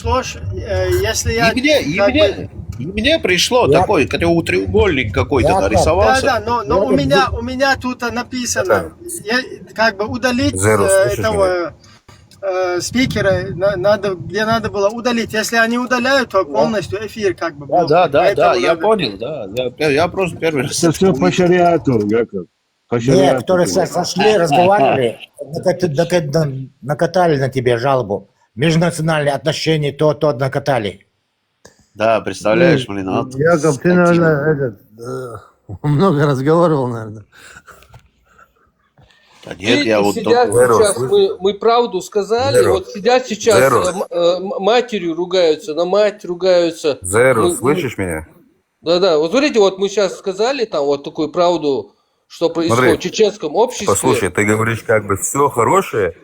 Слушай, если я... И мне пришло такой треугольник какой-то нарисовался. Да, но у меня тут написано, как бы удалить этого спикера, где надо было удалить. Если они удаляют, то полностью эфир как бы был. Да, я понял, да. Я просто первый раз... Это все по шариату, Яков. Нет, которые сошли, разговаривали, накатали на тебе жалобу. Межнациональные отношения, то накатали. Да, представляешь, блин. Яков, ты, наверное, много разговаривал, наверное. Да нет, я вот сидят только... сейчас, мы правду сказали, вот сидят сейчас матерью ругаются, на мать ругаются. Слышишь меня? Да. Вот смотрите, вот мы сейчас сказали там вот такую правду, что происходит в чеченском обществе. Послушай, ты говоришь, как бы все хорошее,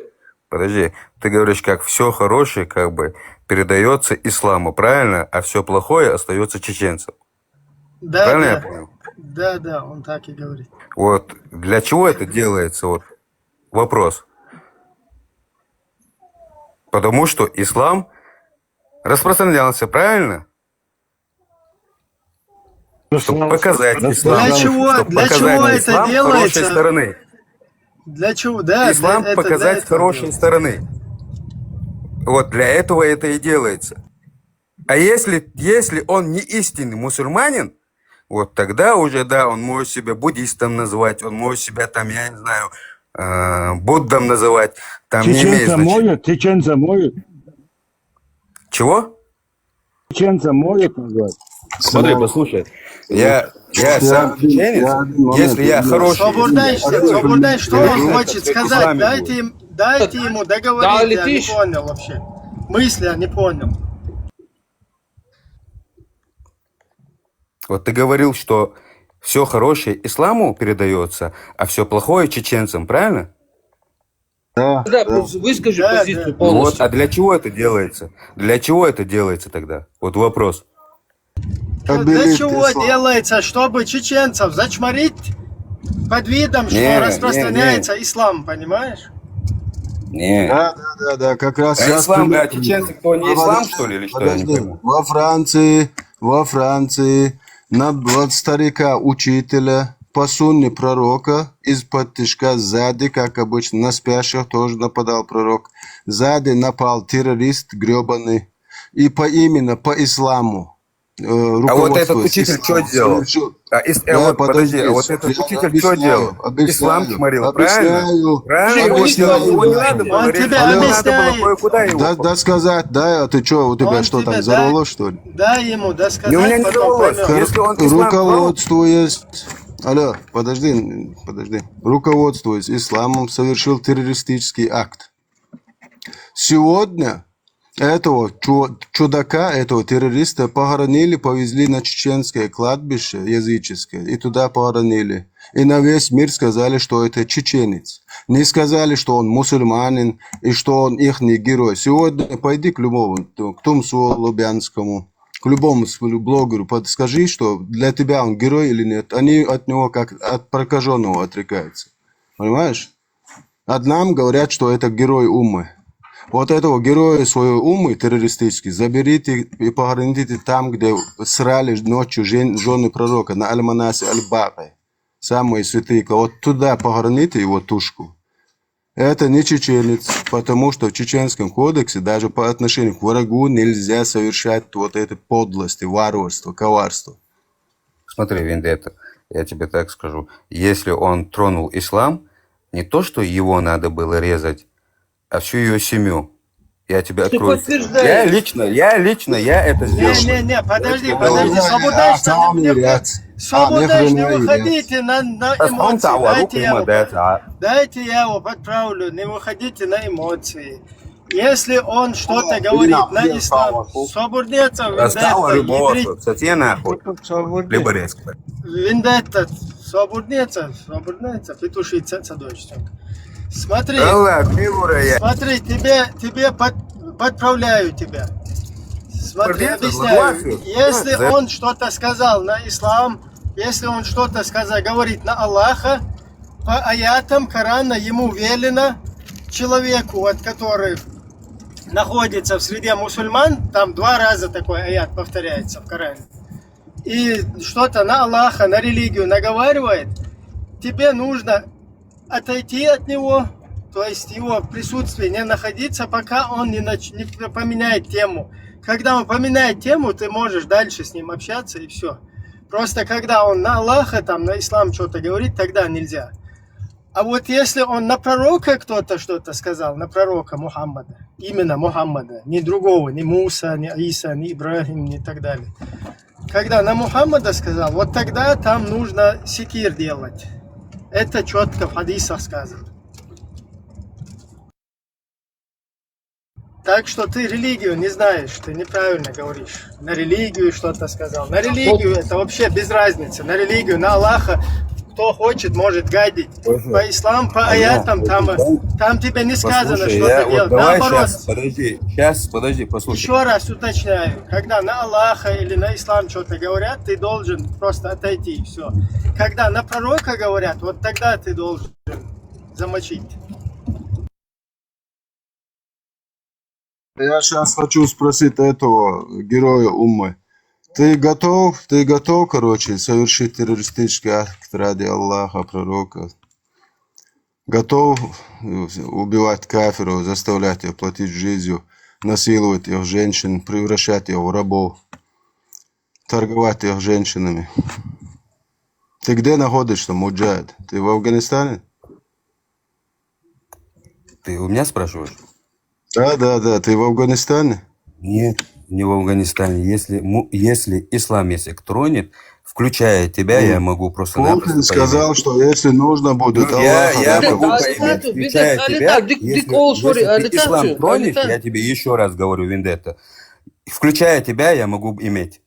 подожди, ты говоришь, как все хорошее, как бы передается исламу, правильно? А все плохое остается чеченцам. Правильно я понял? Да, он так и говорит. Вот для чего это делается? Вот вопрос. Потому что ислам распространялся, правильно? Чтобы показать ислам. Для чего это делается? Хорошей стороны. Для чего? Да, ислам показать с хорошей стороны. Вот для этого это и делается. А если он не истинный мусульманин, вот тогда уже, да, он может себя буддистом называть, он может себя там, я не знаю, Буддом называть. Там Чеченца моют? Чего? Чеченца моют назвать? Смотри, послушай. Я сам чеченец, если я хороший... Свободный, что он хочет сказать? Дайте ему договорить, я не понял вообще. Мысли я не понял. Вот ты говорил, что все хорошее исламу передается, а все плохое чеченцам, правильно? Да, выскажи позицию полностью. Вот, а для чего это делается? Для чего это делается тогда? Вот вопрос. Для чего делается? Чтобы чеченцев зачморить под видом, что распространяется ислам, понимаешь? Нет. Да, как раз... А ислам, да, чеченцы, кто не ислам, что ли, или что? Я не пойму. Во Франции от старика-учителя по сунне пророка из-под тишка сзади, как обычно, на спящих тоже нападал пророк. Сзади напал террорист гребаный. И именно по исламу. А вот этот учитель что делал? Подожди, а вот этот учитель что делал? Ислам чморил, правильно? Правильно, его не надо было резать, Да сказать, да, а ты что, у тебя что там, взорвалось, что ли? Дай ему, да сказать, у меня не взорвалось, если он руководствуясь... Алло, подожди. Руководствуясь исламом, совершил террористический акт. Сегодня этого чудака, этого террориста похоронили, повезли на чеченское кладбище языческое и туда похоронили. И на весь мир сказали, что это чеченец. Не сказали, что он мусульманин и что он их герой. Сегодня пойди к любому, к Тумсу Лубянскому, к любому блогеру, подскажи, что для тебя он герой или нет. Они от него как от прокаженного отрекаются. Понимаешь? Одним говорят, что это герой уммы. Вот этого героя своей уммы террористический заберите и похороните там, где срали ночью жены пророка, на Аль-Манасе Аль-Баке. Самые святые. Вот туда похороните его тушку. Это не чеченец, потому что в чеченском кодексе даже по отношению к врагу нельзя совершать вот эти подлости, варварство, коварство. Смотри, Вендетта, я тебе так скажу. Если он тронул ислам, не то, что его надо было резать, а всю ее семью. Я тебе открою. Я лично это сделал. Не, подожди, свободно, не выходите на эмоции. Дайте я его подправлю, не выходите на эмоции. Если он что-то говорит на ислам, свободнеца, Вендетта, свободнеца, петушица, дочь. Смотри, тебе подправляю тебя. Смотри, объясняю. Если он что-то сказал на ислам, если он что-то говорит на Аллаха, по аятам Корана ему велено человеку, от которых находится в среде мусульман, там 2 раза такой аят повторяется в Коране, и что-то на Аллаха, на религию наговаривает, тебе нужно отойти от него, то есть его присутствие не находиться, пока он не поменяет тему. Когда он поменяет тему, ты можешь дальше с ним общаться и все. Просто когда он на Аллаха, там, на ислам что-то говорит, тогда нельзя. А вот если он на пророка кто-то что-то сказал, на пророка Мухаммада, именно Мухаммада, ни другого, ни Муса, ни Иса, ни Ибрахим, ни так далее. Когда на Мухаммада сказал, вот тогда там нужно секир делать. Это четко в хадисах сказано. Так что ты религию не знаешь, ты неправильно говоришь. На религию что-то сказал. На религию это вообще без разницы. На религию, на Аллаха, кто хочет, может гадить. По исламу, по аятам, там тебе не сказано, Послушай, что ты делаешь. давай Наоборот. сейчас, подожди, послушай. Еще раз уточняю, когда на Аллаха или на ислам что-то говорят, ты должен просто отойти, все. Когда на пророка говорят, вот тогда ты должен замочить. Я сейчас хочу спросить этого героя Уммы. Ты готов, короче, совершить террористический акт ради Аллаха, пророка? Готов убивать кафиров, заставлять их платить жизнью, насиловать их женщин, превращать их в рабов, торговать их женщинами? Ты где находишься, муджахид? Ты в Афганистане? Ты у меня спрашиваешь? Да, ты в Афганистане? Нет, не в Афганистане. Если ислам язык тронет, включая тебя, я могу просто... Путин сказал, что если нужно будет Аллаха... Я могу Аллах, поиметь, включая тебя. Аллах, Если ты ислам Аллах, тронешь, Аллах. я тебе еще раз говорю, Вендетта, включая тебя, я могу иметь.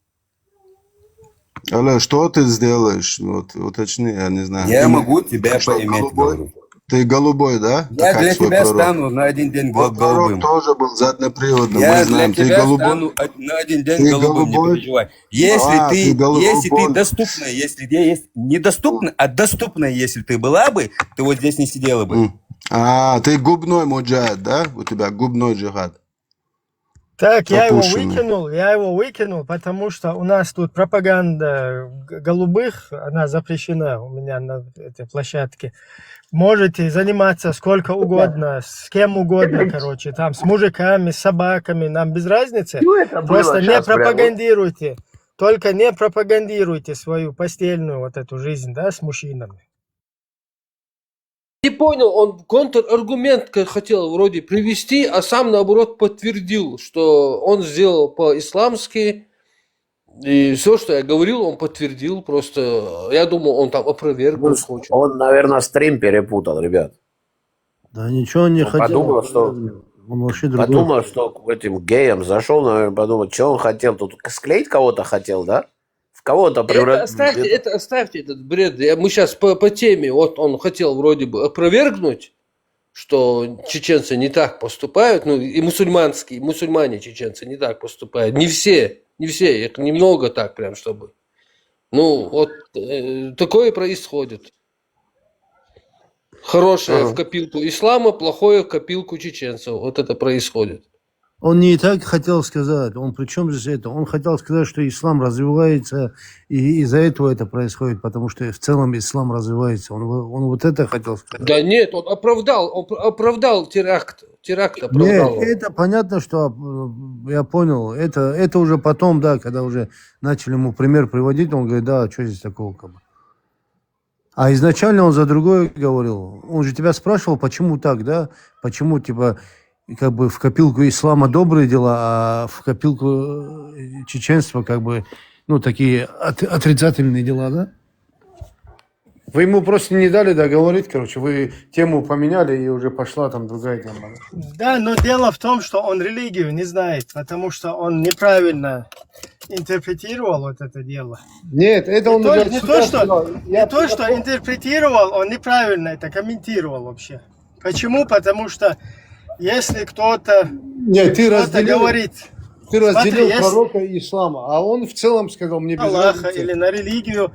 Аллах, что ты сделаешь? Вот, уточни, я не знаю. Я могу тебя что, поиметь, голубой? говорю. Ты голубой, да? Я Как для свой тебя пророк. стану на один день Вот пророк голубым. тоже был заднеприводным, Я мы знаем. для Ты тебя голубой? стану на один день Ты голубым, голубой? не переживай. Если ты голубой. если ты доступна, если где есть недоступна, а доступна, если ты была бы, ты вот здесь не сидела бы. Ты губной муджахид, да? У тебя губной джихад. Так, я Пропущенный. его выкинул, потому что у нас тут пропаганда голубых, она запрещена у меня на этой площадке. Можете заниматься сколько угодно, с кем угодно, короче, там, с мужиками, с собаками, нам без разницы. Просто не пропагандируйте, только не пропагандируйте свою постельную вот эту жизнь, да, с мужчинами. Не понял, он контраргумент хотел вроде привести, а сам наоборот подтвердил, что он сделал по-исламски, и все, что я говорил, он подтвердил, просто я думал, он там опровергнул хочет. Он, наверное, стрим перепутал, ребят. Да ничего он не Он хотел. подумал, что- Он вообще другой. Подумал, что к этим геям зашел, наверное, подумал, что он хотел тут, склеить кого-то хотел, да? В кого-то Это превратить. оставьте этот бред. Мы сейчас по теме, вот он хотел вроде бы опровергнуть, что чеченцы не так поступают, ну и мусульмане чеченцы не так поступают. Не все, их немного так прям, чтобы. Ну вот такое происходит. Хорошее в копилку ислама, плохое в копилку чеченцев. Вот это происходит. Он не так хотел сказать. Он при чем здесь это? Он хотел сказать, что ислам развивается, и из-за этого это происходит, потому что в целом ислам развивается. Он вот это хотел сказать. Да нет, он оправдал теракт. Теракт оправдал. Нет, это понятно, что я понял. Это уже потом, да, когда уже начали ему пример приводить, он говорит, да, что здесь такого как бы. А изначально он за другое говорил. Он же тебя спрашивал, почему так, да? Почему, типа, как бы в копилку ислама добрые дела, а в копилку чеченства, как бы, ну, такие отрицательные дела, да? Вы ему просто не дали договорить, короче, вы тему поменяли, и уже пошла там другая тема. Да, но дело в том, что он религию не знает, потому что он неправильно интерпретировал вот это дело. Нет, это он уже Не то, что интерпретировал, он неправильно это комментировал вообще. Почему? Потому что если кто-то Нет, ты что-то говорит Ты разделил Смотри, пророка и ислама, а он в целом сказал мне без Аллаха разницы. или на религию,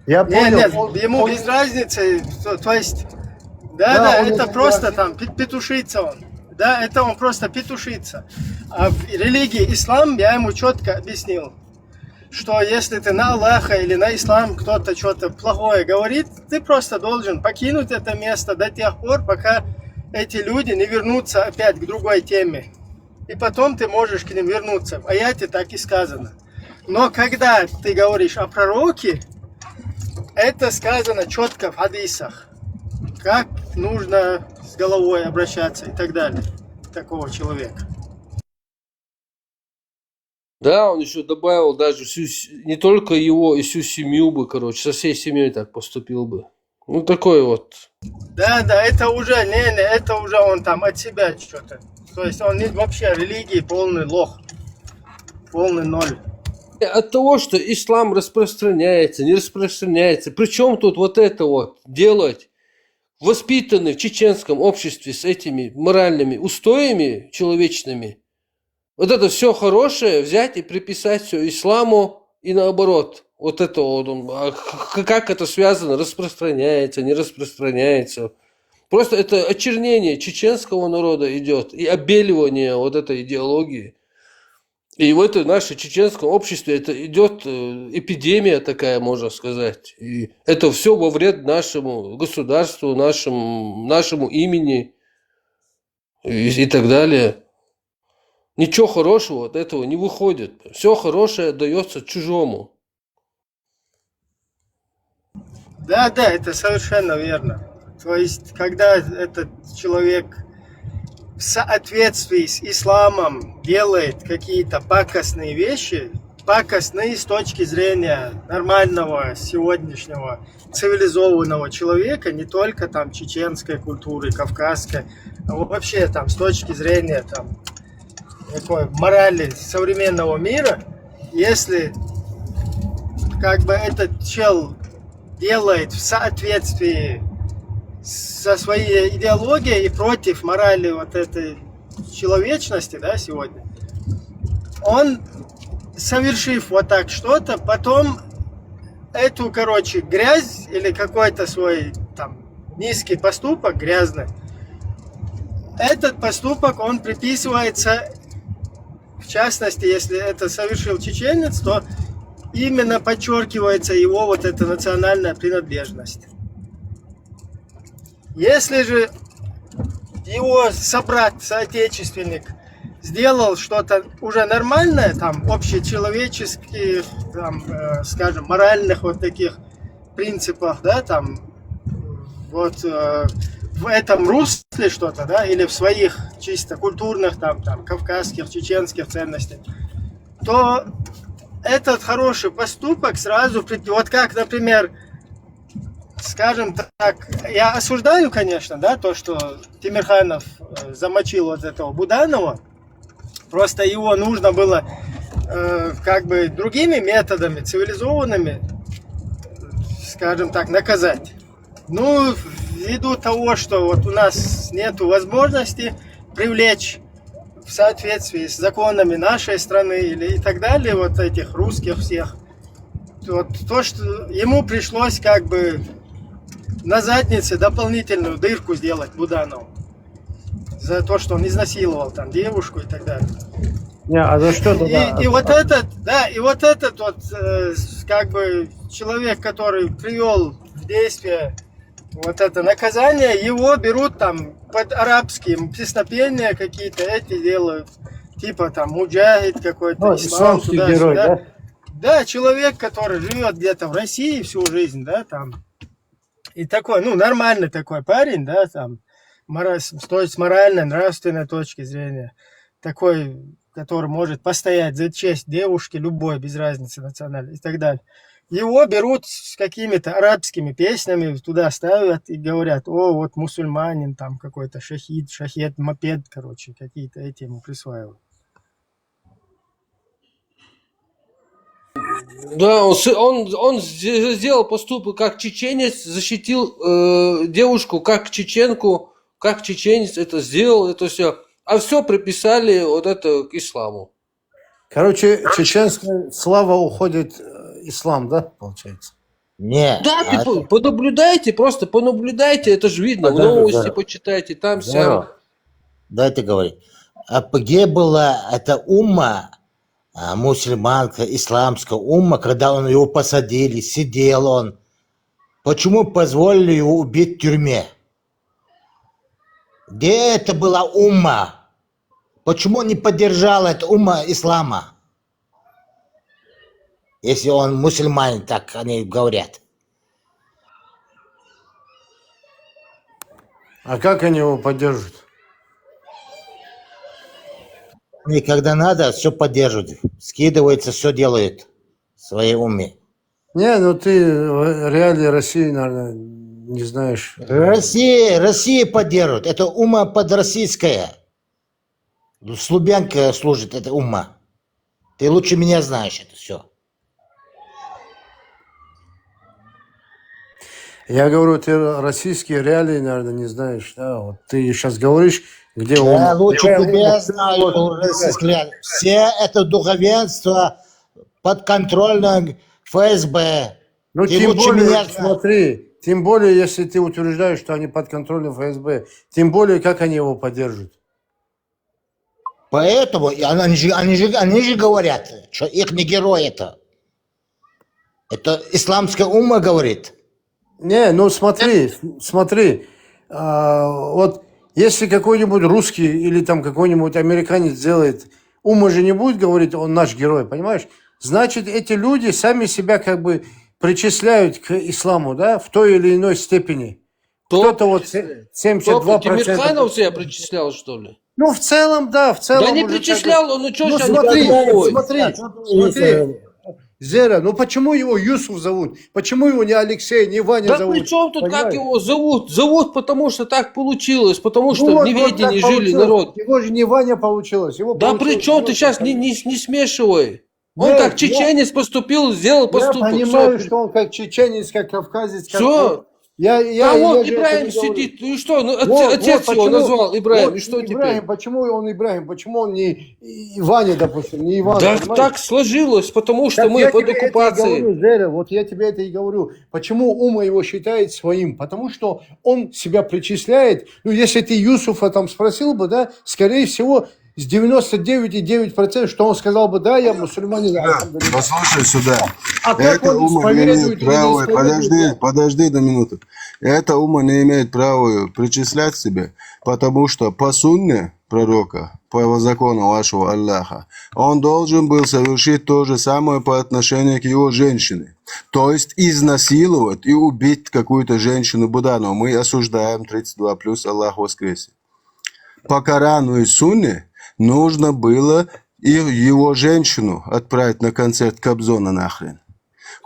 Я понял. нет, ему без разницы, то есть, да, он это это просто говорит. там петушится он. Да, это он просто петушится. А в религии ислам я ему четко объяснил, что если ты на Аллаха или на ислам кто-то что-то плохое говорит, ты просто должен покинуть это место до тех пор, пока эти люди не вернутся опять к другой теме. И потом ты можешь к ним вернуться. В аяте так и сказано. Но когда ты говоришь о пророке, это сказано четко в хадисах. Как нужно с головой обращаться и так далее. Такого человека. Да, он еще добавил даже не только его, и всю семью бы, короче, со всей семьей так поступил бы. Ну, такой вот. Да, это уже, это уже он там от себя что-то. То есть он вообще религии полный лох. Полный ноль. От того, что ислам распространяется, не распространяется. Причем тут вот это вот делать, воспитанный в чеченском обществе с этими моральными устоями человечными, вот это все хорошее взять и приписать все исламу и наоборот. Вот это вот, как это связано, распространяется, не распространяется. Просто это очернение чеченского народа идет и обеливание вот этой идеологии. И в этом нашем чеченском обществе это идет эпидемия такая, можно сказать. И это все во вред нашему государству, нашему имени и так далее. Ничего хорошего от этого не выходит. Все хорошее дается чужому. Да, это совершенно верно. То есть, когда этот человек в соответствии с исламом делает какие-то пакостные вещи, пакостные с точки зрения нормального сегодняшнего цивилизованного человека, не только там чеченской культуры, кавказской, а вообще там с точки зрения там такой морали современного мира, если как бы этот чел делает в соответствии со своей идеологией и против морали вот этой человечности, да, сегодня, он, совершив вот так что-то, потом эту, короче, грязь или какой-то свой там низкий поступок, грязный, этот поступок, он приписывается, в частности, если это совершил чеченец, то именно подчеркивается его вот эта национальная принадлежность. Если же его собрат, соотечественник, сделал что-то уже нормальное, там, общечеловеческих, там, скажем, моральных вот таких принципах, да, там, вот в этом русле что-то, да, или в своих чисто культурных, там, кавказских, чеченских ценностях, то этот хороший поступок сразу, вот как, например, скажем так, я осуждаю, конечно, да, то, что Тимирханов замочил вот этого Буданова, просто его нужно было как бы другими методами, цивилизованными, скажем так, наказать. Ну, ввиду того, что вот у нас нет возможности привлечь в соответствии с законами нашей страны или и так далее, вот этих русских всех, вот то, что ему пришлось как бы на заднице дополнительную дырку сделать Буданову за то, что он изнасиловал там девушку и так далее. Не, а за что тогда? И вот этот, да, и вот этот вот как бы человек, который привел в действие вот это наказание, его берут там под арабские песнопения какие-то, эти делают, типа там муджахид какой-то, исламский герой, да? Да, человек, который живет где-то в России всю жизнь, да, там, и такой, ну, нормальный такой парень, да, там, с моральной, нравственной точки зрения, такой, который может постоять за честь девушки, любой, без разницы национальной и так далее. Его берут с какими-то арабскими песнями, туда ставят и говорят, о, вот мусульманин, там какой-то шахид, мопед, короче, какие-то эти ему присваивают. Да, он сделал поступок как чеченец, защитил девушку как чеченку, как чеченец это сделал, это все. А все приписали вот это к исламу. Короче, чеченская слава уходит ислам, да, получается? Не. Да, понаблюдайте, просто понаблюдайте, это же видно, в новости почитайте, там, сям. дайте говорить. Где была эта умма, мусульманка, исламская умма, когда он его посадили, сидел он? Почему позволили его убить в тюрьме? Где это была умма? Почему не поддержала эта умма ислама? Если он мусульманин, так они говорят. А как они его поддержат? И когда надо, все поддерживают. Скидывается, все делают в своей уме. Не, ну ты реалии России, наверное, не знаешь. Россия поддерживает. Это ума подроссийская. Слубянка служит, это ума. Ты лучше меня знаешь это все. Я говорю, ты российские реалии, наверное, не знаешь. Да? Вот ты сейчас говоришь, где он. Я лучше тебя знаю, российские. Все это духовенство подконтрольно ФСБ. Ну, Ты тем лучше более, меня знаешь. смотри, тем более, если ты утверждаешь, что они под контролем ФСБ, тем более, как они его поддержат. Поэтому они же говорят, что их не герой это. Это исламская умма говорит. Не, ну смотри, вот если какой-нибудь русский или там какой-нибудь американец делает, Ума же не будет говорить, он наш герой, понимаешь? Значит, эти люди сами себя как бы причисляют к исламу, да, в той или иной степени. Кто-то вот 72%. Тимирханов себя причислял, что ли? Ну, в целом, да, в целом. Да не уже причислял, он, ну что Ну, ж, смотри, Зера, ну почему его Юсуф зовут? Почему его не Алексей, не Ваня Да зовут? при чем тут, Понимаешь? как его зовут? Зовут, потому что так получилось, потому что Ну, в вот неведении так жили получилось. народ. Его же не Ваня получилось. Его Да получилось при чем ты вот сейчас так. не смешивай? Он Нет, как чеченец поступил, сделал Я поступок. понимаю, Всё. что он как чеченец, как кавказец. Как Всё. Я А вот же это Ибраим не говорю. сидит, ну и что? Ну, Вот, отец вот его почему- назвал Ибраим, вот и что Ибраим, теперь? почему он Ибраим? Почему он не Ваня, допустим, не Иван? Да понимаешь? так сложилось, потому что Так мы я под тебе это и оккупацией. говорю, Зеря, вот я тебе это и говорю. Почему Ума его считает своим? Потому что он себя причисляет. Ну, если ты Юсуфа там спросил бы, да, скорее всего, с 99,9%, что он сказал бы, да, я мусульманин. Да, послушай сюда. А как Это он ума не исповедует имеет или не права, исповедует? подожди на минуту. Это ума не имеет права причислять себе, потому что по сунне пророка, по закону вашего Аллаха, он должен был совершить то же самое по отношению к его женщине. То есть изнасиловать и убить какую-то женщину Буданову. Мы осуждаем 32+, Аллах воскресе. По Корану и Сунне нужно было и его женщину отправить на концерт Кобзона нахрен.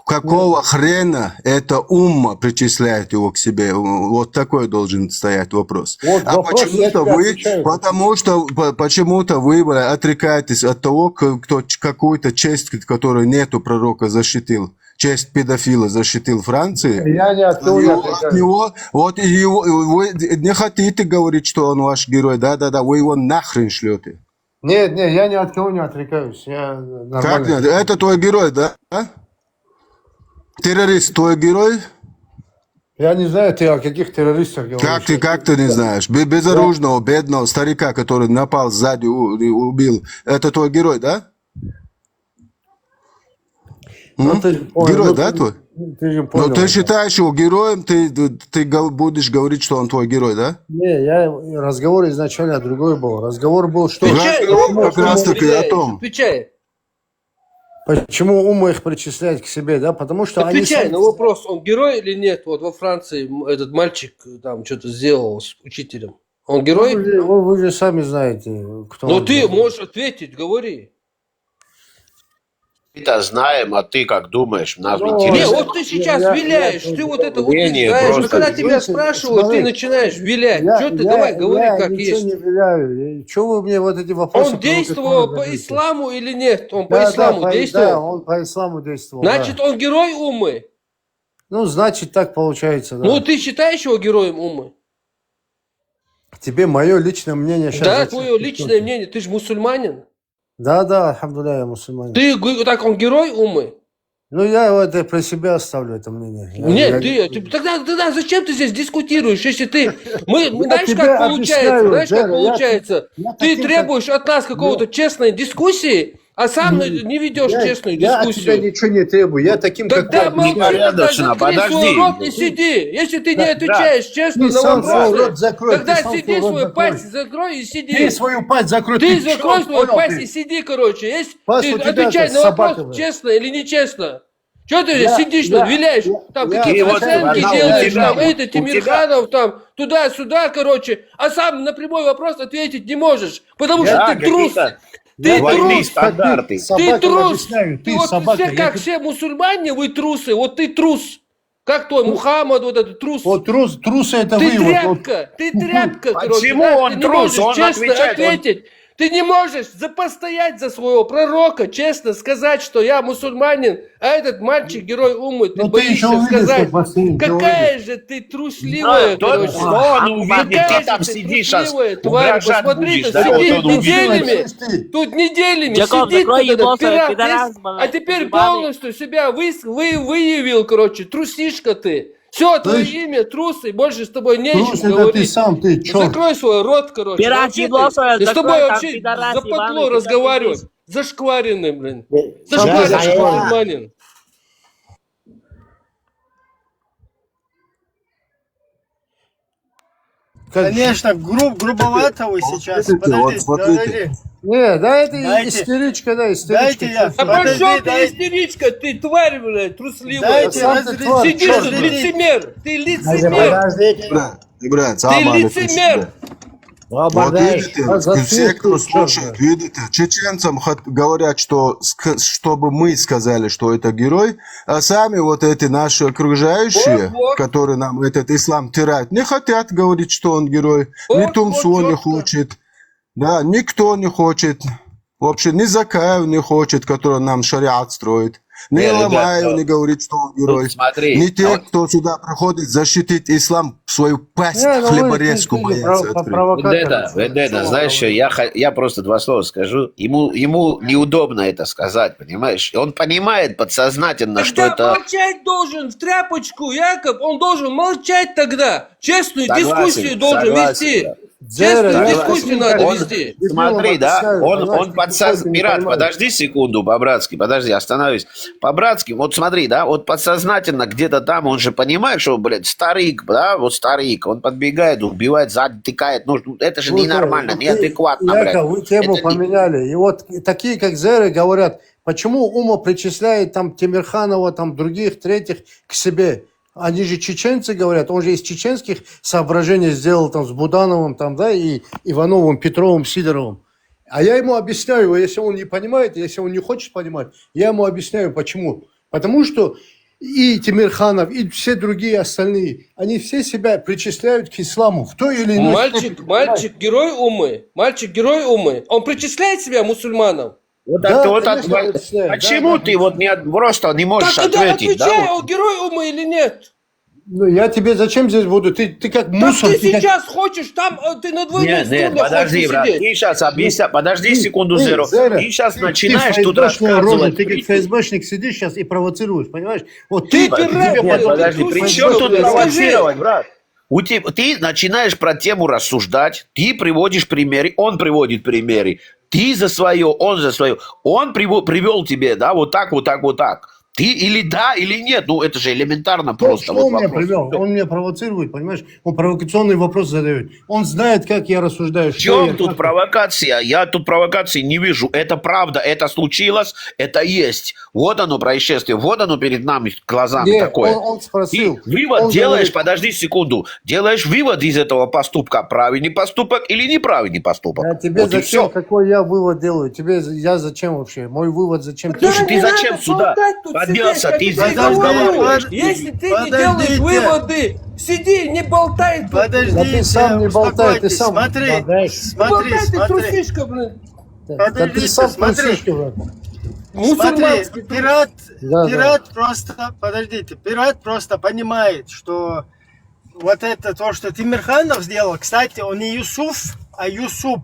Какого хрена эта умма причисляет его к себе? Вот такой должен стоять вопрос. Вот А вопрос, я почему-то тебе вы, отвечаю. почему-то вы отрекаетесь от того, кто какую-то честь, которую нету пророка, защитил. Честь педофила защитил Франции. Я не от того не От отрекаюсь. него, вот его, вы не хотите говорить, что он ваш герой, да-да-да, вы его нахрен шлете. Нет, я ни от кого не отрекаюсь. Я Как нормально. нет? Это твой герой, да? А? Террорист твой герой? Я не знаю, ты о каких террористах говоришь. Как ты не знаешь? Безоружного, бедного старика, который напал сзади, убил. Это твой герой, да? Ну, ты же понял, Герой, ну, да, ты- твой? Ты же Но понял. ты считаешь его героем, ты будешь говорить, что он твой герой, да? Не, разговор изначально другой был. Разговор был, что Разговор как раз таки о том. Отвечай, почему Ума их причисляет к себе, да? Потому что они отвечай сами- на вопрос, он герой или нет? Вот во Франции этот мальчик там что-то сделал с учителем. Он герой? Вы же сами знаете, кто Ну он. ты можешь ответить, говори. Мы-то знаем, а ты как думаешь? Нас Ну, Не, интересно. вот ты сейчас я- виляешь, я- ты вот это Мнение утверждаешь, но просто. когда тебя Слушай, спрашивают, смотри, ты начинаешь вилять. Что ты, Я- давай, говори я как ничего есть. не виляю. Что вы мне вот эти вопросы... Он действовал по задаете? исламу или нет? Он по Да, исламу да, действовал? Да, он по исламу действовал. Значит, да. он герой Уммы? Ну, значит, так получается, да. Ну, ты считаешь его героем Уммы? Тебе мое личное мнение сейчас... Да, твое личное мнение. Ты же мусульманин. Да, альхамдулillah, я мусульманин. Ты так, он герой Уммы? Ну, я это про себя оставлю, это мнение. Нет, тогда зачем ты здесь дискутируешь, если ты... Знаешь, тебе как получается? объясняю, Знаешь, как Джера, получается? я Ты таким, требуешь от нас какого-то честной дискуссии, а сам не ведешь честную Я от тебя дискуссию. ничего не требую. Я таким, как Тогда ты, молчи, объясняю. тогда Порядочно, закрой свой подожди. рот и сиди. Если ты не отвечаешь честно Ты на сам свой вопросы, рот закрой, тогда ты сам сиди свой рот свою закрой. пасть, закрой и сиди. Ты свою пасть закрой. Ты чё, закрой свою понял пасть ты? и сиди, короче. Если Пасть ты у тебя отвечай как на вопрос, собака, честно или нечестно. Что ты Я- сидишь, я- виляешь, там я- какие-то вот оценки одна, делаешь, у тебя- там это, у тебя- Тимирханов, там туда-сюда, короче, а сам на прямой вопрос ответить не можешь, потому что Да, ты трус. какие-то Ты двойные трус. стандарты. Ты Собакам трус. объясняю, ты вот собака. все, Я как тебе- все мусульмане, вы трусы. Вот ты трус. Как твой Мухаммад, вот этот трус. Вот трусы это Ты вы. тряпка, ты тряпка, короче. Почему да, он ты не трус? можешь Он честно отвечает, он- ответить. Ты не можешь постоять за своего пророка, честно сказать, что я мусульманин, а этот мальчик герой умы, ты Ну, ты еще боишься увидишь, сказать. как постоим, ты Какая же ты трусливая, Тот, короче. что он увидит, Какая ты там же ты сидишь сейчас, трусливая тварь, угрожать посмотри, будешь, ты да, вот сидит он увидит. неделями, тут неделями Джекоб, сидит закрой вот этот ебал свой пират, пидорас, а блядь, теперь ебаный. полностью себя выявил, короче, трусишка ты. Все, твое имя трус, и больше с тобой не о Трус чем это говорить. ты сам, ты черт. Закрой свой рот, короче. Пират Вообще ебло свое, ты с тобой закрой, там вообще пидорас западло ебаный, ты разговаривать. там Зашкваренный, блин. Сам Зашкваренный зашкваренный. мусульманин. Конечно, грубовато вы сейчас. Смотрите, вот Подожди, смотрите. подожди. Не, да, это Дайте. истеричка, да, Дайте я. А Подожди, пошел ты, дай- истеричка, ты тварь, блядь, трусливая. Дайте сам ты тварь, Сиди черт, тут, разделить. лицемер. Ты лицемер. Подождите. Брат, Ты сам лицемер. Вот видите, все, кто слушает, видите, чеченцам говорят, что чтобы мы сказали, что это герой, а сами вот эти наши окружающие, Вот. которые нам этот ислам тирают, не хотят говорить, что он герой. Ни Вот, Тумсо вот не чётко. хочет, да, никто не хочет. Вообще ни Закаев не хочет, который нам шариат строит. Ни Ребят, Ламаев вот не говорит, что он герой. Тут смотри, Не те, вот- кто сюда приходит защитить ислам, свою пасть, хлеборезку боятся открыть. Ведеда, знаешь что, я просто два слова скажу. Ему неудобно это сказать, понимаешь? Он понимает подсознательно, что Тогда это... молчать должен в тряпочку, Яков. Он должен молчать тогда. Честную Согласен, дискуссию должен согласен, вести. да. Честную Согласен. дискуссию надо Он- вести. Смотри, да, объясняю, он понимаешь, подсознательно... не Мират, понимает. подожди секунду, по-братски, подожди, остановись. По-братски, вот смотри, да, вот подсознательно где-то там он же понимает, что, блядь, старик, да, вот старик, он подбегает, убивает, сзади тыкает, ну, это же ненормально, неадекватно, блядь. Яков, вы тему Это не- поменяли. И вот такие, как Зеры, говорят, почему Ума причисляет там Тимирханова, там других, третьих к себе. Они же чеченцы, говорят, он же из чеченских соображений сделал там с Будановым, там, да, и Ивановым, Петровым, Сидоровым. А я ему объясняю, если он не понимает, если он не хочет понимать, я ему объясняю, почему. Потому что и Тимирханов, и все другие остальные, они все себя причисляют к исламу в той или иной степени. Мальчик герой умы. Мальчик герой умы. Он причисляет себя мусульманам. Вот Да, это вот конечно, причисляет, почему да, ты вот просто не можешь Так тогда ответить, да? отвечай, вот? он герой умы или нет. Ну, я тебе зачем здесь буду? Ты как Так мусор. ты ты как- сейчас хочешь, там ты на двойных Нет, струнах подожди, хочешь брат, сидеть. ты сейчас объясняй, подожди секунду, Зеро, Зера, ты сейчас ты начинаешь тут ФСБшная рожа, рассказывать. ты как ФСБшник сидишь сейчас и провоцируешь, понимаешь? Вот Ты ты, пират, тебе блядь, потом- Подожди, ты при трус, чем тут блядь, провоцировать, брат? Ты начинаешь про тему рассуждать, ты приводишь примеры, он приводит примеры, ты за свое, он за свое, он привел тебе, да, вот так, вот так, вот так. Ты или да, или нет, ну это же элементарно просто. Что вот он меня вопрос. привел? Он меня провоцирует, понимаешь? Он провокационный вопрос задает. Он знает, как я рассуждаю. В что чем я, тут как- провокация? Я тут провокации не вижу. Это правда, это случилось, это есть. Вот оно происшествие, вот оно перед нами глазами Нет, такое. он спросил. И вывод Он делаешь, говорит, подожди секунду, делаешь вывод из этого поступка, правильный поступок или неправильный поступок. а тебе Вот и зачем, все. какой я вывод делаю? Тебе я зачем вообще? Мой вывод зачем? Слушай, ты Не зачем надо сюда болтать тут, поднялся? сидеть, Ты я здесь тебе говорю. разговариваешь. Если ты не Подождите. делаешь выводы, сиди, не болтай тут. Подождите, Да ты сам не болтай, ты успокойтесь. сам Смотри, болтай. смотри, Болтай, ты смотри. трусишка, блин. Да ты Подождите, сам смотри. трусишка, брат. Смотри, Мусульманский трус. пират просто, подождите, пират просто понимает, что вот это то, что Тимирханов сделал, кстати, он не Юсуф, а Юсуп,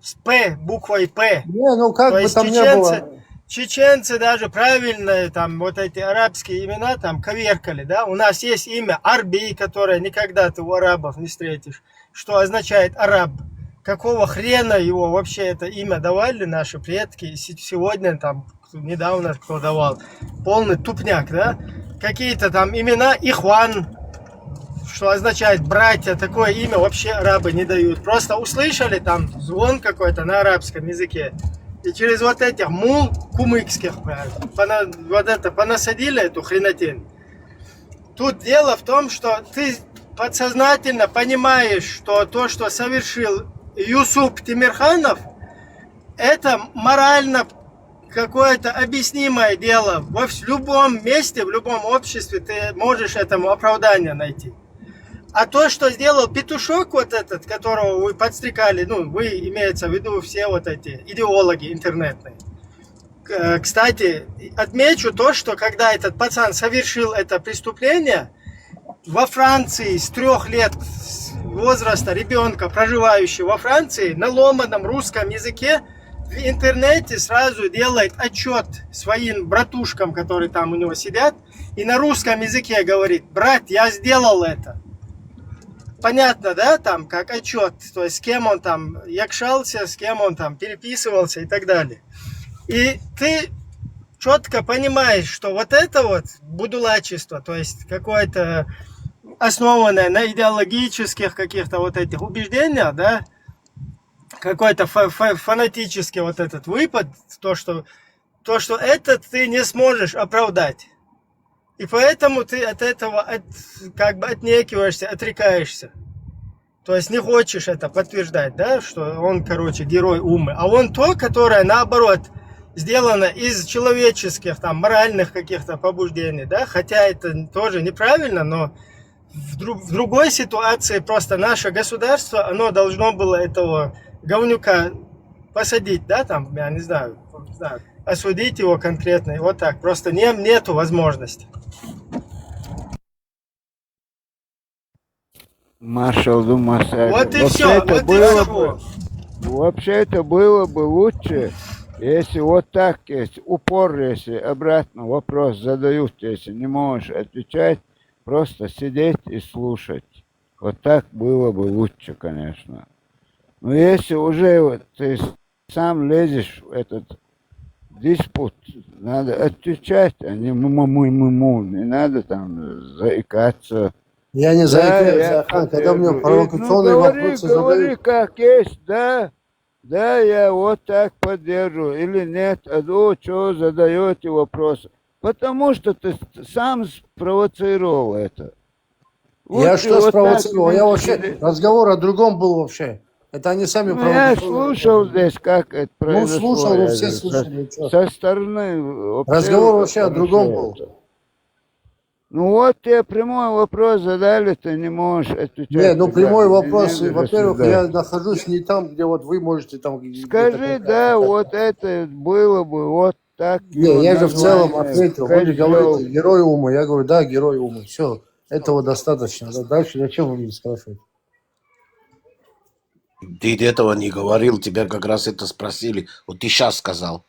с П, буквой П. Не, ну как То бы есть там не чеченцы, было. чеченцы даже правильно там вот эти арабские имена там коверкали, да? У нас есть имя Арби, которое никогда ты у арабов не встретишь, что означает араб. Какого хрена его вообще это имя давали наши предки? И сегодня там, недавно кто давал, полный тупняк, да? Какие-то там имена Ихван, что означает братья, такое имя вообще арабы не дают. Просто услышали там звон какой-то на арабском языке. И через вот этих кумыкских, вот это понасадили эту хренотень. Тут дело в том, что ты подсознательно понимаешь, что то, что совершил Юсуп Тимирханов, это морально какое-то объяснимое дело. В любом месте, в любом обществе ты можешь этому оправдание найти. А то, что сделал петушок вот этот, которого вы подстрекали, ну, вы, имеется в виду все вот эти идеологи интернетные. Кстати, отмечу то, что когда этот пацан совершил это преступление, во Франции с 3 лет возраста ребенка, проживающего во Франции, на ломаном русском языке в интернете сразу делает отчет своим братушкам, которые там у него сидят, и на русском языке говорит: брат, я сделал это. Понятно, да, там, как отчет, то есть с кем он там якшался, с кем он там переписывался и так далее. И ты четко понимаешь, что вот это вот будулачество, то есть какое-то основанное на идеологических каких-то вот этих убеждениях, да, какой-то фанатический вот этот выпад, то, что это ты не сможешь оправдать. И поэтому ты от этого как бы отнекиваешься, отрекаешься. То есть не хочешь это подтверждать, да, что он, короче, герой Уммы. А он то, которое, наоборот, сделано из человеческих, там, моральных каких-то побуждений, да, хотя это тоже неправильно, но в другой ситуации просто наше государство, оно должно было этого говнюка посадить, да, там, я не знаю, осудить его конкретно, и вот так, просто нету возможности. Машалду Масади. Вот и все, вот и все. Вообще это было бы лучше, если вот так, если упор, если обратно вопрос задают, если не можешь отвечать, просто сидеть и слушать. Вот так было бы лучше, конечно. Но если уже вот ты сам лезешь в этот диспут, надо отвечать, а не не надо там заикаться. Я не заикаюсь, когда у меня провокационные вопросы говори, как есть, да, я вот так поддерживаю, или нет, что задаете вопросы, потому что ты сам спровоцировал это. Вот я что вот спровоцировал? Я вообще, разговор о другом был вообще. Это они сами провоцировали. Я слушал здесь, как это произошло. Ну, слушал, вы все слушали. Со стороны... Разговор вообще о другом был. Ну вот тебе прямой вопрос задали, ты не можешь отвечать. Нет, ну прямой вопрос, во-первых, я нахожусь не там, где вот вы можете там... Скажи, да, вот это было бы вот так. Не, я же в целом ответил, вы говорите, герой Умы, я говорю, да, герой Умы, все, этого достаточно. Дальше зачем вы меня спрашиваете? Ты этого не говорил, тебя как раз это спросили. Вот ты сейчас сказал.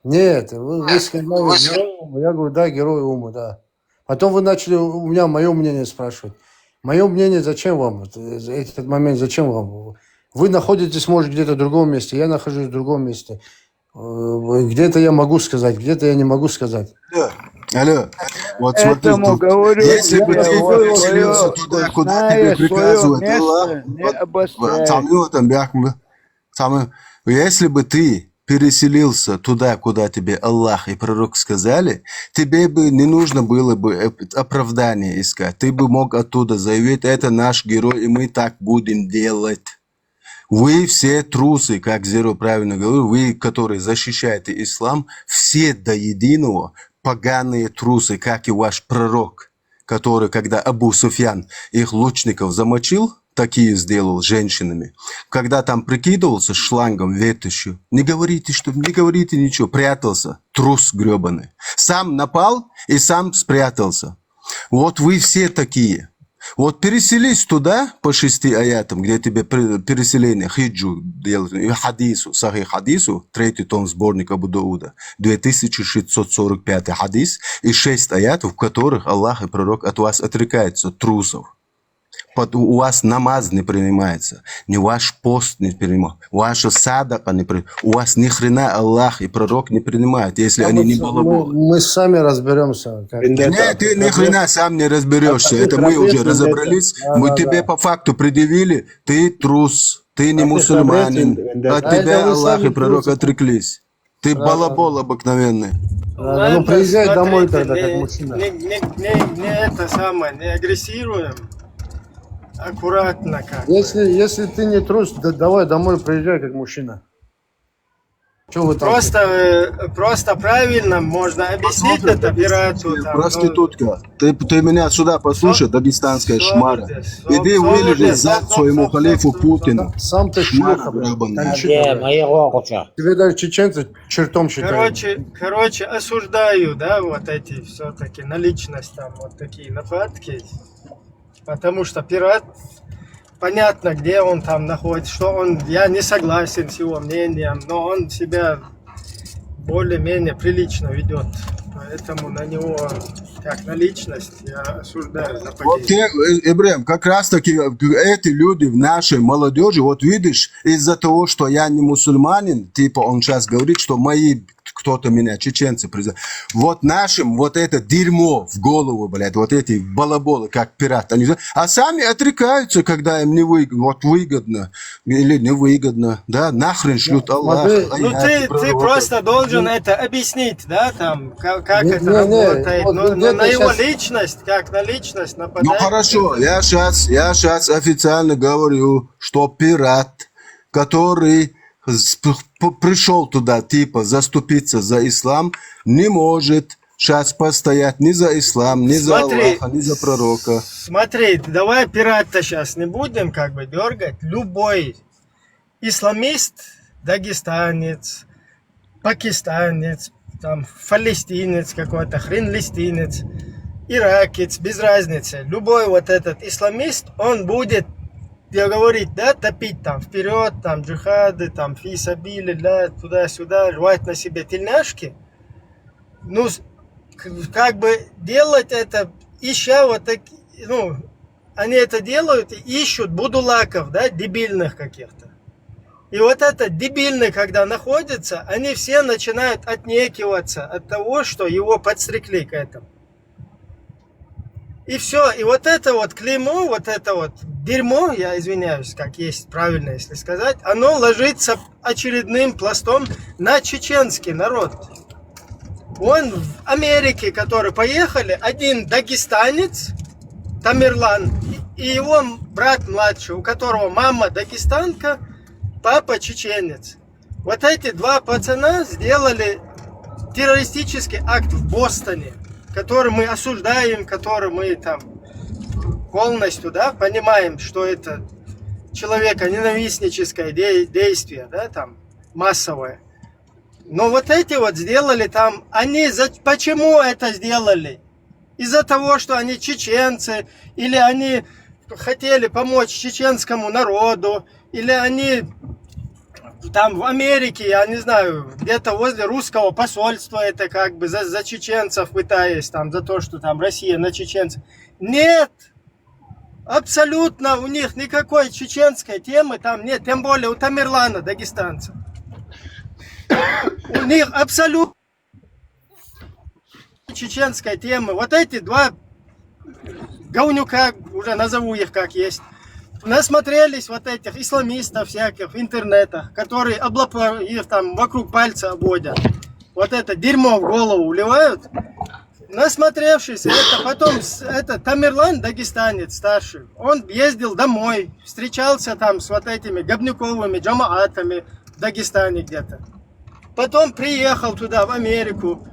Нет, вы сказали герой Умы, я говорю, да, герой Умы, да. Потом вы начали у меня мое мнение спрашивать. Мое мнение зачем вам? Этот момент зачем вам? Вы находитесь, может, где-то в другом месте, я нахожусь в другом месте. Где-то я могу сказать, где-то я не могу сказать. Алло, вот смотри, говорю, если бы ты переселился туда, куда тебе приказывает Аллах, если бы ты переселился туда, куда тебе Аллах и пророк сказали, тебе бы не нужно было бы оправдание искать. Ты бы мог оттуда заявить, это наш герой, и мы так будем делать. Вы все трусы, как Зеро правильно говорил, вы, которые защищаете ислам, все до единого поганые трусы, как и ваш пророк, который, когда Абу Суфьян их лучников замочил, такие сделал женщинами. Когда там прикидывался шлангом, ветошью, не говорите ничего, прятался, трус гребаный. Сам напал и сам спрятался. Вот вы все такие. Вот переселись туда по 6 аятам, где тебе переселение, хиджу делают, и хадису, сахих хадису, 3 том сборника Абу Дауда, 2645 хадис, и 6 аятов, в которых Аллах и пророк от вас отрекаются, трусов. У вас намаз не принимается, ни ваш пост не принимает, ваша садака не принимает, у вас ни хрена Аллах и пророк не принимают, если они не балаболы. Мы сами разберемся. Нет, ты ни хрена сам не разберешься, это мы уже разобрались, мы тебе по факту предъявили, ты трус, ты не мусульманин, от тебя Аллах и пророк отреклись, ты балабол обыкновенный. Ну приезжай домой тогда, как мужчина. Не это самое, не агрессируем. Аккуратно как. Если ты не трус, давай домой приезжай как мужчина. Что вы там? Просто правильно можно объяснить это пирату. Проститутка, ты меня сюда послушай, дагестанская шмара. Иди вылежи зад своему халифу Путину. Сам ты шлюха, блядь. Тебе даже чеченцы чертом считают. Короче, осуждаю, да, вот эти все-таки на личность там вот такие нападки. Потому что пират, понятно, где он там находится, что он, я не согласен с его мнением, но он себя более-менее прилично ведет. Поэтому на него, как на личность, я осуждаю нападение. Вот Ибрахим, как раз таки эти люди в нашей молодежи, вот видишь, из-за того, что я не мусульманин, типа он сейчас говорит, что мои кто-то меня, чеченцы, вот нашим вот это дерьмо в голову, блядь, вот эти балаболы, как пират, они, а сами отрекаются, когда им не выгодно или невыгодно, да, нахрен шлют Аллах. Ну ты просто должен это объяснить, да, там, как это работает, но на его личность, как на личность нападает. Ну хорошо, я сейчас официально говорю, что пират, который пришел туда, типа, заступиться за ислам, не может сейчас постоять ни за ислам, ни за Аллаха, ни за пророка. Смотри, давай пират-то сейчас не будем как бы дергать. Любой исламист, дагестанец, пакистанец, там, палестинец какой-то, хренлистинец, иракец, без разницы. Любой вот этот исламист, он будет говорить, да, топить там вперед, там джихады, там фисабили, да, туда-сюда, рвать на себе тельняшки. Ну, как бы делать это, ища вот так, ну, они это делают и ищут будулаков, да, дебильных каких-то. И вот это дебильный, когда находится, они все начинают отнекиваться от того, что его подстрекли к этому. И все, и вот это вот клеймо, вот это вот дерьмо, я извиняюсь, как есть правильно, если сказать, оно ложится очередным пластом на чеченский народ. Он в Америке, которые поехали, один дагестанец, Тамерлан, и его брат младший, у которого мама дагестанка, папа чеченец. Вот эти два пацана сделали террористический акт в Бостоне, который мы осуждаем, который мы там полностью, да, понимаем, что это человеконенавистническое действие, да, там, массовое. Но вот эти вот сделали там, почему это сделали? Из-за того, что они чеченцы, или они хотели помочь чеченскому народу, или они там в Америке, я не знаю, где-то возле русского посольства, это как бы за чеченцев пытаясь, там, за то, что там Россия на чеченцев. Нет! Абсолютно у них никакой чеченской темы там нет, тем более у Тамерлана, дагестанца. У них абсолютно чеченской темы. Вот эти два говнюка, уже назову их как есть, насмотрелись вот этих исламистов всяких в интернетах, которые их там вокруг пальца обводят. Вот это дерьмо в голову вливают. Насмотревшись, это потом Тамерлан, дагестанец старший, он ездил домой, встречался там с вот этими говнюковыми джамаатами в Дагестане где-то. Потом приехал туда, в Америку.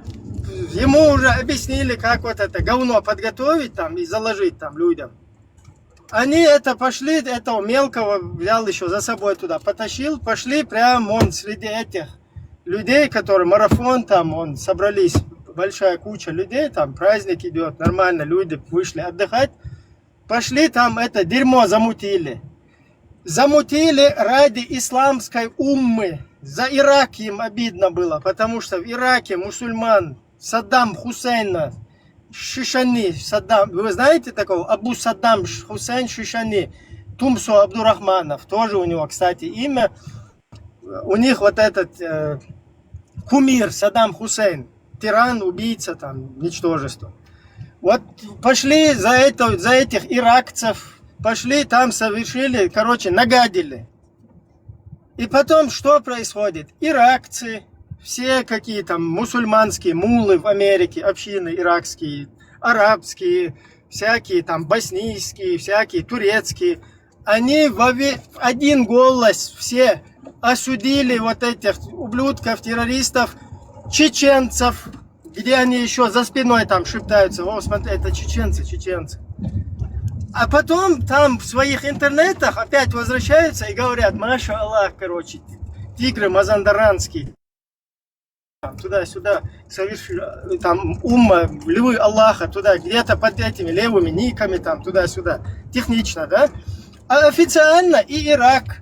Ему уже объяснили, как вот это говно подготовить там и заложить там людям. Они это пошли, этого мелкого взял еще за собой туда, потащил, пошли прямо он среди этих людей, которые марафон там, он собрались большая куча людей, там праздник идет, нормально, люди вышли отдыхать. пошли там это дерьмо замутили. Замутили ради исламской уммы. За Ирак им обидно было, потому что в Ираке мусульман Саддам Хусейна Шишани, Саддам, вы знаете такого? Абу Саддам Хусейн Шишани, Тумсо Абдурахманов, тоже у него, кстати, имя. У них вот этот кумир Саддам Хусейн, тиран, убийца, там, ничтожество. Вот пошли за этих иракцев, пошли там совершили, короче, нагадили. И потом что происходит? Иракцы, все какие там мусульманские муллы в Америке, общины иракские, арабские, всякие там боснийские, всякие турецкие, они в один голос все осудили вот этих ублюдков, террористов, чеченцев, где они еще за спиной там шептаются: о, смотри, это чеченцы. А потом там в своих интернетах опять возвращаются и говорят: маша Аллах, короче, тигры мазандаранские, туда-сюда, там умма, львы Аллаха, туда, где-то под этими левыми никами, там, туда-сюда, технично, да? А официально и Ирак,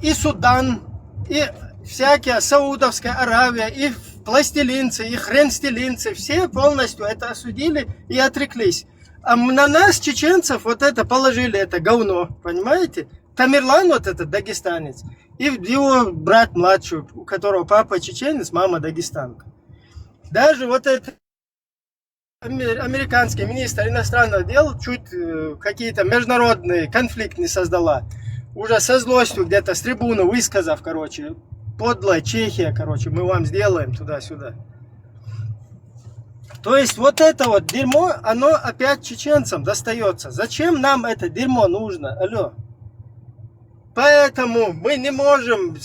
и Судан, и всякие Саудовская Аравия, и пластилинцы, и хренстилинцы, все полностью это осудили и отреклись. А на нас, чеченцев, вот это положили, это говно, понимаете? Тамерлан, вот этот дагестанец, и его брат младший, у которого папа чеченец, мама дагестанка. Даже вот этот американский министр иностранных дел чуть какие-то международные конфликты не создала. Уже со злостью где-то с трибуны высказав, короче, подлая Чехия, короче, мы вам сделаем туда-сюда. То есть вот это вот дерьмо, оно опять чеченцам достается. Зачем нам это дерьмо нужно? Алло. Поэтому мы не можем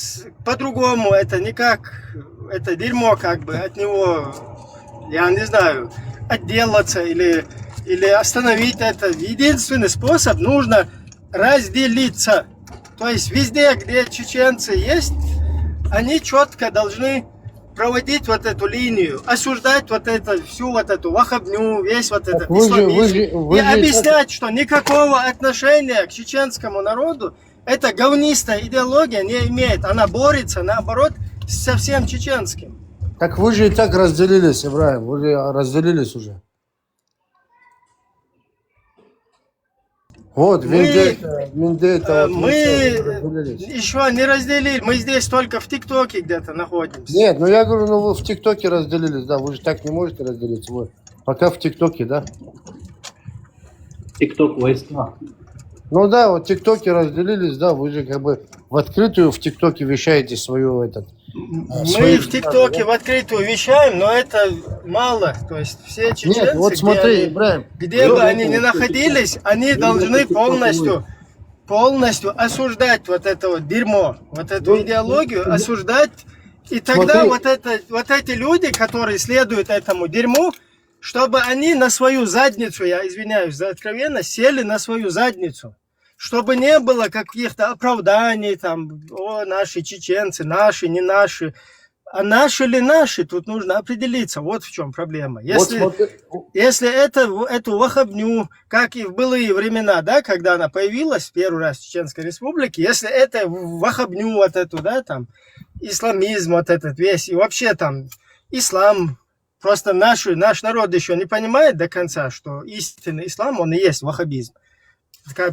по-другому это никак, это дерьмо как бы от него, я не знаю, отделаться или остановить это. Единственный способ, нужно разделиться. То есть везде, где чеченцы есть, они четко должны проводить вот эту линию, осуждать вот это, всю вот эту вахабню, весь вот этот исламизм. И объяснять, что никакого отношения к чеченскому народу эта говнистая идеология не имеет. Она борется, наоборот, со всем чеченским. Так вы же и так разделились, Ибрахим, вы же разделились уже. Вот, Вендетта, Мы еще не разделили, мы здесь только в ТикТоке где-то находимся. Нет, ну я говорю, ну вы в ТикТоке разделились, да, вы же так не можете разделиться, вы пока в ТикТоке, да? ТикТок войска. Ну да, вот в ТикТоке разделились, да, вы же как бы в открытую в ТикТоке вещаете свою этот... Мы в ТикТоке да? В открытую вещаем, но это мало. То есть все чеченцы, нет, вот смотри, где бы они ни находились, они должны полностью осуждать вот это вот дерьмо, вот эту идеологию, осуждать. И тогда вот эти люди, которые следуют этому дерьму, чтобы они на свою задницу, я извиняюсь за откровенность, сели на свою задницу. Чтобы не было каких-то оправданий, там, о, наши чеченцы, наши, не наши. А наши ли наши, тут нужно определиться. Вот в чем проблема. Если эту вахабню, как и в былые времена, да, когда она появилась первый раз в Чеченской Республике, если это вахабню вот эту, да, там, исламизм вот этот весь, и вообще там ислам, просто наш народ еще не понимает до конца, что истинный ислам, он и есть вахабизм.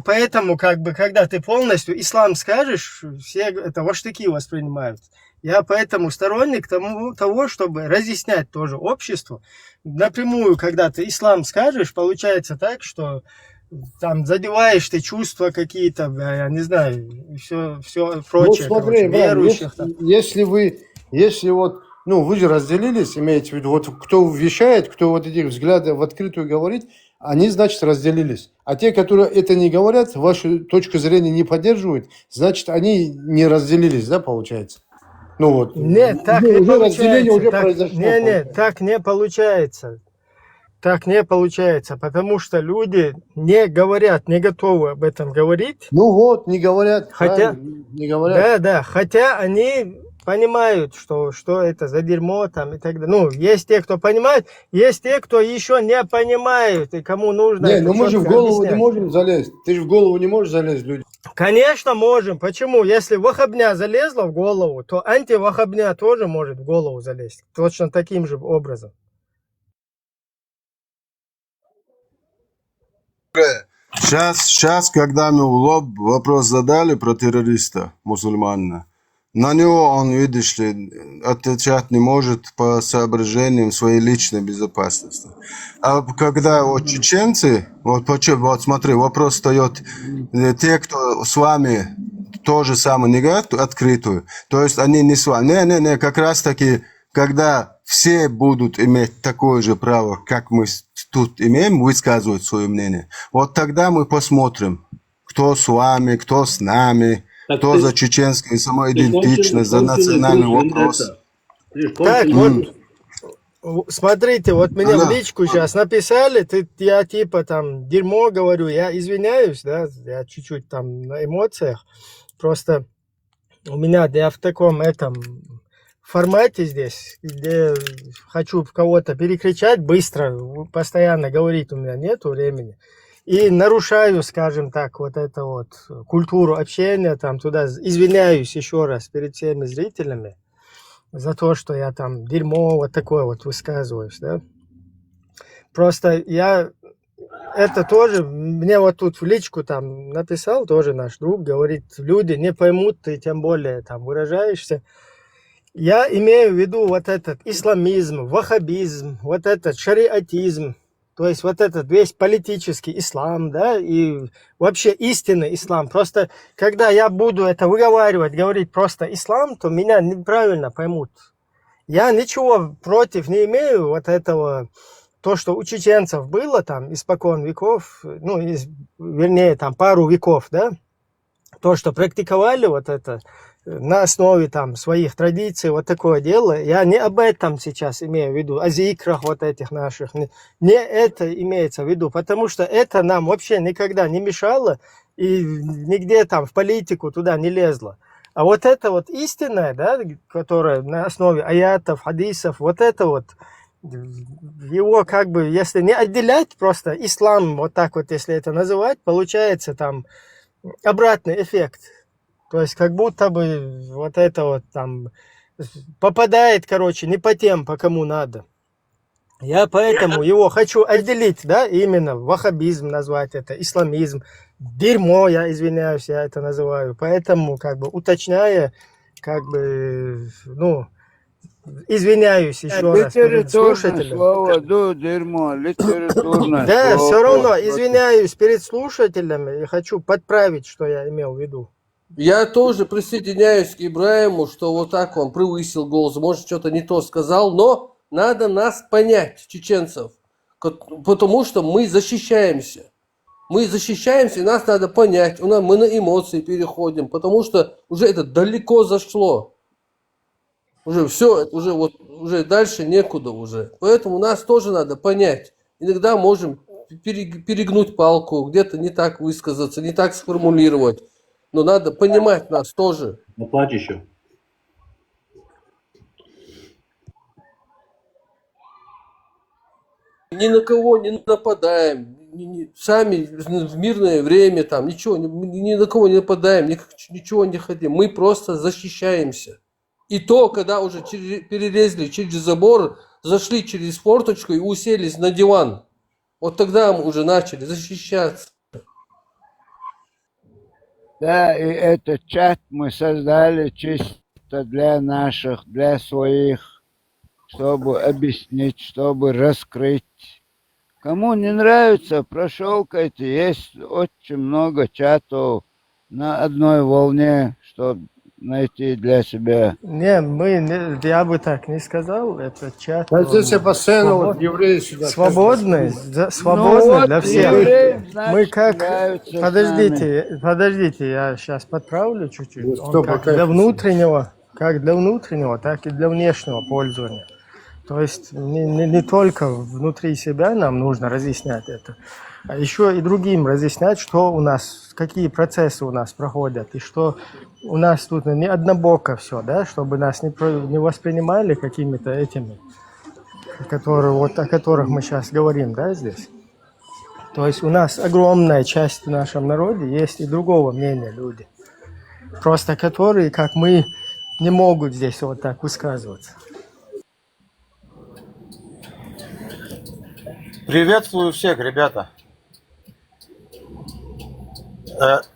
Поэтому, как бы, когда ты полностью ислам скажешь, все это во штыки воспринимают. Я поэтому сторонник того, чтобы разъяснять тоже обществу. Напрямую, когда ты ислам скажешь, получается так, что там задеваешь ты чувства какие-то, я не знаю, все прочее, ну, смотри, верующих. Если вот, ну, вы же разделились, имеете в виду, вот кто вещает, кто вот эти взгляды в открытую говорит, они, значит, разделились. А те, которые это не говорят, вашу точку зрения не поддерживают, значит, они не разделились, да, получается? Ну вот. Нет, так не получается. Разделение уже произошло. Нет, так не получается. Так не получается, потому что люди не говорят, не готовы об этом говорить. Ну вот, не говорят. Хотя, не говорят. Да, хотя они понимают, что это за дерьмо там и так далее. Ну, есть те, кто понимает, есть те, кто еще не понимают, и кому нужно Не, это ну мы же в четко голову не объяснять. можем залезть. Ты же в голову не можешь залезть людям. Конечно, можем. Почему? Если вахабня залезла в голову, то антивахабня тоже может в голову залезть. Точно таким же образом. Сейчас, когда мы в лоб вопрос задали про террориста мусульманина, на него он, видишь ли, отвечать не может по соображениям своей личной безопасности. А когда вот чеченцы, вот смотри, вопрос встает, те, кто с вами то же самое не говорят открытую, то есть они не с вами. Не, как раз таки, когда все будут иметь такое же право, как мы тут имеем, высказывать свое мнение, вот тогда мы посмотрим, кто с вами, кто с нами, кто за чеченскую самоидентичность, за национальный вопрос. Так, вот, смотрите, вот мне в личку сейчас написали, я типа там дерьмо говорю, я извиняюсь, да, я чуть-чуть там на эмоциях, просто у меня, я в таком формате здесь, где хочу кого-то перекричать быстро, постоянно говорить у меня нету времени. И нарушаю, скажем так, вот эту вот культуру общения, там туда извиняюсь еще раз перед всеми зрителями за то, что я там дерьмо вот такое вот высказываюсь, да. Просто это тоже, мне вот тут в личку там написал тоже наш друг, говорит, люди не поймут, ты тем более там выражаешься. Я имею в виду вот этот исламизм, ваххабизм, вот этот шариатизм, то есть вот этот весь политический ислам, да, и вообще истинный ислам. Просто когда я буду это выговаривать, говорить просто ислам, то меня неправильно поймут. Я ничего против не имею вот этого, то, что у чеченцев было там испокон веков, ну, вернее, там пару веков, да, то, что практиковали вот это на основе там своих традиций, вот такое дело. Я не об этом сейчас имею в виду, о зикрах вот этих наших. Не это имеется в виду, потому что это нам вообще никогда не мешало и нигде там в политику туда не лезло. А вот это вот истинное, да, которое на основе аятов, хадисов, вот это вот, его как бы, если не отделять просто ислам, вот так вот, если это называть, получается там обратный эффект. То есть как будто бы вот это вот там попадает, короче, не по тем, по кому надо. Я поэтому его хочу отделить, да, именно ваххабизм назвать это, исламизм, дерьмо, я извиняюсь, я это называю. Поэтому как бы уточняя, как бы, ну, извиняюсь еще раз перед слушателем. Слово, дерьмо, литературное Да, слово. все равно извиняюсь перед слушателями и хочу подправить, что я имел в виду. Я тоже присоединяюсь к Ибраиму, что вот так он превысил голос, может, что-то не то сказал, но надо нас понять, чеченцев, потому что мы защищаемся. Мы защищаемся, и нас надо понять. Мы на эмоции переходим, потому что уже это далеко зашло. Уже все, уже дальше некуда уже. Поэтому нас тоже надо понять. Иногда можем перегнуть палку, где-то не так высказаться, не так сформулировать. Но надо понимать нас тоже. Ну, плачь еще. Ни на кого не нападаем. Сами в мирное время там ничего, ни на кого не нападаем, ничего не хотим. Мы просто защищаемся. И то, когда уже перелезли через забор, зашли через форточку и уселись на диван. Вот тогда мы уже начали защищаться. Да, и этот чат мы создали чисто для своих, чтобы объяснить, чтобы раскрыть. Кому не нравится, прошелкайте. Есть очень много чатов на одной волне, чтобы найти для себя. Я бы так не сказал, это чат. А здесь я постоянно вот евреи сюда. Свободный Ну, для вот всех. евреям, значит, Мы как... нравится с Подождите, я сейчас подправлю чуть-чуть. Вот Он кто как пока для это внутреннего, так и для внешнего пользования. То есть не только внутри себя нам нужно разъяснять это. а еще и другим разъяснять, что у нас, какие процессы у нас проходят, и что у нас тут не однобоко все, да, чтобы нас не воспринимали какими-то этими, которые, вот, о которых мы сейчас говорим, да, здесь. То есть у нас огромная часть в нашем народе есть и другого мнения люди, просто которые, как мы, не могут здесь вот так высказываться. Приветствую всех, ребята.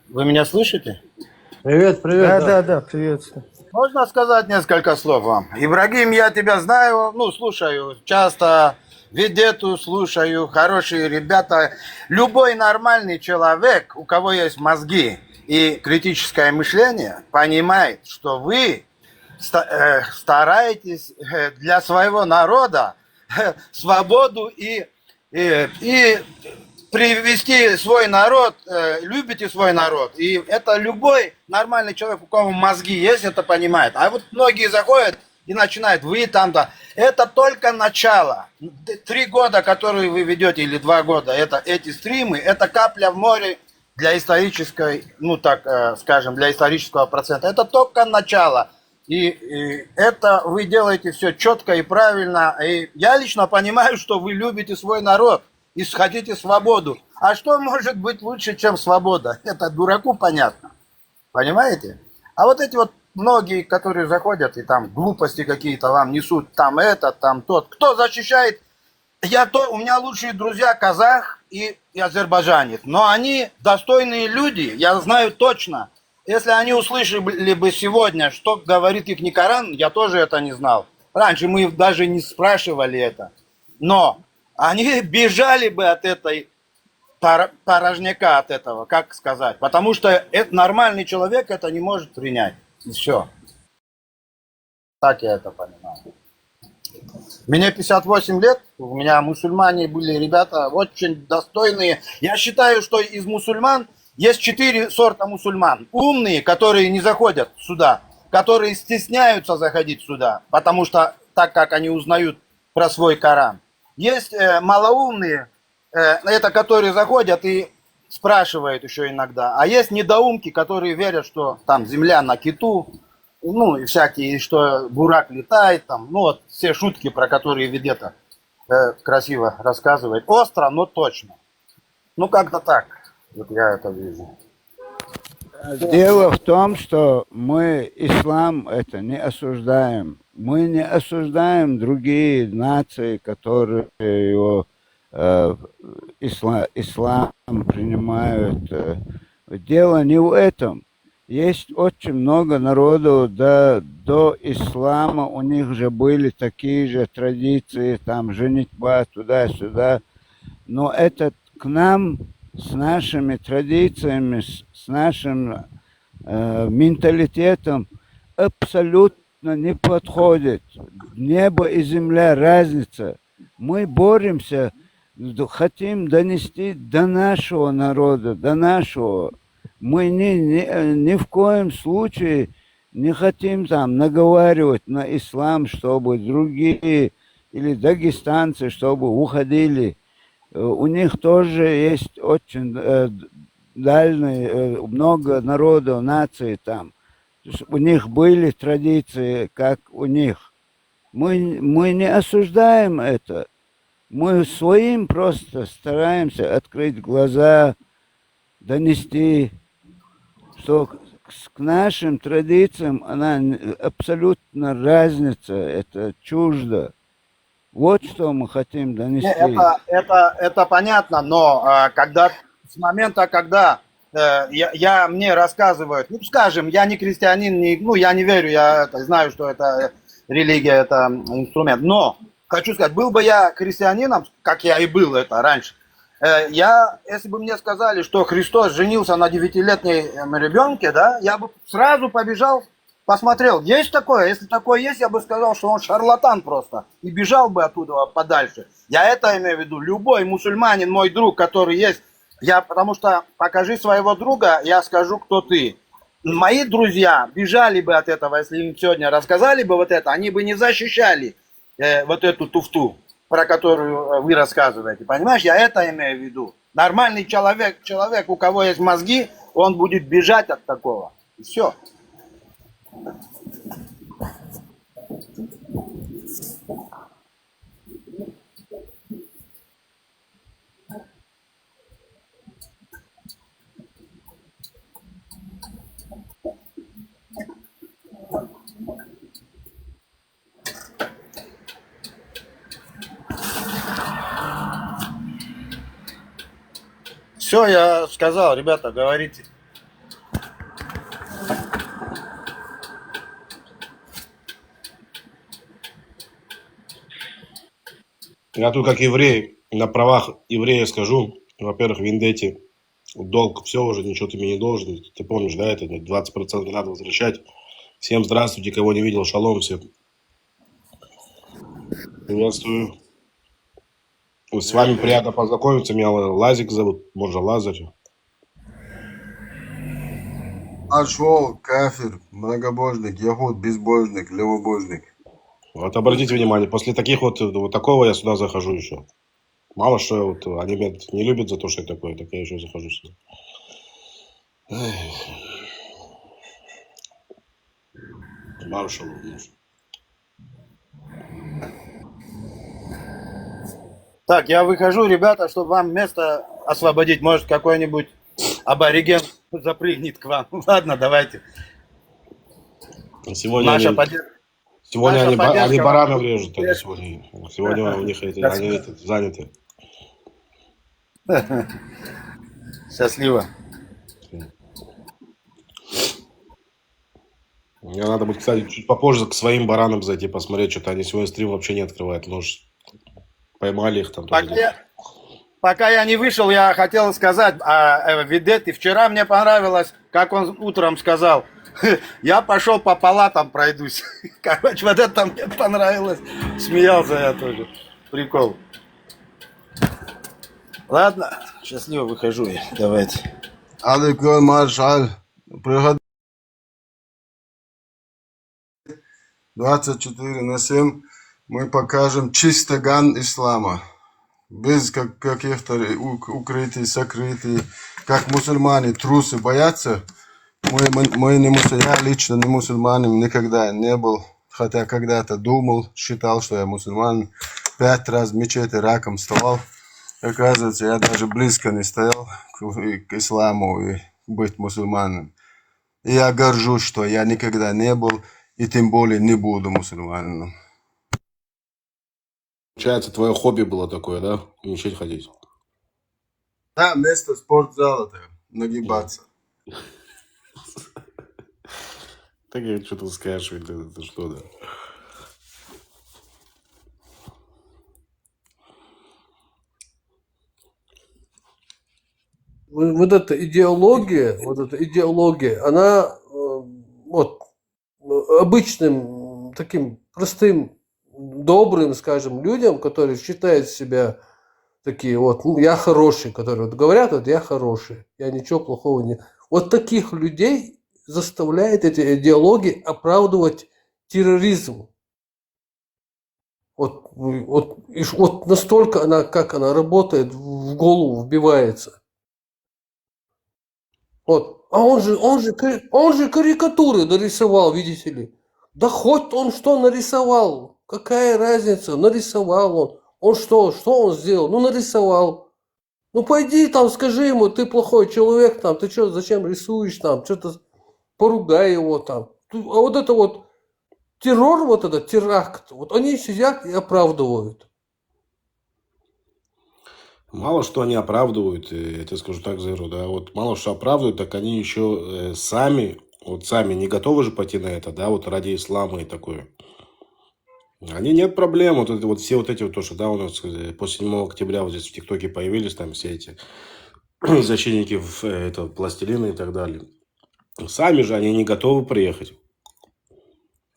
Вы меня слышите? Привет, привет. Да, приветствую. Можно сказать несколько слов вам? Ибрагим, я тебя знаю, слушаю часто, ведету слушаю, хорошие ребята. Любой нормальный человек, у кого есть мозги и критическое мышление, понимает, что вы стараетесь для своего народа свободу и привести свой народ, любите свой народ. И это любой нормальный человек, у кого мозги есть, это понимает. А вот многие заходят и начинают, вы там-то. Это только начало. 3 года, которые вы ведете, или 2 года, эти стримы, это капля в море для исторической, для исторического процента. Это только начало. И это вы делаете все четко и правильно. И я лично понимаю, что вы любите свой народ и хотите свободу. А что может быть лучше, чем свобода? Это дураку понятно. Понимаете? А вот эти вот многие, которые заходят и там глупости какие-то вам несут, там этот, там тот. Кто защищает? У меня лучшие друзья казах и азербайджанец. Но они достойные люди, я знаю точно. Если они услышали бы сегодня, что говорит их Коран, я тоже это не знал. Раньше мы даже не спрашивали это. Но они бежали бы от этой порожняка, от этого, как сказать. Потому что нормальный человек это не может принять. И все. Так я это понимаю. Мне 58 лет, у меня мусульмане были ребята очень достойные. Я считаю, что из мусульман есть 4 сорта мусульман. Умные, которые не заходят сюда, которые стесняются заходить сюда, потому что так как они узнают про свой Коран. Есть малоумные, это которые заходят и спрашивают еще иногда. А есть недоумки, которые верят, что там земля на киту, и всякие, что бурак летает, там, все шутки, про которые Ведета красиво рассказывает. Остро, но точно. Как-то так. Вот я это вижу. Дело в том, что мы ислам это не осуждаем. Мы не осуждаем другие нации, которые его ислам принимают. Дело не в этом. Есть очень много народов, до ислама у них же были такие же традиции, там женитьба туда-сюда. Но это к нам с нашими традициями, с нашим менталитетом абсолютно не подходит. Небо и земля разница. Мы боремся, хотим донести до нашего народа, до нашего. Мы ни в коем случае не хотим там наговаривать на ислам, чтобы другие или дагестанцы, чтобы уходили. У них тоже есть очень дальние, много народов, наций там. У них были традиции, как у них. Мы не осуждаем это. Мы своим просто стараемся открыть глаза, донести, что к нашим традициям она абсолютно разница, это чуждо. Вот что мы хотим донести. Это понятно, но с момента, когда мне рассказывают, скажем, я не христианин, я не верю, я знаю, что это религия, это инструмент, но хочу сказать, был бы я христианином, как я и был это раньше, если бы мне сказали, что Христос женился на 9-летнем ребенке, да, я бы сразу побежал, посмотрел, есть такое? Если такое есть, я бы сказал, что он шарлатан просто. И бежал бы оттуда подальше. Я это имею в виду. Любой мусульманин, мой друг, который есть, потому что покажи своего друга, я скажу, кто ты. Мои друзья бежали бы от этого, если им сегодня рассказали бы вот это, они бы не защищали вот эту туфту, про которую вы рассказываете. Понимаешь, я это имею в виду. Нормальный человек, у кого есть мозги, он будет бежать от такого. И все. Все, я сказал, ребята, говорите. Я тут как еврей, на правах еврея скажу, во-первых, Вендетти, долг, все уже, ничего ты мне не должен. Ты помнишь, да, это 20% надо возвращать. Всем здравствуйте, кого не видел, шалом всем. Приветствую. С вами приятно познакомиться, меня Лазик зовут, можно Лазарь. Ашвол, кафир, многобожник, ягуд, безбожник, левобожник. Вот обратите внимание, после таких вот такого я сюда захожу еще. Мало что вот, они меня не любят за то, что я такой, так я еще захожу сюда. Маршал. Так, я выхожу, ребята, чтобы вам место освободить. Может, какой-нибудь абориген запрыгнет к вам. Ладно, давайте. Сегодня Наша они, поддержка. сегодня наша они, поддержка они вам баранов будет режут. Они сегодня у них они заняты. Счастливо. Мне надо будет, кстати, чуть попозже к своим баранам зайти, посмотреть, что-то они сегодня стрим вообще не открывают. Может, поймали их там. Пока я не вышел, я хотел сказать о Ведете. Вчера мне понравилось, как он утром сказал. Я пошел по палатам пройдусь. Короче, вот это мне понравилось. Смеялся я тоже. Прикол. Ладно, счастливо выхожу я. Давайте. Алейкум, маршал. Приходи. 24/7 мы покажем чистоган ислама. Без каких-то укрытий, сокрытий. Как мусульмане трусы боятся. Мы не я лично не мусульманин никогда не был. Хотя когда-то думал, считал, что я мусульманин. 5 раз в мечети раком вставал. Оказывается, я даже близко не стоял к исламу и быть мусульманином. И я горжусь, что я никогда не был и тем более не буду мусульманином. Получается, твое хобби было такое, да? В мечеть ходить. Да, вместо спортзала-то нагибаться. Так я что-то скажешь, это что, да? Вот эта идеология, она вот обычным таким простым, добрым, скажем, людям, которые считают себя такие вот, ну, я хороший, которые вот говорят, вот я хороший, я ничего плохого не... Вот таких людей заставляет эти идеологии оправдывать терроризм. Вот настолько она, как она работает, в голову вбивается. Вот. А он же карикатуры нарисовал, видите ли. Да хоть он что нарисовал, какая разница, нарисовал он. Он что он сделал? Ну, нарисовал. Ну, пойди там, скажи ему, ты плохой человек, там, ты что, зачем рисуешь там, что-то поругай его там. А вот это вот террор, вот этот теракт, вот они сидят и оправдывают. Мало что они оправдывают, я тебе скажу так, Зеру, да, вот мало что оправдывают, так они еще сами не готовы же пойти на это, да, вот ради ислама и такое. Они нет проблем, вот все вот эти вот, то, что, да, у нас после 7 октября вот здесь в ТикТоке появились там все эти защитники пластилина и так далее. Сами же они не готовы приехать.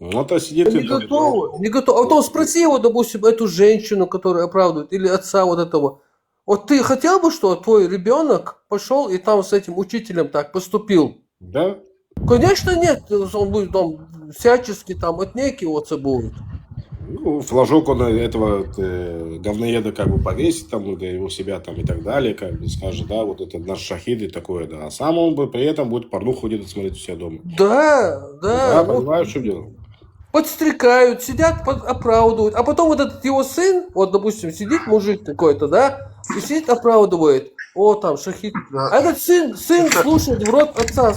Вот, а сидит... Не готовы. А потом спроси его, допустим, эту женщину, которая оправдывает, или отца вот этого. Вот ты хотел бы, что твой ребенок пошел и там с этим учителем так поступил? Да. Конечно нет, он будет там всячески там отнекиваться будет. Ну, флажок он этого говноеда как бы повесит там, да, его себя там и так далее, как бы скажет, да, вот это наш шахид и такое, да. А сам он бы при этом будет порнуху где-то смотреть у себя дома. Да, Да, вот понимаю, в чем дело. подстрекают, сидят, оправдывают. А потом вот этот его сын, вот, допустим, сидит мужик какой-то, да, и сидит, оправдывает. О, там, шахид. А этот сын слушает в рот отца,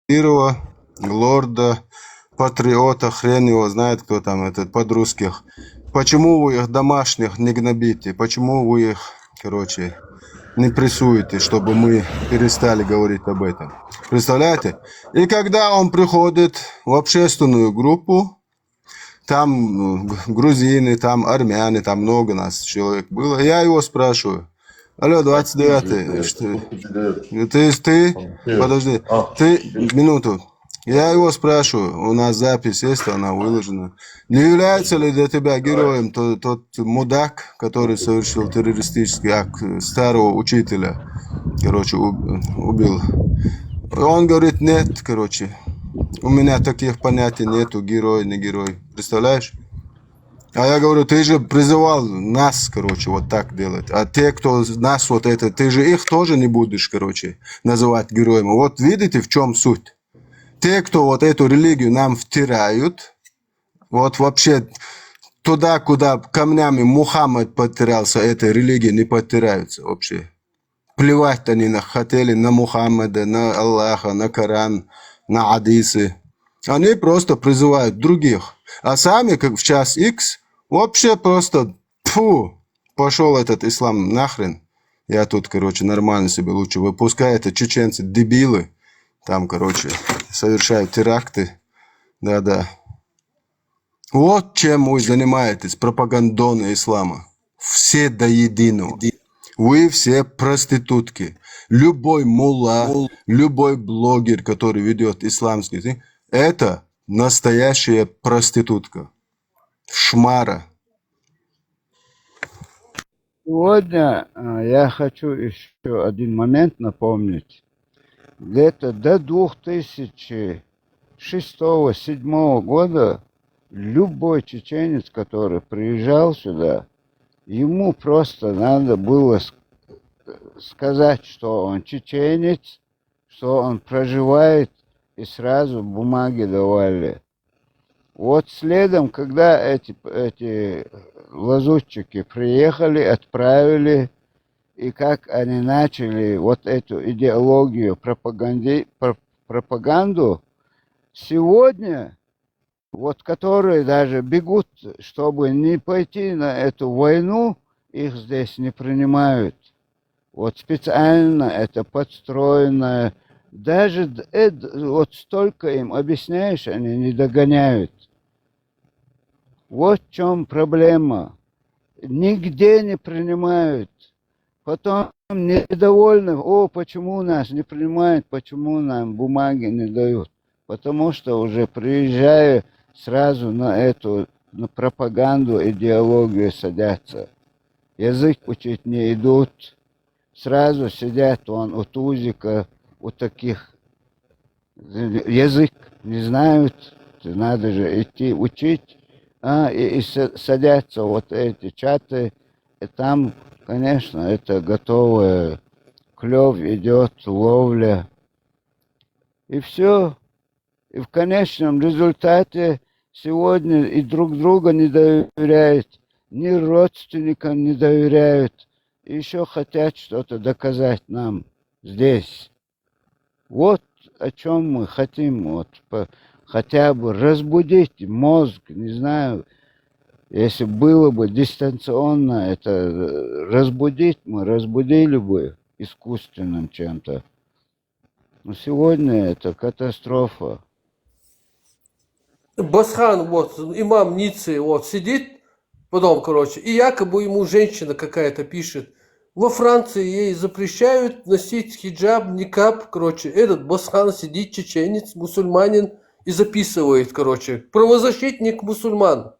Кирова, лорда, патриота, хрен его знает, кто там этот, подрусских. Почему вы их домашних не гнобите? Почему вы их, короче, не прессуете, чтобы мы перестали говорить об этом? Представляете? И когда он приходит в общественную группу, там грузины, там армяне, там много нас человек было, я его спрашиваю. Алло, 29-й, что? Ты? Подожди, ты, минуту. Я его спрашиваю, у нас запись есть, она выложена. Не является ли для тебя героем тот мудак, который совершил террористический акт старого учителя, короче, убил? Он говорит, нет, короче, у меня таких понятий нету, герой, не герой. Представляешь? А я говорю, ты же призывал нас, короче, вот так делать. А те, кто нас вот это, ты же их тоже не будешь, короче, называть героями. Вот видите, в чем суть? Те, кто вот эту религию нам втирают, вот вообще туда, куда камнями Мухаммад подтирался, этой религии не подтираются вообще. Плевать они хотели на Мухаммада, на Аллаха, на Коран, на хадисы. Они просто призывают других. А сами, как в час X, вообще просто, фу, пошел этот ислам нахрен. Я тут, короче, нормально себе лучше выпускаю. Это чеченцы, дебилы. Там, короче, совершают теракты. Да-да. Вот чем вы занимаетесь, пропагандоны ислама. Все до единого. Вы все проститутки. Любой мулла, любой блогер, который ведет исламский, это настоящая проститутка. Шмара. Сегодня я хочу еще один момент напомнить. Где-то до 2006-2007 года любой чеченец, который приезжал сюда, ему просто надо было сказать, что он чеченец, что он проживает, и сразу бумаги давали. Вот следом, когда эти лазутчики приехали, отправили, и как они начали вот эту идеологию, пропаганду, сегодня, вот которые даже бегут, чтобы не пойти на эту войну, их здесь не принимают. Вот специально это подстроено. Даже вот столько им объясняешь, они не догоняют. Вот в чем проблема. Нигде не принимают. Потом недовольны, почему нас не принимают, почему нам бумаги не дают. Потому что уже приезжая сразу на пропаганду, идеологию садятся. Язык учить не идут. Сразу сидят у тузика, у таких. Язык не знают, надо же идти учить. И садятся вот эти чаты, и там, конечно, это готовое, клев идет, ловля. И все. И в конечном результате сегодня и друг друга не доверяют, ни родственникам не доверяют. И еще хотят что-то доказать нам здесь. Вот о чем мы хотим, вот, хотя бы разбудить мозг, не знаю, если было бы дистанционно, это разбудить, мы разбудили бы искусственным чем-то. Но сегодня это катастрофа. Басхан, вот, имам Ниццы, вот, сидит, потом, короче, и якобы ему женщина какая-то пишет, во Франции ей запрещают носить хиджаб, никаб, короче, этот Басхан сидит, чеченец, мусульманин, и записывает, короче, правозащитник мусульман.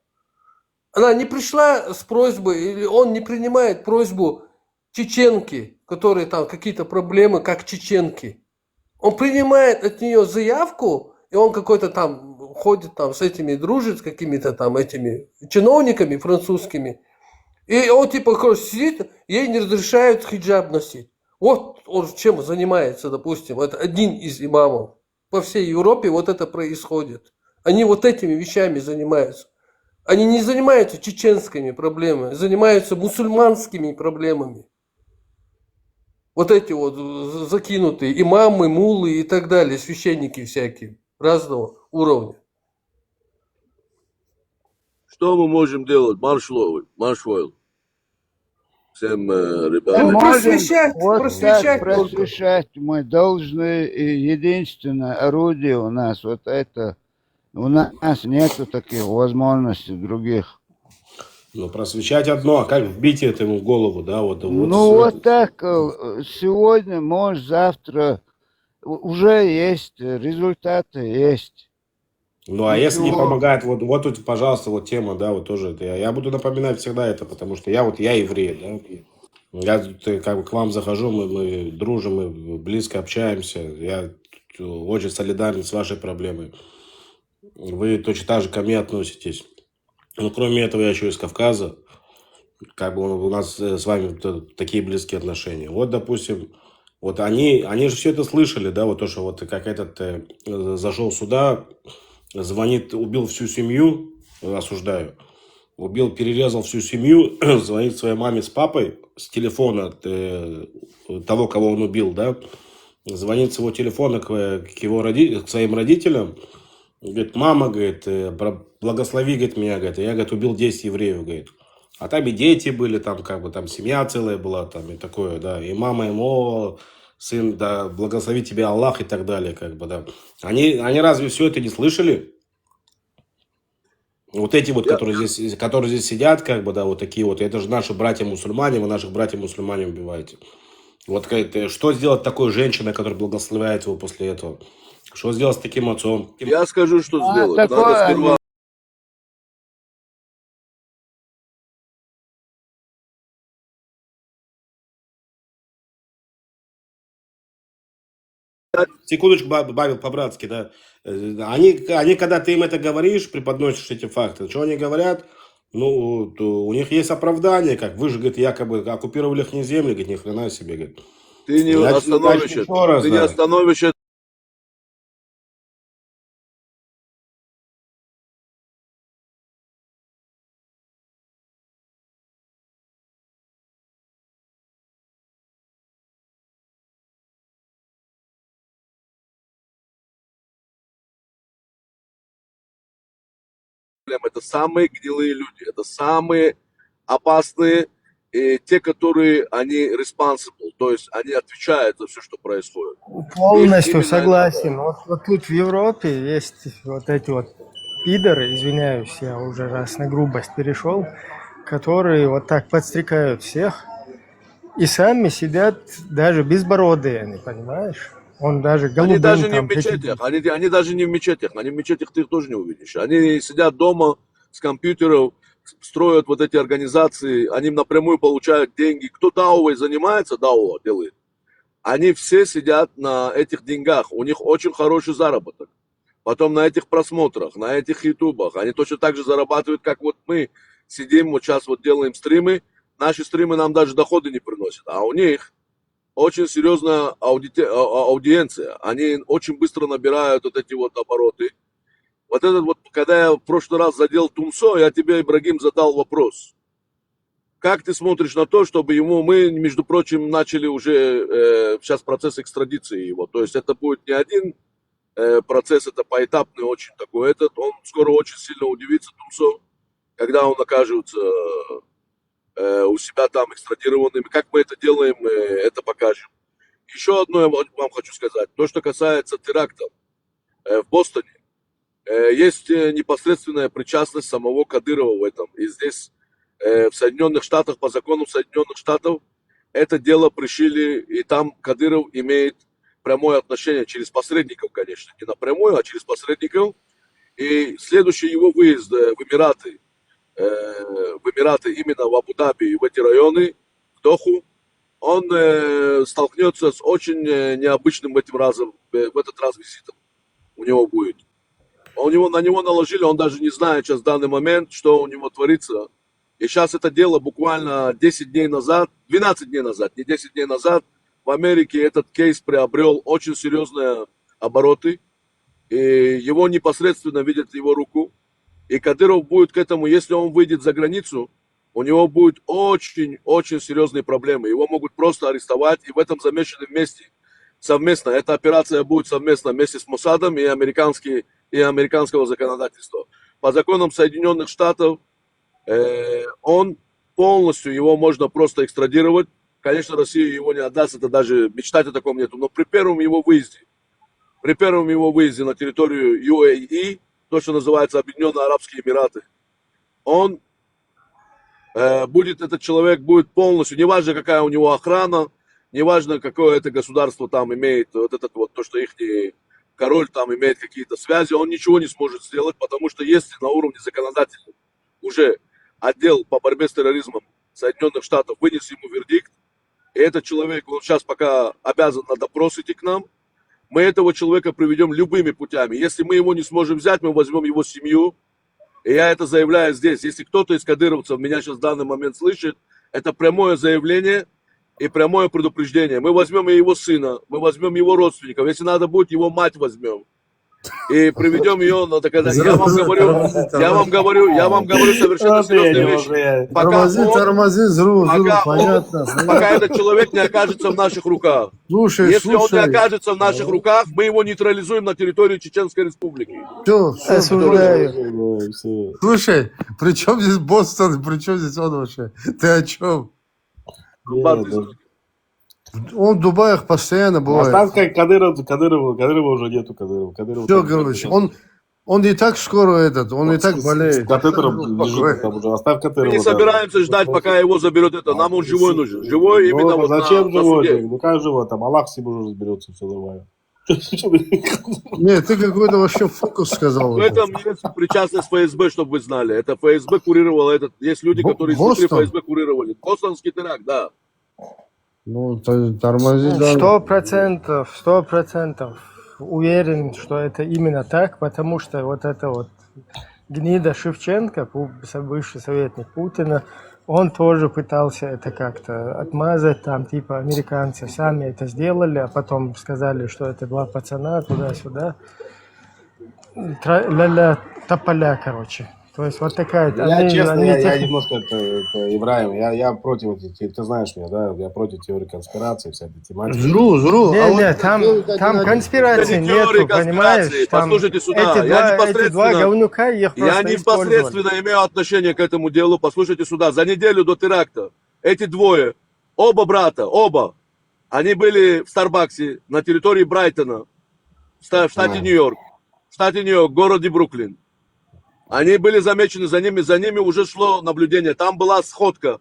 Она не пришла с просьбой, или он не принимает просьбу чеченки, которые там какие-то проблемы, как чеченки. Он принимает от нее заявку, и он какой-то там ходит там с этими, дружит с какими-то там этими чиновниками французскими. И он типа, короче, сидит, ей не разрешают хиджаб носить. Вот он чем занимается, допустим, это один из имамов. По всей Европе вот это происходит. Они вот этими вещами занимаются. Они не занимаются чеченскими проблемами, занимаются мусульманскими проблемами. Вот эти вот закинутые имамы, муллы и так далее, священники всякие разного уровня. Что мы можем делать, Маршвойл? Всем ребятам. Мы просвещать, вот просвещать так только. просвещать мы должны, и единственное орудие у нас вот это. У нас нету таких возможностей других. Ну, просвещать одно, а как вбить это ему в голову, да? Вот Ну вот так, сегодня, может, завтра уже есть, результаты есть. Ну, а если не Ничего. помогает, вот тут, пожалуйста, вот тема, да, вот тоже это. Я буду напоминать всегда это, потому что я еврей, да. Я тут, как бы к вам захожу, мы дружим, мы близко общаемся. Я очень солидарен с вашей проблемой. Вы точно так же ко мне относитесь. Но кроме этого, я еще из Кавказа. Как бы у нас с вами такие близкие отношения. Вот, допустим, вот они же все это слышали, да, вот то, что вот как этот зашел сюда, звонит, убил всю семью, осуждаю, перерезал всю семью, звонит своей маме с папой с телефона того, кого он убил, да, звонит с его телефона к своим родителям, говорит, мама, говорит, благослови, говорит, меня, говорит, я, говорит, убил 10 евреев, говорит. А там и дети были, там как бы там семья целая была, там и такое, да, и мама ему, сын, да, благослови тебя Аллах и так далее, как бы, да. Они разве все это не слышали? Вот эти вот, которые здесь сидят, как бы, да, вот такие вот, это же наши братья-мусульмане, вы наших братьев-мусульмане убиваете. Вот что сделать такой женщиной, которая благословляет его после этого? Что сделать с таким отцом? Я скажу, что сделать. Надо такое сперва... Секундочку, Павел, по-братски, да. Они, когда ты им это говоришь, преподносишь эти факты, что они говорят? Ну, у них есть оправдание, как вы же, говорит, якобы оккупировали их земли, говорит, ни хрена себе, говорит. Ты не остановишь это. Ты не остановишь это. Это самые гнилые люди, это самые опасные, те, которые они responsible, то есть они отвечают за все, что происходит. Полностью Именно согласен. Вот тут в Европе есть вот эти вот пидоры, извиняюсь, я уже раз на грубость перешел, которые вот так подстрекают всех и сами сидят даже безбородые, они, понимаешь? Он даже голубым Они даже не там в мечетях, они даже не в мечетях, они в мечетях ты их тоже не увидишь. Они сидят дома с компьютеров, строят вот эти организации, они напрямую получают деньги. Кто даувой занимается, даува делает, они все сидят на этих деньгах, у них очень хороший заработок. Потом на этих просмотрах, на этих ютубах, они точно так же зарабатывают, как вот мы сидим, вот сейчас вот делаем стримы, наши стримы нам даже доходы не приносят, а у них очень серьезная аудиенция. Они очень быстро набирают вот эти вот обороты. Вот этот вот, когда я в прошлый раз задел Тумсо, я тебе, Ибрагим, задал вопрос. как ты смотришь на то, чтобы мы, между прочим, начали уже сейчас процесс экстрадиции его. То есть это будет не один процесс, это поэтапный очень такой. Он скоро очень сильно удивится, Тумсо, когда он окажется у себя там экстрадированными. Как мы это делаем, это покажем. Еще одно я вам хочу сказать. То, что касается терактов в Бостоне, есть непосредственная причастность самого Кадырова в этом. И здесь, в Соединенных Штатах, по закону Соединенных Штатов, это дело пришили, и там Кадыров имеет прямое отношение через посредников, конечно. Не напрямую, а через посредников. И следующий его выезд в Эмираты, именно в Абу-Даби и в эти районы, в Доху, он столкнется с очень необычным в этот раз визитом. У него будет. На него наложили, он даже не знает сейчас в данный момент, что у него творится. И сейчас это дело буквально 10 дней назад, 12 дней назад, не 10 дней назад, в Америке этот кейс приобрел очень серьезные обороты. И его непосредственно видят его руку. И Кадыров будет к этому, если он выйдет за границу, у него будут очень-очень серьезные проблемы. Его могут просто арестовать, и в этом замешаны вместе, совместно. Эта операция будет совместно вместе с Моссадом и американского законодательства. По законам Соединенных Штатов он полностью, его можно просто экстрадировать. Конечно, Россия его не отдаст, это даже мечтать о таком нету. Но при первом его выезде на территорию UAE, то, что называется Объединенные Арабские Эмираты, этот человек будет полностью, неважно какая у него охрана, неважно какое это государство там имеет, то, что их король там имеет какие-то связи, он ничего не сможет сделать, потому что если на уровне законодательном уже отдел по борьбе с терроризмом Соединенных Штатов вынес ему вердикт, и этот человек, он сейчас пока обязан на допрос идти к нам, мы этого человека приведем любыми путями. Если мы его не сможем взять, мы возьмем его семью. И я это заявляю здесь. Если кто-то из кадыровцев меня сейчас в данный момент слышит, это прямое заявление и прямое предупреждение. Мы возьмем и его сына, мы возьмем его родственников. Если надо будет, его мать возьмем. И приведем ее, я вам говорю совершенно серьезные вещи. Пока этот человек не окажется в наших руках. Если он не окажется в наших руках, мы его нейтрализуем на территории Чеченской Республики. Слушай, при чем здесь Бостон, при чем здесь он вообще? Ты о чем? Он в Дубаях постоянно бывает. Оставь Кадырова уже нету Кадырова. Все, короче, он и так скоро он и так болеет. С катетером лежит там уже. Оставь Кадырова. Мы не собираемся ждать, пока его заберет это. Нам он живой нужен. Живой именно вот зачем живой? суде. Ну как живой? Там Аллах с ним уже разберется, все нормально. Нет, ты какой-то вообще фокус сказал. В этом есть причастность ФСБ, чтобы вы знали. Это ФСБ курировало этот. Есть люди, которые изнутри ФСБ курировали. Бостонский теракт, да. Ну, тормози, да. 100% уверен, что это именно так, потому что вот это вот гнида Шевченко, бывший советник Путина, он тоже пытался это как-то отмазать, там типа американцы сами это сделали, а потом сказали, что это два пацана туда-сюда. Ля-ля тополя, короче. То есть вот такая... Я немножко Ибраим, я против, ты знаешь меня, да, я против теории конспирации, вся эта тематика. Жру. Не, там конспирации нету, понимаешь? Послушайте сюда, эти два говнюка, их просто я непосредственно имею отношение к этому делу, послушайте сюда, за неделю до теракта эти двое, оба брата, они были в Старбаксе на территории Брайтона, в штате Нью-Йорк, городе Бруклин. Они были замечены, за ними уже шло наблюдение. Там была сходка,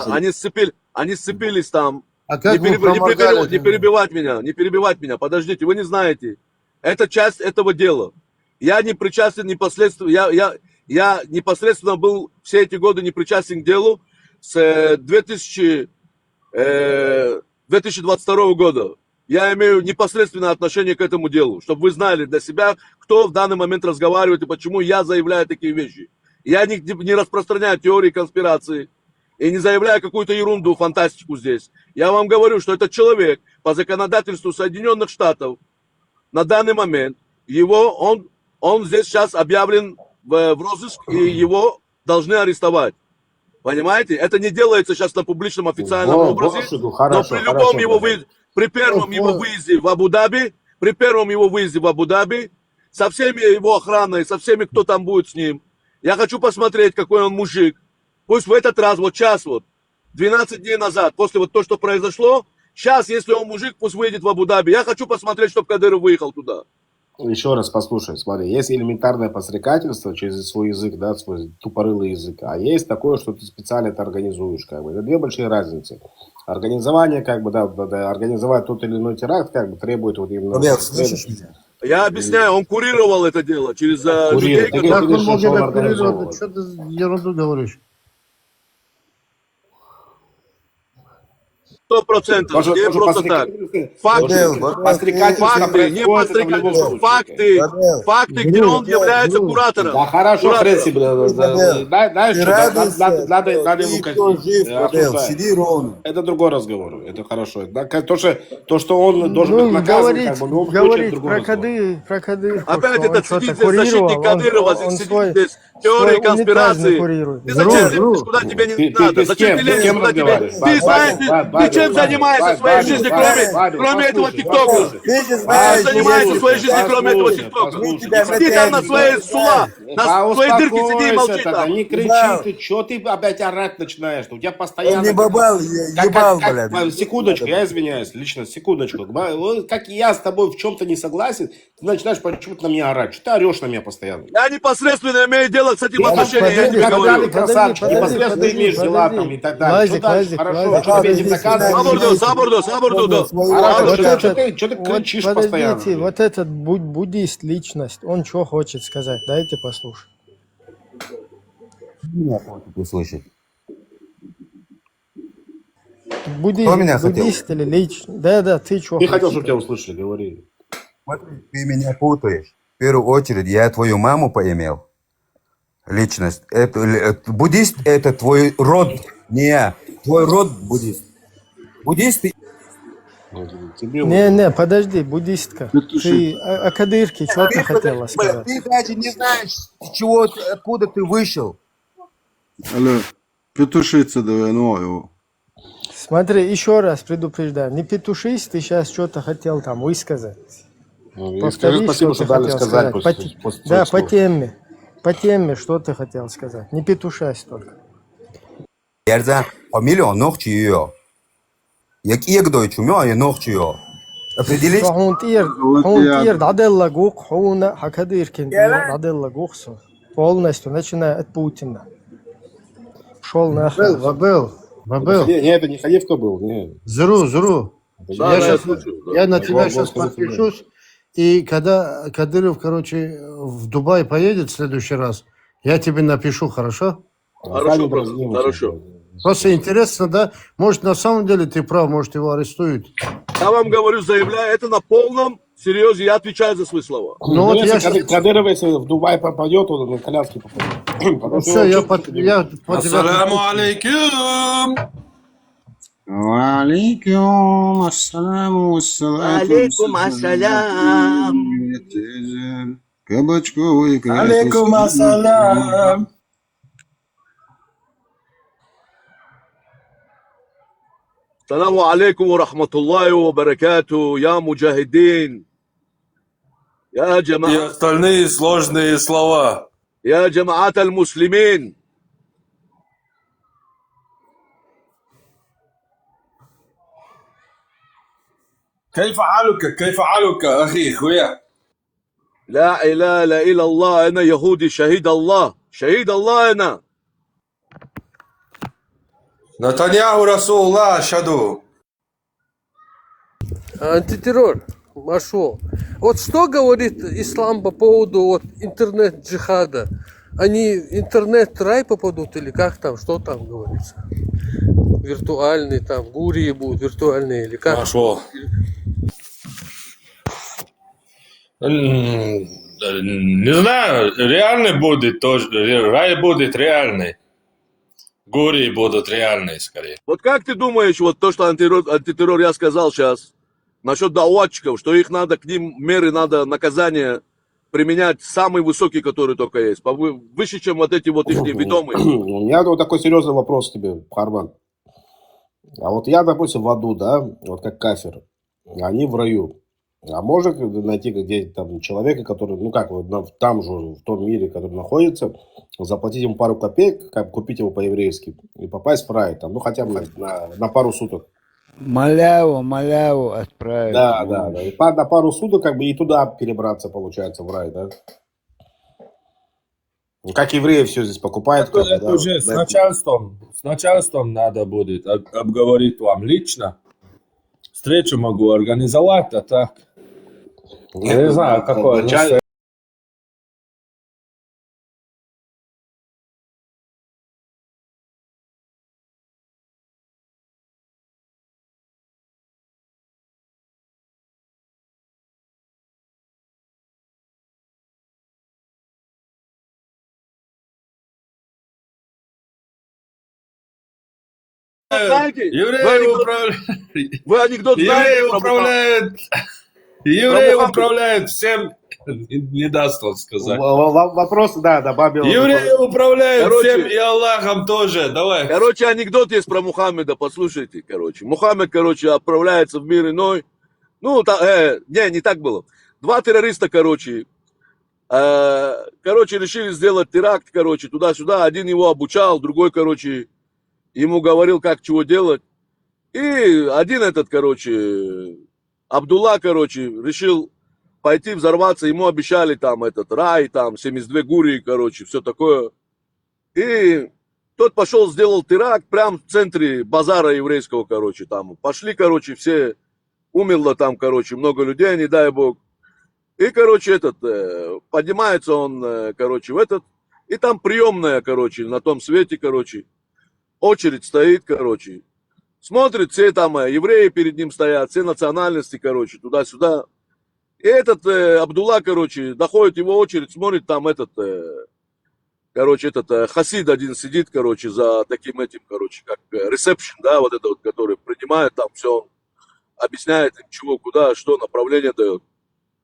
они сцепились там. А как не перебивать меня, подождите, вы не знаете. Это часть этого дела. Я не причастен непосредственно, я непосредственно был все эти годы не причастен к делу с 2022 года. Я имею непосредственное отношение к этому делу, чтобы вы знали для себя, кто в данный момент разговаривает и почему я заявляю такие вещи. Я не распространяю теории конспирации и не заявляю какую-то ерунду, фантастику здесь. Я вам говорю, что этот человек по законодательству Соединенных Штатов на данный момент, он здесь сейчас объявлен в розыск и его должны арестовать. Понимаете? Это не делается сейчас на публичном официальном образе, но Хорошо, при любом хорошо, его да. при первом его выезде в Абу-Даби, со всеми его охраной, со всеми, кто там будет с ним, я хочу посмотреть, какой он мужик. Пусть в этот раз, вот сейчас вот, 12 дней назад, после вот то, что произошло, сейчас, если он мужик, пусть выйдет в Абу-Даби. Я хочу посмотреть, чтобы Кадыров выехал туда. Еще раз послушай, смотри, есть элементарное подстрекательство через свой язык, да, свой тупорылый язык, а есть такое, что ты специально это организуешь, как бы. Это две большие разницы. Организование, как бы, да, организовать тот или иной теракт, как бы, требует вот именно... Слышишь меня? Я объясняю, он курировал это дело через людей, Курировал. Как он Видишь, может что он это организовывал. курировать? Что ты ерунду говоришь? 100%. Тоже Не просто так. Факты, факты, где он является куратором. Да хорошо, Фредси, знаешь, что, надо ему Абел, сиди ровно. это другой разговор, это хорошо. То, что он должен быть наказан, как бы, но говорить другой разговор. про Кадыров, Опять что он этот что-то сидит здесь защитник Кадырова, он здесь свой, сидит здесь теории свой конспирации. курирует. Ты зачем лезешь, куда тебе не надо? Ты с Зачем кем? ты Ты с лезешь, кем куда тебе... разговариваешь? Ты знаешь, ты чем занимаешься в своей жизни, кроме этого ТикТока? Чем занимаешься в своей жизни, кроме этого ТикТока? Сиди там на своей сула, на своей дырке сиди и молчи там. Не кричи, ты что ты опять орать начинаешь? У тебя постоянно... Он не бабал, ебал, блядь. Секундочку, я извиняюсь, лично, секундочку. Как я с тобой в чем-то не согласен, ты начинаешь почему-то на меня орать. Что ты орешь на меня постоянно? Я непосредственно имею дело с этим отношением, я тебе Когда говорю. ты красавчик, непосредственно ты имеешь дела там и так далее. Лазик, Что дальше? Лазик, Хорошо, Лазик. что тебе не доказывают? Сабурду. Хорошо, что ты Вот кричишь подождите, постоянно? вот этот буддист личность, он что хочет сказать? Дайте послушать. Меня хочет услышать. Буддист, меня хотел? буддист или личность? Да, ты что Ты хотел, чтобы тебя услышали, говори. Смотри, ты меня путаешь. В первую очередь, я твою маму поимел. Личность. Буддист – это твой род. Не, твой род буддист. Буддисты... Не, подожди, буддистка. Ты о Кадырке что ты хотела сказать? Ты даже не знаешь, откуда ты вышел. Алло, петушица давай, ну его. Смотри, еще раз предупреждаю, не петушись, ты сейчас что-то хотел там высказать. Скажи спасибо, что ты дали хотел сказать сказать. после Да, твоих слов. по теме, что ты хотел сказать. Не петушась только. Yerden familya nokçuyor. Як дойчумя нокчуyor. Определить? Хунтир, Даделла Гук, Хуна, Хакадыркин, Даделла Гуксу. Полностью, начиная от Путина. Шел нахуй. Бабел, Не, это не Халевка был. Не. Зру. Я на тебя сейчас Голос подпишусь. И когда Кадыров, короче, в Дубай поедет в следующий раз, я тебе напишу, хорошо? Хорошо, хорошо. Просто интересно, да? Может, на самом деле ты прав, может, его арестуют. Я вам говорю, заявляю, это на полном серьезе, я отвечаю за свои слова. Ну вот я Кадыров, если в Дубай попадет, он на коляске попадет. Все, я по тебя... Ассаламу алейкум. Алейкум ассаламу Алейкум ассалям. Кабачковый край. Алейкум ассалям. السلام عليكم ورحمة الله وبركاته يا مجاهدين يا И جماعة остальные сложные слова. يا جماعة المسلمين كيف حالك أخي خويا؟ لا إله إلا الله أنا يهودي شهيد الله أنا Натаньяху Расулуллах Шаду. Антитеррор, Машо. Вот что говорит ислам по поводу вот, интернет-джихада? Они интернет-рай попадут или как там, что там говорится? Виртуальные там, гурии будут виртуальные или как? Машо. Не знаю, реальный будет тоже, рай будет реальный. Гурии будут реальные скорее. Вот как ты думаешь, вот то, что антитеррор я сказал сейчас, насчет даотчиков, что их надо, к ним меры надо, наказание применять самый высокий, который только есть, выше, чем вот эти вот их ведомые. У меня вот такой серьезный вопрос к тебе, Харман. А вот я, допустим, в аду, да, вот как кафир, они в раю. А можно найти где-то там человека, который, ну как, вот там же, в том мире, который находится, заплатить ему пару копеек, как купить его по-еврейски и попасть в рай, там, ну хотя бы на пару суток. Маляву отправить. Да. И на пару суток как бы и туда перебраться, получается, в рай, да? Ну, как евреи все здесь покупают. Как бы, Это уже с начальством надо будет обговорить вам лично. Встречу могу организовать, а так. Я не знаю, какое начальство. Вы анекдот знаете? Евреи управляют всем. Не даст он сказать. Вопрос, да, добавил. Евреи управляют всем и Аллахом тоже. Давай. Короче, анекдот есть про Мухаммеда, послушайте, короче. Мухаммед, короче, отправляется в мир иной. Ну, не так было. Два террориста, короче, решили сделать теракт, короче, туда-сюда. Один его обучал, другой, короче, ему говорил, как чего делать. И один этот, короче, Абдулла, короче, решил пойти взорваться. Ему обещали там этот рай, там 72 гури, короче, все такое. И тот пошел, сделал теракт прямо в центре базара еврейского, короче, там. Пошли, короче, все, умерло там, короче, много людей, не дай бог. И, короче, поднимается он, короче, в этот, и там приемная, короче, на том свете, короче, очередь стоит, короче. Смотрит, все там евреи перед ним стоят, все национальности, короче, туда-сюда. И этот Абдулла, короче, доходит его очередь, смотрит, там хасид один сидит, короче, за таким этим, короче, как ресепшн, да, вот это вот, который принимает там все, он объясняет им, чего, куда, что, направление дает.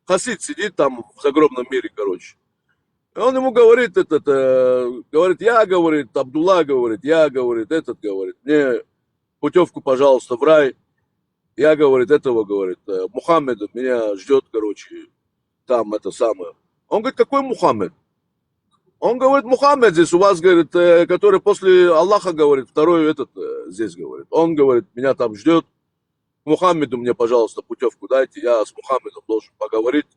Хасид сидит там в загробном мире, короче. И он ему говорит, говорит, Абдулла, говорит, говорит, мне путевку, пожалуйста, в рай. Я, говорит, говорит, Мухаммеда меня ждет, короче, там это самое. Он говорит, какой Мухаммед? Он говорит, Мухаммед здесь у вас, говорит, который после Аллаха, говорит, второй здесь, говорит. Он, говорит, меня там ждет. Мухаммеду мне, пожалуйста, путевку дайте, я с Мухаммедом должен поговорить.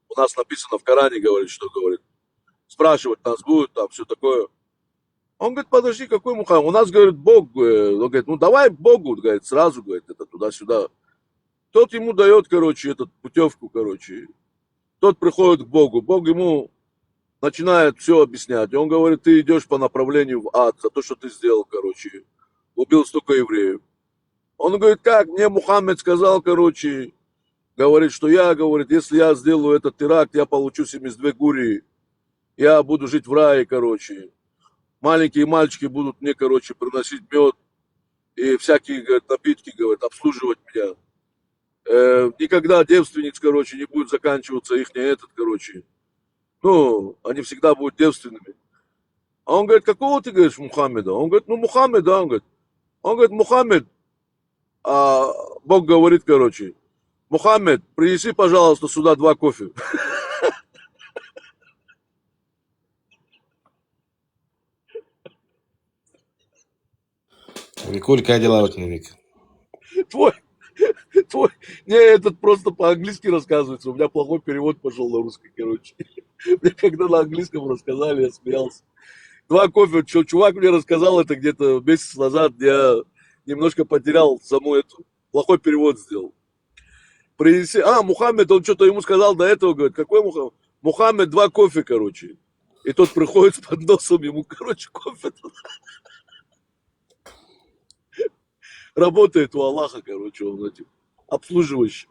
У нас написано в Коране, говорит, что, говорит, спрашивать нас будут, там все такое. Он говорит, подожди, какой Мухаммед? У нас, говорит, Бог. Он говорит, ну давай Богу, говорит, сразу, говорит, туда-сюда. Тот ему дает, короче, путевку, короче. Тот приходит к Богу. Бог ему начинает все объяснять. И он говорит, ты идешь по направлению в ад за то, что ты сделал, короче. Убил столько евреев. Он говорит, как? Мне Мухаммед сказал, короче, говорит, что говорит, если я сделаю этот теракт, я получу 72 гури. Я буду жить в рае, короче. Маленькие мальчики будут мне, короче, приносить мед и всякие, говорит, напитки, говорит, обслуживать меня. Никогда девственниц, короче, не будет заканчиваться их, короче. Ну, они всегда будут девственными. А он говорит, какого ты говоришь Мухаммеда? Он говорит, ну, Мухаммед, да, он говорит, Мухаммед. А Бог говорит, короче, Мухаммед, принеси, пожалуйста, сюда 2 кофе. Викуль, как дела у тебя, Вик? Твой, не, этот просто по-английски рассказывается. У меня плохой перевод пошел на русский, короче. Мне когда на английском рассказали, я смеялся. 2 кофе, чувак мне рассказал это где-то месяц назад, я немножко потерял саму плохой перевод сделал. Принеси, Мухаммед, он что-то ему сказал до этого, говорит, какой Мухаммед? Мухаммед 2 кофе, короче. И тот приходит с подносом, ему, короче, кофе. Работает у Аллаха, короче, он обслуживающий.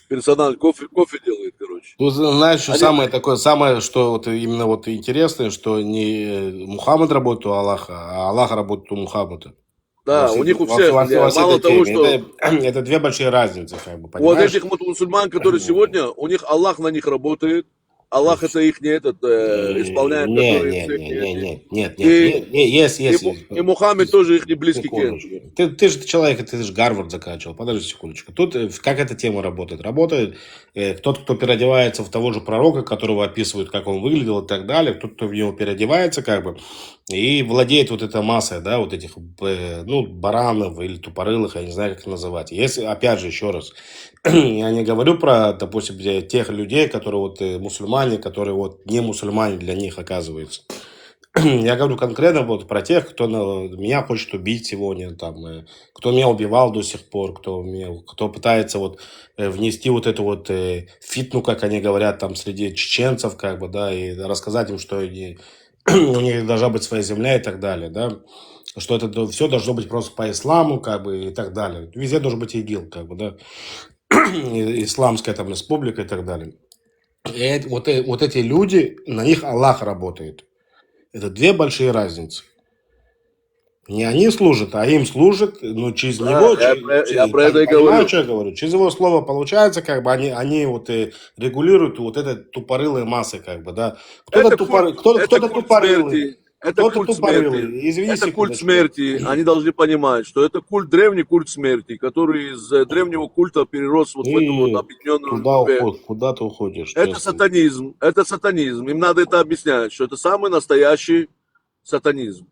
Персонал кофе делает, короче. Ну, знаешь, что самое, что вот именно вот интересное, что не Мухаммед работает у Аллаха, а Аллах работает у Мухаммеда. Да, у них у всех, мало того, что... Это 2 большие разницы, как бы, вот этих вот мусульман, которые сегодня, у них Аллах на них работает, Аллах это их не этот исполняет, который Нет, и, есть. и Мухаммед тоже их не близкий кен. Ты же человек, ты же Гарвард заканчивал. Подожди секундочку. Тут как эта тема работает? Работает тот, кто переодевается в того же пророка, которого описывают, как он выглядел и так далее. Тот, кто в него переодевается, как бы, и владеет вот этой массой, да, вот этих, баранов или тупорылых, я не знаю, как их называть. Если, опять же, еще раз, я не говорю про, допустим, тех людей, которые вот мусульмане, которые вот не мусульмане для них оказываются. Я говорю конкретно вот про тех, кто меня хочет убить сегодня, там, кто меня убивал до сих пор, кто пытается вот внести вот эту вот фитну, как они говорят, там, среди чеченцев, как бы, да, и рассказать им, что у них должна быть своя земля и так далее, да, что это все должно быть просто по исламу, как бы, и так далее. Везде должен быть ИГИЛ, как бы, да, исламская там республика и так далее. И вот эти люди, на них Аллах работает. Это две большие разницы. Не они служат, а им служат, через него. Я про это и говорю. Понимаю, что я говорю? Через его слово получается, как бы они вот регулируют вот это тупорылые массы, как бы, да. Кто-то тупорылый. Это культ смерти. Извини, это культ секундочку. смерти. Они должны понимать, что это древний культ смерти, который из древнего культа перерос вот в эту вот объединенную... Куда ты уходишь? Это сатанизм. Это сатанизм. Им надо это объяснять, что это самый настоящий сатанизм.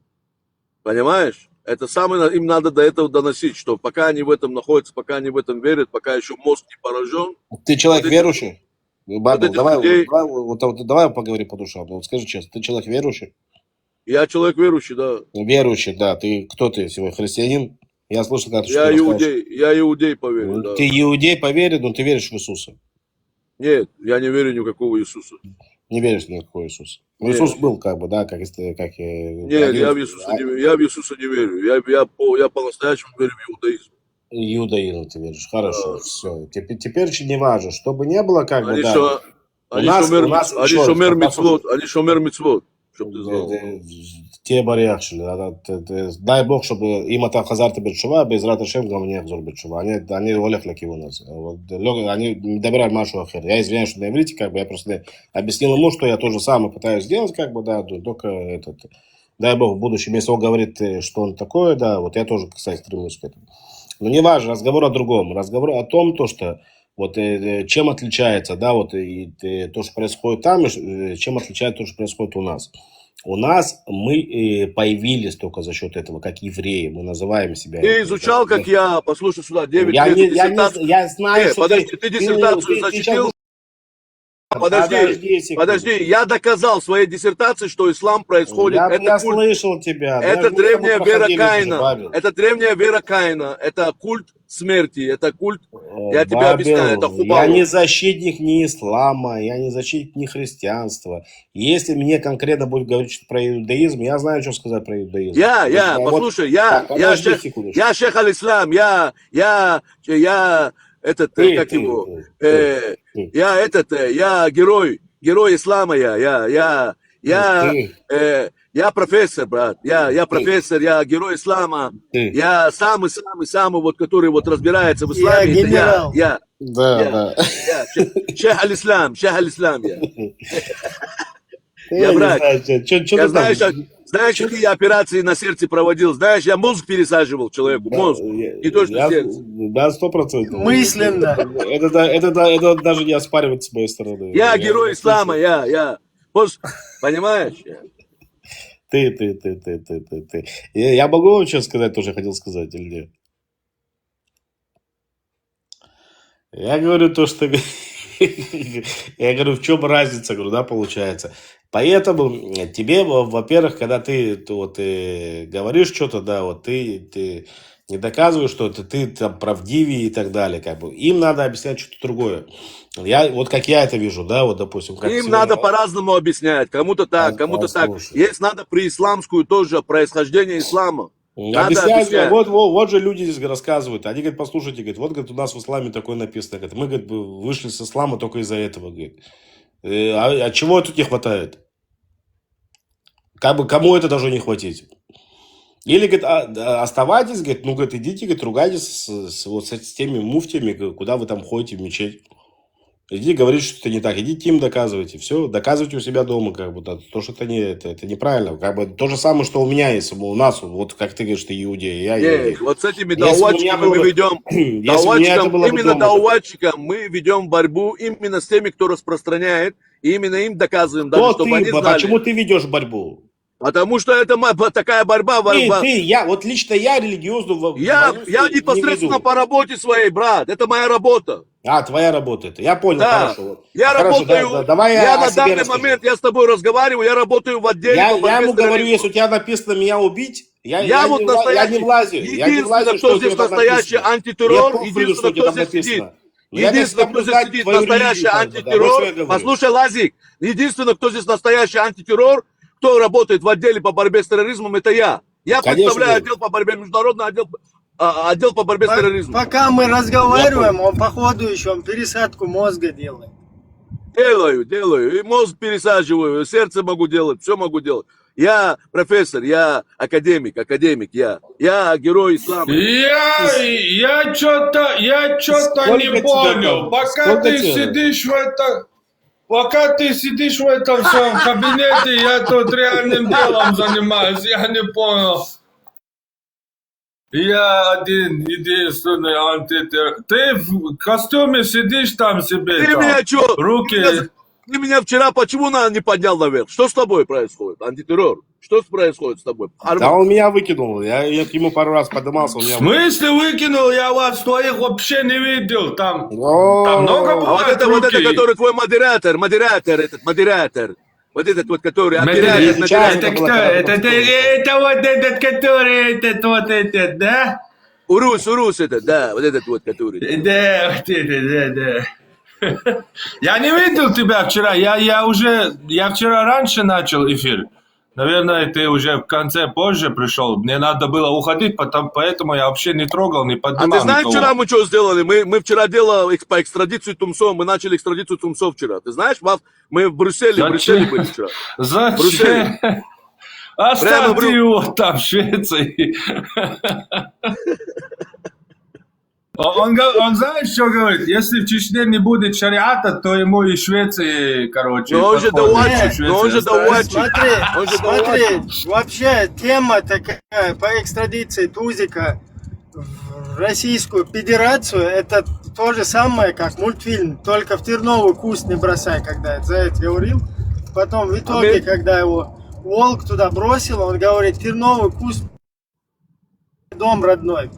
Понимаешь? Им надо до этого доносить, что пока они в этом находятся, пока они в этом верят, пока еще мозг не поражен. Ты человек верующий? Бабел, вот давай поговорим по душам. Вот скажи честно, ты человек верующий? Я человек верующий, да. Верующий, да. Кто ты сегодня, христианин? Я слышал, когда ты я иудей по вере, да. Ты иудей по вере, но ты веришь в Иисуса? Нет, я не верю ни в какого Иисуса. Не веришь ни в какого Иисуса? Ну, Иисус был, как бы, да, как... Нет, я в Иисуса не верю. Я по-настоящему верю в иудаизм. Иудаизм ты веришь, хорошо, все. Теперь не важно, чтобы не было, как бы, да. Они шомер мицвот. Те баряхшили, дай Бог, чтобы им это хазарты бешува, без раташем говне хзор бешува. Они олег лаки у нас. Они добирали машу ахер. Я извиняюсь, что на иврите, как бы, я просто объяснил ему, что я то же самое пытаюсь сделать, как бы, да, только дай Бог, в будущем, если он говорит, что он такое, да, вот я тоже, кстати, стремлюсь к этому. Но не важно, разговор о другом. Разговор о том, что вот чем отличается, да, вот и то, что происходит там, чем отличается то, что происходит у нас. У нас мы появились только за счет этого, как евреи, мы называем себя. Ты изучал, как я, послушай сюда, 9 лет я знаю, что подожди, ты диссертацию защитил? Подожди, я доказал в своей диссертации, что ислам происходит. Я слышал тебя. Это древняя вера Каина. Это древняя вера Каина. Это культ смерти. Это культ, я тебе объясняю, это хубава. Я не защитник ни ислама, я не защитник ни христианства. Если мне конкретно будет говорить про иудаизм, я знаю, что сказать про иудаизм. Послушай, я шейх аль-Ислам, я герой ислама, я профессор, брат, я профессор, я герой ислама, я самый, вот, который вот разбирается в исламе. Я генерал. Шейх аль-Ислам, я брат, знаешь, какие операции на сердце проводил? Знаешь, я мозг пересаживал человеку, мозг, не то, что сердце. Да, 100%. Мысленно. Это даже не оспаривать с моей стороны. Я герой ислама, понимаешь? Ты. Я могу вам что сказать, тоже хотел сказать, или нет? Я говорю то, что... Я говорю, в чем разница, говорю, да, получается. Поэтому тебе, во-первых, когда ты говоришь что-то, да, вот ты не доказываешь, что ты там правдивее и так далее, как бы. Им надо объяснять что-то другое. Как я это вижу, да, вот, допустим. Им надо по-разному объяснять, кому-то так, кому-то так. Есть надо при исламскую тоже происхождение ислама. Объясняют, вот же люди здесь рассказывают. Они говорят, послушайте, говорят, вот, говорит, у нас в исламе такое написано. Говорит, мы, говорит, вышли с ислама только из-за этого. Говорит. А чего тут не хватает? Как бы, кому это должно не хватить? Или, говорит, оставайтесь, говорит, идите, говорит, ругайтесь с теми муфтиями, куда вы там ходите в мечеть. Иди говорить, что это не так. Идите им доказывайте. Все, доказывайте у себя дома, как бы, да, то, что это неправильно. Как бы то же самое, что у меня есть, у нас, вот как ты говоришь, ты иудей, я иудей. Нет, вот с этими Если бы у меня дауватчиками было мы бы- ведем, если у меня это было бы именно дома, дауватчикам мы ведем борьбу именно с теми, кто распространяет, и именно им доказываем, даже, кто чтобы они ты, знали. почему ты ведешь борьбу? Потому что это такая борьба. Я, вот лично я религиозную Я войну непосредственно не веду. по работе своей, брат. Это моя работа. А, твоя работа это. Я понял, Да. хорошо. Я Хорошо, работаю, давай я о на себе данный расскажу. момент, я с тобой разговариваю, я работаю в отделе Я по борьбе ему с говорю, терроризмом. если у тебя написано меня убить, я вот не настоящий, влазю. Я не единственное, влазю, кто что у здесь тебя там настоящий написано. антитеррор, Мне похуй, что единственное, у тебя кто там здесь написано. сидит. Но я Единственное, кто здесь сидит, настоящий антитеррор. Послушай, Лазик, единственное, кто здесь настоящий антитеррор, кто работает в отделе по борьбе с терроризмом, это я. Я Конечно, представляю да. отдел по борьбе, международный отдел по борьбе с терроризмом. Пока мы разговариваем, он походу еще он пересадку мозга делает. Делаю. И мозг пересаживаю, и сердце могу делать, все могу делать. Я профессор, я академик, я герой ислама. Я что-то Сколько не тебя понял. там? Сколько тебя? Пока ты сидишь в этом своем кабинете, я тут реальным делом занимаюсь. Я не понял. Я один, единственный антитеррорист. Ты в костюме сидишь там себе. Ты там, меня что? руки. Ты меня вчера почему не поднял наверх? Что с тобой происходит? Антитеррор. Что происходит с тобой? Да он меня выкинул. Я к ему пару раз поднимался. Он В меня смысле выкинул? Я вас твоих вообще не видел. Там О, много А вот бывает это, руки. который твой модератор. Вот этот, который Это Сейчас кто? Это вот этот, который, этот, да? Урус этот, да, вот этот вот, который. Да, вот это, да. Я не видел тебя вчера. Я вчера раньше начал эфир. Наверное, ты уже в конце позже пришел. Мне надо было уходить, поэтому я вообще не трогал, не А поднимал ты знаешь, никого. вчера мы что сделали? Мы вчера делали по экстрадиции Тумсо, мы начали экстрадицию Тумсо вчера. Ты знаешь, мы в Брюсселе были вчера. Зачем? Брюсселе. Оставьте его там, в Швеции. Он знаешь, что говорит? Если в Чечне не будет шариата, то ему и Швеции, короче, Но он же подходит. дауватчик, но он же дауватчик. Смотри, вообще тема такая по экстрадиции Тузика в Российскую Федерацию, это то же самое, как мультфильм, только в терновый куст не бросай, когда за это говорил. Потом в итоге, когда его волк туда бросил, он говорит, терновый куст, дом родной.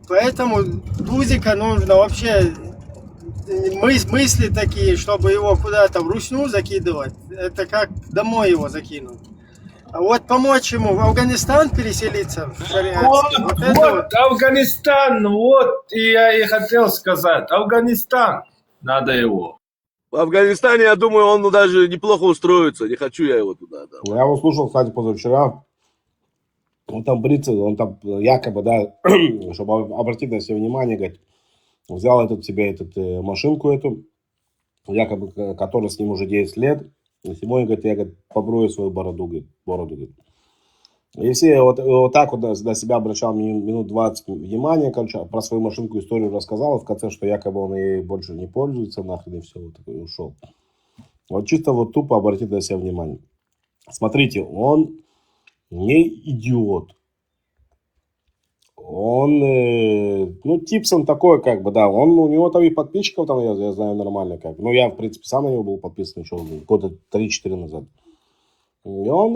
Поэтому Тузика нужно вообще мысли такие, чтобы его куда-то вручную закидывать. Это как домой его закинуть. А вот помочь ему в Афганистан переселиться в шариатский. Вот Афганистан, вот и я и хотел сказать. Афганистан, надо его. В Афганистане, я думаю, он даже неплохо устроится. Не хочу я его туда. Да. Я его слушал, кстати, позавчера. Он там брится, он там якобы, да, чтобы обратить на себя внимание, говорит, взял себе машинку эту, якобы, которая с ним уже 10 лет. И сегодня, говорит, я, говорит, поброю свою бороду, говорит. И все вот так вот на себя обращал минут 20 внимания, короче, про свою машинку историю рассказал, в конце, что якобы он ей больше не пользуется, нахрен, и все, вот такой, и ушел. Вот чисто вот тупо обратить на себя внимание. Смотрите, он не идиот. Он, Типсон такой, как бы, да, у него там и подписчиков, там, я знаю, нормально, как бы. Ну, я, в принципе, сам на него был подписан еще года 3-4 назад. И он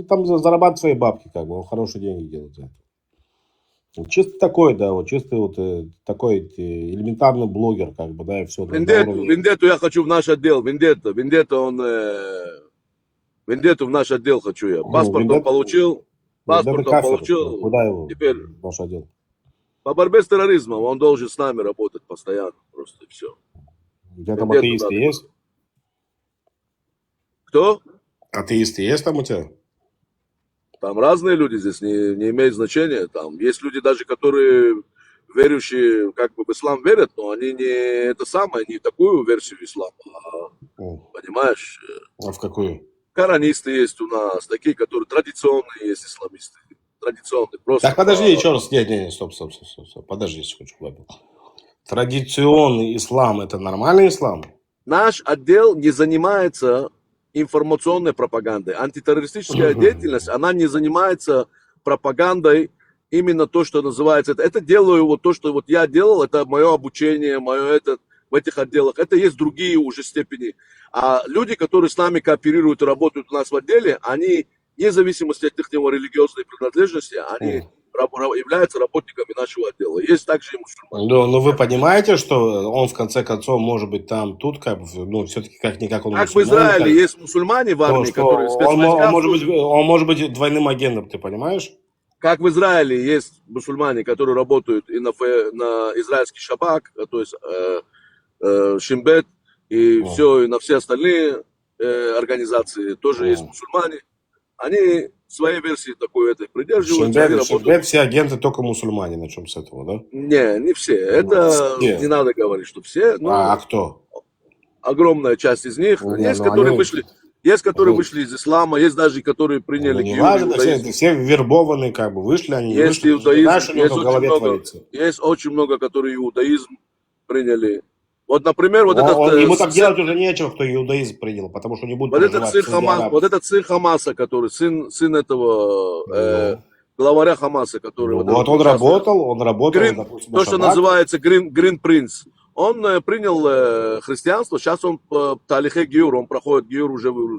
там зарабатывает свои бабки, как бы, он хорошие деньги делает за это. Чисто такой, да, вот чисто вот такой элементарный блогер, как бы, да, и все. Вендетту я хочу в наш отдел, Вендетта в наш отдел хочу я. Паспорт он получил. Куда его? Теперь наш отдел? по борьбе с терроризмом он должен с нами работать постоянно, просто и все. У тебя там атеисты есть? Кто? Атеисты есть там у тебя? Там разные люди здесь, не имеет значения. Там есть люди даже, которые верующие, как бы в ислам верят, но они не такую версию ислама, понимаешь? А в какую? Коранисты есть у нас, такие, которые традиционные есть исламисты. Традиционные, просто. Так, подожди, еще раз. Нет, стоп. Подожди, секундочку. Традиционный ислам – это нормальный ислам? наш отдел не занимается информационной пропагандой. Антитеррористическая деятельность, она не занимается пропагандой, именно то, что называется. Это делаю вот то, что вот я делал, это мое обучение, в этих отделах. Это есть другие уже степени. А люди, которые с нами кооперируют и работают у нас в отделе, они, вне зависимости от их религиозной принадлежности, они являются работниками нашего отдела. Есть также и мусульмане. Да, но вы понимаете, что он в конце концов может быть там, тут, как бы, ну, все-таки как-никак он Как в мусульманин, Израиле как- есть мусульмане в армии, что которые он может быть двойным агентом, ты понимаешь? Как в Израиле есть мусульмане, которые работают и на израильский шабак, то есть Шимбет, и все, и на все остальные организации тоже есть мусульмане. Они своей версии такой этой придерживаются. Они работают. Шимбет, все агенты только мусульмане, начнем с этого, да? Не все. Это все. не надо говорить, что все. Но А кто? огромная часть из них. Не, Есть, ну которые они- вышли. Есть, которые вышли из ислама, есть даже, которые приняли Ну, не гиюр, важно, иудаизм. все вербованные, как бы, вышли они, не Есть вышли. иудаизм, Знаешь, у него в голове творится. есть очень много, которые иудаизм приняли. Вот, например, вот Ему этот так делать уже нечего, кто иудаизм принял, потому что не будет вот этот проживать сын в Сауде Аравии. вот этот сын Хамаса, который сын этого главаря Хамаса, который Ну, вот он работал, допустим, на то, что шабак. называется Green Prince. Он принял христианство, сейчас он по Талихе Гиюр, он проходит Гиюр уже он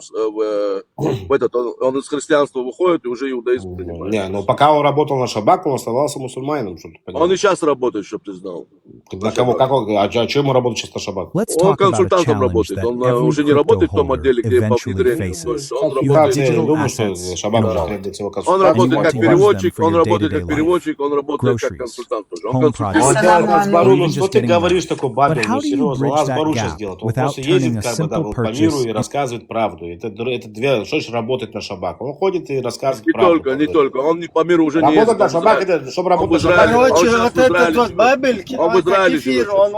из христианства выходит и уже иудаизм принимает. Не, ну пока он работал на шабак, он оставался мусульманином, чтобы ты понимал. Он и сейчас работает, чтобы ты знал. На кого, а чем ему работать сейчас на шабак? Он консультантом работает, он уже не работает в том отделе, где по внедрению. То есть он работает, Я не думаю, что шабак уже требует его он консультанта. работает как переводчик, он работает как консультант тоже. Он консультант. Он делает Асбару, ну что ты getting говоришь такой бабе, But ну how do you серьезно, он bridge that Асбару сейчас gap делает. Он without просто turning ездит a как бы да, simple по миру purchase и рассказывает правду. Это две, что значит работать на шабак? Он ходит и рассказывает Не правду. только, не только. Он не по миру уже не Работать ездит. на Он в шабак, Израиле. это, чтобы работать на Он в шабак. Израиле. Короче, Он вот сейчас в Израиле этот вот живет. Бабель, Он в Израиле кефир, живет. он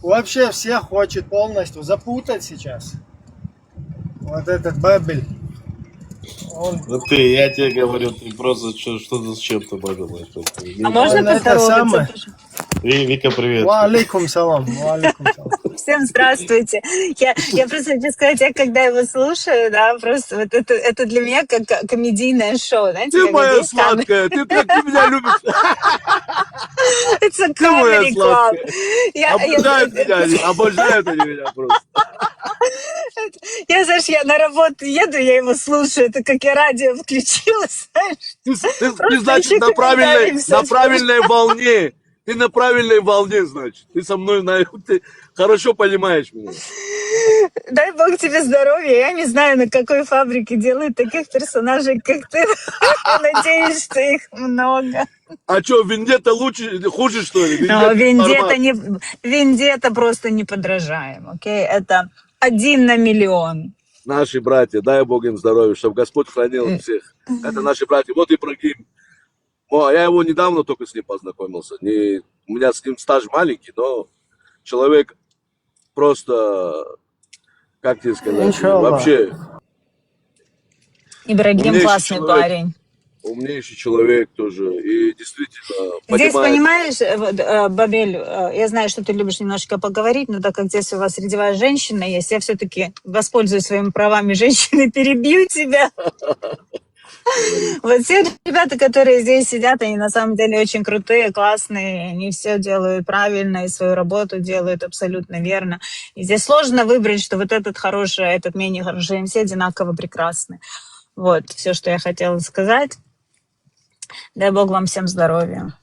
вообще всех хочет полностью запутать сейчас. Вот этот Бабель. Он, Ну ты, я тебе говорю, ты просто что-то с чем-то подумаешь. А можно он это поздороваться самое. тоже? Вика, привет. Ва алейкум салам. Всем здравствуйте. Я просто хочу сказать, я когда его слушаю, да, просто вот это для меня как комедийное шоу, знаете, Ты как моя вот есть там- сладкая, ты меня любишь. It's a Ты моя comedy club. сладкая. Обожают они меня просто. Я, знаешь, я на работу еду, я его слушаю, это как я радио включила, знаешь. Ты, значит, ищи на комментарии, всё правильной волне. Ты на правильной волне, значит. Ты со мной, ты хорошо понимаешь меня. Дай бог тебе здоровья. Я не знаю, на какой фабрике делают таких персонажей, как ты. Надеюсь, что их много. А что, Вендетта хуже, что ли? Но нормально. Вендетта просто неподражаем, окей? Это 1 на миллион. Наши братья, дай Бог им здоровья, чтобы Господь хранил всех. Это наши братья. Вот Ибрагим. Я его недавно только с ним познакомился. У меня с ним стаж маленький, но человек просто, как тебе сказать, Иншаллах. вообще Ибрагим умнейший классный человек. парень. Умнейший человек тоже. И действительно Здесь, понимает. понимаешь, вот, Бабель, я знаю, что ты любишь немножко поговорить, но так как здесь у вас рядовая женщина есть, я все-таки воспользуюсь своими правами женщины, перебью тебя. Вот все ребята, которые здесь сидят, они на самом деле очень крутые, классные, они все делают правильно и свою работу делают абсолютно верно. И здесь сложно выбрать, что вот этот хороший, а этот менее хороший, они все одинаково прекрасны. Вот, все, что я хотела сказать. Дай Бог вам всем здоровья.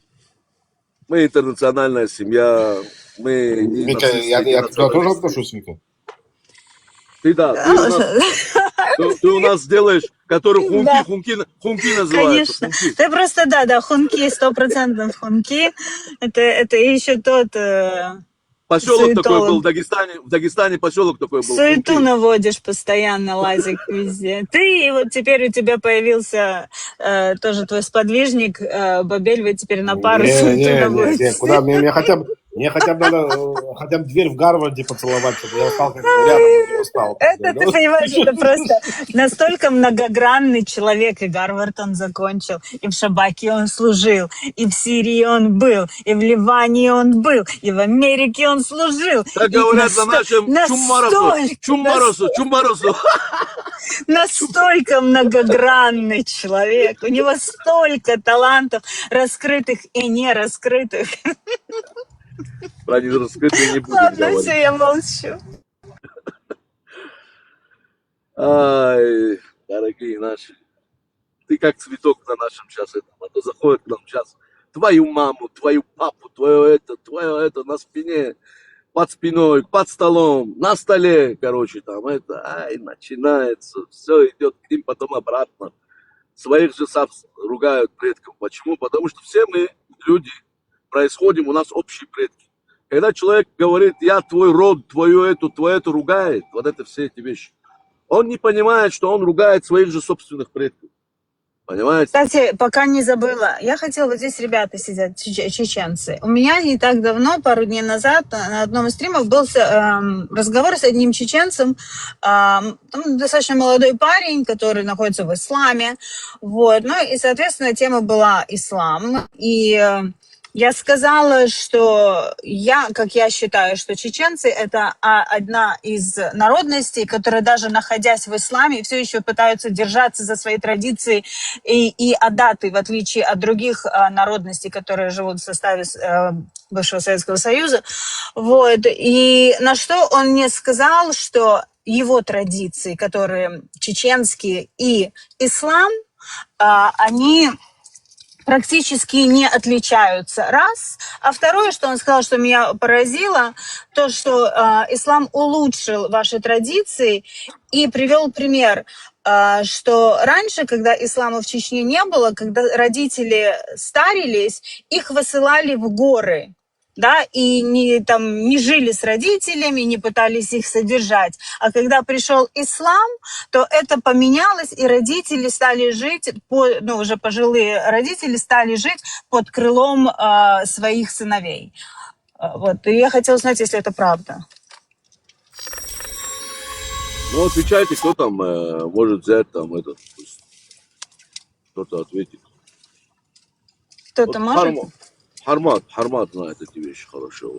Мы интернациональная семья. Мы не Вика, нацисты, я не туда тоже националисты. отношусь, Вика. Ты у нас делаешь, который Да. хунки называются. Конечно. Ты просто, да, хунки, 100% хунки. Это еще тот... Поселок такой суетолог. был в Дагестане поселок такой был. Суету наводишь постоянно, Лазик, везде. Ты, и вот теперь у тебя появился тоже твой сподвижник, Бабель, вы теперь на пару суету наводите. Куда мне хотя бы Мне хотя бы надо, хотя бы дверь в Гарварде поцеловать, чтобы я стал как бы рядом у него стал. Это, ты понимаешь, это просто настолько многогранный человек. И Гарвард он закончил, и в Шабаке он служил, и в Сирии он был, и в Ливане он был, и в Америке он служил. Как И говорят на нашем чумаросу. настолько многогранный человек. У него столько талантов, раскрытых и нераскрытых. Про нераскрытые не будем Ладно, говорить. все, я молчу. Ай, дорогие наши, ты как цветок на нашем сейчас этом, а то заходит к нам сейчас твою маму, твою папу, твое это на спине, под спиной, под столом, на столе, короче, там это, ай, начинается, все идет к ним потом обратно. Своих же ругают предков. Почему? Потому что все мы, люди, происходим, у нас общие предки. Когда человек говорит, я твой род, твое это ругает, вот это все эти вещи, он не понимает, что он ругает своих же собственных предков. Понимаете? Кстати, пока не забыла, я хотела, вот здесь ребята сидят, чеченцы. У меня не так давно, пару дней назад, на одном из стримов был разговор с одним чеченцем, там достаточно молодой парень, который находится в исламе, вот, ну и, соответственно, тема была ислам, и я сказала, что как я считаю, что чеченцы – это одна из народностей, которые даже находясь в исламе, все еще пытаются держаться за свои традиции и адаты, в отличие от других народностей, которые живут в составе бывшего Советского Союза. Вот. И на что он мне сказал, что его традиции, которые чеченские и ислам, они практически не отличаются, раз. А второе, что он сказал, что меня поразило, то, что ислам улучшил ваши традиции и привел пример, что раньше, когда ислама в Чечне не было, когда родители старились, их высылали в горы. Да, и не жили с родителями, не пытались их содержать. А когда пришел ислам, то это поменялось, и родители стали жить, уже пожилые родители стали жить под крылом своих сыновей. Вот. И я хотела знать, если это правда. Ну, отвечайте, кто там может взять там этот, пусть кто-то ответит. Кто-то может? Хармат знает эти вещи хорошо.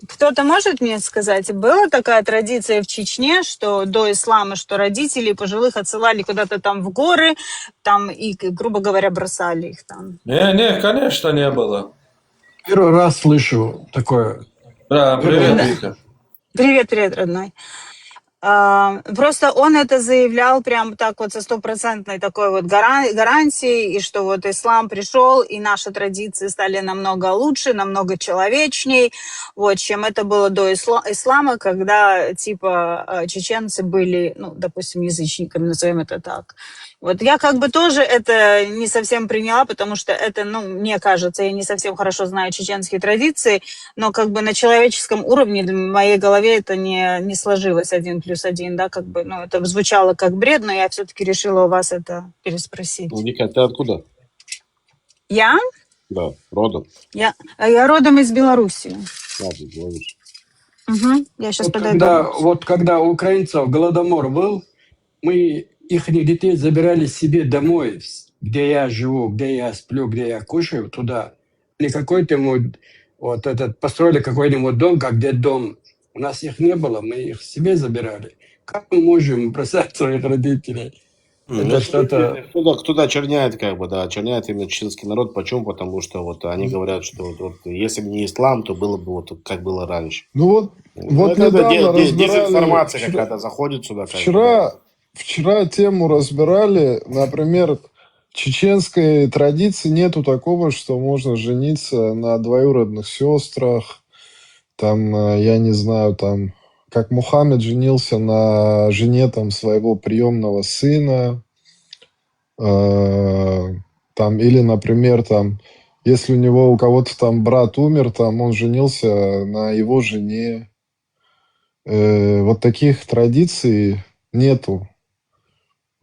Кто-то может мне сказать, была такая традиция в Чечне, что до ислама, что родители пожилых отсылали куда-то там в горы, там и, грубо говоря, бросали их там? Не, конечно, не было. Первый раз слышу такое. Да, привет, Вика. Привет, родной. Просто он это заявлял прям так вот со стопроцентной такой вот гарантией, и что вот ислам пришел, и наши традиции стали намного лучше, намного человечней, вот, чем это было до ислама, когда типа чеченцы были, допустим, язычниками, назовем это так. Вот я как бы тоже это не совсем приняла, потому что это, мне кажется, я не совсем хорошо знаю чеченские традиции, но как бы на человеческом уровне в моей голове это не сложилось 1+1, да, как бы, это звучало как бред, но я все-таки решила у вас это переспросить. Вика, ты откуда? Я? Да, родом. Я родом из Белоруссии. Ладно, Беларусь. Угу. Я сейчас подойду. Когда у украинцев голодомор был, мы их детей забирали себе домой, где я живу, где я сплю, где я кушаю, туда. Или какой-то построили какой-нибудь дом, как детдом. У нас их не было, мы их себе забирали. Как мы можем бросать своих родителей? Это что-то... Кто-то очерняет, очерняет именно чеченский народ. Почему? Потому что они говорят, что если бы не ислам, то было бы как было раньше. Недавно дезинформация какая-то заходит сюда. Вчера тему разбирали, например, в чеченской традиции нету такого, что можно жениться на двоюродных сестрах, там, я не знаю, там, как Мухаммед женился на жене там своего приемного сына, там, или, например, там, если у кого-то там брат умер, там, он женился на его жене. Вот таких традиций нету.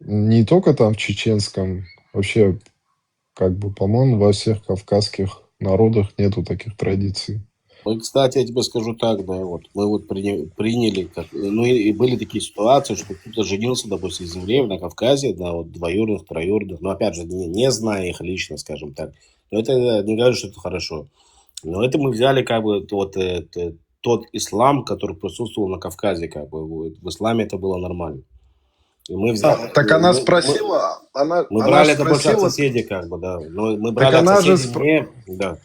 Не только там в чеченском, вообще, по-моему, во всех кавказских народах нету таких традиций. Мы, кстати, я тебе скажу так, да, вот мы вот приняли, ну и были такие ситуации, что кто-то женился, допустим, из евреев на Кавказе, да, вот двоюродных, троюродных, но опять же, не зная их лично, скажем так. Но это не говорю, что это хорошо. Но это мы взяли как бы вот тот ислам, который присутствовал на Кавказе, как бы в исламе это было нормально. И мы взяли, Так она спросила, мы она брали ж это больше от спросила, соседей, как бы, да. Но мы так брали от она же соседей да.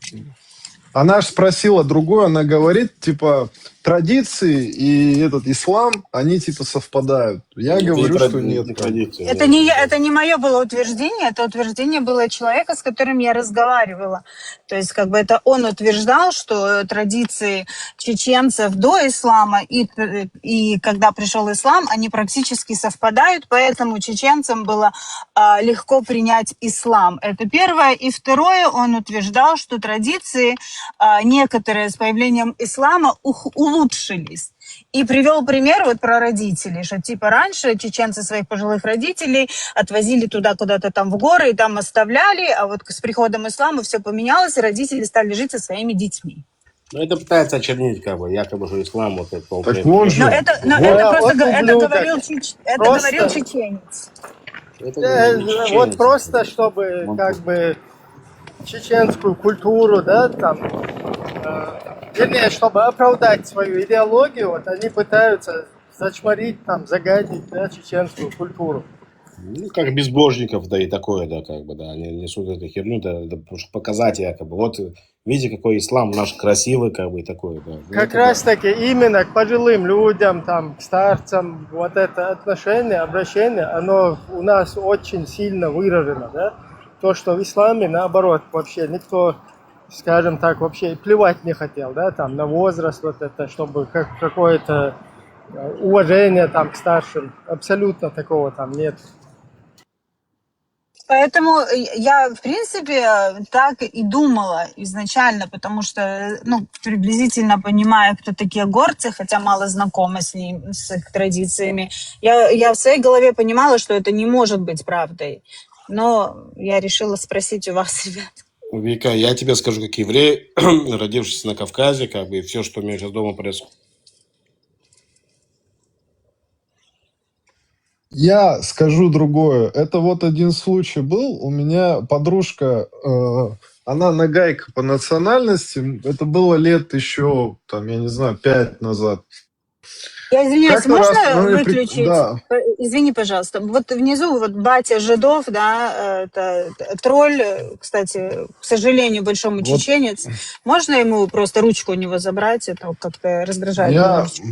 Она же спросила другое, она говорит, типа, традиции и этот ислам, они типа совпадают. Я говорю, что нет. Традиции. Это не мое было утверждение, это утверждение было человека, с которым я разговаривала. То есть, как бы это он утверждал, что традиции чеченцев до ислама и когда пришел ислам, они практически совпадают, поэтому чеченцам было легко принять ислам. Это первое. И второе, он утверждал, что традиции некоторые с появлением ислама улучшились. И привел пример вот про родителей, что типа раньше чеченцы своих пожилых родителей отвозили туда куда-то там в горы и там оставляли, а вот с приходом ислама все поменялось, и родители стали жить со своими детьми. Ну, это пытается очернить, как бы, якобы же ислам вот это. Так вон же. Но это говорил чеченец. Вот просто, чтобы как бы чеченскую культуру, да, там, вернее, чтобы оправдать свою идеологию, вот они пытаются зачморить, там, загадить, да, чеченскую культуру. Ну, как безбожников, да, и такое, да, как бы, да, они несут эту херню, да, чтобы показать якобы, вот, видите, какой ислам наш красивый, как бы, и такое, да. Как раз таки именно к пожилым людям, там, к старцам, вот это отношение, обращение, оно у нас очень сильно выражено, да. То, что в исламе, наоборот, вообще никто, скажем так, вообще плевать не хотел, да, там, на возраст, вот это, чтобы какое-то уважение там к старшим, абсолютно такого там нет. Поэтому я, в принципе, так и думала изначально, потому что, ну, приблизительно понимая, кто такие горцы, хотя мало знакома с их традициями, я в своей голове понимала, что это не может быть правдой. Но я решила спросить у вас, ребят. Вика, я тебе скажу, как еврей, родившийся на Кавказе, как бы, и все, что у меня сейчас дома происходит. Я скажу другое. Это вот один случай был. У меня подружка, она нагайка по национальности. Это было лет еще, там, я не знаю, 5 назад. Я извиняюсь, Как-то можно раз, выключить? да. Извини, пожалуйста. Вот внизу вот батя жидов, да, это тролль, кстати, к сожалению, большому Вот. чеченец. Можно ему просто ручку у него забрать? Это как-то раздражает Я, немножечко.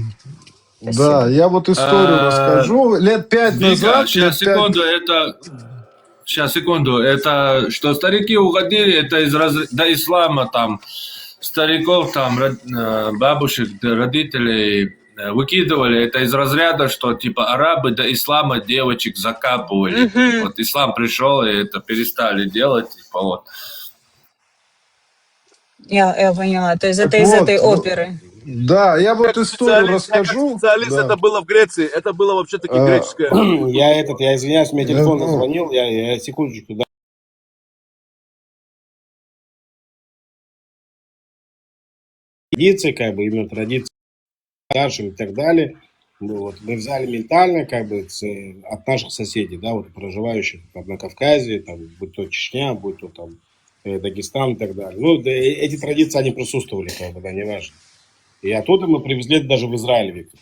да, я вот историю расскажу. Лет 5 Вика, назад. сейчас, секунду, это что старики уходили, это из до ислама, там, стариков, там, бабушек, родителей выкидывали, это из разряда, что, типа, арабы до ислама девочек закапывали. Вот ислам пришел, и это перестали делать, типа, вот. Я поняла. То есть Так это из вот, этой оперы. Да, я вот историю расскажу. Специалист, Да. это было в Греции, это было вообще-таки греческое. Я извиняюсь, мне телефон зазвонил, я секундочку, да. Традиции, как бы, именно традиции старшим и так далее. Ну, вот, мы взяли ментально, как бы, от наших соседей, да, вот, проживающих там, на Кавказе, там, будь то Чечня, будь то там Дагестан и так далее. Ну, да, эти традиции, они присутствовали, как бы, да, неважно. И оттуда мы привезли это даже в Израиль, Виктор.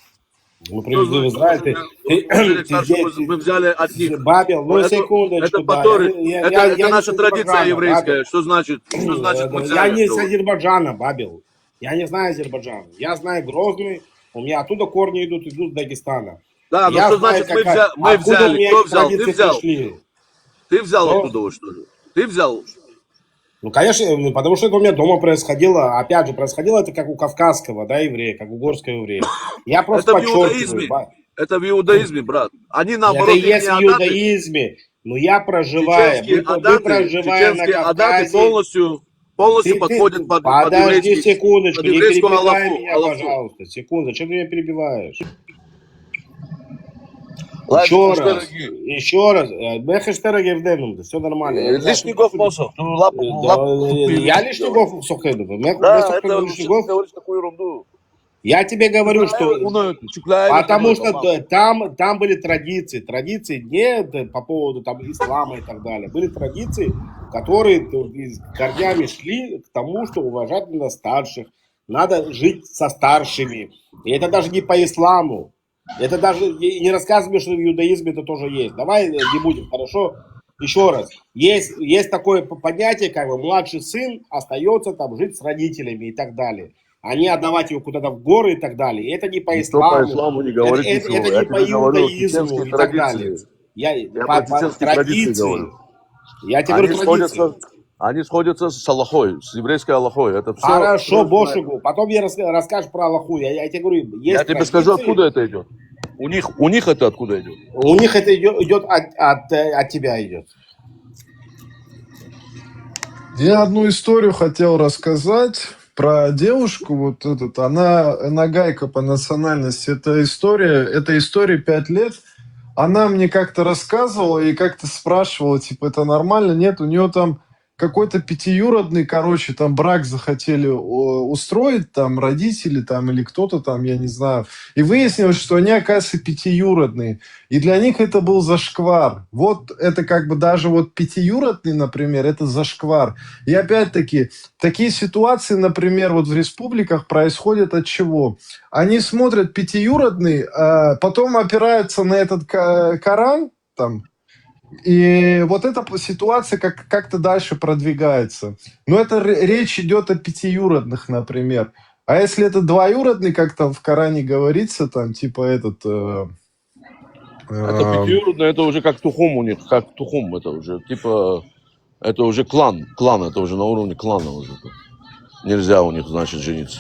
Мы привезли в Израиль. Мы взяли от них. Бабел, ну, секундочку, это Батори, это наша традиция еврейская. Что значит мы взяли? Я не с Азербайджана, Бабел. Я не знаю Азербайджан. Я знаю Грозный. У меня оттуда корни идут из Дагестана. Да, но что значит мы взяли? Кто взял? Ты взял. Ты взял оттуда, что ли? Ты взял. Ну, конечно, потому что это у меня дома происходило. Опять же, происходило это как у кавказского, да, еврея, как у горского еврея. Я просто подчеркиваю. Это в иудаизме, брат. Они наоборот. Это есть в иудаизме. Но я проживаю. Мы проживаем на Кавказе. Полностью подходят под Подожди секундочку, не перебивай Аллаху, меня, пожалуйста. Секунду, зачем ты меня перебиваешь? Лазик, Еще раз. хэштеги. Еще раз. Мы хэштеги евдемим. Все нормально. Лишний гов носов. Ты лапу Я лишний гов сохену. Да, это лишний гов. Ты говоришь такую ерунду. Я тебе говорю, что... Потому что там были традиции. Традиции не по поводу там ислама и так далее. Были традиции, которые корнями шли к тому, что уважать надо старших. Надо жить со старшими. И это даже не по исламу. Это даже не рассказывай, что в иудаизме это тоже есть. Давай не будем, хорошо? Еще раз. Есть такое понятие, как бы младший сын остается там жить с родителями и так далее. А не отдавать его куда-то в горы и так далее. И это не по исламу. По исламу не говорит ничего. Это не по иудаизму и так далее. Я про чеченские традиции говорю. Я тебе говорю традиции. Они сходятся с Аллахой, с еврейской Аллахой. Это все. Хорошо, Бошигу. Потом мне расскажешь про Аллаху. Я тебе говорю, есть Я тебе скажу, откуда это идет. У них это откуда идет? У них это идет от тебя идет. Я одну историю хотел рассказать про девушку. Вот этот, она нагайка по национальности. Это история 5 лет. Она мне как-то рассказывала и как-то спрашивала, типа, это нормально? Нет, у нее там какой-то пятиюродный, короче, там брак захотели устроить, там родители, там или кто-то там, я не знаю. И выяснилось, что они, оказывается, пятиюродные. И для них это был зашквар. Вот это как бы даже вот пятиюродный, например, это зашквар. И опять-таки, такие ситуации, например, вот в республиках происходят от чего? Они смотрят пятиюродный, потом опираются на этот Коран, там, и вот эта ситуация как-то дальше продвигается. Но это речь идет о пятиюродных, например. А если это двоюродный, как там в Коране говорится, там типа этот... Это пятиюродный, это уже как тухум у них, как тухум, это уже типа, это уже клан, это уже на уровне клана уже. Нельзя у них, значит, жениться.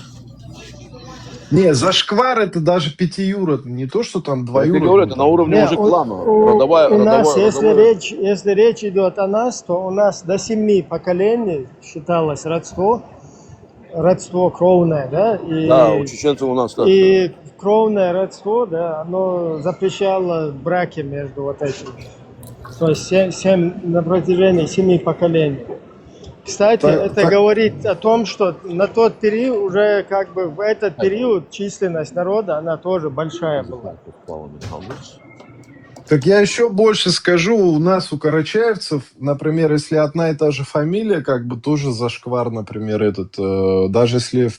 Не, зашквар это даже пятиюродный, не то, что там двоюродный. Я говорю, это на уровне уже клана. У нас, если речь идет о нас, то у нас до 7 поколений считалось родство кровное, да? Да, у чеченцев у нас так. И кровное родство, да, оно запрещало браки между вот этими. То есть на протяжении 7 поколений. Кстати, это говорит о том, что на тот период, уже как бы в этот период численность народа, она тоже большая была. Так я еще больше скажу, у нас, у карачаевцев, например, если одна и та же фамилия, как бы тоже зашквар, например, даже если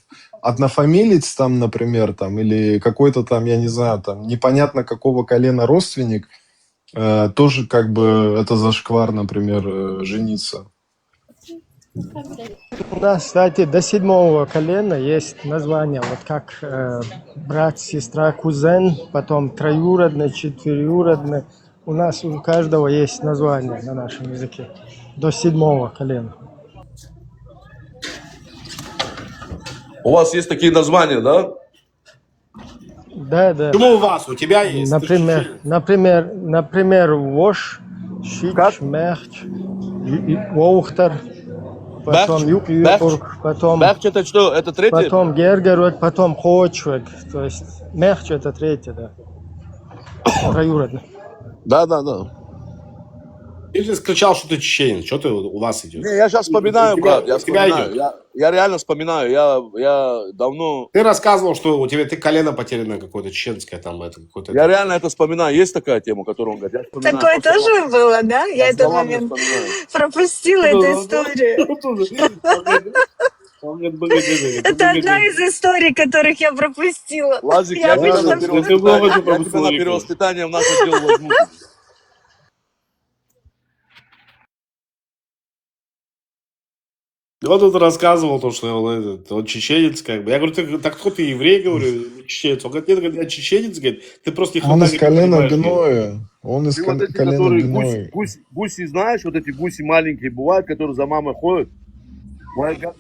однофамилец там, например, там, или какой-то там, я не знаю, там, непонятно какого колена родственник, тоже как бы это зашквар, например, жениться. У нас, кстати, до 7 колена есть название, вот как брат, сестра, кузен, потом троюродный, четверюродный. У нас у каждого есть название на нашем языке. До 7 колена. У вас есть такие названия, да? Да. Почему у вас? У тебя есть? Например, Вош, Щич, Мехч, Воухтар. Потом Юпург, потом... Мехч это что? Это третий? Потом Гергерот, потом Хочвек. То есть Мехч это третий, да. Троюродный. Да. Ты же кричал, что ты чеченец. Что ты у вас идет? Не, я сейчас вспоминаю, брат. Я реально вспоминаю. Я давно... Ты рассказывал, что у тебя колено потерянное какое-то, чеченское там. Я реально это вспоминаю. Есть такая тема, которую он говорит. Такое тоже было, да? Я этот момент пропустила, эту историю. Это одна из историй, которых я пропустила. Лазик, я тебя на перевоспитание в наш отдел возьму. Он тут рассказывал, что он чеченец, как бы. Я говорю, так кто ты, еврей, говорю, чеченец? Он говорит, нет, я чеченец, говорит, ты просто не Он из колена Гноя. Он из колена Гноя. Гуси, знаешь, вот эти гуси маленькие бывают, которые за мамой ходят?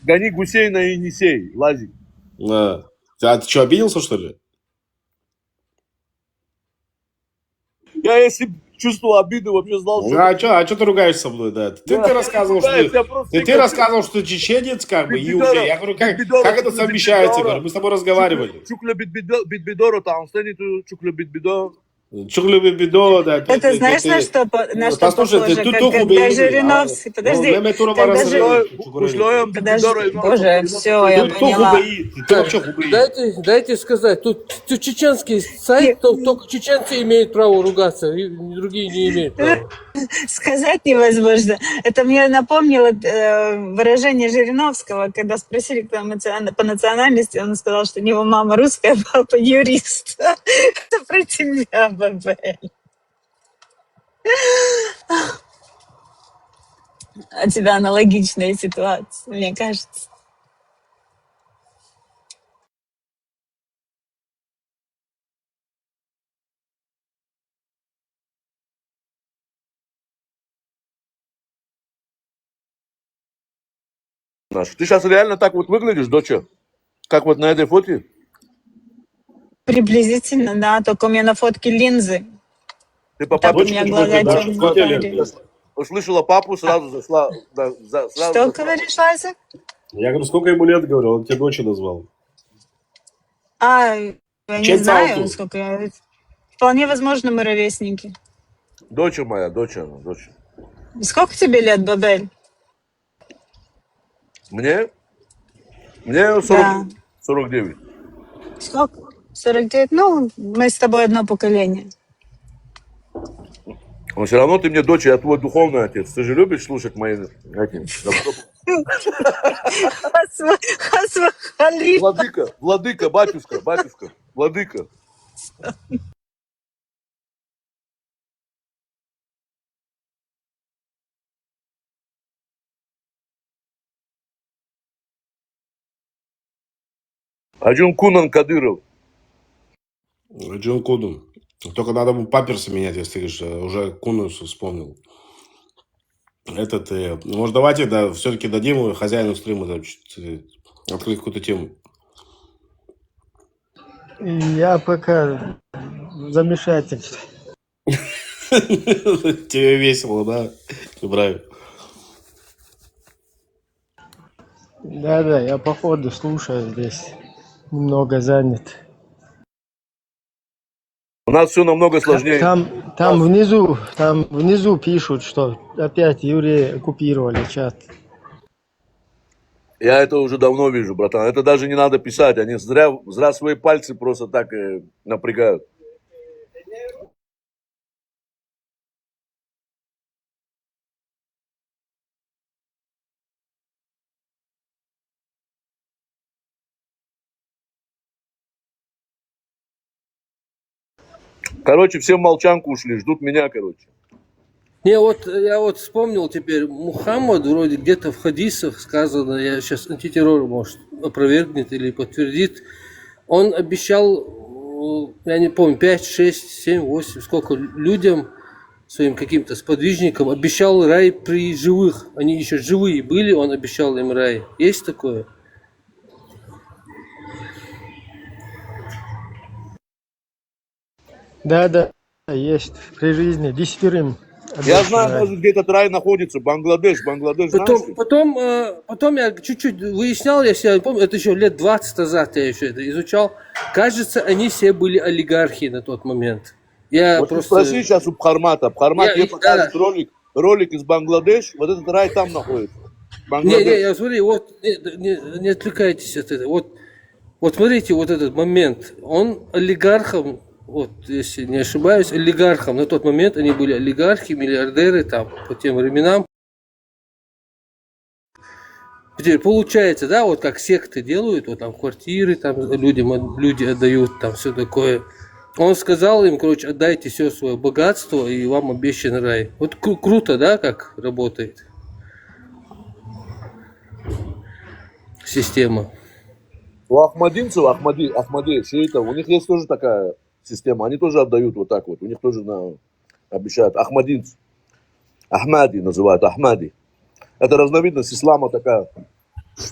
Гони гусей на Енисей, Лазик. Да. А ты что, обиделся, что ли? Я если чувствовал обиду, вообще знал, что... А что ты ругаешься со мной, да? Ты рассказывал, что ты рассказывал, что ты чеченец, как бы, и уже. Я говорю, как это совмещается? Мы с тобой разговаривали. Чукля битбидоро, там, стэниту чукля битбидо. Чуглюби бидо, да. Это знаешь, на что Послушай, похоже? ты Как туху когда бейли. Жириновский, подожди, когда Подожди, боже, все, я Ты поняла. вообще хубый. Дайте сказать, тут чеченский сайт, только чеченцы имеют право ругаться, и другие не имеют права. Сказать невозможно. Это мне напомнило выражение Жириновского, когда спросили, кто по национальности, он сказал, что у него мама русская, а папа юрист. Это про тебя, Бабель. У тебя аналогичная ситуация, мне кажется. Ты сейчас реально так вот выглядишь, доча? Как вот на этой фотке? Приблизительно, да, только у меня на фотке линзы. Ты по Так у папе меня глаза темные. услышала папу, сразу зашла. Что говоришь, Лаза? Я говорю, сколько ему лет, говорю, он тебе дочь назвал. Я не Чем знаю, Сауту? сколько я... Вполне возможно, мы ровесники. Доча моя, доча. Сколько тебе лет, Бабель? Мне 40, Да. 49. Сколько? 49? Ну, мы с тобой одно поколение. Но все равно ты мне дочь, я твой духовный отец. Ты же любишь слушать мои... Владыка, батюшка, владыка. Аджун Кунан Кадыров. Джон Куду. Только надо бы памперсы менять, если ты говоришь, уже Кунус вспомнил. Может, давайте все-таки дадим хозяину стрима открыть какую-то тему. Я пока в замешательстве. Тебе весело, да, Ибраим? Да, я походу слушаю здесь. Немного занят. У нас все намного сложнее. Там внизу пишут, что опять евреи оккупировали чат. Я это уже давно вижу, братан. Это даже не надо писать. Они зря свои пальцы просто так напрягают. Короче, все в молчанку ушли, ждут меня, короче. Я вот вспомнил теперь, Мухаммад вроде где-то в хадисах сказано, я сейчас антитеррор, может, опровергнет или подтвердит, он обещал, я не помню, 5, 6, 7, 8, сколько людям, своим каким-то сподвижникам, обещал рай при живых. Они еще живые были, он обещал им рай. Есть такое? Да, есть. При жизни 10. Я знаю, даже где этот рай находится. Бангладеш, знаешь? Потом я чуть-чуть выяснял, если я помню, это еще лет 20 назад я еще это изучал. Кажется, они все были олигархи на тот момент. Вот просто... спроси сейчас у Бхармата. Бхармат тебе покажет ролик из Бангладеш. Вот этот рай там находится. Я смотри, вот не отвлекайтесь от этого. Вот смотрите, вот этот момент. Он олигархом, вот, если не ошибаюсь, олигархом. На тот момент они были олигархи, миллиардеры там по тем временам. Теперь получается, да, вот как секты делают, вот там квартиры, там люди отдают, там все такое. Он сказал им, короче, отдайте все свое богатство, и вам обещан рай. Вот круто, да, как работает система. У ахмадинцев, Ахмадей, шиитов, у них есть тоже такая система. Они тоже отдают вот так вот. У них тоже обещают. Ахмадинцы. Ахмади называют, Ахмади. Это разновидность ислама такая.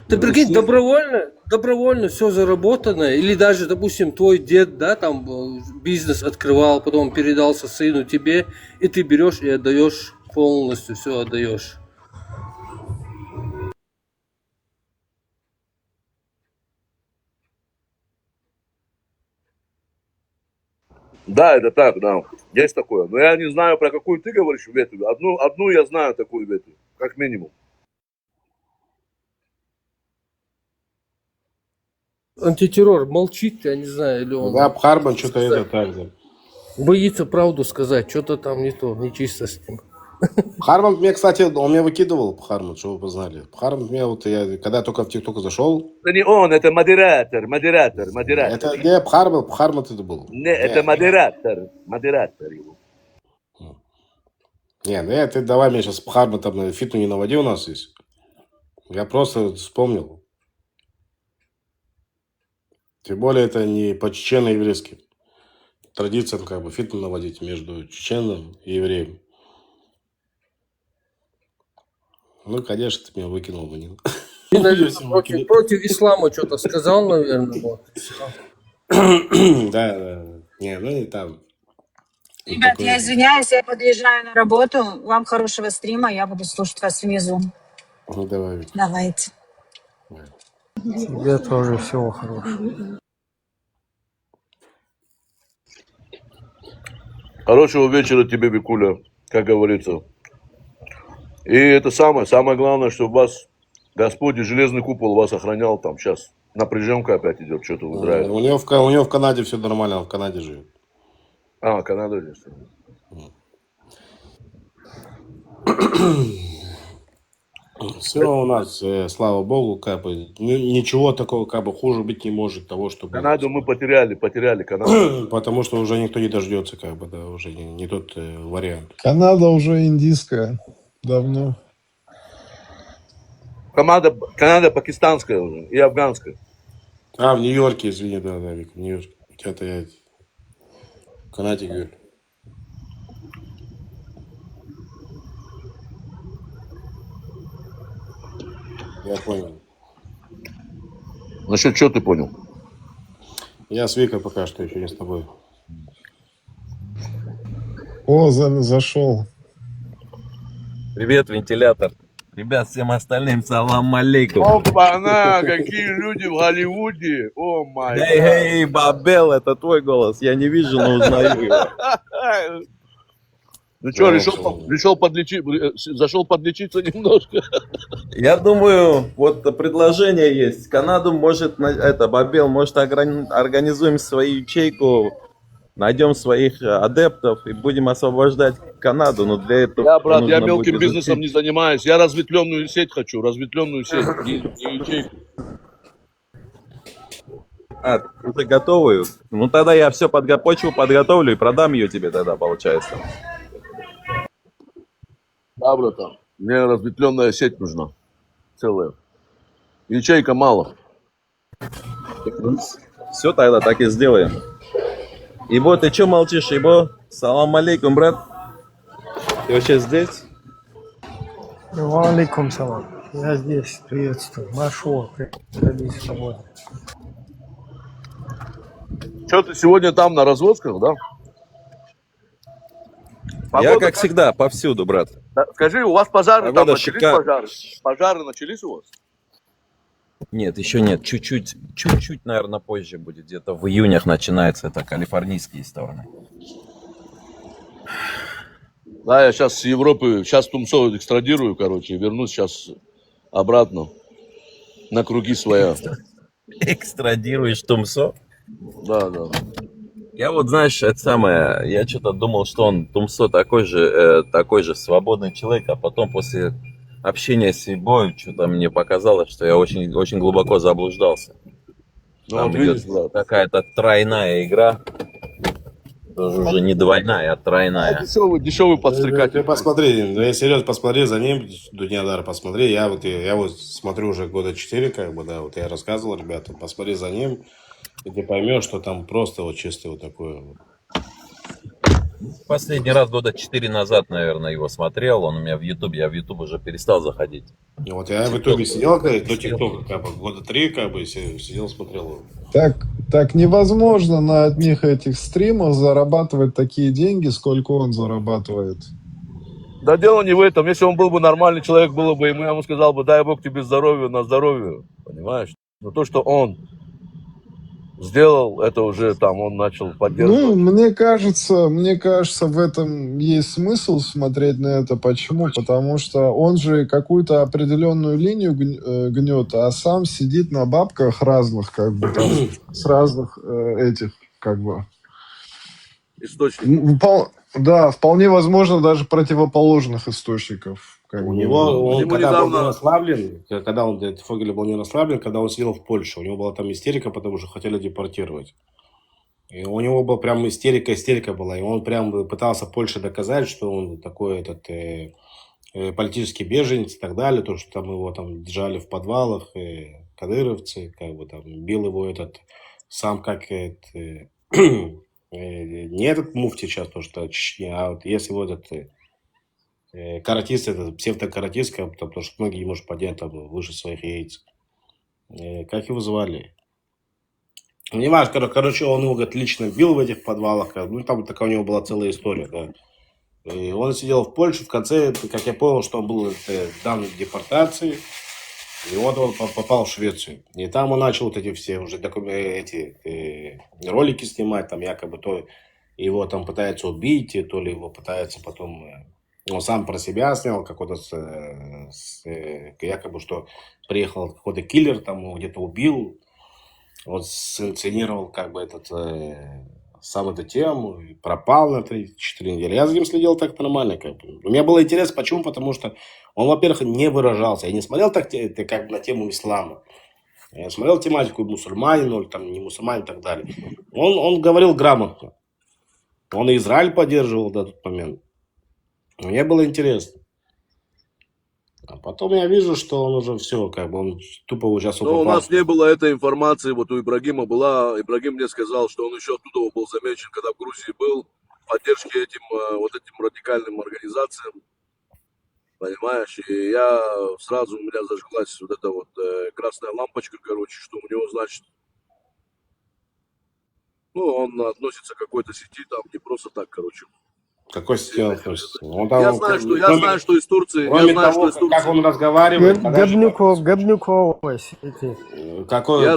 Ты прикинь, добровольно все заработанное, или даже, допустим, твой дед, да, там бизнес открывал, потом передался сыну тебе, и ты берешь и отдаешь полностью, все отдаешь. Да, это так, да. Есть такое. Но я не знаю, про какую ты говоришь ветвь. Одну я знаю такую ветвь, как минимум. Антитеррор молчит, я не знаю, или он... Да, Бхарман что-то это так, да. Боится правду сказать, что-то там не то, нечисто с ним. Бхарман мне, кстати, он меня выкидывал, Бхарман, чтобы вы познали. Бхарман мне вот, я когда только в ТикТок зашел... Это не он, это модератор. Это не Бхарман это был. Не, это модератор его. Не, ну ты давай мне сейчас Бхарман там на фиту не наводи у нас здесь. Я просто вспомнил. Тем более это не по чечено-еврейски. Традициям как бы фитну наводить между чеченом и евреем. Ну, конечно, ты меня выкинул бы. Не? Ты, наверное, против ислама что-то сказал, наверное. Вот. Да. Не, ну и там. Ребят, я извиняюсь, я подъезжаю на работу. Вам хорошего стрима, я буду слушать вас внизу. Ну, давай. Давайте. Тебе тоже всего хорошего. Хорошего вечера тебе, Викуля, как говорится. И это самое главное, чтобы вас Господь и железный купол вас охранял там. Сейчас напряженка опять идет, что-то в Израиле. У него в Канаде все нормально, он в Канаде живет. А, Канада здесь. Все у нас, слава богу, как бы ничего такого как бы хуже быть не может того, что было. Канаду мы потеряли Канаду. Потому что уже никто не дождется, как бы, да, уже не тот вариант. Канада уже индийская. Давно. Канада пакистанская уже и афганская. А, в Нью-Йорке, извини, да, Вик, в Нью-Йорке. Это я в Канаде говорю. Я понял. Насчет чего ты понял? Я с Викой пока что еще не с тобой. О, зашел. Привет, вентилятор. Ребят, всем остальным салам алейкум. Опа-на, какие люди в Голливуде. О май гад. Эй, Бабел, это твой голос. Я не вижу, но узнаю его. Ну что, решил подлечить, зашел подлечиться немножко. Я думаю, вот предложение есть. Канаду может, Бабел, может организуем свою ячейку, найдем своих адептов и будем освобождать Канаду. Но для этого Брат, я мелким бизнесом не занимаюсь. Я разветвленную сеть хочу, разветвленную сеть, не ячейку. А, ты готовую? Ну тогда я все почву подготовлю и продам ее тебе тогда, получается. Да, братан, мне разветвленная сеть нужна, целая. Ячейка мало. Все тогда так и сделаем. Ибо, ты что молчишь, Ибо? Салам алейкум, брат. Ты вообще здесь? Алейкум салам. Я здесь, приветствую. Маршо, приходи свободно. Что ты сегодня там на разводках, да? Я, как всегда, повсюду, брат. Скажи, у вас пожары там начались? шикарная. Пожары начались у вас? Нет, еще нет. Чуть-чуть, наверное, позже будет. Где-то в июнях начинается. Это калифорнийские стороны. Да, я сейчас с Европы, сейчас Тумсо экстрадирую, короче, и вернусь сейчас обратно на круги своя. Экстрадируешь Тумсо? Да. Я вот, знаешь, это самое, я что-то думал, что он, Тумсо, такой же свободный человек, а потом после общения с Ибой что-то мне показалось, что я очень, очень глубоко заблуждался. Там вот идет видишь, какая-то тройная игра, тоже уже не двойная, а тройная. Дешевый подстрекатель. Ты посмотри, да, серьезно, посмотри за ним, Дуднядар, посмотри, я вот смотрю уже года 4, как бы, да, вот я рассказывал, ребята, посмотри за ним, и ты поймешь, что там просто вот чисто вот такое. Последний раз года 4 назад, наверное, его смотрел, он у меня в YouTube, я в YouTube уже перестал заходить. Вот я в Ютубе сидел, до ТикТока, как бы, года 3, как бы, сидел, смотрел его. Так невозможно на одних этих стримах зарабатывать такие деньги, сколько он зарабатывает. Да дело не в этом. Если он был бы нормальный человек, было бы ему, я ему сказал бы, дай Бог тебе здоровья, на здоровье. Понимаешь? Но то, что он сделал, это уже там он начал Ну, поддерживать. мне кажется, в этом есть смысл смотреть на это. Почему? Потому что он же какую-то определенную линию гнет, а сам сидит на бабках разных, как бы там, с разных этих, как бы. Источник. Да, вполне возможно, даже противоположных источников. Как У бы. него, он, Ему когда был недавно... не расслаблен, когда он, этот Фогель был не расслаблен, когда он сидел в Польше, у него была там истерика, потому что хотели депортировать. И у него была прям истерика была. И он прям пытался Польше доказать, что он такой политический беженец и так далее. То, что там его там держали в подвалах, кадыровцы, как бы там бил его сам как не этот муфти сейчас, то, что Чечни, а вот если вот каратист, это псевдокаратист, потому что многие не может поднять там выше своих яиц. Как его звали? Не важно, короче, он его, говорит, лично бил в этих подвалах. Ну, там такая у него была целая история, да. И он сидел в Польше, в конце, как я понял, что он был дан депортации, и вот он попал в Швецию. И там он начал вот эти все уже ролики снимать, там якобы то его там пытаются убить, то ли его пытаются потом... Он сам про себя снял, какой-то якобы, что приехал какой-то киллер, там его где-то убил. Вот сценировал как бы сам эту тему, и пропал на 3-4 недели. Я за ним следил так нормально. Как бы. У меня было интересно, почему? Потому что он, во-первых, не выражался. Я не смотрел так как бы на тему ислама. Я смотрел тематику мусульманин, или там не мусульманин и так далее. Он говорил грамотно. Он и Израиль поддерживал до тот момент. Мне было интересно. А потом я вижу, что он уже все, как бы он тупо сейчас Но у нас не было этой информации, вот у Ибрагима была. Ибрагим мне сказал, что он еще оттуда был замечен, когда в Грузии был, в поддержке этим радикальным организациям. Понимаешь? И сразу у меня зажглась вот эта вот красная лампочка, короче, что у него, значит, он относится к какой-то сети, там не просто так, короче. Какой сети он относится? Я знаю, что из Турции. Кроме того, как он разговаривает. Говнюковой сети. Я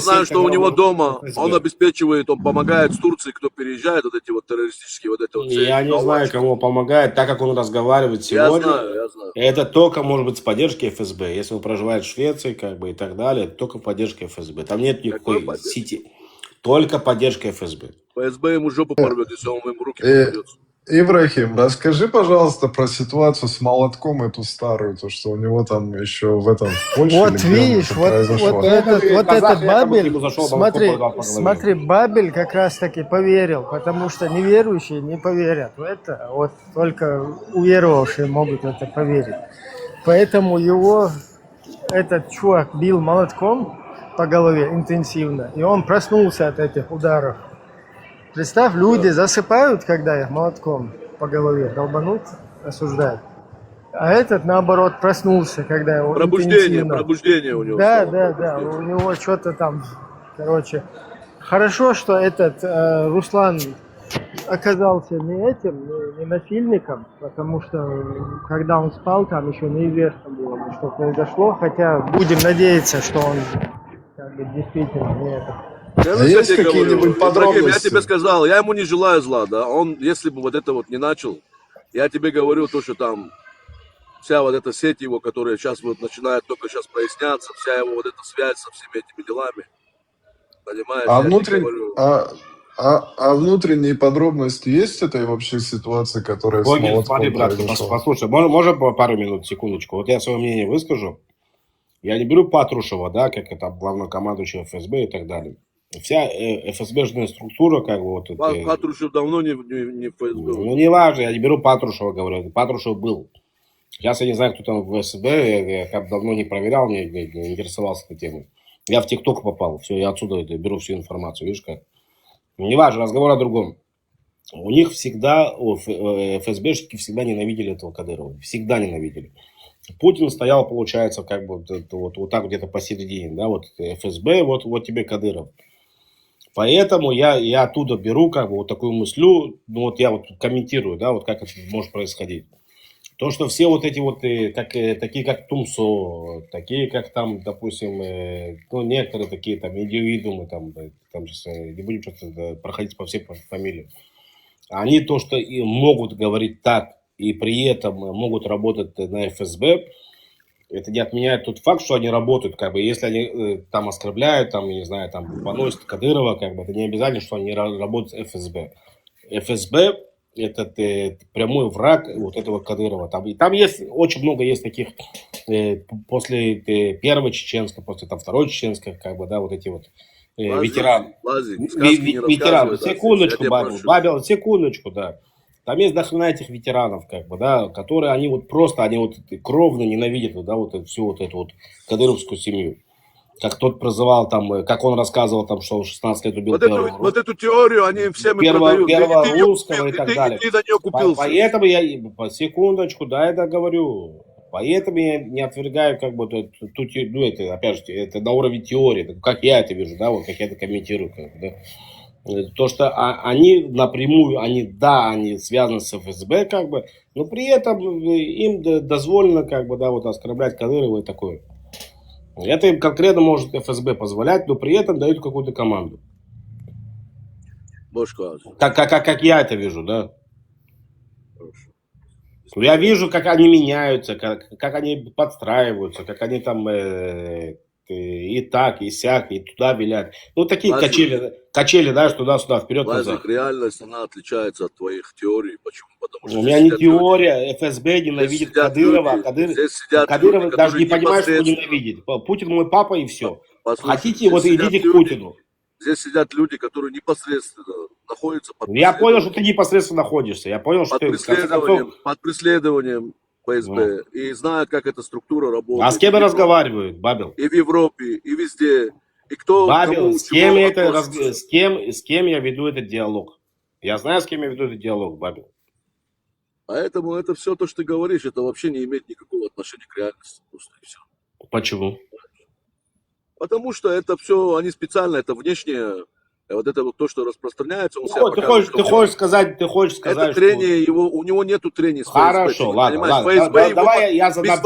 знаю, что у него дома, он обеспечивает, он помогает с Турции, кто переезжает, вот эти вот террористические вот это вот. Я не знаю, кому помогает, так как он разговаривает сегодня. Я знаю. Это только может быть с поддержки ФСБ. Если он проживает в Швеции, как бы и так далее, это только поддержка ФСБ. Там нет никакой сети. Только поддержка ФСБ. ФСБ ему жопу порвет, если он ему руки попадется. Ибрахим, расскажи, пожалуйста, про ситуацию с молотком, эту старую, то, что у него там еще в Польше. Вот видишь, вот этот Бабель, смотри, Бабель как раз таки поверил, потому что неверующие не поверят в это, вот только уверовавшие могут в это поверить. Поэтому его этот чувак бил молотком по голове интенсивно, и он проснулся от этих ударов. Представь, люди засыпают, когда их молотком по голове долбанут, осуждают. А этот, наоборот, проснулся, когда его Пробуждение у него. Да, у него что-то там, короче. Хорошо, что этот Руслан оказался не насильником, потому что, когда он спал, там еще неизвестно было, что произошло, хотя будем надеяться, что он действительно не это. Есть какие-нибудь подробности? Я тебе сказал, я ему не желаю зла, да. Он, если бы вот это вот не начал, я тебе говорю то, что там вся вот эта сеть его, которая сейчас вот начинает только сейчас проясняться, вся его вот эта связь со всеми этими делами, понимаешь? А внутренние подробности есть этой вообще ситуации, которая с молотком смотри, брат, послушай, можно пару минут, секундочку? Вот я свое мнение выскажу. Я не беру Патрушева, да, как это главнокомандующего ФСБ и так далее. Вся ФСБшная структура, как бы вот... Патрушев давно не в ФСБ. Ну, не важно, я не беру Патрушева, говорю. Патрушев был. Сейчас я не знаю, кто там в ФСБ, я как давно не проверял, не интересовался этой темой. Я в ТикТок попал, все, я отсюда беру всю информацию, видишь как. Не важно, разговор о другом. У них всегда, ФСБшники всегда ненавидели этого Кадырова. Всегда ненавидели. Путин стоял, получается, как бы вот так где-то посередине, да, вот ФСБ, вот тебе Кадыров. Поэтому я оттуда беру как бы вот такую мыслю, ну вот я вот комментирую, да, вот как это может происходить. То, что все вот эти вот, такие как Тумсо, такие как там, допустим, ну, некоторые такие там индивидуумы, там сейчас не будем что-то проходить по всем фамилиям, они то, что и могут говорить так, и при этом могут работать на ФСБ, это не отменяет тот факт, что они работают, как бы, если они там оскорбляют, там, я не знаю, там, поносят Кадырова, как бы, это не обязательно, что они работают с ФСБ. ФСБ это прямой враг вот этого Кадырова. Там есть, очень много есть таких, после первой чеченской, после там, второй чеченской, как бы, да, вот эти вот ветераны. Ветераны, секундочку, Бабел, секундочку, да. Там есть дохрена этих ветеранов, как бы, да, которые, они вот просто, они вот кровно ненавидят, да, вот всю вот эту вот кадыровскую семью. Как тот прозывал там, как он рассказывал там, что он 16 лет убил вот эту теорию они всем и продают. Первого русского и так далее. Ты на нее купился. Поэтому я, секундочку, да, это говорю. Поэтому я не отвергаю, как бы, тут, ну, это, опять же, это на уровне теории, как я это вижу, да, вот как я это комментирую, как бы, да. То, что они напрямую, они связаны с ФСБ, как бы, но при этом им дозволено, как бы, да, вот оскорблять Кадырова и такое. Это им конкретно может ФСБ позволять, но при этом дают какую-то команду. Как я это вижу, да. Я вижу, как они меняются, как они подстраиваются, как они там и так, и сяк, и туда вилят. Ну, такие качели, да, туда-сюда, вперед-назад. Реальность, она отличается от твоих теорий. Почему? Потому что у меня не теория, ФСБ ненавидит Кадырова, Кадыров даже не понимает, что ненавидит. Путин мой папа и все. Хотите, вот идите к Путину. Здесь сидят люди, которые непосредственно находятся под Я понял, что ты непосредственно находишься. Я понял, что ты под преследованием ФСБ. И знают, как эта структура работает. А с кем я разговариваю, Бабел? И в Европе, и везде. И кто, Бабел, с кем я веду этот диалог? Я знаю, с кем я веду этот диалог, Бабел. Поэтому это все то, что ты говоришь, это вообще не имеет никакого отношения к реальности. Просто и все. Почему? Потому что это все, они специально, это внешнее, вот это вот то, что распространяется, он ты хочешь сказать, это трение, у него нету трения с ФСБ. Хорошо, ладно. Давай я задам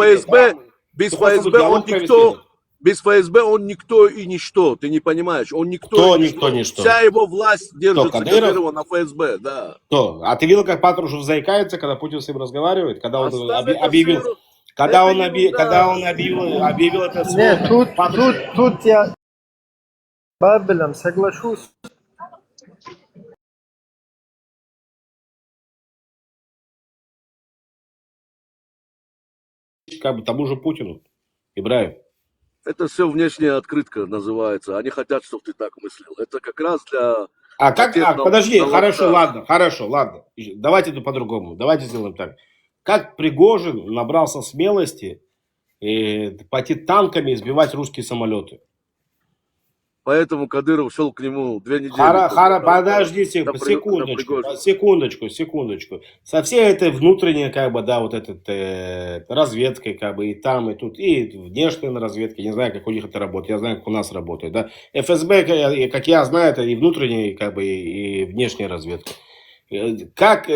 без ФСБ он никто, без ФСБ он никто и ничто, ты не понимаешь, он никто и ничто. Вся его власть держится Кадырова на ФСБ, да. Кто? А ты видел, как Патрушев заикается, когда Путин с ним разговаривает, когда он объявил... Когда он объявил это слово... Нет, тут я с Бабелем соглашусь. Как бы тому же Путину, Ибраев. Это все внешняя открытка называется. Они хотят, чтобы ты так мыслил. Это как раз для... Подожди, хорошо, ладно. Давайте по-другому. Давайте сделаем так. Как Пригожин набрался смелости пойти танками избивать русские самолеты? Поэтому Кадыров шел к нему 2 недели. Подожди секундочку. Со всей этой внутренней, как бы, да, вот этой разведкой, как бы, и там, и тут, и внешней разведкой, не знаю, как у них это работает, я знаю, как у нас работает, да. ФСБ, как я знаю, это и внутренняя, как бы, и внешняя разведка. Как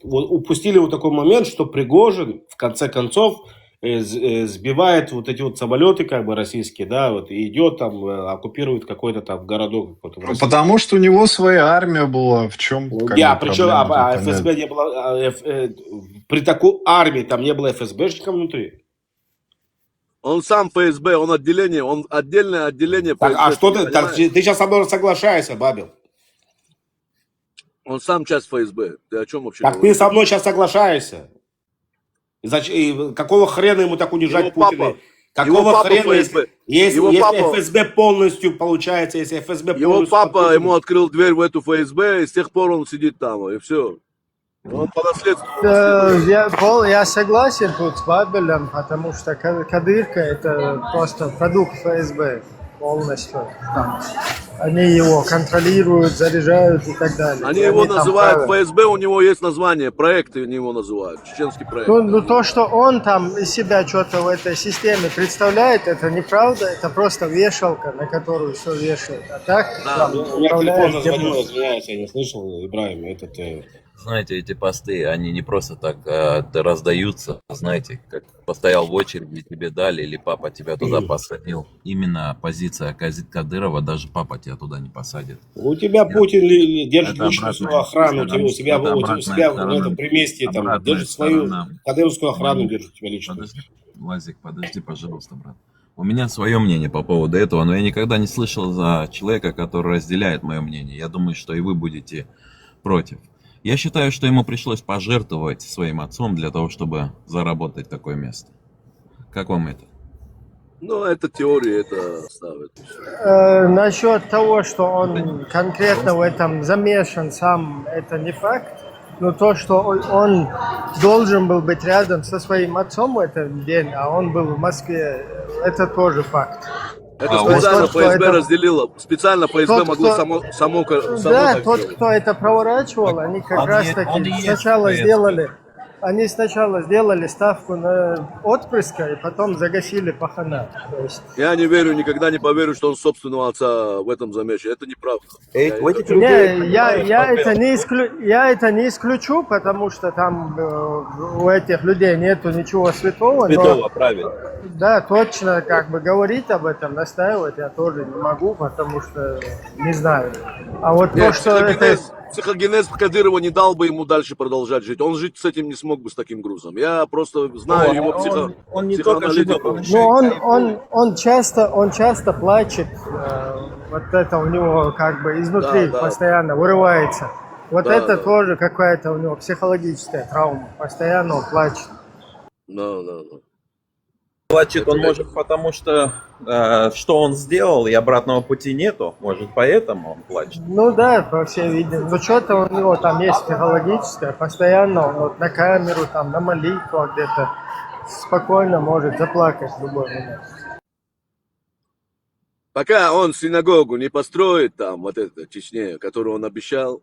упустили вот такой момент, что Пригожин, в конце концов, сбивает вот эти вот самолеты, как бы, российские, да, вот, и идет там, оккупирует какой-то там городок. Потому что у него своя армия была, в чем причем ФСБ не было, при такой армии там не было ФСБшников внутри. Он сам ФСБ, он отдельное отделение ФСБ. А что ты сейчас со мной соглашаешься, Бабел? Он сам часть ФСБ. Ты о чем вообще говоришь? Ты со мной сейчас соглашаешься? Какого хрена ему так унижать Путина? Какого хрена, если ФСБ полностью получается, если ФСБ полностью... Его папа ему открыл дверь в эту ФСБ, и с тех пор он сидит там, и все. Он по наследству. Я согласен тут с Бабелем, потому что Кадырка это просто продукт ФСБ полностью. Там. Они его контролируют, заряжают и так далее. Они его называют ФСБ, у него есть название, проекты они его называют, чеченский проект. Ну то, что он там из себя что-то в этой системе представляет, это неправда, это просто вешалка, на которую все вешают. А так, у меня телефон зазвонил, извиняюсь, я не слышал, Ибраим, Знаете, эти посты, они не просто так раздаются, знаете, как постоял в очереди, тебе дали, или папа тебя туда посадил. Именно позиция Кадырова, даже папа тебя туда не посадит. У тебя Путин держит Это личную свою обратная охрану, сторона. у себя Это в обратная этом приместье, там, обратная держит свою сторона. кадыровскую охрану, Владик, держит тебя лично. Лазик, подожди, пожалуйста, брат. У меня свое мнение по поводу этого, но я никогда не слышал за человека, который разделяет мое мнение. Я думаю, что и вы будете против. Я считаю, что ему пришлось пожертвовать своим отцом для того, чтобы заработать такое место. Как вам это? Ну, это теория, это ставит. Насчет того, что он конкретно в этом замешан сам, это не факт. Но то, что он должен был быть рядом со своим отцом в этот день, а он был в Москве, это тоже факт. Это специально тот, ФСБ это... разделило. Специально ФСБ тот, могло кто... само Да, так тот, сделать. кто это проворачивал, они как раз таки сначала сделали ставку на отпрыска и потом загасили пахана. Я не верю, никогда не поверю, что он собственного отца в этом замешан. Это неправда. Я это не исключу, потому что там у этих людей нету ничего святого. Святого, правильно. Да, точно как бы говорить об этом, настаивать я тоже не могу, потому что не знаю. А вот Нет, то, что психогенез Кадырова не дал бы ему дальше продолжать жить. Он жить с этим не смог бы, с таким грузом. Я просто знаю его психоаналитику. Ну, он часто плачет, вот это у него как бы изнутри постоянно вырывается. Вот это тоже какая-то у него психологическая травма. Постоянно он плачет. Плачет он может потому, что что он сделал, и обратного пути нету. Может, поэтому он плачет. Ну да, по всей видимости. Но что-то у него там есть психологическое. Постоянно он вот на камеру, там, на молитву где-то спокойно может заплакать в любой момент. Пока он синагогу не построит там, вот это, Чечне, которую он обещал,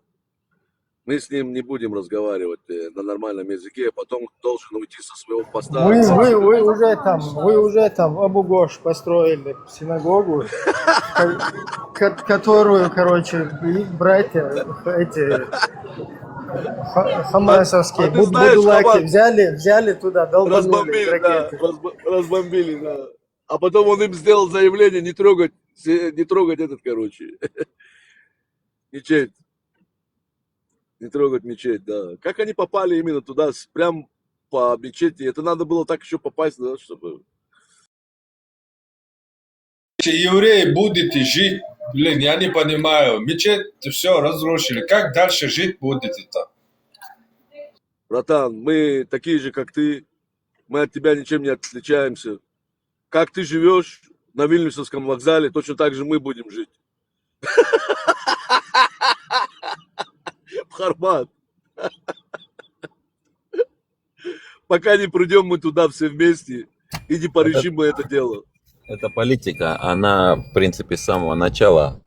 мы с ним не будем разговаривать на нормальном языке, потом должен уйти со своего поста. Вы уже там в Абу-Гош построили синагогу, которую, короче, братья эти хамасовские будулаки взяли туда, долбанули ракеты. Разбомбили, да. А потом он им сделал заявление не трогать этот, короче, мечеть. Не трогать мечеть, да. Как они попали именно туда, прям по мечети? Это надо было так еще попасть, да, чтобы... Евреи будете жить, блин, я не понимаю. Мечеть все разрушили. Как дальше жить будете там? Братан, мы такие же, как ты. Мы от тебя ничем не отличаемся. Как ты живешь на Вильнюсовском вокзале, точно так же мы будем жить. Хармат. Пока не придем мы туда все вместе и не порешим мы это дело. Эта политика, она, в принципе, с самого начала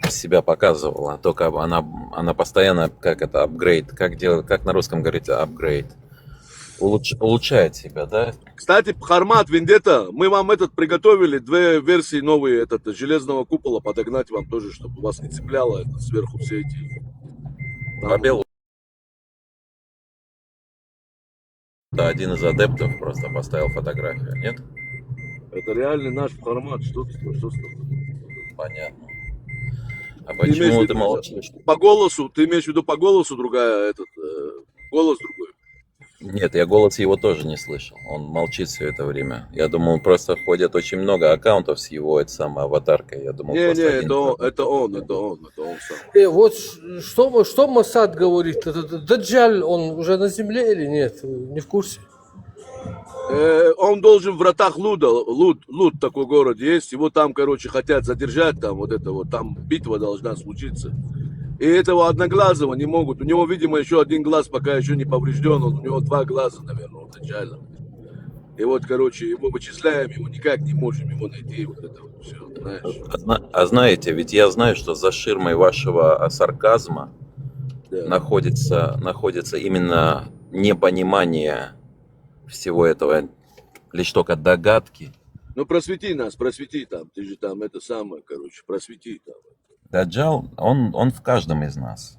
себя показывала. Только она постоянно, как это, апгрейд, как на русском говорится, апгрейд. Улучшает себя, да? Кстати, Хармат, Вендетта, мы вам приготовили 2 версии новые железного купола подогнать вам тоже, чтобы вас не цепляло сверху все эти... По белу. Да, один из адептов просто поставил фотографию, нет? Это реальный наш формат, что с тобой? Понятно. А почему ты молчишь? По голосу, ты имеешь в виду по голосу другая, голос другой? Нет, я голос его тоже не слышал. Он молчит все это время. Я думал, просто ходят очень много аккаунтов с его аватаркой. Я думал, это он сам. Вот что Моссад говорит? Даджаль, он уже на земле или нет? Не в курсе? Он должен в вратах Луд такой город есть. Его там, короче, хотят задержать, там битва должна случиться. И этого одноглазого не могут. У него, видимо, еще один глаз пока еще не поврежден. У него 2 глаза, наверное, начально. И вот, короче, его вычисляем, его никак не можем его найти. Вот это вот все, знаешь. А знаете, ведь я знаю, что за ширмой вашего сарказма находится именно непонимание всего этого, лишь только догадки. Ну, просвети нас, просвети там. Ты же там это самое, короче, просвети там. Даджал, он в каждом из нас.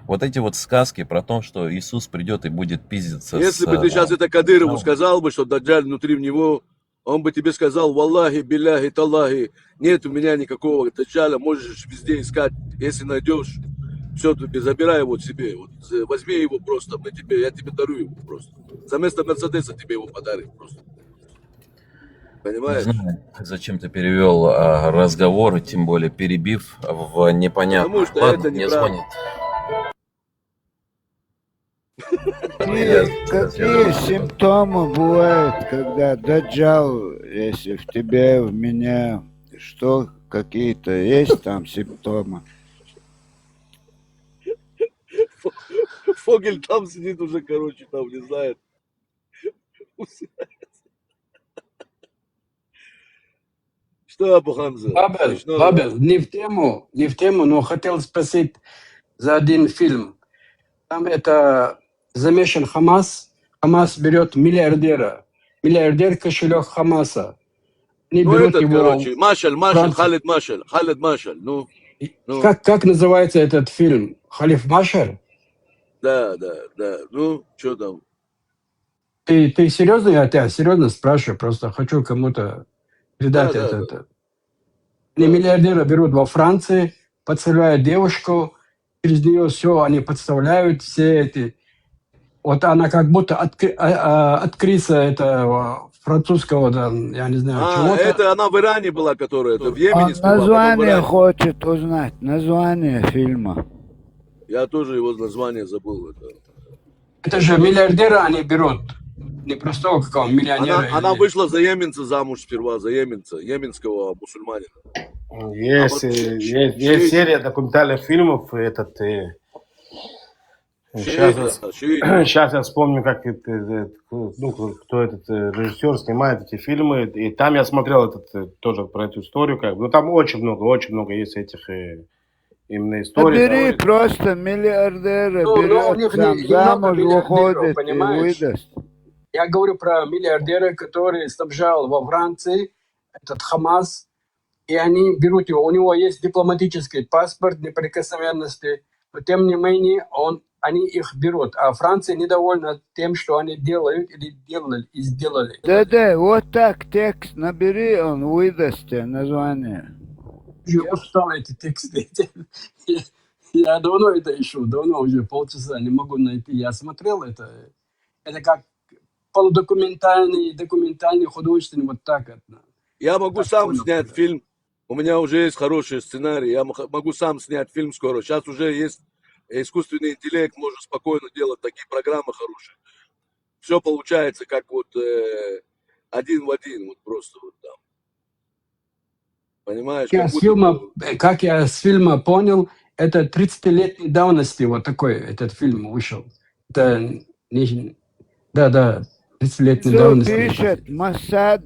вот эти вот сказки про то, что Иисус придет и будет пиздиться Если бы ты сейчас это Кадырову сказал бы, что Даджаль внутри него, он бы тебе сказал: валлахи, билляхи, таллахи, нет у меня никакого Даджаля, можешь везде искать, если найдешь, все, ты забирай его себе, вот, возьми его просто, я тебе дарю его просто. За место Мерседеса тебе его подарим просто. Не Понимаешь? знаю, зачем ты перевел разговор, тем более перебив в непонятно. Потому что Ладно, это мне неправда. звонит. Какие симптомы бывают, когда даджал, если в тебе, в меня, что какие-то есть там симптомы? Фогель там сидит уже, короче, там не знает. Что, Абу Хамза? Бабел, не в тему, но хотел спросить за один фильм. Там это замешан Хамас. Хамас берет миллиардера. Миллиардер кошелек Хамаса. Они Ну берут этот, его короче, Машаль, Францию. Халид Машаль, ну. Как называется этот фильм? Халиф Машер? Да, ну, что там? Ты серьезно? Я тебя серьезно спрашиваю, просто хочу кому-то передать Да. это. Они миллиардера берут во Франции, подставляют девушку, через нее все, они подставляют все эти. Вот она как будто актриса этого французского, там, я не знаю, чего-то. Это она в Иране была, которая, это в Йемене сперва, потом в Название Иране. хочет узнать, название фильма. Я тоже его название забыл. Это же миллиардера они берут, не простого какого миллионера. Она вышла за йеменца замуж сперва, за йеменского мусульманина. Есть серия документальных фильмов. Сейчас я вспомню, как кто этот режиссер снимает эти фильмы. И там я смотрел тоже про эту историю. Там очень много есть этих именно историй. Бери просто миллиардера, у берет, них там замуж миллиардеров, выходит и понимаешь? выдаст. Я говорю про миллиардера, который снабжал во Франции этот Хамас, и они берут его. У него есть дипломатический паспорт неприкосновенности, но тем не менее они их берут. А Франция недовольна тем, что они делают или делали и сделали. Да, вот так текст набери, он выдаст тебе название. Я устал эти тексты. Я давно это ищу, давно уже полчаса не могу найти. Я смотрел это. Это как полудокументальный, документальный, художественный, вот так. Я могу сам снять фильм. У меня уже есть хороший сценарий. Я могу сам снять фильм скоро. Сейчас уже есть искусственный интеллект, можно спокойно делать такие программы хорошие. Все получается как вот один в один, вот просто вот там. Понимаешь? Как я с фильма понял, это 30-летней давности вот такой этот фильм вышел. Это да, 30-летней давности. Пишет Моссад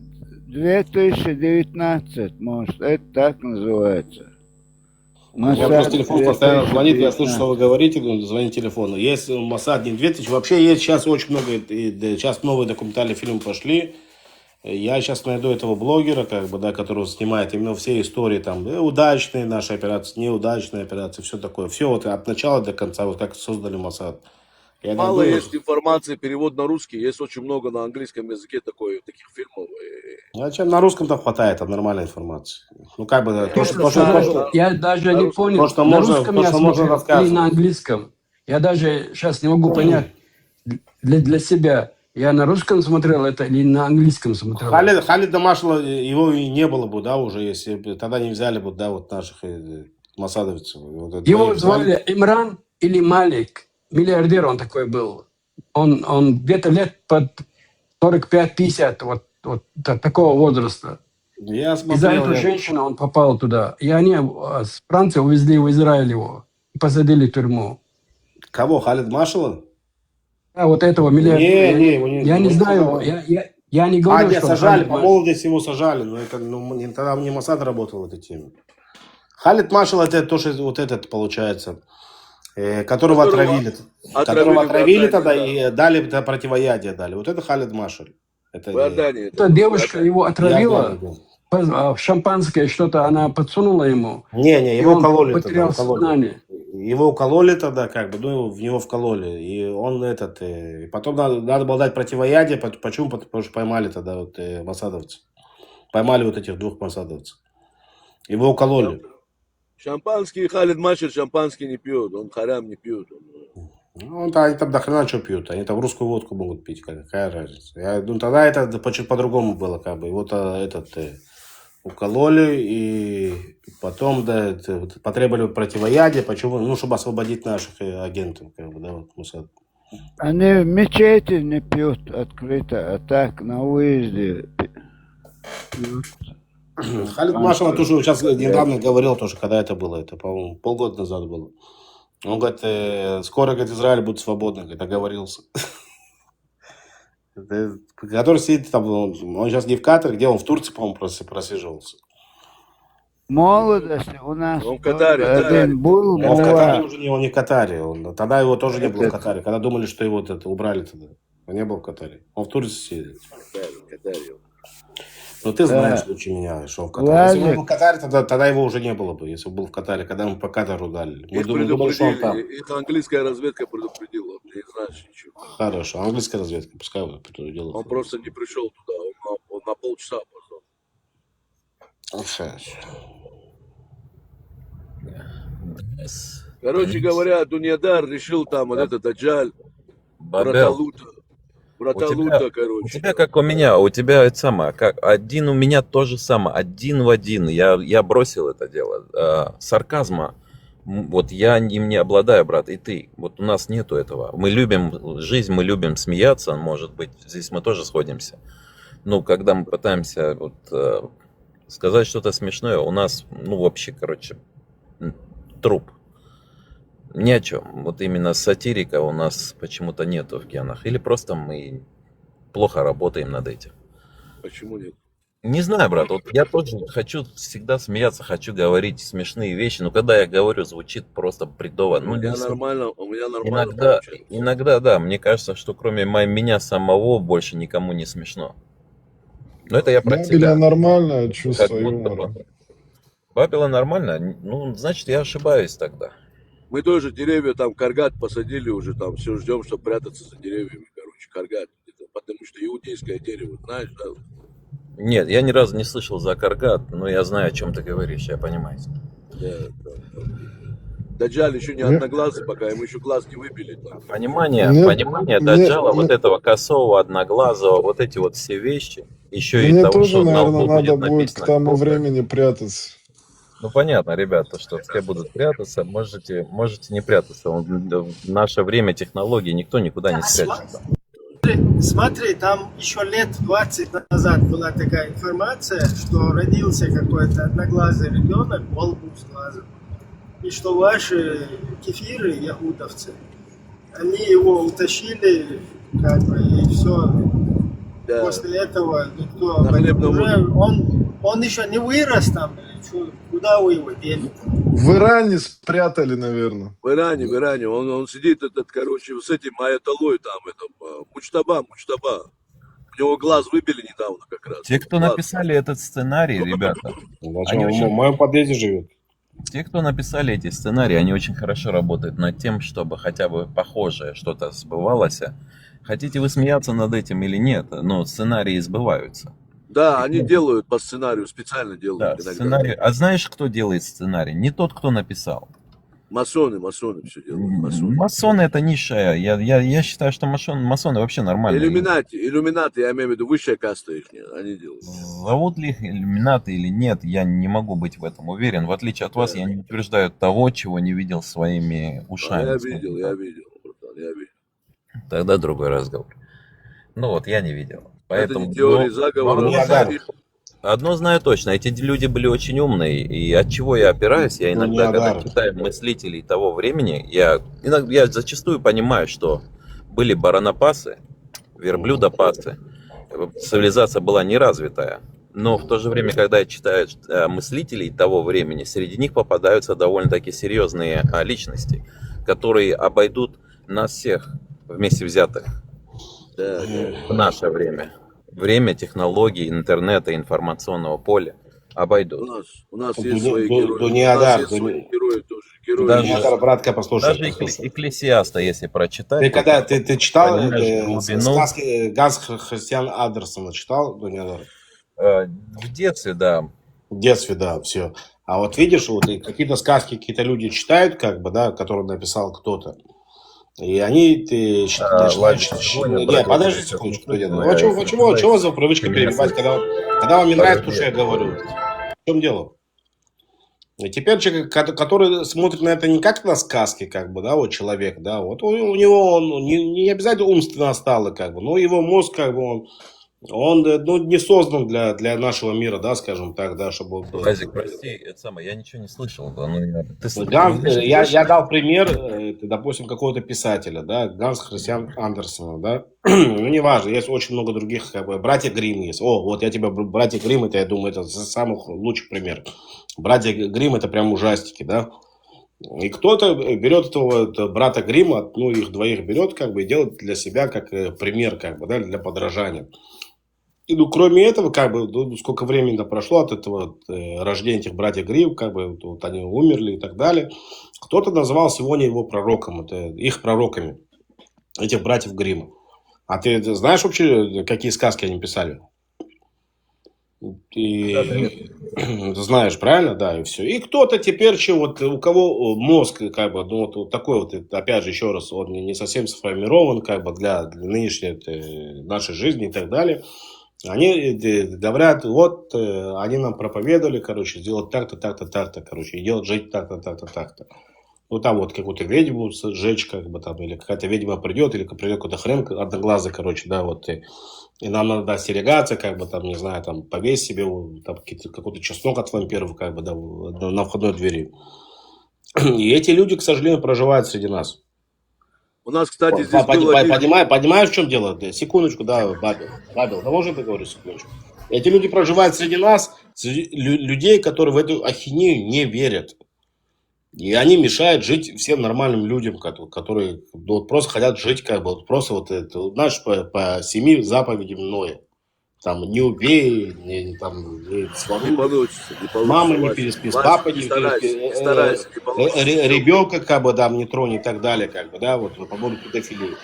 2019, может, это так называется. Я просто телефон постоянно звонит, я слышу, что вы говорите, звонит телефон. Есть Моссад не 2000, вообще есть сейчас очень много, сейчас новые документальные фильмы пошли. Я сейчас найду этого блогера, который снимает именно все истории, там, удачные наши операции, неудачные операции, все такое. Все вот от начала до конца, вот как создали Моссад. Мало есть информации, перевод на русский, есть очень много на английском языке таких фильмов. На русском-то хватает, там нормальной информации. Я даже не понял, на русском я смотрел или на английском. Я даже сейчас не могу понять для себя. Я на русском смотрел это или на английском смотрел? Халида Машала, его и не было бы, да, уже, если бы тогда не взяли бы, да, вот наших моссадовцев. Его звали Имран или Малик. Миллиардер он такой был. Он где-то лет под 45-50, вот такого возраста. И за эту женщину он попал туда. И они с Франции увезли в Израиль его. И посадили в тюрьму. Кого? Халид Машала? Да, вот этого миллиардера. Я не знаю, я не говорю, что... сажали, по молодости его сажали, но это тогда не Моссад работал в этой теме. Халид Машал это тоже вот этот, получается, которого отравили. Которого отравили тогда и дали противоядие дали. Вот это Халид Машаль. Эта девушка его отравила, в шампанское что-то она подсунула ему. Не, его кололи. Потерял сознание. Его укололи тогда, как бы, ну, в него вкололи. И он и потом надо было дать противоядие. Почему? Потому что поймали тогда вот масадовцы. Поймали вот этих 2 масадовцев. Его укололи. Шампанский, Халид Машер шампанский не пьет, он харам не пьет. Ну, они там до хрена что пьют. Они там русскую водку могут пить. Какая разница? Ну, тогда это по-другому было, как бы. И вот укололи, и потом потребовали противоядие. Почему? Ну, чтобы освободить наших агентов, как бы, да, вот Мосад. Они в мечети не пьют открыто, а так на выезде пьют. Халид Машева тоже сейчас недавно говорил, тоже, когда это было, это, по-моему, полгода назад было. Он говорит, скоро, говорит, Израиль будет свободным, говорит, договорился. Который сидит там, он сейчас не в Катаре, где он в Турции, по-моему, просиживался. В молодости у нас Он в Катаре, один был, Он в Катаре уже не в Катаре. Тогда его тоже не было в Катаре. Когда думали, что его убрали тогда. Он не был в Катаре. Он в Турции сидит. В Катаре. Ну, ты знаешь лучше меня, что он в Катаре. Если бы он был в Катаре, тогда его уже не было бы, если бы был в Катаре, когда мы по Катару дали. Мы думали, что он там. Их английская разведка предупредила, ты не знаешь ничего. Хорошо, английская разведка, пускай вот предупредила. Он просто не пришел туда, он на полчаса опоздал. Короче говоря, Дуньядар решил там вот этот Аджаль, брата Лута, короче. У тебя как у меня, у тебя это самое, как один у меня то же самое, один в один. Я бросил это дело. Сарказма, вот я им не обладаю, брат, и ты. Вот у нас нету этого. Мы любим жизнь, мы любим смеяться, может быть, здесь мы тоже сходимся. Ну, когда мы пытаемся вот, сказать что-то смешное, у нас, ну, вообще, короче, труп. Ни о чем. Вот именно сатирика у нас почему-то нету в генах. Или просто мы плохо работаем над этим. Почему нет? Не знаю, брат. Вот я тоже хочу всегда смеяться, хочу говорить смешные вещи, но когда я говорю, звучит просто бредово. У меня нормально Иногда, да. Мне кажется, что кроме меня самого больше никому не смешно. Но это я про тебя. Нормальное чувство юмора. Бабила нормально? Ну, значит, я ошибаюсь тогда. Мы тоже деревья там, каргат посадили уже, там все ждем, чтобы прятаться за деревьями, короче, каргат. Потому что иудейское дерево, знаешь, да? Нет, я ни разу не слышал за каргат, но я знаю, о чем ты говоришь, я понимаю. Да. Даджаль еще не одноглазый пока, ему еще глаз не выбили. Там. Понимание Даджала, вот этого косого, одноглазого, вот эти вот все вещи, еще и Мне того, тоже, что на наверное, лбу надо будет будет к написано. тому времени прятаться. Ну, понятно, ребята, что все будут прятаться, можете не прятаться. В наше время технологий никто никуда не спрячется. Смотри, там еще лет 20 назад была такая информация, что родился какой-то одноглазый ребенок, во лбу с глазом. И что ваши кефиры, яхудовцы, они его утащили, как бы, и все. Да. После этого никто... Уже он еще не вырос там, или что, куда вы его дели? В Иране спрятали, наверное. В Иране. Он сидит, короче, с этим Аятолой там, Мучтаба. У него глаз выбили недавно как раз. Те, кто написали этот сценарий, ребята, в моем подъезде живет. Те, кто написали эти сценарии, они очень хорошо работают над тем, чтобы хотя бы похожее что-то сбывалось. Хотите вы смеяться над этим или нет, но сценарии сбываются. Да, они делают по сценарию, специально делают. Да, сценарий. А знаешь, кто делает сценарий? Не тот, кто написал. Масоны все делают. Масоны это низшая. Я считаю, что масоны вообще нормальные. Иллюминаты, я имею в виду высшая каста их, они делают. Зовут ли их иллюминаты или нет, я не могу быть в этом уверен. В отличие от вас, я не утверждаю того, чего не видел своими ушами. Я видел. Тогда другой разговор. Ну вот, я не видел. Поэтому, это не теория заговора. Одно знаю точно, эти люди были очень умные, и от чего я опираюсь, я иногда, когда читаю мыслителей того времени, я зачастую понимаю, что были баранопасы, верблюдопасы, цивилизация была неразвитая, но в то же время, когда я читаю мыслителей того времени, среди них попадаются довольно-таки серьезные личности, которые обойдут нас всех вместе взятых в наше время. Время технологий, интернета, информационного поля обойдут. У нас есть свои герои. У нас есть свои герои тоже. комментируешь. Даже, братка, послушай. Даже Экклесиаста, если прочитать, Ты когда ты читал понимаешь глубину. сказки Ганс Христиан Андерсона читал? В детстве, да. В детстве, да, все. А вот видишь, вот и какие-то сказки какие-то люди читают, как бы, да, которые написал кто-то. И они Нет, подожди секундочку. Чего вы за привычка перебивать, когда вам не нравится то, что я говорю? В чем дело? И теперь человек, который смотрит на это не как на сказки, как бы, да, вот человек, да, вот у него он не обязательно умственно отсталый, как бы, но его мозг, как бы, он не создан для нашего мира, да, скажем так, да, чтобы... Лазик, прости, это самое, я ничего не слышал. Я дал пример, допустим, какого-то писателя, да, Ганс Христиан Андерсона, да, ну, неважно, есть очень много других, как бы, братья Гримм есть. Вот я тебе, братья Гримм, это, я думаю, это самый лучший пример. Братья Гримм это прям ужастики, да. И кто-то берет этого брата Гримма, ну, их двоих берет, как бы, и делает для себя как пример, как бы, да, для подражания. И, ну, кроме этого, как бы, сколько времени прошло от этого рождения этих братьев Гримм, как бы, вот они умерли и так далее. Кто-то называл сегодня его пророком, это их пророками, этих братьев Гримма. А ты знаешь вообще, какие сказки они писали? И знаешь, правильно, да, и все. И кто-то теперь, вот у кого мозг, как бы, ну, вот такой вот, опять же, еще раз, он не совсем сформирован, как бы, для нынешней нашей жизни и так далее. Они говорят, вот, они нам проповедовали, короче, сделать так-то, так-то, так-то, короче, и делать жить так-то, так-то, так-то. Ну, там вот какую-то ведьму сжечь, как бы, там, или какая-то ведьма придет, или придет какой-то хрен одноглазый, короче, да, вот, и нам надо остерегаться, как бы, там, не знаю, там, повесь себе там, какой-то чеснок от вампиров, как бы, да, на входной двери. И эти люди, к сожалению, проживают среди нас. У нас, кстати, здесь было... Понимаешь, в чем дело? Секундочку, да, Бабел, да можно договорить секундочку? Эти люди проживают среди нас, среди людей, которые в эту ахинею не верят. И они мешают жить всем нормальным людям, которые вот, просто хотят жить, как бы, вот, просто вот это, знаешь, по 7 заповедям Ноя. Там не убей, не своруй, не получится, мама не переспи, с папой не переспи, ребенка, как бы, да, не тронь и так далее, как бы, да, вот по поводу педофилии.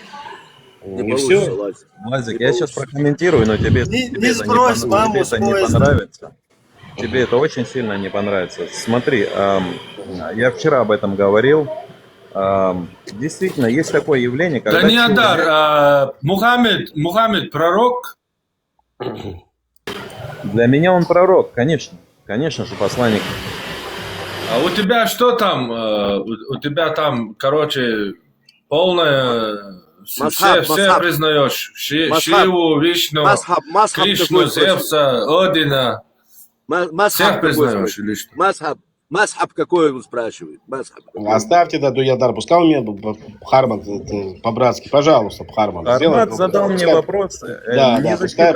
Не все. Лазик, я сейчас прокомментирую, но тебе это не понравится. Тебе это очень сильно не понравится. Смотри, я вчера об этом говорил. Действительно, есть такое явление, когда... Даниадар, Мухаммед пророк? Для меня он пророк, конечно. Конечно же, посланник. А у тебя что там? У тебя там, короче, полное... Все признаешь. Шиву, Вишну, Кришну, Зевса, Одина. Всех признаешь или что? Масхаб какой он спрашивает? Масхаб. Оставьте, да, Дуядар, пускай у меня Харман по-братски, пожалуйста, Харман. Харман задал мне вопросы. Да, пускай.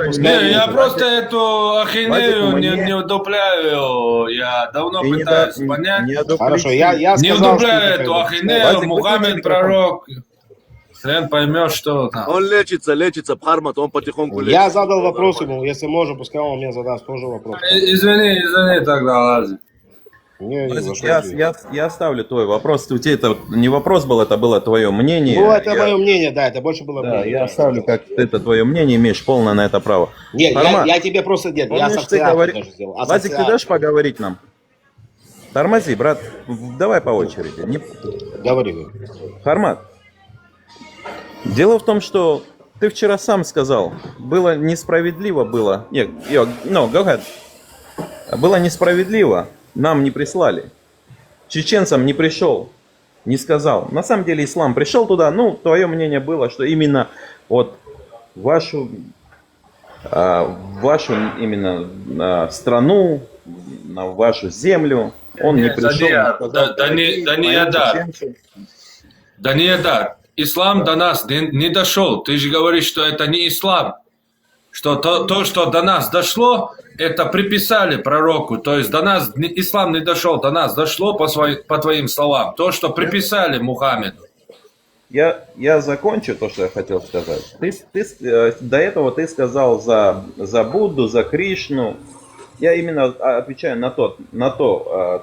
Я просто эту ахинею не удупляю. Я давно пытаюсь понять. Хорошо, я не сказал, удупляю эту ахинею, Мухаммед пророк. Хрен поймет, что там. Он лечится, Бхармат, он потихоньку лечится. Я задал вопрос ему, если можно, пускай он мне задаст тоже вопрос. Извини тогда, Лазик. Я оставлю твой вопрос. У тебя это не вопрос был, это было твое мнение. Ну, это мое мнение, да, это больше было мнение. Я оставлю, как это твое мнение, имеешь полное на это право. Нет, я тебе просто... Нет, я ассоциацию даже сделал. Лазик, ты дашь поговорить нам? Тормози, брат, давай по очереди. Говори. Хармат, дело в том, что ты вчера сам сказал, было несправедливо было... Нет, go ahead. Было несправедливо. Нам не прислали. Чеченцам не пришел. Не сказал. На самом деле ислам пришел туда. Ну, твое мнение было, что именно вот вашу именно страну, на вашу землю он не пришел. Даниадар, ислам до нас не дошел. Ты же говоришь, что это не ислам. Что то, что до нас дошло, это приписали пророку. То есть до нас ислам не дошел, до нас дошло по твоим словам. То, что приписали Мухаммеду. Я закончу то, что я хотел сказать. До этого ты сказал за Будду, за Кришну. Я именно отвечаю на то,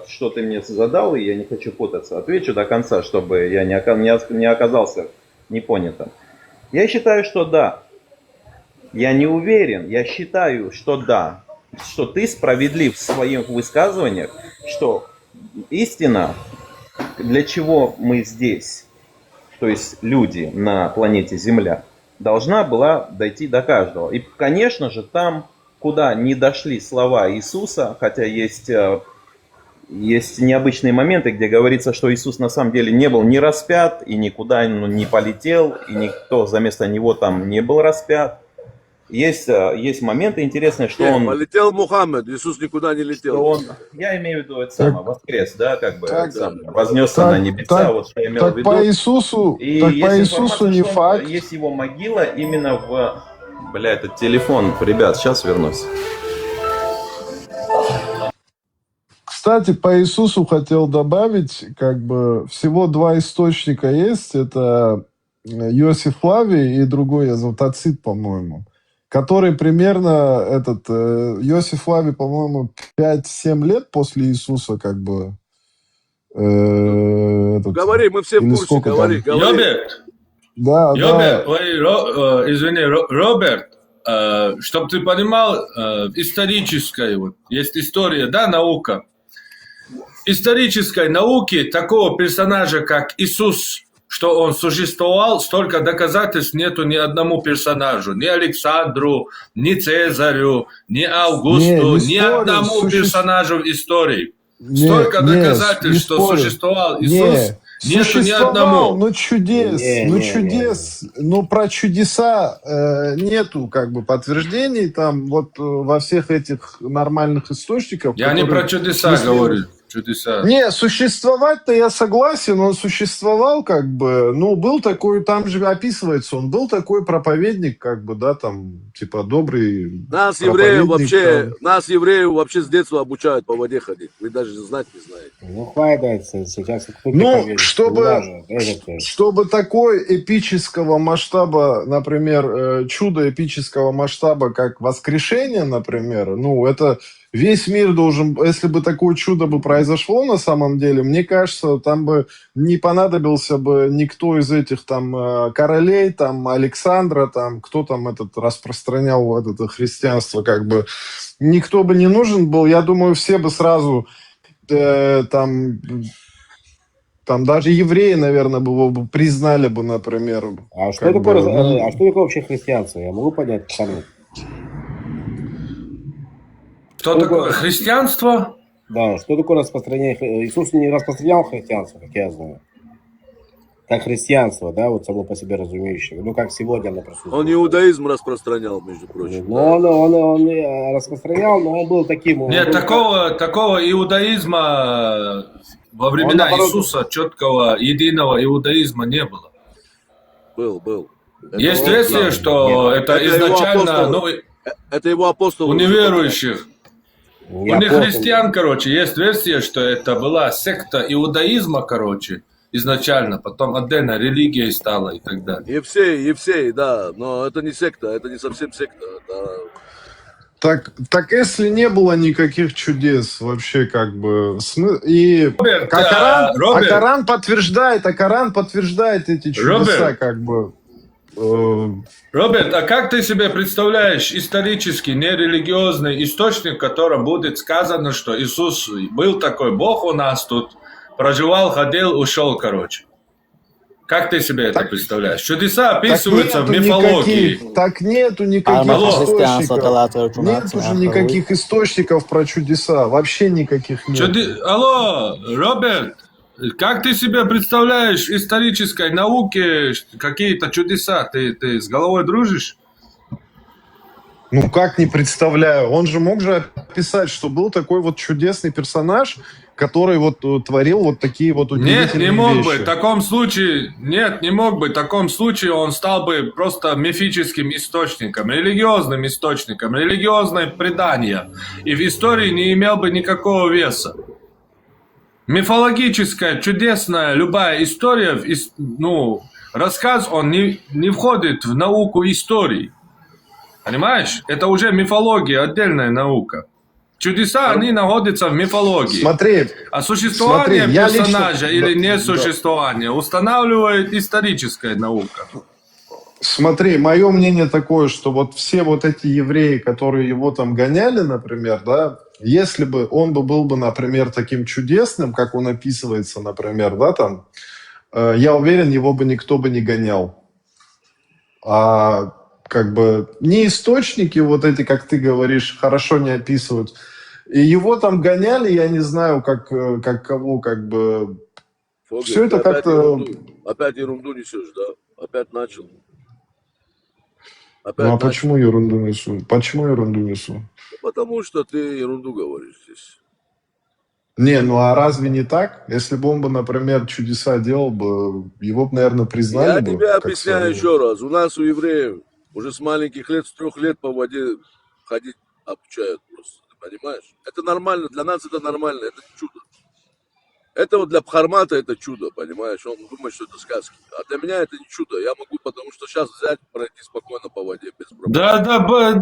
что ты мне задал, и я не хочу путаться. Отвечу до конца, чтобы я не оказался непонятым. Я считаю, что да. Я не уверен, я считаю, что да. Что ты справедлив в своих высказываниях, что истина, для чего мы здесь, то есть люди на планете Земля, должна была дойти до каждого. И, конечно же, там, куда не дошли слова Иисуса, хотя есть необычные моменты, где говорится, что Иисус на самом деле не был ни распят, и никуда не полетел, и никто вместо него там не был распят. Есть моменты интересные, что он... Полетел Мухаммед, Иисус никуда не летел. Я имею в виду это самое, воскрес, да, как бы, вознесся на небеса, вот что я имел в виду. По Иисусу, И так есть по Иисусу не информация, что факт. есть его могила именно в... Бля, этот телефон, ребят, сейчас вернусь. Кстати, по Иисусу хотел добавить, как бы всего два источника есть. Это Иосиф Флавий и другой, я зовут Тацит, по-моему. Который примерно, Иосиф Флавий, по-моему, 5-7 лет после Иисуса, как бы... Говори, мы все в курсе, говори. Роберт, Да, Роберт, извини, Роберт, чтобы ты понимал, историческая, вот, есть история, да, наука. Исторической науки такого персонажа, как Иисус, что он существовал, столько доказательств нету ни одному персонажу. Ни Александру, ни Цезарю, ни Августу, ни одному персонажу в истории. Столько доказательств, что существовал Иисус, нету ни одному. Ну чудес, ну про чудеса нету как бы подтверждений там вот во всех этих нормальных источниках. Я не про чудеса говорю. Чудеса. Не, существовать-то я согласен, он существовал как бы, ну был такой, там же описывается, он был такой проповедник как бы, да, там типа добрый. Нас евреев вообще с детства обучают по воде ходить. Вы даже знать не знаете. Ну, хватит сейчас. Ну, чтобы такой эпического масштаба, например, чудо эпического масштаба, как воскрешение, например, ну, это весь мир должен, если бы такое чудо бы произошло на самом деле, мне кажется, там бы не понадобился бы никто из этих там королей, там Александра, там кто там этот распространял это христианство, как бы никто бы не нужен был. Я думаю, все бы сразу там даже евреи, наверное, бы признали бы, например. А что такое вообще христианство? Я могу понять, понять. Что такое христианство? Да, что такое распространение? Иисус не распространял христианство, как я знаю. Как христианство, да, вот само по себе разумеющее. Ну, как сегодня оно присутствует. Он иудаизм распространял, между прочим. Ну, он распространял, но он был таким... Нет, такого иудаизма во времена Иисуса, четкого, единого иудаизма не было. Был. Есть версия, что это изначально... Это его апостолы. У неверующих. У нехристиан, короче, есть версия, что это была секта иудаизма, короче, изначально, потом отдельно религией стала и так далее. Евсей, да, но это не секта, это не совсем секта. Это... Так если не было никаких чудес вообще, как бы, и Роберт, Коран подтверждает эти чудеса, как бы. Роберт, а как ты себе представляешь исторический, нерелигиозный источник, в котором будет сказано, что Иисус был такой Бог у нас тут, проживал, ходил, ушел, короче? Как ты себе это представляешь? Чудеса описываются в мифологии. Нету никаких источников. Нету же никаких источников про чудеса. Вообще никаких нет. Алло, Роберт, как ты себе представляешь исторической науке какие-то чудеса? Ты с головой дружишь? Ну, как не представляю. Он же мог же описать, что был такой вот чудесный персонаж, который вот творил вот такие вот удивительные вещи. Нет, не мог бы. В таком случае, не мог бы. В таком случае он стал бы просто мифическим источником, религиозным источником, религиозное предание. И в истории не имел бы никакого веса. Мифологическая, чудесная, любая история, рассказ, он не входит в науку истории. Понимаешь? Это уже мифология, отдельная наука. Чудеса, они находятся в мифологии. Смотри, А существование смотри, я лично- персонажа или несуществование устанавливает историческая наука. Смотри, мое мнение такое, что вот все вот эти евреи, которые его там гоняли, например, да, если бы он был бы, например, таким чудесным, как он описывается, например, да, там, я уверен, его бы никто бы не гонял. А как бы не источники вот эти, как ты говоришь, хорошо не описывают. И его там гоняли, я не знаю, как кого, как бы... Фогель, Все это ты опять как-то... опять ерунду несешь, да? Опять начал. Опять Ну а начал. почему ерунду несу? Почему ерунду несу? Потому что ты ерунду говоришь здесь. Не, ну а разве не так? Если бы он бы, например, чудеса делал бы, его бы, наверное, признали Я бы. тебе как объясняю своего. еще раз. У нас, у евреев, уже с маленьких лет, с 3 лет по воде ходить обучают просто. Ты понимаешь? Это нормально. Для нас это нормально. Это чудо. Это вот для Бхармата это чудо, понимаешь? Он думает, что это сказки. А для меня это не чудо. Я могу, потому что сейчас взять, пройти спокойно по воде без проблем.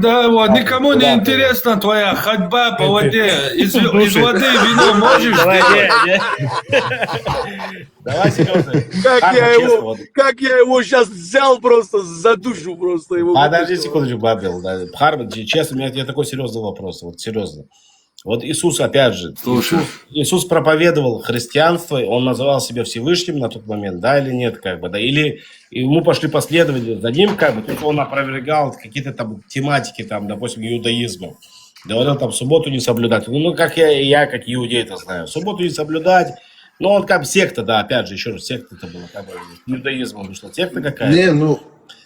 Да, вот, никому не интересна твоя ходьба по воде. Из воды вино можешь сделать? Давай, серьезно. Как я его сейчас взял просто за душу просто его. Подожди секундочку, Бабел. Бхарма, честно, у меня такой серьезный вопрос. Вот серьезно. Вот Иисус, опять же, Иисус проповедовал христианство, он называл себя Всевышним на тот момент, да, или нет, как бы, да, или ему пошли последователи за ним, как бы, то есть он опровергал какие-то там тематики, там, допустим, иудаизма, говорил там субботу не соблюдать, ну, как я как иудей это знаю, субботу не соблюдать, но он как бы секта, да, опять же, еще раз, секта это была, как бы, иудаизм вышла, секта какая-то. Не, ну...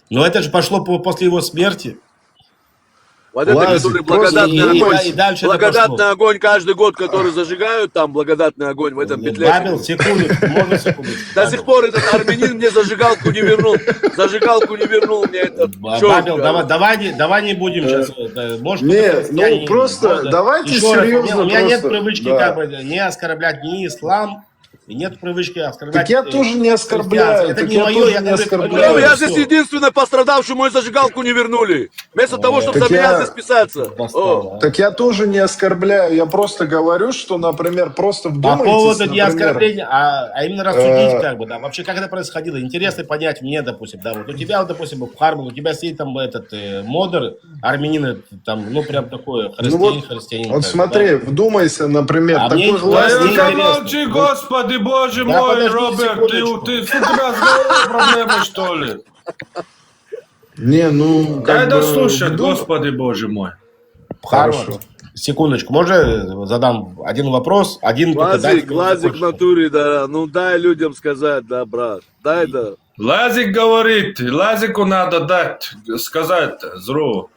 Но это же пошло после его смерти. Вот это, который благодатный огонь, и дальше благодатный огонь каждый год, который зажигают, там благодатный огонь в этом петле. Бабел, секундочку, можно секундочку. До сих пор этот армянин мне зажигалку не вернул. Зажигалку не вернул мне этот. Бабел, давай не будем сейчас. Может, Не, ну просто давайте еще раз, серьезно. у меня нет просто, привычки да. как бы не оскорблять ни ислам, и нет привычки оскорблять. Так я тоже не оскорбляю. Это Так не я мое, тоже я не говорю, оскорбляю. Я здесь единственный пострадавший, мою зажигалку не вернули. Вместо того, чтобы Так за меня я- здесь писаться. О. Так я тоже не оскорбляю. Я просто говорю, что, например, просто По вдумайтесь, поводу не например, оскорбления, а именно рассудить, как бы, да, вообще, как это происходило. Интересно понять мне, допустим, да, вот у тебя, вот, допустим, Бхарман, у тебя сидит там этот модер, армянин, там, ну, прям такой христианин. вот как бы, смотри, да. вдумайся, например, А мне такой власти... Молчи, Господи, Боже Да, мой, подожди Роберт, ты у тебя с головой проблемы, что ли? Не, ну, Дай как бы... дослушать, Господи, Боже мой. Бхарман, секундочку, можно задам один вопрос? Один только дайте Глазик мне в натуре, да. Ну дай людям сказать, да, брат. Дай, да. Лазик говорит, Лазику надо дать, сказать, зру.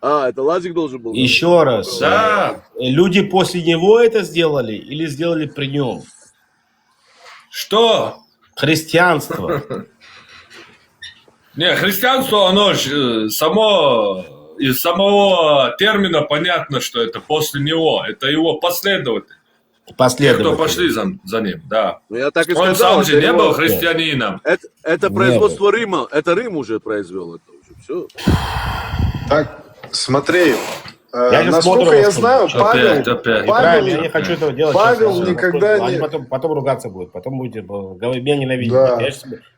А, это Лазик должен был? Еще раз. Да. Люди после него это сделали или сделали при нем? Что? Христианство. Не, христианство, оно же само, из самого термина понятно, что это после него, это его последователи. Те, кто пошли за ним, да. Ну, я так и Он сказал, сам же это не его- был христианином. Это производство Рима, это Рим уже произвел это уже, все. Так, смотри, Я не насколько смотрю я вас, знаю, опять, Павел, опять. Павел, Правильно, я не хочу этого делать. Павел честно. никогда Они не... потом ругаться будут, потом будете меня ненавидеть. Да.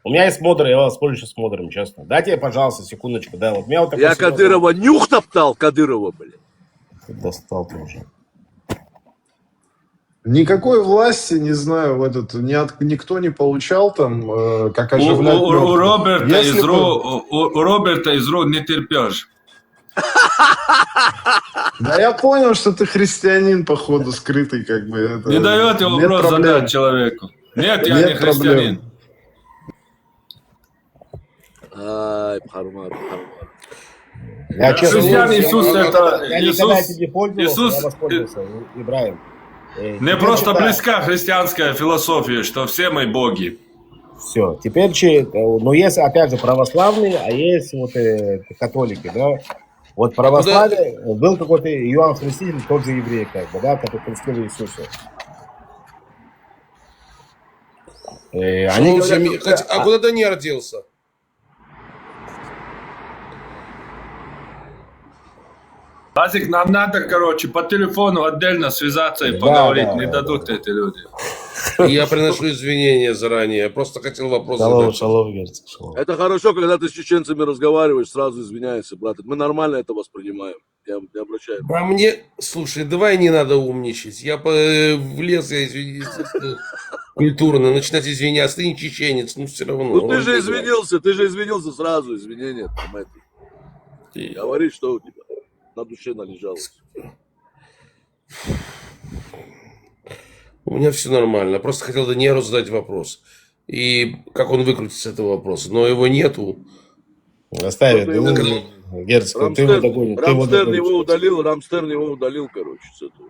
У меня есть модер, я воспользуюсь модером, честно. Дайте, пожалуйста, секундочку, да, вот у меня вот такой Я серьезный- Кадырова нюх топтал, Кадырова, блин. Достал ты уже. Никакой власти, не знаю, никто не получал там, как оживлять У мертвых. Роберта Если из бы- у Роберта из Ру не терпешь. Да я понял, что ты христианин, походу, скрытый, как бы. Это... Не дает его Нет вопрос проблем. задать человеку. Нет, я Нет не христианин. Ай, Бхармат. Я честно, Христиан Иисус это... я никогда этим не Иисус, пользовался, Иисус я воспользовался, Ибраим. мне просто близка христианская философия, что все мы боги. Все, теперь, ну, есть, опять же, православные, а есть вот католики, да. Вот православие, был какой-то Иоанн Христитель, тот же еврей, как бы, да, который крестил Иисуса. Они говорят, А куда ты не родился? Лазик, нам надо, короче, по телефону отдельно связаться и Да, поговорить. да, Не да, дадут эти люди. Я приношу извинения заранее. Я просто хотел вопрос Шалом, задать. шалом, герцог, шалом. Это хорошо, когда ты с чеченцами разговариваешь, сразу извиняешься, брат. Мы нормально это воспринимаем. Не обращаем. А мне, слушай, давай не надо умничать. Я влез, я извиняюсь, культурно, начинать извиняться. Ты не чеченец, ну все равно. Ну ты же извинился сразу, извинения. Говори, что у тебя на душе належало. У меня все нормально. Просто хотел Даниэлу задать вопрос. И как он выкрутится с этого вопроса. Но его нету. Оставит. Герцог, ты его догонишь. Рамстерн его удалил, короче, с этого.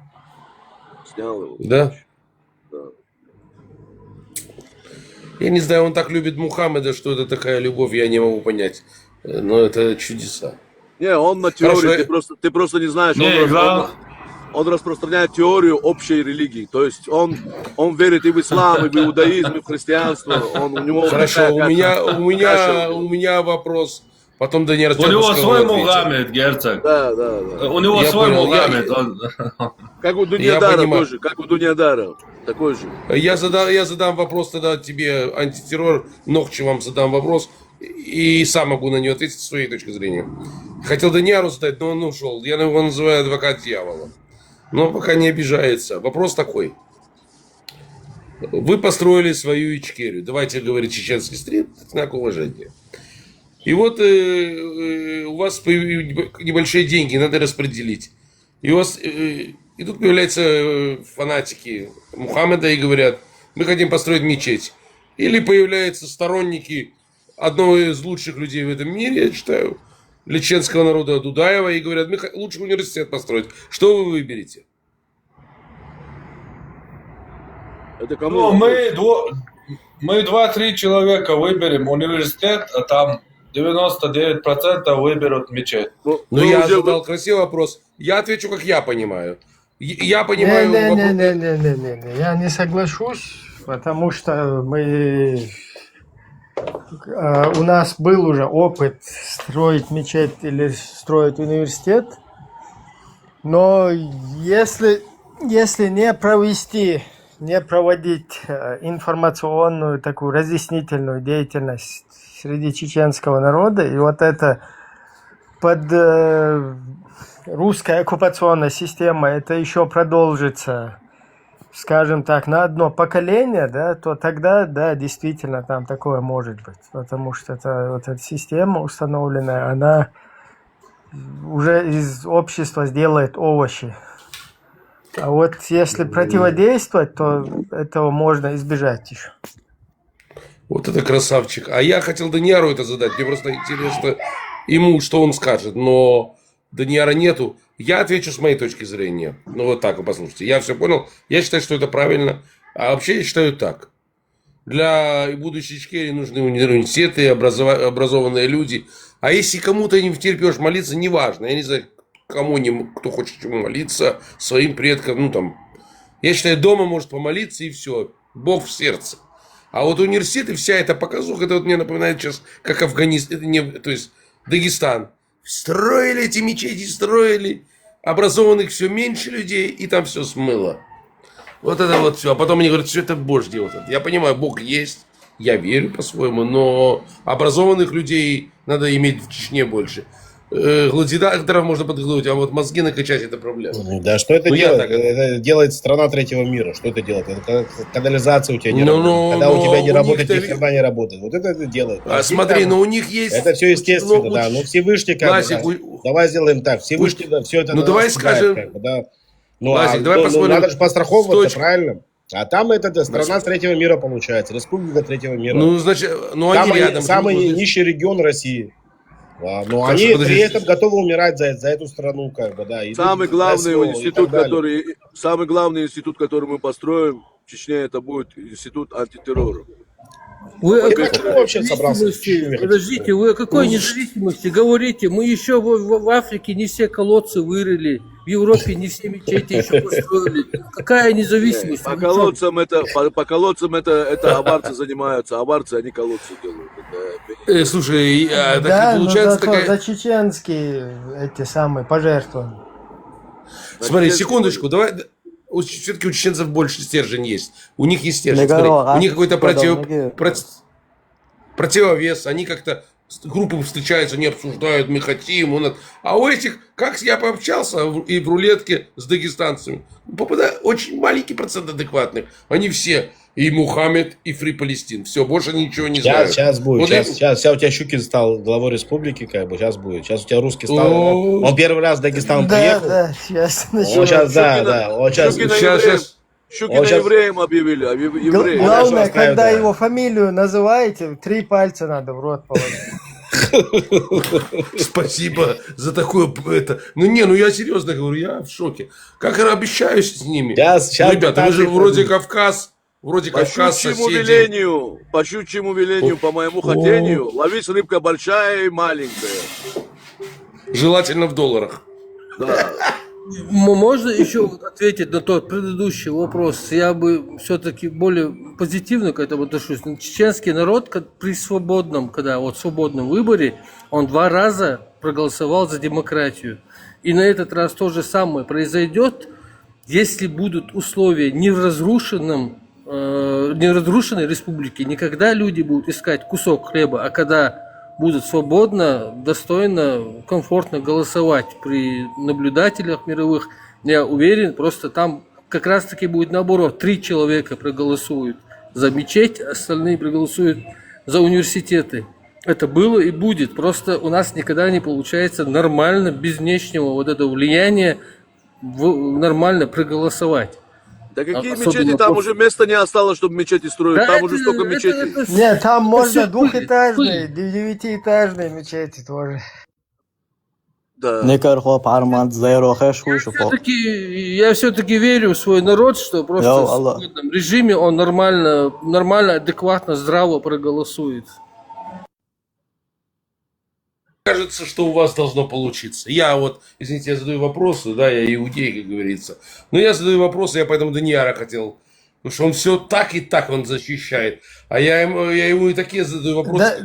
Снял его. Да? Да. Я не знаю, он так любит Мухаммеда, что это такая любовь, я не могу понять. Но это чудеса. Не, он на теории, Хорошо. ты просто не знаешь, он распространяет теорию общей религии. То есть он верит и в ислам, и в иудаизм, и в христианство. У него Хорошо, у меня вопрос. Потом Даниэль У него свой Мухаммед, герцог. Да. У него свой Мухаммед. Как у Дуньядара тоже, как у Дуньядара. Такой же. Я задам вопрос тогда тебе, антитеррор, Нохчи вам задам вопрос. И сам могу на нее ответить с своей точки зрения. Хотел Даниару задать, но он ушел. Я его называю адвокат дьявола. Но пока не обижается. Вопрос такой. Вы построили свою Ичкерию. Давайте говорить чеченский стрит, знак уважения. И вот у вас небольшие деньги, надо распределить. И у вас и тут появляются фанатики Мухаммеда и говорят, мы хотим построить мечеть. Или появляются сторонники одного из лучших людей в этом мире, я считаю, для чеченского народа Дудаева, и говорят, мы лучше университет построить. Что вы выберете? Это кому? Ну, мы 2-3 человека выберем университет, а там 99% выберут мечеть. Ну, я задал красивый вопрос. Я отвечу, как я понимаю. Я понимаю... Не, я не соглашусь, потому что у нас был уже опыт строить мечеть или строить университет, но если не проводить информационную такую разъяснительную деятельность среди чеченского народа, и вот это под русская оккупационная система, это еще продолжится, скажем так, на одно поколение, да, то тогда, да, действительно там такое может быть, потому что вот эта система установленная, она уже из общества сделает овощи. А вот если противодействовать, то этого можно избежать еще. Вот это красавчик. А я хотел Даниару это задать. Мне просто интересно ему, что он скажет. Но Даниара нету. Я отвечу с моей точки зрения. Ну вот так, вы послушайте. Я все понял. Я считаю, что это правильно. А вообще я считаю так. Для будущей Ичкерии нужны университеты, образованные люди. А если кому-то не втерпешь молиться, неважно. Я не знаю, кто хочет чему молиться, своим предкам. Ну там. Я считаю, дома может помолиться и все. Бог в сердце. А вот университеты, вся эта показуха, это вот мне напоминает сейчас, как Афганистан, то есть Дагестан. Строили эти мечети, строили, образованных все меньше людей, и там все смыло. Вот это вот все. А потом они говорят, все это Бог делает. Я понимаю, Бог есть, я верю по-своему, но образованных людей надо иметь в Чечне больше. Гладиаторов можно подготовить, а вот мозги накачать — это проблема. Да, что это делает? Это делает страна третьего мира. Что это делает? Это канализация у тебя не работает. Когда у тебя не работает, ни хрена не работает. Вот это делает. А смотри, но у них есть... Это все естественно, да. Ну Всевышний как бы, давай сделаем так. Всевышний, да, все это... Ну давай скажем... Как бы, да. Ну, Лазик, давай посмотрим. Надо же постраховываться, правильно? А там это страна третьего мира получается. Республика третьего мира. Ну, значит, ну они рядом. Самый нищий регион России. Но они при этом готовы умирать за эту страну, как бы, да. Самый главный институт, который мы построим в Чечне, это будет институт антитеррора. Вы о какой вообще независимости? Подождите, вы о какой независимости говорите? Мы еще в Африке не все колодцы вырыли, в Европе не все мечети еще построили. Какая независимость? По колодцам это аварцы занимаются, аварцы, они колодцы делают. Слушай, да, получается такая... за чеченские эти самые пожертвования. Смотри, чеченский секундочку, давай. Все-таки у чеченцев больше стержень есть. У них есть стержень. Никого, Смотри, у а? них какой-то Подобные. противовес. Они как-то группы встречаются, не обсуждают, мы хотим. А у этих, как я пообщался и в рулетке с дагестанцами, попадает очень маленький процент адекватных. Они все и Мухаммед, и Фри Палестин. Все, больше ничего не знают. Сейчас будет. Вот Сейчас у тебя Щукин стал главой республики, как бы, сейчас будет. Сейчас у тебя русский стал. Он первый раз в Дагестан приехал. Да, сейчас Он сейчас, да. Он сейчас. Щукина евреем объявили. Евреем. Главное, когда его фамилию называете, 3 пальца надо в рот положить. Спасибо за такое. Ну я серьезно говорю, я в шоке. Как я обещаюсь с ними. Ребята, вы же вроде Кавказ. Вроде Кавказ соседи. По щучьему велению, по моему хотению, ловись рыбка большая и маленькая. Желательно в долларах. Да. Можно еще ответить на тот предыдущий вопрос? Я бы все-таки более позитивно к этому отношусь. Чеченский народ при свободном выборе, он 2 раза проголосовал за демократию. И на этот раз то же самое произойдет, если будут условия не в разрушенной республике, никогда люди будут искать кусок хлеба, а когда будут свободно, достойно, комфортно голосовать при наблюдателях мировых, я уверен, просто там как раз-таки будет наоборот. 3 человека проголосуют за мечеть, остальные проголосуют за университеты. Это было и будет. Просто у нас никогда не получается нормально, без внешнего вот этого влияния, нормально проголосовать. Да какие мечети? Там уже места не осталось, чтобы мечети строить. Там уже столько мечетей. Нет, там можно двухэтажные, 9-этажные мечети тоже. Да. Я все-таки верю в свой народ, что просто в свободном режиме он нормально, адекватно, здраво проголосует. Кажется, что у вас должно получиться. Я извините, я задаю вопросы, да, я иудей, как говорится. Но я задаю вопросы, я поэтому Данияра хотел. Потому что он все так и так он защищает. А я ему и такие задаю вопросы.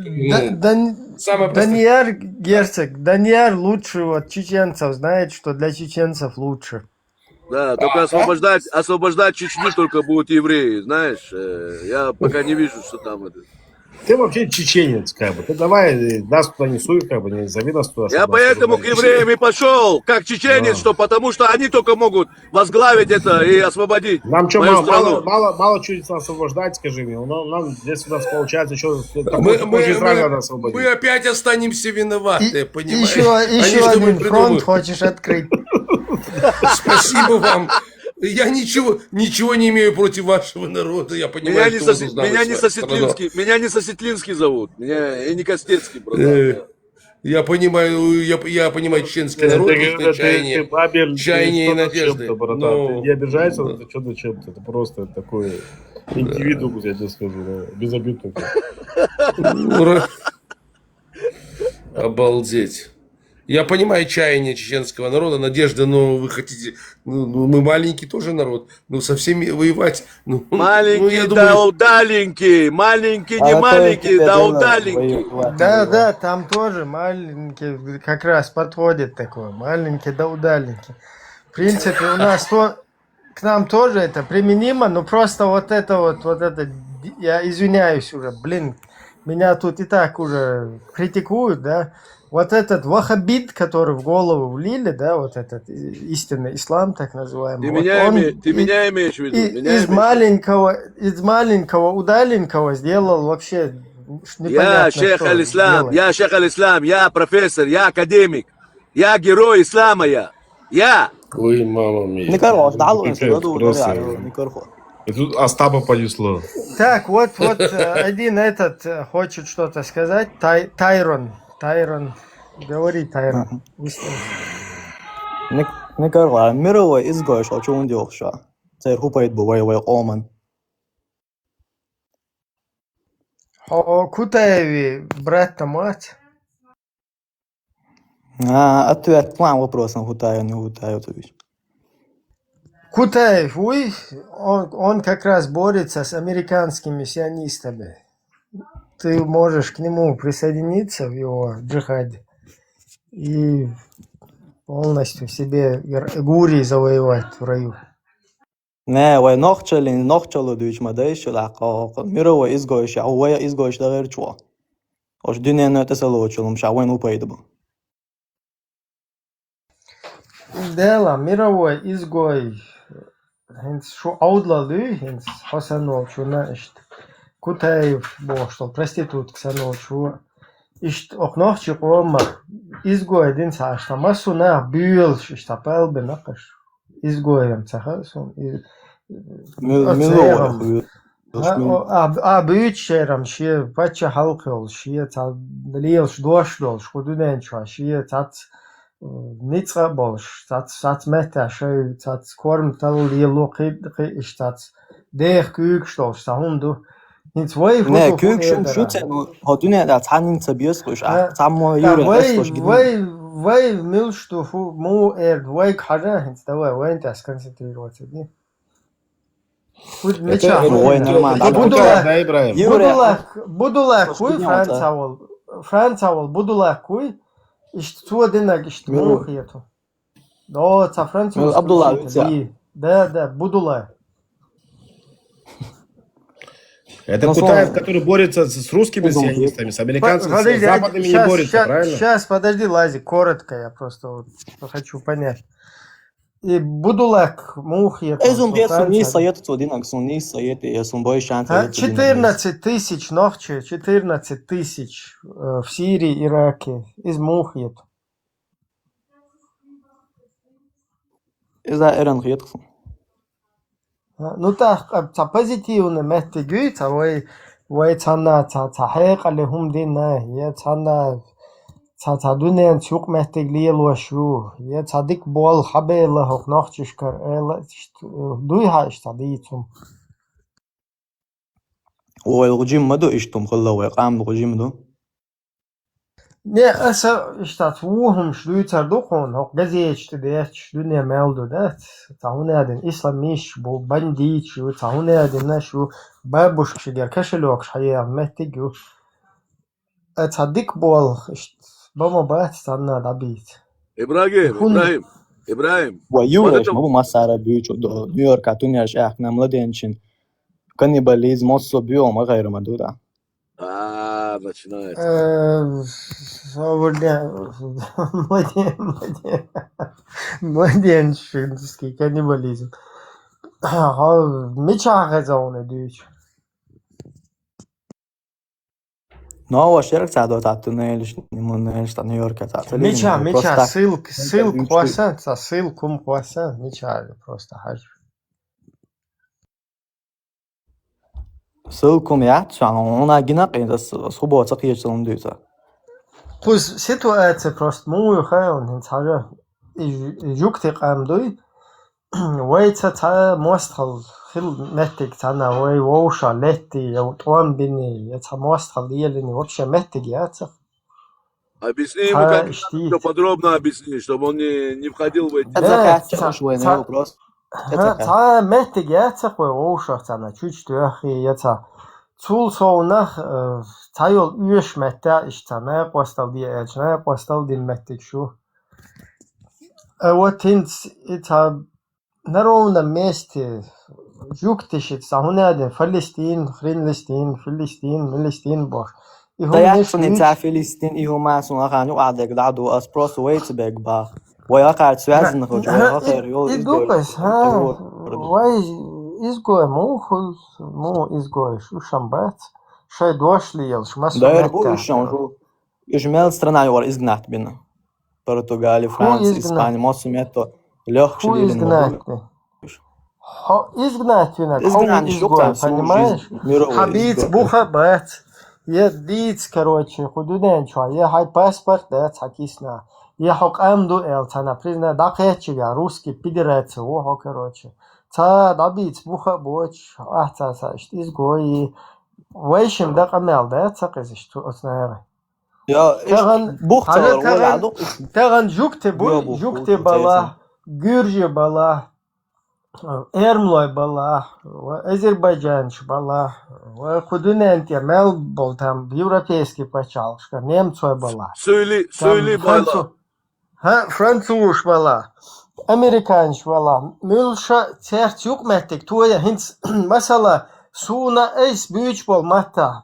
Данияр Герцог, Данияр лучше чеченцев, знает, что для чеченцев лучше. Да, только освобождать Чечню только будут евреи, знаешь. Я пока не вижу, что там это. Ты вообще чеченец, как бы. Ты давай нас туда не суй, как бы, не зови нас туда. Я поэтому к евреям и пошел, как чеченец, что потому что они только могут возглавить это и освободить нам что, мою страну. мало чудится освобождать, скажи мне. Нам здесь у нас получается еще Израиль надо освободить. Мы опять останемся виноваты, понимаешь? Еще один фронт хочешь открыть. Спасибо вам. Я ничего не имею против вашего народа, я понимаю, меня не Сосетлинский зовут, меня и не Костецкий, братан. Я понимаю чеченский народ, чаяние и надежды. Ты не обижайся, это что зачем-то, это просто такой индивидуум, я тебе скажу, без обид такой. Обалдеть. Я понимаю чаяние чеченского народа, надежда, но вы хотите, мы маленький тоже народ, со всеми воевать. Маленький, да удаленький, маленький, не маленький, да удаленький. Да, там тоже маленький, как раз подходит такой, маленький, да удаленький. В принципе, у нас к нам тоже это применимо, но просто вот это, я извиняюсь уже, меня тут и так уже критикуют, да. Вот этот ваххабит, который в голову влили, да, вот этот истинный ислам, так называемый. Ты меня имеешь в виду? Из маленького удаленького сделал вообще непонятно шейх аль-Ислам, я шейх аль-Ислам, я профессор, я академик, я герой ислама, я. Ой, мама мия. И тут Остапа понесло. Так, вот один этот хочет что-то сказать, Тайрон, говори, Тайрон. Николай, мировой изгой, что он делал, что? Це гупает буває Оман. Кутаеви, брат-то мать. Ответ к вам вопросом Гутаев, не Гутаев. Кутаев, он как раз борется с американскими сионистами. Ты можешь к нему присоединиться в его джихаде и полностью себе Гурии завоевать в раю. نه و نخچلو دویچ مدایش لقا میره و izgojuši, a uvaja izgojuši da ver čuo. Oš dinē ne te saločilum, šā vajnu upaidabu. Dēlā mirovой изгой, šo audlalu, Hasanol šuna ist Kutaev boštol, проститутка санол šo, ist auch noch Chiqoma, изгой din sašta, masuna büyül, ist pelbe naqash, изгоем цахасун, büyütşeram şiye, paça halkol, şiye, liyel şdoşdol, şkudunen çua, şiye, nitra bolş, tat meta, şöy, tat korm tal liyelo qid, tat deh kükstol, sahundu, Hins vay Ne kükşüm şuten o dünyada tanin tabiyoskoş, tammo yürüyorskoş gidin. Vay milştu fu mu vay kara hins da vay tas koncentrirovаться, не? Budulak kuy Francavol budulak kuy işte tuodenak işte muhiyetu. Do ca Francavol. Abdullah. Да, Будулай. Это Кутаев, который борется с русскими сионистами, с американцами, с западными не борется, правильно? Сейчас, подожди, Лазик, коротко, я просто вот хочу понять. И Будулак, Мухьев... 14 тысяч ночи, 14 тысяч в Сирии, Ираке, из Мухьев. Из-за Иран хиетхсен. Ну так, позитивно метти гюйца, вай цана хайқали хумдина, я цана дунен чук метти глиелуашу, я цадик бол хабела хок нохчишкар, дуйха иштадицум. Ой, лгужим маду иштум хылла қам лгужим ду. Не, аса иштат вухум шлюйцар духун, хок газечти деш дуния мелду, да? Цахуне один исламиш, бу бандич, цахуне один нашу бабушк шигер кашелок шая метти гю. Цадик бол бама бат цанна дабит. Ибрагим. Ваюреш, мабу масара бючу до Нью-Йорка, туняш ах на младенчин. Каннибализм, особиом, а гайра мадуда. Начинается. Младенческий каннибализм. Мечахазауна дюч. Ну, а ваш ерк цадо тату нелиш, нелиш та Нью-Йорка тату. Меча, ссылку хуасан, ссылку хуасан, меча просто хаж. Ссылку мяча, она гинак, das суббота киечелом дюта. Пусть ситуация просто мую хаон, хинцара жукти камдуй, вайца та мостхал хил меттик тана вай воуша летти, я туан бини, я та мостхал диелини вообще меттик яца. Объясни ему, как все подробно объясни, чтобы он не входил в эти... Это вопрос. Та меттик яца, вай воуша тана, чуть дуахи яца. Цул соунах тайол üyeş mette işte ne postal diye ne postal dinmettik şu. Вот это наровно месте юктишит сахунаден Филистин бош. Да я что не за Филистин и хумасун аханю адек даду as просто вейтсбек ба. ويقع связанных уже идупас вай изгой изгой шамбат шай дошли елш масу да я шанжу измел страна его изгнать бина Португалия, Франция, Испания, масу мето легче изгнать изгнать понимаешь хабиц бухабат я диц короче худуден чё я хай паспорт да цакисна я хок амду элтана призна дакетчига русский пидерец о короче ца дабиц буха боч ахца изгой вайшим да камел да цакизиш туснаа я бухта таган жукте бала гюрже бала Эрмлой бала Азербайджанч бала худунен темел был там европейский почалшка немцой бала Сөйли бала Ha Französisch valla. Amerikanisch valla. Mülşa tert yukmettik. Tuya hints masala суна эйс бючбол мата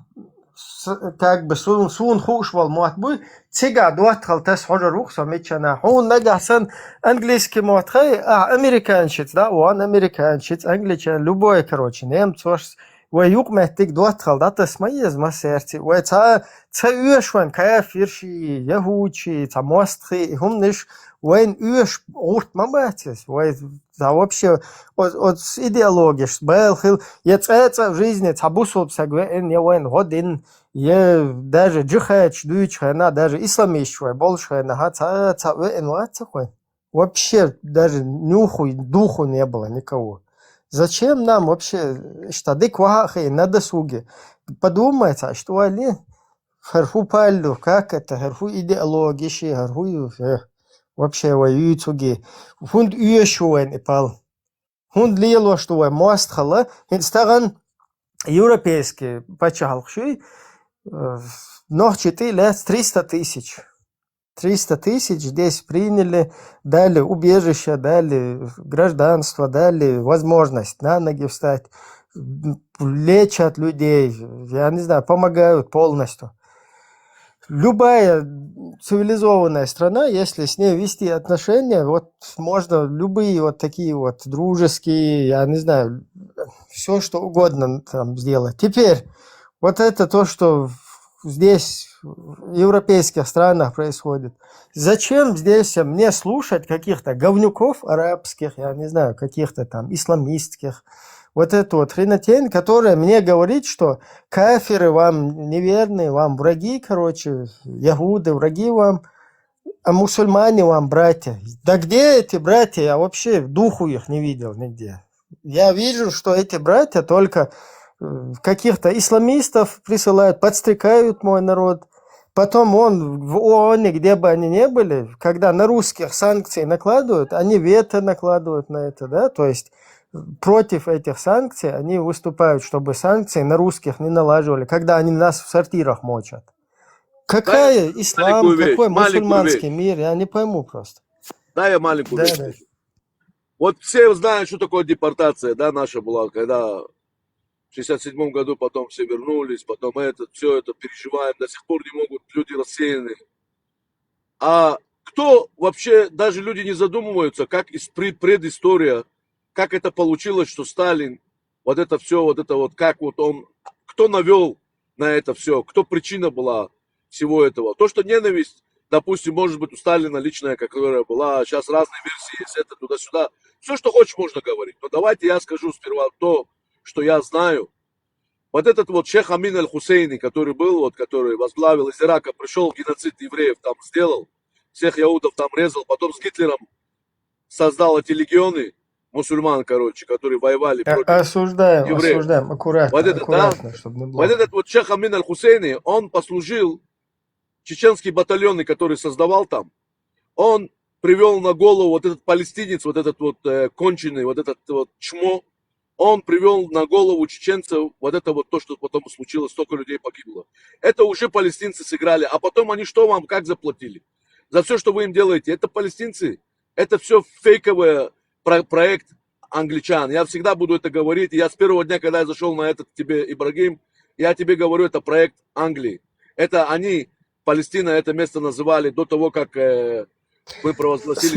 как бы сун хушвал матбуй цига дуатхал тас хожа рухса мечана он нагасан английский матхай американчиц да он американчиц англичан любой короче немцош ويوق مهتك دوات خلطات اسميز ما سيرتي وتا يوشوان كافرشي يهودشي تا موستخي هم نش وين يوش عورت ما باتس وين да вообще от идеологиш белхил яцэца в жизни табусол сагвен я вен годин я даже джихач дуичхана даже исламишвай большхана хаца вен вацхой вообще даже нюху духу не было никого. Зачем нам вообще штады квахи на досуге? Подумайте, что они харфу палю, как это, харфу идеологии, харфу вообще воюют уги. Хунд уешуэн и пал. Хунд лило, что мост хала, инстаган европейский почалхший, но 4 лет 300 тысяч. 300 тысяч здесь приняли, дали убежище, дали гражданство, дали возможность на ноги встать, лечат людей, я не знаю, помогают полностью. Любая цивилизованная страна, если с ней вести отношения, вот можно любые вот такие вот дружеские, я не знаю, все что угодно там сделать. Теперь вот это то, что здесь в европейских странах происходит. Зачем здесь мне слушать каких-то говнюков арабских, я не знаю, каких-то там исламистских, вот эту вот хренотень, которая мне говорит, что кафиры вам неверные, вам враги, короче, ягуды, враги вам, а мусульмане вам братья. Да где эти братья? Я вообще духу их не видел нигде. Я вижу, что эти братья только каких-то исламистов присылают, подстрекают мой народ. Потом он в ООН, где бы они ни были, когда на русских санкции накладывают, они вето накладывают на это, да, то есть против этих санкций они выступают, чтобы санкции на русских не налаживали, когда они нас в сортирах мочат. Какая ислам, какой мусульманский мир, я не пойму просто. Да, я маленькую вещь. Вот все знают, что такое депортация, да, наша была, когда в 67 году потом все вернулись, потом все это переживаем, до сих пор не могут, люди рассеяны. А кто вообще, даже люди не задумываются, как предыстория, как это получилось, что Сталин, вот это все, вот это вот, как вот он, кто навел на это все, кто причина была всего этого. То, что ненависть, допустим, может быть у Сталина личная, которая была, сейчас разные версии есть, это туда-сюда. Все, что хочешь, можно говорить. Но давайте я скажу сперва то, что я знаю. Вот этот вот шейх Амин аль-Хусейни, который был, вот, который возглавил из Ирака, пришел, геноцид евреев там сделал, всех яудов там резал, потом с Гитлером создал эти легионы мусульман, короче, которые воевали против евреев. Осуждаем, аккуратно, чтобы не было. Вот этот вот шейх Амин аль-Хусейни, он послужил, чеченский батальон, который создавал там, он привел на голову вот этот палестинец, вот этот вот конченый, вот этот вот чмо, он привел на голову чеченцев вот это вот то, что потом случилось, столько людей погибло. Это уже палестинцы сыграли. А потом они что вам, как заплатили? За все, что вы им делаете. Это палестинцы. Это все фейковый проект англичан. Я всегда буду это говорить. Я с первого дня, когда я зашел на этот тебе, Ибрагим, я тебе говорю, это проект Англии. Это они, Палестина, это место называли до того, как... мы провозгласили.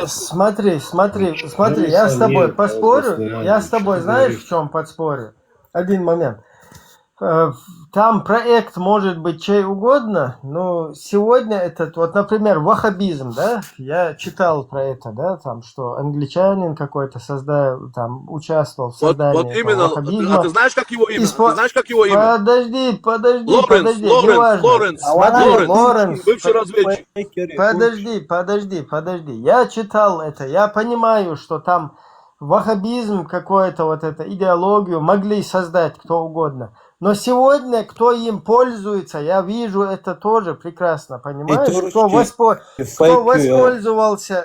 Смотри, я с тобой поспорю. Я с тобой, знаешь, в чем подспорю? Один момент. Там проект может быть чей угодно, но сегодня этот, вот, например, ваххабизм, да, я читал про это, да, там, что англичанин какой-то там участвовал в создании вот именно, ваххабизма. А ты знаешь, как его имя? Ты знаешь, как его имя? Лоренс, бывший разведчик. Подожди. Я читал это, я понимаю, что там ваххабизм какой-то, вот эту идеологию могли создать кто угодно. Но сегодня, кто им пользуется, я вижу это тоже прекрасно, понимаешь?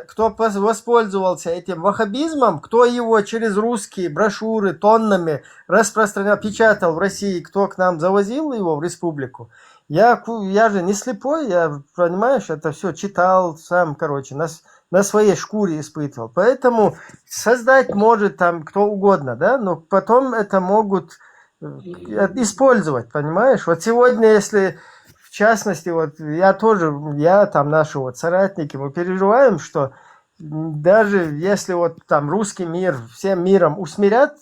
Кто воспользовался этим ваххабизмом, кто его через русские брошюры тоннами распространял, печатал в России, кто к нам завозил его в республику. я же не слепой, я, понимаешь, это все читал сам, короче, на своей шкуре испытывал. Поэтому создать может там кто угодно, да, но потом это могут использовать, понимаешь? Вот сегодня, если в частности, вот я там наши вот соратники, мы переживаем, что даже если вот там русский мир всем миром усмирят,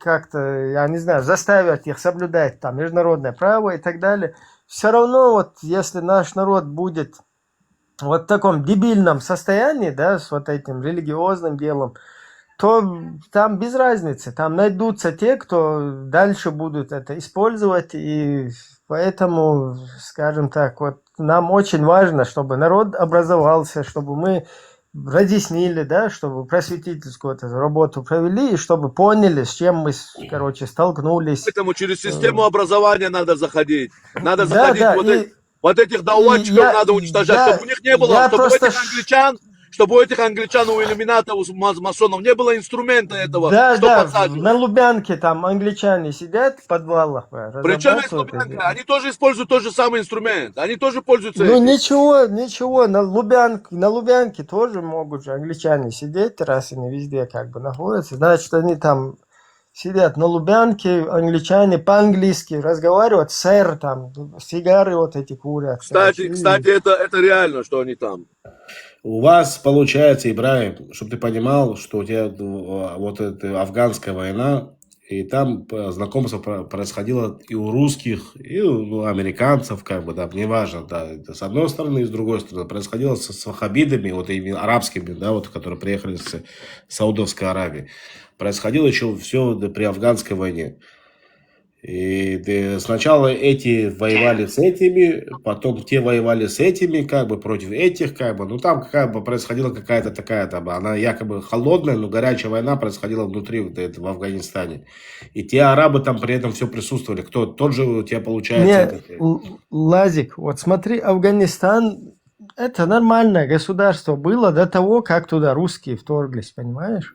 как-то, я не знаю, заставят их соблюдать там международное право и так далее, все равно вот если наш народ будет вот в таком дебильном состоянии, да, с вот этим религиозным делом, то там без разницы, там найдутся те, кто дальше будут это использовать, и поэтому, скажем так, вот нам очень важно, чтобы народ образовался, чтобы мы разъяснили, да, чтобы просветительскую эту работу провели, и чтобы поняли, с чем мы, короче, столкнулись. Поэтому через систему образования надо заходить. Надо Да, заходить да, вот этих даунчиков надо уничтожать, чтобы у них не было, чтобы у этих англичан, у иллюминатов, у масонов не было инструмента этого, Да, что да, подсаживать. на Лубянке там англичане сидят в подвалах. Причем это Лубянка, они тоже используют тот же самый инструмент, они тоже пользуются Ну этим. ничего, на Лубянке тоже могут же англичане сидеть, раз они везде как бы находятся. Значит, они там сидят на Лубянке, англичане по-английски разговаривают, сэр, там, сигары вот эти курят. Кстати, это реально, что они там. У вас получается, Ибраим, чтобы ты понимал, что у тебя вот эта афганская война, и там знакомство происходило и у русских, и у американцев, как бы, да, неважно, да, это с одной стороны и с другой стороны. Происходило с ваххабитами, вот именно арабскими, да, вот, которые приехали с Саудовской Аравии. Происходило еще все при афганской войне. И сначала эти воевали с этими, потом те воевали с этими, как бы против этих, как бы. Ну там как бы происходила какая-то такая, там, она якобы холодная, но горячая война происходила внутри вот этого, в Афганистане. И те арабы там при этом все присутствовали. Кто? Тот же у тебя получается. Лазик, вот смотри, Афганистан это нормальное государство было до того, как туда русские вторглись, понимаешь?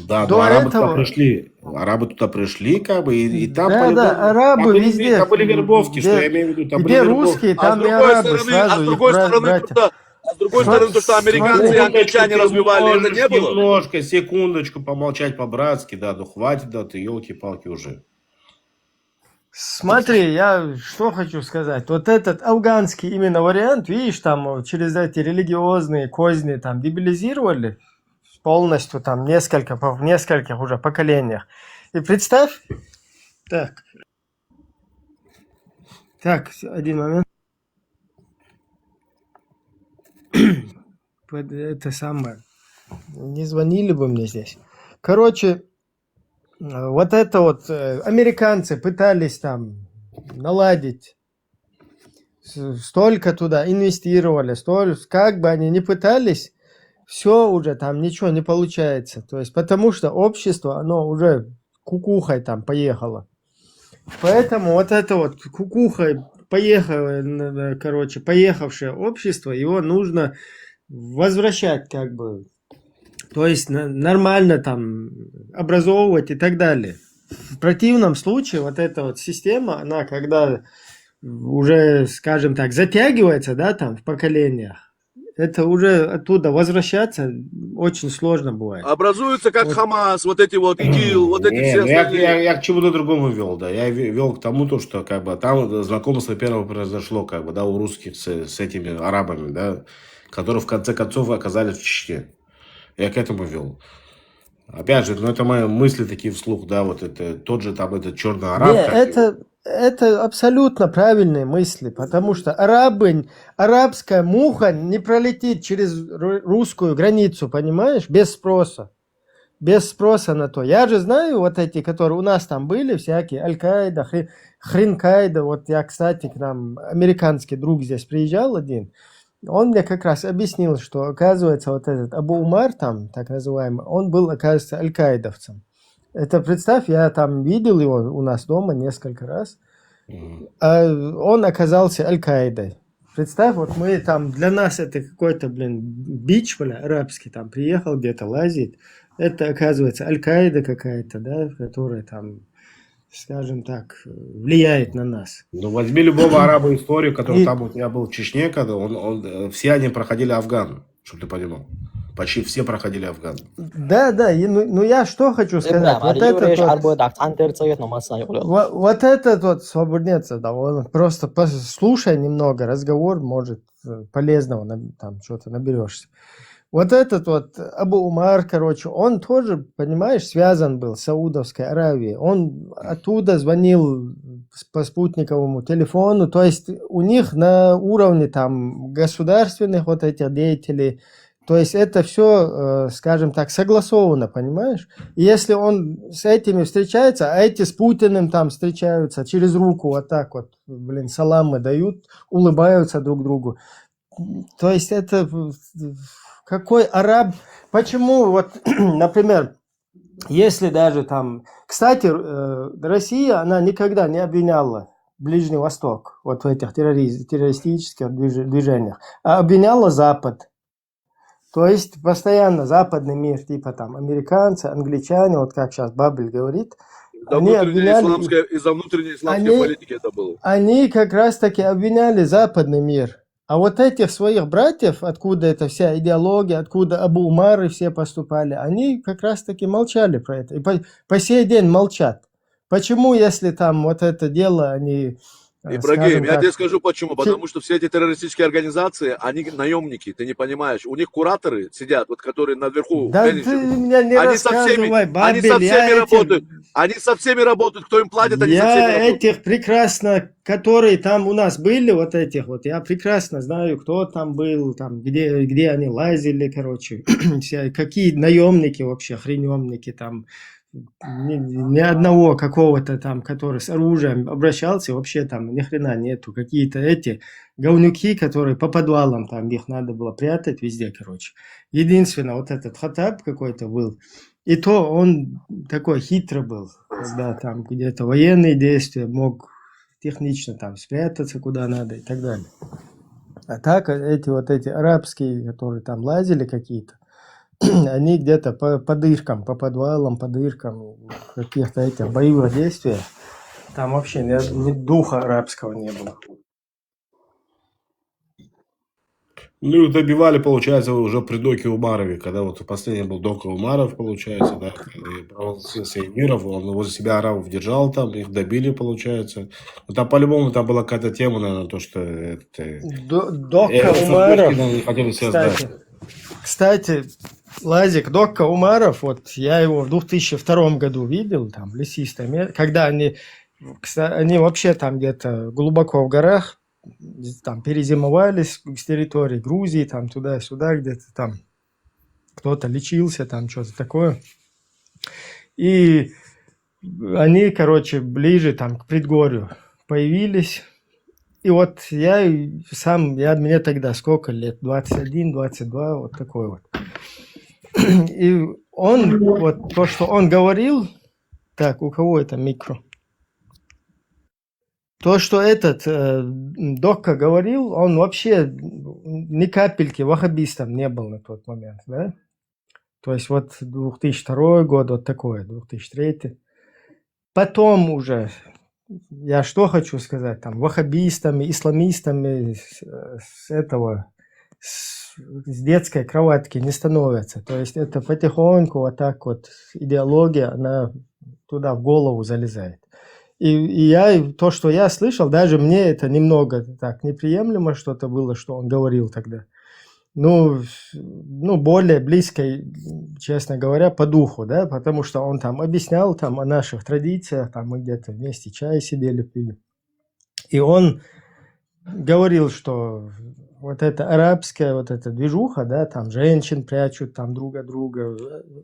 Да, До но арабы этого... туда пришли, как бы, и там да, арабы там везде. Там были вербовки, что я имею в виду, там где были русские, вербовки. там и арабы сразу. А с другой стороны, то, что американцы и англичане развивали, это не было. Немножко, секундочку, помолчать по-братски, да, ну хватит, да, ты елки-палки уже. Смотри, я что хочу сказать. Вот этот афганский именно вариант, видишь, там через эти религиозные козни там дебилизировали полностью там в нескольких уже поколениях. И представь, так, один момент. Это самое. Не звонили бы мне здесь. Короче, вот это вот американцы пытались там наладить, столько туда инвестировали, как бы они ни пытались, все уже там ничего не получается. То есть потому что общество, оно уже кукухой там поехало. Поэтому вот это вот кукухой поехавшее общество, его нужно возвращать как бы. То есть нормально там образовывать и так далее. В противном случае вот эта вот система, она когда уже, скажем так, затягивается, да, там в поколениях, это уже оттуда возвращаться очень сложно бывает. Образуются как вот. Хамас, вот эти вот ИГИЛ, вот эти все остальные. Я к чему-то другому вел, да. Я вел к тому, что как бы там знакомство первое произошло, как бы, да, у русских с этими арабами, да, которые в конце концов оказались в Чечне. Я к этому вел. Опять же, ну это мои мысли такие вслух, да, вот это тот же там этот черный араб. Это абсолютно правильные мысли, потому что арабская муха не пролетит через русскую границу, понимаешь, без спроса. Без спроса на то. Я же знаю вот эти, которые у нас там были, всякие Аль-Каида, Хрин-Каида. Вот я, кстати, к нам американский друг здесь приезжал один. Он мне как раз объяснил, что, оказывается, вот этот Абу Умар, там, так называемый, он был, оказывается, аль-каидовцем. Это, представь, я там видел его у нас дома несколько раз, а он оказался аль-Каидой. Представь, вот мы там, для нас это какой-то, бич, арабский, там, приехал где-то лазить. Это, оказывается, аль-Каида какая-то, да, которая там скажем так, влияет на нас. Ну, возьми любого араба историю, который там у тебя был в Чечне, когда все они проходили Афган, чтобы ты понимал. Почти все проходили Афган. Да, ну я что хочу сказать. Вот этот вот свободнец, да, он просто послушай немного, разговор, может, полезного, там что-то наберешься. Вот этот вот Абу Умар, короче, он тоже, понимаешь, связан был с Саудовской Аравией. Он оттуда звонил по спутниковому телефону, то есть у них на уровне там государственных вот этих деятелей, то есть это все, скажем так, согласовано, понимаешь? И если он с этими встречается, а эти с Путиным там встречаются, через руку вот так вот, блин, саламы дают, улыбаются друг другу. То есть это... Какой араб? Почему, вот, например, если даже там... Кстати, Россия, она никогда не обвиняла Ближний Восток вот в этих террористических движениях, а обвиняла Запад. То есть постоянно западный мир, типа там американцы, англичане, вот как сейчас Бабель говорит, они обвиняли... Из-за внутренней исламской политики это было. Они как раз-таки обвиняли западный мир. А вот этих своих братьев, откуда эта вся идеология, откуда Абу Умары все поступали, они как раз-таки молчали про это. И по сей день молчат. Почему, если там вот это дело, они... Ибрагим, я тебе скажу почему. Потому что все эти террористические организации, они наемники, ты не понимаешь. У них кураторы сидят, вот которые наверху. Да ты меня не рассказывай, Бабель, они со всеми работают. Они со всеми работают, кто им платит, они со всеми работают. Я этих прекрасно, которые там у нас были, вот этих вот, я прекрасно знаю, кто там был, там, где они лазили, короче, какие наемники вообще, хренемники там. Ни одного какого-то там, который с оружием обращался, вообще там ни хрена нету. Какие-то эти говнюки, которые по подвалам, там их надо было прятать везде, короче. Единственное, вот этот Хаттаб какой-то был, и то он такой хитрый был, когда там где-то военные действия, мог технично там спрятаться куда надо и так далее. А так эти арабские, которые там лазили какие-то, они где-то по дыркам, по подвалам, по дыркам, каких-то этих боевых действиях, там вообще ни духа арабского не было. Ну, добивали, получается, уже при Доке Умарове, когда вот последний был Дока Умаров, получается, да, и провозился Эмиров, он возле себя арабов держал там, их добили, получается. Но там по-любому там была какая-то тема, наверное, то, что это... Дока Умаров, хотели создать. кстати, Лазик, Дока Умаров, вот я его в 2002 году видел, там, в лесистом, когда они вообще там где-то глубоко в горах, там перезимовались с территории Грузии, там туда-сюда, где-то там кто-то лечился, там что-то такое. И они, короче, ближе там к предгорью появились. И вот мне тогда сколько лет? 21, 22, вот такой вот. И он, вот то, что он говорил, так, у кого это микро? То, что этот Дока говорил, он вообще ни капельки ваххабистом не был на тот момент, да? То есть вот 2002 год, вот такое, 2003. Потом уже, я что хочу сказать, там, ваххабистами, исламистами с детской кроватки не становятся. То есть это потихоньку вот так вот идеология, она туда в голову залезает. И то, что я слышал, даже мне это немного так неприемлемо что-то было, что он говорил тогда. Ну, более близкой, честно говоря, по духу, да, потому что он там объяснял там о наших традициях, там мы где-то вместе чай сидели, пили. И он говорил, что вот эта арабская вот эта движуха, да, там женщин прячут там друг от друга.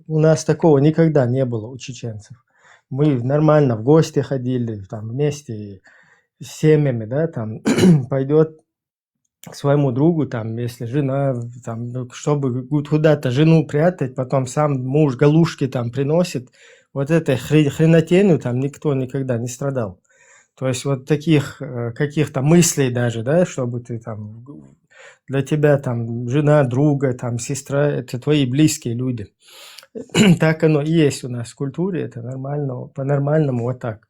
У нас такого никогда не было у чеченцев. Мы нормально в гости ходили, там вместе с семьями, да, там пойдет к своему другу, там, если жена, там, чтобы куда-то жену прятать, потом сам муж галушки там приносит, вот этой хренотенью там никто никогда не страдал. То есть вот таких каких-то мыслей даже, да, чтобы ты там, для тебя там жена, друга, там сестра, это твои близкие люди. Так оно и есть у нас в культуре, это нормально, по-нормальному вот так.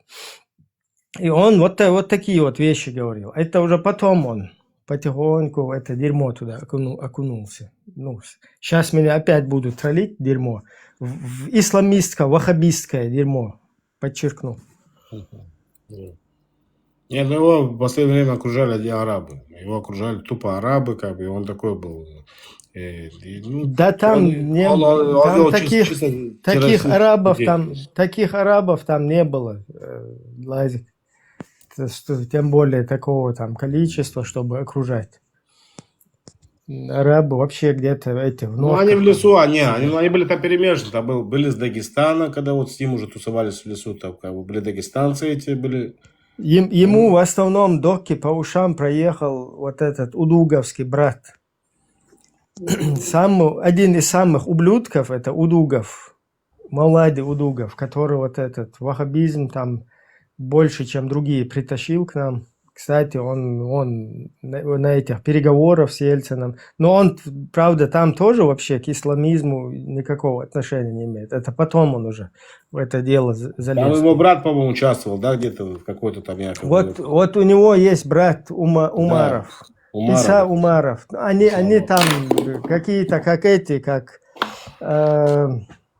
И он вот такие вот вещи говорил. Это уже потом он потихоньку в это дерьмо туда окунулся. Ну, сейчас меня опять будут троллить дерьмо. В исламистское, ваххабистское дерьмо. Подчеркну. Нет, ну его в последнее время окружали одни арабы. Его окружали тупо арабы, как бы, и он такой был. Да там там таких арабов там не было, Лазик. Тем более такого там количества, чтобы окружать. Арабы вообще где-то эти в Ну, они в лесу, они были там перемешаны. Там были с Дагестана, когда вот с ним уже тусовались в лесу, там как бы были дагестанцы эти, были... Ему в основном доки по ушам проехал вот этот удуговский брат. Один из самых ублюдков это Удугов, Мавлади Удугов, который вот этот ваххабизм там больше, чем другие, притащил к нам. Кстати, он на этих переговорах с Ельцином, но он, правда, там тоже вообще к исламизму никакого отношения не имеет. Это потом он уже в это дело залез. Там его брат, по-моему, участвовал, да, где-то в какой-то там якобы... Вот у него есть брат Умаров. Да. Иса Умаров. Они там какие-то,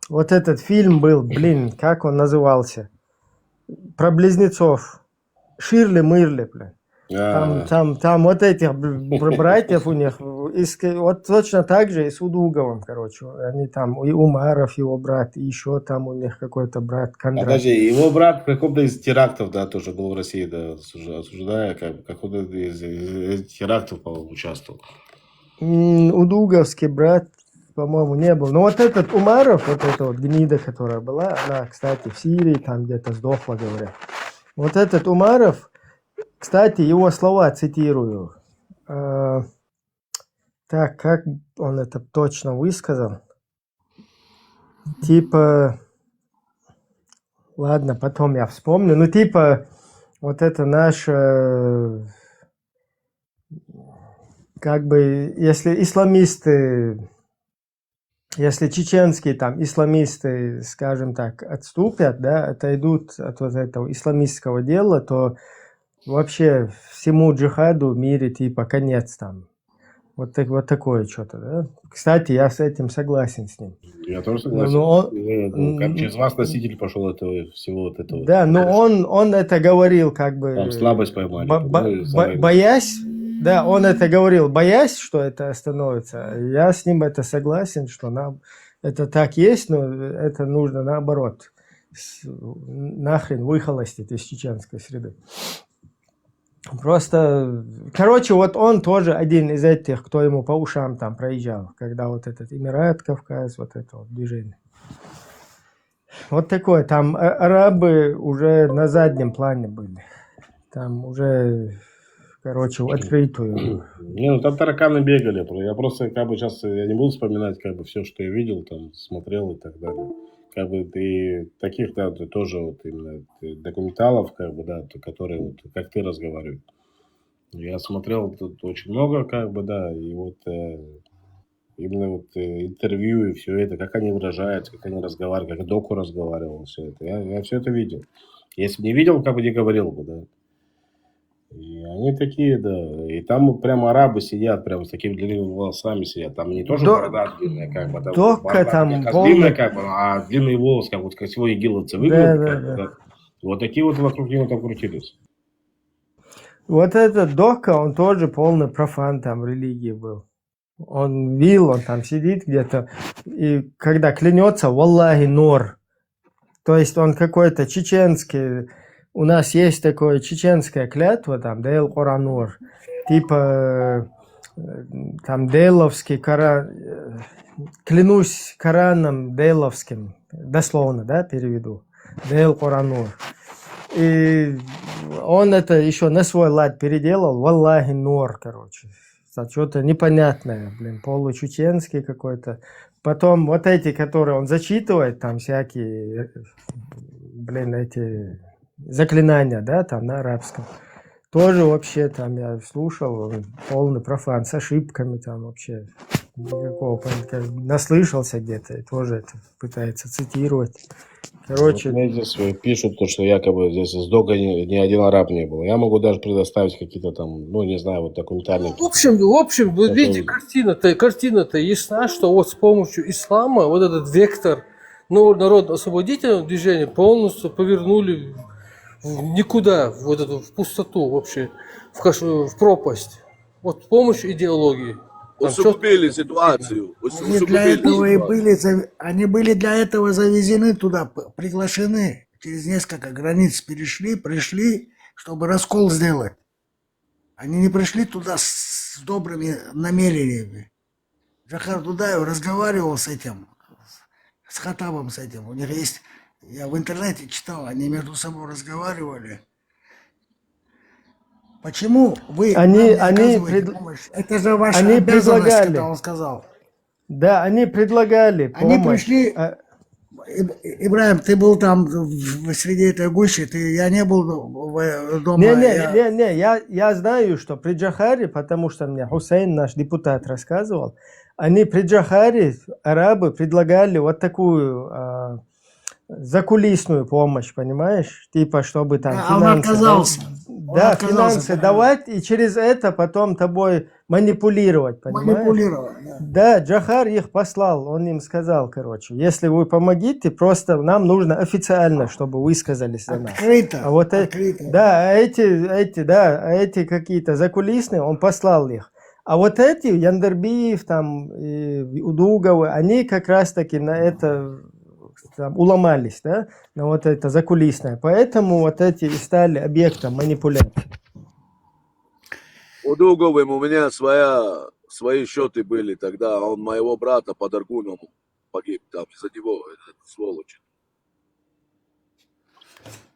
вот этот фильм был, блин, как он назывался? Про близнецов. Ширли-мырли, блин. Там вот этих братьев у них, вот точно так же и с Удуговым, короче. Они там, и Умаров, его брат, и еще там у них какой-то брат Кондрат. Подожди, его брат в каком-то из терактов, да, тоже был в России, да, осуждая, какой-то из терактов, по-моему, участвовал. Удуговский брат, по-моему, не был. Но вот этот Умаров, вот эта вот гнида, которая была, она, кстати, в Сирии там где-то сдохла, говорят. Вот этот Умаров, кстати, его слова цитирую. Так, как он это точно высказал? Типа, ладно, потом я вспомню. Ну, типа, вот это наше, как бы, если исламисты, если чеченские там исламисты, скажем так, отступят, да, отойдут от вот этого исламистского дела, то вообще всему джихаду в мире типа конец там. Вот такое что-то, да. Кстати, я с этим согласен с ним. Я тоже согласен. Как через вас носитель пошел этого всего вот этого. Да, но он это говорил как бы... Там слабость поймали. Боясь, да, он это говорил, боясь, что это остановится. Я с ним это согласен, что нам это так есть, но это нужно наоборот. Нахрен выхолостить из чеченской среды. Просто, короче, вот он тоже один из этих, кто ему по ушам там проезжал, когда вот этот Эмират, Кавказ, вот это вот движение. Вот такое, там арабы уже на заднем плане были. Там уже, короче, в открытую. Не, ну там тараканы бегали. Я просто, как бы, сейчас я не буду вспоминать, как бы, все, что я видел, там, смотрел и так далее. Как бы ты таких, да, ты тоже вот именно документалов, как бы, да, которые вот как ты разговариваешь. Я смотрел тут очень много, как бы, да, и вот именно вот интервью и все это, как они выражаются, как они разговаривают, как Доку разговаривал, все это. Я все это видел. Если бы не видел, как бы не говорил бы, да. И они такие, да. И там прямо арабы сидят, прямо с такими длинными волосами сидят. Там не тоже борода длинная, как бы, там длинная, как бы, а длинные волосы, как вот как сегодня игиловцы выглядят, как бы, да. Вот такие вот вокруг него там крутились. Вот этот Дока, он тоже полный профан там в религии был. Он видел, он там сидит где-то, и когда клянется, валлахи нор. То есть он какой-то чеченский. У нас есть такое чеченская клятва, там, Дейл Коранур, типа, там, Дейловский Коран, клянусь Кораном Дейловским, дословно, да, переведу, Дейл Коранур. И он это еще на свой лад переделал, валлахи нур, короче, что-то непонятное, блин, получеченский какой-то. Потом вот эти, которые он зачитывает, там всякие, блин, эти... заклинания, да, там на арабском. Тоже вообще там я слушал, полный профан, с ошибками там вообще. Никакого понятия. Наслышался где-то, и тоже это пытается цитировать. Короче, Мне здесь пишут, то, что якобы здесь из Дога ни один араб не был. Я могу даже предоставить какие-то там, ну, не знаю, вот документальные... В общем, вы видите, картина-то ясна, что вот с помощью ислама вот этот вектор народно-освободительного движения полностью повернули в никуда, вот эту в пустоту вообще, в пропасть. Вот с помощью идеологии. Усугубили ситуацию. Они для этого и были, они были для этого завезены туда, приглашены. Через несколько границ пришли, чтобы раскол сделать. Они не пришли туда с добрыми намерениями. Джохар Дудаев разговаривал с Хаттабом с этим. У них есть, я в интернете читал, они между собой разговаривали. Почему вы они помощь? Это же ваша обязанность, когда он сказал. Да, они предлагали помощь. Они пришли... Ибраим, ты был там среди этой гущи, я не был дома. Я знаю, что при Джохаре, потому что мне Хусейн, наш депутат, рассказывал, они при Джохаре, арабы, предлагали вот такую закулисную помощь, понимаешь? Типа, чтобы там он отказался. Да, финансы давать, и через это потом тобой манипулировать, понимаешь? Манипулировать, да. Джохар их послал, он им сказал, короче, если вы помогите, просто нам нужно официально, чтобы высказались за нас. Открыто. А вот открыто. Да, эти какие-то закулисные, он послал их. А вот эти, Яндербиев, там, Удуговы, они как раз-таки на это... Там, уломались, да, на вот это закулисное. Поэтому вот эти и стали объектом манипуляции. У Дуговым у меня свои счеты были тогда. Он моего брата по Даргуну погиб там из-за него, сволочь.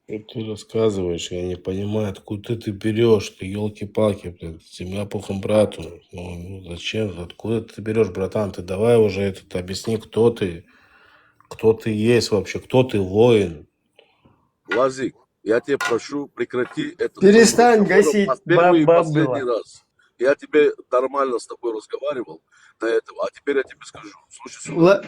Что ты рассказываешь? Я не понимаю, откуда ты берешь, ты елки-палки, блин, семья пухом брату. Ну, зачем? Откуда ты берешь, братан? Ты давай уже объясни, кто ты есть вообще, кто ты, воин. Лазик, я тебя прошу, прекрати это. Перестань гасить, первый и последний раз. Я тебе нормально с тобой разговаривал до этого, а теперь я тебе скажу. Слушай,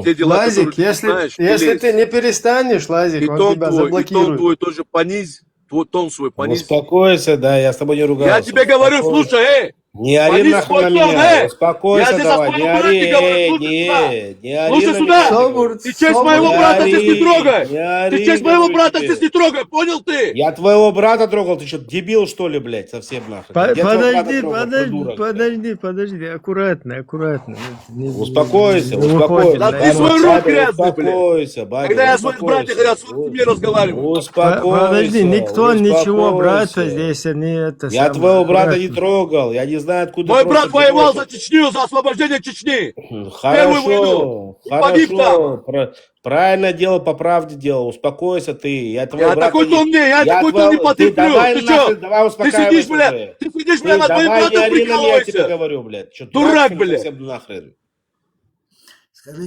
те дела, Лазик, если ты не перестанешь, Лазик, он тебя заблокирует. И тон твой тоже понизь, твой тон свой понизь. Успокойся, да, я с тобой не ругался. Я тебе говорю, слушай, не ори нахуй на меня, успокойся давай, не ори, не ори. Слушай сюда, ты честь моего брата здесь не трогай. Ты честь моего брата здесь не трогай, понял ты? Я твоего брата трогал, ты что, дебил что ли, блядь, совсем нахуй? Подожди, аккуратно. Успокойся. Да ты свой рот грязный, блядь. Успокойся, батя. Когда я своих братьев говорят, с вами разговариваю. Успокойся. Подожди, никто ничего брата здесь не это. Я твоего брата не трогал, я не знаю, откуда. Мой брат воевал за Чечню, за освобождение Чечни. Хорошо. Правильно делал, по правде делал. Успокойся ты. Я такой тон не, я такой тон не потерплю. Ты что? Ты сидишь, блядь, над моим братом прикалываешься. Я тебе говорю, блядь. Дурак, блядь.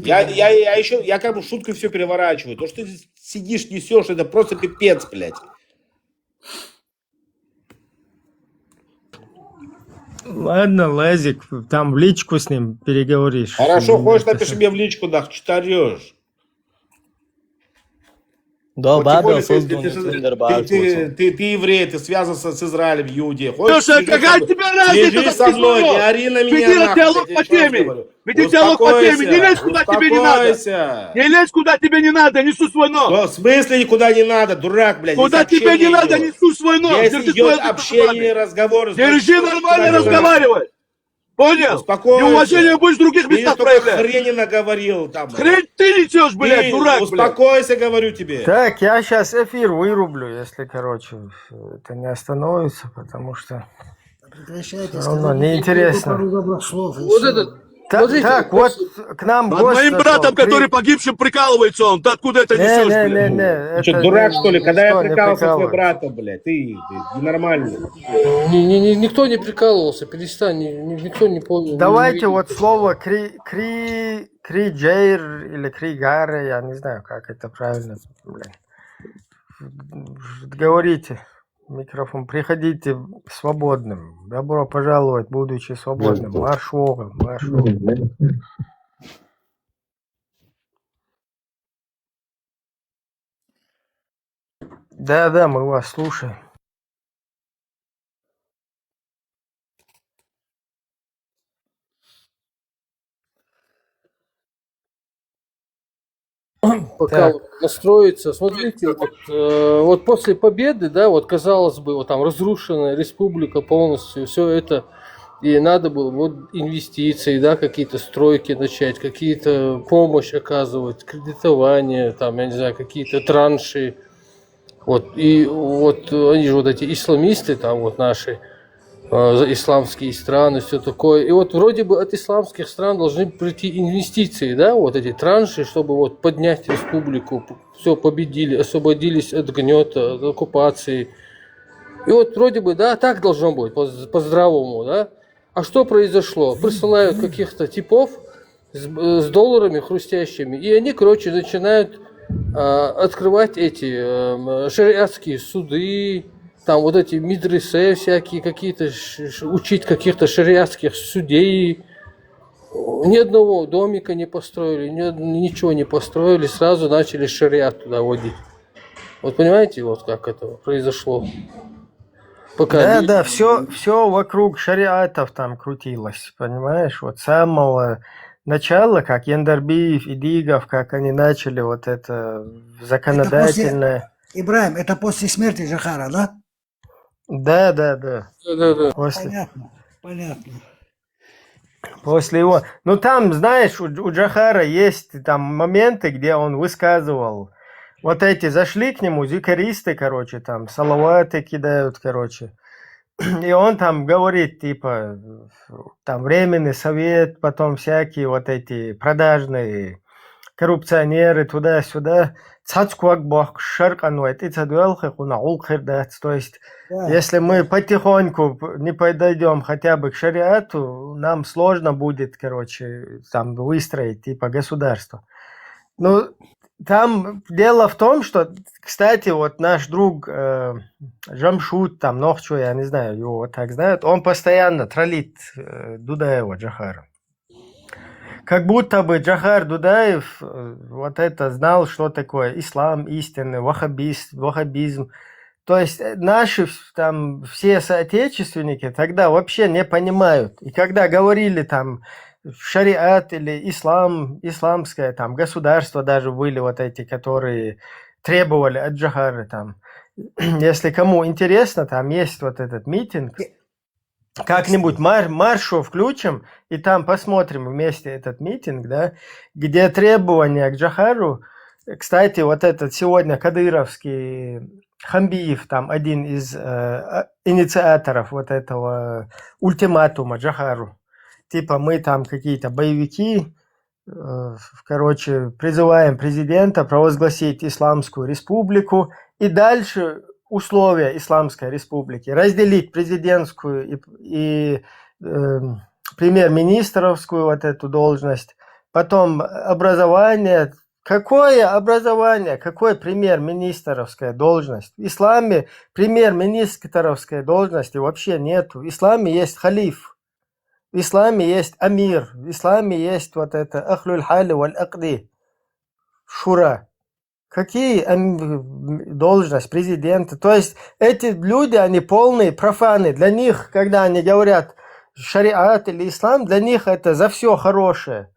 Я как бы шуткой все переворачиваю. То, что ты сидишь, несешь, это просто пипец, блядь. Ладно, Лазик, там в личку с ним переговоришь. Хорошо, хочешь, напиши мне в личку, нахуй, что ты орешь. Да, Бабел Ты еврей, ты связан с Израилем, Иудеей. Слушай, какая тебе разница? Свяжись со мной, не ори на меня. Веди диалог по теме. Веди диалог по теме. Не лезь, куда тебе не надо. Не лезь, куда тебе не надо, несу свой нос. В смысле никуда не надо, дурак, блядь? Куда тебе не надо, несу свой нос. Если идет общение, разговор. Держи нормально разговаривать. Понял? Успокойся. Неуважение будешь в других местах проявлять. Хрень наговорил там. Хрень ты несешь, блядь, дурак, блядь. Успокойся, говорю тебе. Так, я сейчас эфир вырублю, если, короче, это не остановится, потому что Прекращайте, все равно неинтересно. пару добрых слов. Вот этот. Так, вот к нам Над гость моим зашел. братом, который погибшим, прикалывается он. Ты откуда это несешь, блядь? Не. Ты что, дурак, что ли? Когда я прикалывался с твоим братом, блядь? Ты ненормальный. Никто не прикалывался, перестань, никто не понял. Давайте вот слово криджейр или кригары, я не знаю, как это правильно, блин. Говорите. Микрофон. Приходите свободным. Добро пожаловать, будучи свободным. Марш Вога, марш Вога. Да, мы вас слушаем. Пока Так. вот настроиться, смотрите, вот после победы, да, вот казалось бы, вот там разрушенная республика полностью, все это, и надо было вот инвестиции, да, какие-то стройки начать, какие-то помощь оказывать, кредитование, там, я не знаю, какие-то транши, вот, и вот они же вот эти исламисты там вот наши, исламские страны, все такое. И вот вроде бы от исламских стран должны прийти инвестиции, да, вот эти транши, чтобы вот поднять республику, все победили, освободились от гнета, от оккупации. И вот вроде бы, да, так должно быть, по-здравому, да. А что произошло? Присылают каких-то типов с долларами хрустящими, и они, короче, начинают открывать эти шариатские суды, там вот эти медресе всякие какие-то, учить каких-то шариатских судей. Ни одного домика не построили, ничего не построили, сразу начали шариат туда водить. Вот понимаете, вот как это произошло? Пока Да, все вокруг шариатов там крутилось, понимаешь? Вот с самого начала, как Яндарбиев и Дигов, как они начали вот это законодательное... Ибраим, это после смерти Джахара, да? Да. Да. Понятно. После его... Ну там, знаешь, у Джахара есть там моменты, где он высказывал. Вот эти зашли к нему, зикаристы, короче, там салаваты кидают, короче. И он там говорит, типа, там временный совет, потом всякие вот эти продажные коррупционеры туда-сюда. То есть, если мы потихоньку не подойдем хотя бы к шариату, нам сложно будет, короче, там выстроить, типа, государство. Ну, там дело в том, что, кстати, вот наш друг Джамшут, там, Нохчу, я не знаю, его вот так знают, он постоянно троллит Дудаева, Джахара. Как будто бы Джахар Дудаев вот это знал, что такое ислам истинный, ваххабизм. То есть наши там все соотечественники тогда вообще не понимают. И когда говорили там шариат или ислам, исламское там государство даже были вот эти, которые требовали от Джахара там. Если кому интересно, там есть вот этот митинг. Как-нибудь маршу включим, и там посмотрим вместе этот митинг, да, где требования к Джахару. Кстати, вот этот сегодня кадыровский Хамбиев, там один из инициаторов вот этого ультиматума Джахару. Типа мы там какие-то боевики, короче, призываем президента провозгласить Исламскую республику и дальше условия Исламской республики. Разделить президентскую и премьер-министровскую вот эту должность. Потом образование. Какое образование? Какое премьер-министровская должность? В исламе премьер-министровской должности вообще нету. В исламе есть халиф. В исламе есть амир. В исламе есть вот это ахлюль хали валь акди. Шура. Какие должность президента? То есть эти люди, они полные профаны. Для них, когда они говорят шариат или ислам, для них это за все хорошее.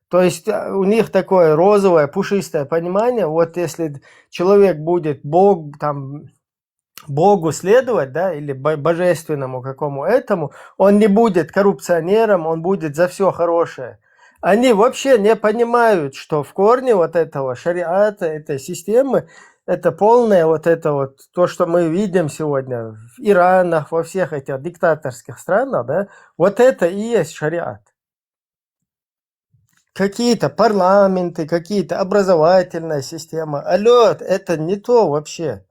То есть у них такое розовое, пушистое понимание. Вот если человек будет Богу следовать, да, или божественному какому этому, он не будет коррупционером, он будет за все хорошее. Они вообще не понимают, что в корне вот этого шариата, этой системы, это полное вот это вот, то, что мы видим сегодня в Иранах, во всех этих диктаторских странах, да, вот это и есть шариат. Какие-то парламенты, какие-то образовательная система. Алло, это не то вообще.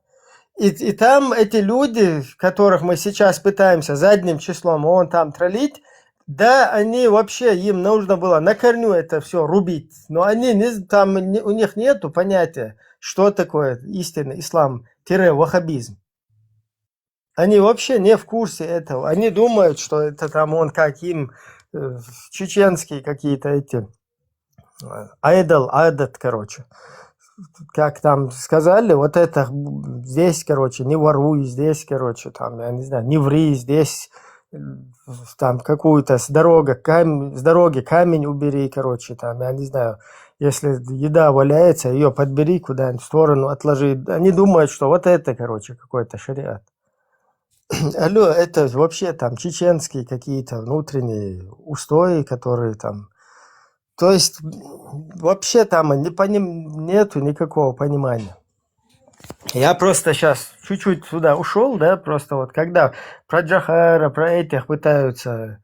И там эти люди, которых мы сейчас пытаемся задним числом он там троллить, да, они вообще, им нужно было на корню это все рубить. Но они у них нету понятия, что такое истинный ислам-ваххабизм. Они вообще не в курсе этого. Они думают, что это там он как им чеченские какие-то эти айдат, короче. Как там сказали, вот это здесь, короче, не воруй, здесь, короче, там, я не знаю, не ври, здесь там какую-то с дороги камень убери, короче, там, я не знаю, если еда валяется, ее подбери куда-нибудь в сторону, отложи. Они думают, что вот это, короче, какой-то шариат. Алло, это вообще там чеченские какие-то внутренние устои, которые там... То есть вообще там по ним нету никакого понимания. Я просто сейчас чуть-чуть сюда ушел, да, просто вот когда про Джохара, про этих пытаются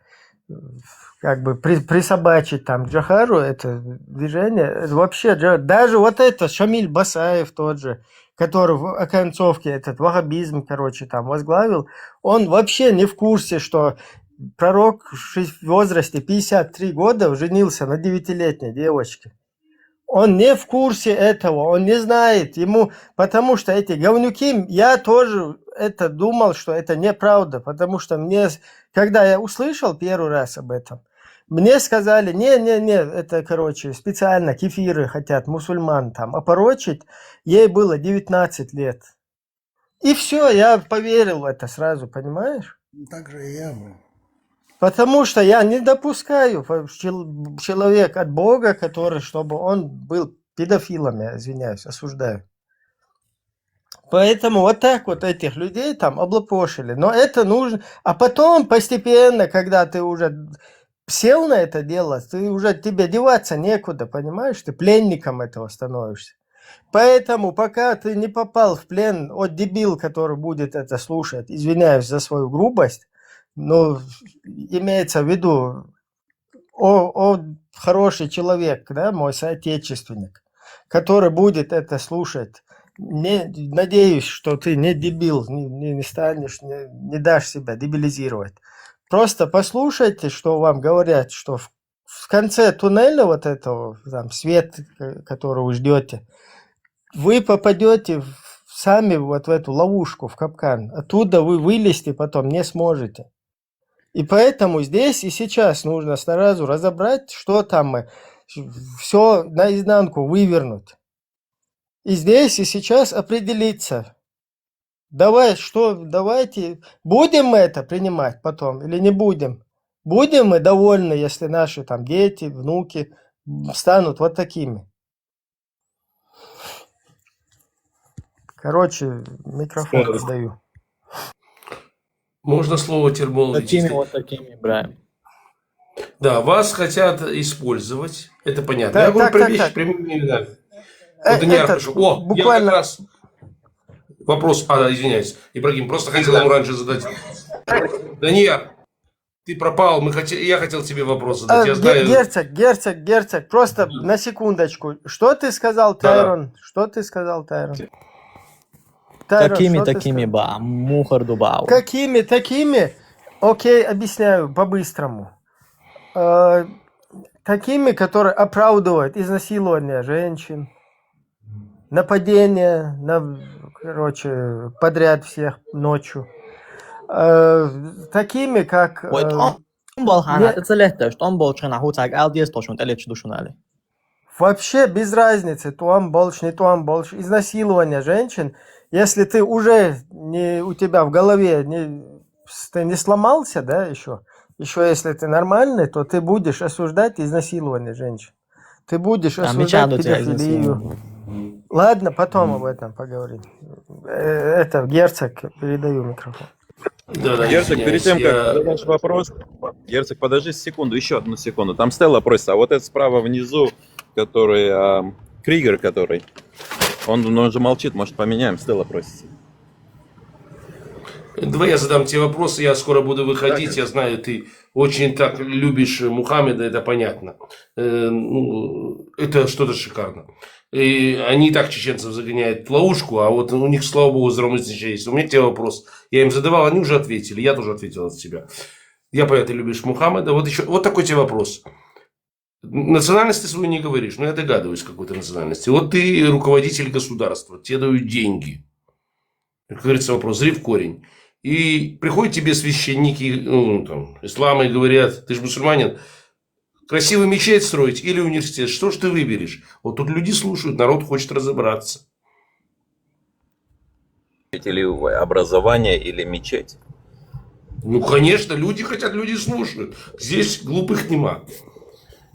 как бы присобачить там Джохару, это движение, это вообще, даже вот это Шамиль Басаев тот же, который в оконцовке этот ваххабизм, короче, там возглавил, он вообще не в курсе, что пророк в возрасте 53 года женился на 9-летней девочке. Он не в курсе этого, он не знает ему, потому что эти говнюки, я тоже это думал, что это неправда, потому что мне, когда я услышал первый раз об этом, мне сказали, не, это, короче, специально кефиры хотят мусульман там опорочить, ей было 19 лет. И все, я поверил в это сразу, понимаешь? Так же и я был. Потому что я не допускаю человек от Бога, который, чтобы он был педофилом, я извиняюсь, осуждаю. Поэтому вот так вот этих людей там облапошили. Но это нужно... А потом постепенно, когда ты уже сел на это дело, тебе деваться некуда, понимаешь? Ты пленником этого становишься. Поэтому пока ты не попал в плен от дебил, который будет это слушать, извиняюсь за свою грубость, но имеется в виду хороший человек, да, мой соотечественник, который будет это слушать. Надеюсь, что ты не дебил, не станешь, не дашь себя дебилизировать. Просто послушайте, что вам говорят, что в конце туннеля вот этого, там, свет, который вы ждете, вы попадете сами вот в эту ловушку, в капкан. Оттуда вы вылезти потом не сможете. И поэтому здесь и сейчас нужно сразу разобрать, что там, все наизнанку вывернуть. И здесь и сейчас определиться. Давайте, будем мы это принимать потом или не будем? Будем мы довольны, если наши там дети, внуки станут вот такими? Короче, микрофон даю. Можно слово термолог? Такими Брайан. Да, вас хотят использовать. Это понятно. Я говорю про вещи прямыми именами. Вот Даниил пришел. Я как раз вопрос, извиняюсь, Ибрагим, просто хотел ему раньше задать. Даниил, ты пропал, я хотел тебе вопрос задать. Я знаю... Герцог, просто на секундочку. Что ты сказал, Тайрон? Что ты сказал, Тайрон? Такими ба, мухарду бау. Какими? Окей, объясняю по-быстрому. Такими, которые оправдывают изнасилование женщин, нападение подряд всех ночью. Такими, как... Вообще без разницы, туам больше, не туам больше. Изнасилование женщин, если ты уже у тебя в голове ты не сломался, да, еще если ты нормальный, то ты будешь осуждать изнасилование женщин. Ты будешь осуждать педофилию. Ладно, потом об этом поговорим. Это, Герцог, передаю микрофон. Да, Герцог, перед тем, как задашь вопрос, Герцог, подожди секунду, еще одну секунду. Там Стелла просится, а вот это справа внизу, который, Кригер, который, он же молчит, может поменяем, Стелла просится. Давай я задам тебе вопросы, я скоро буду выходить, я знаю, ты очень так любишь Мухаммеда, это понятно. Это что-то шикарно. И они и так чеченцев загоняют в ловушку, а вот у них, слава богу, здравомыслящие есть. У меня к тебе вопрос. Я им задавал, они уже ответили, я тоже ответил от себя. Я понятно, ты любишь Мухаммеда. Вот такой тебе вопрос. Национальность ты свою не говоришь, но я догадываюсь, какой-то национальности. Вот ты руководитель государства, тебе дают деньги. Как говорится, вопрос, зри в корень. и приходят тебе священники, ну, там, ислама, и говорят, ты же мусульманин, красивую мечеть строить или университет, что ж ты выберешь? Вот тут люди слушают, народ хочет разобраться. Или образование, или мечеть. Ну, конечно, люди хотят, люди слушают. Здесь глупых нема.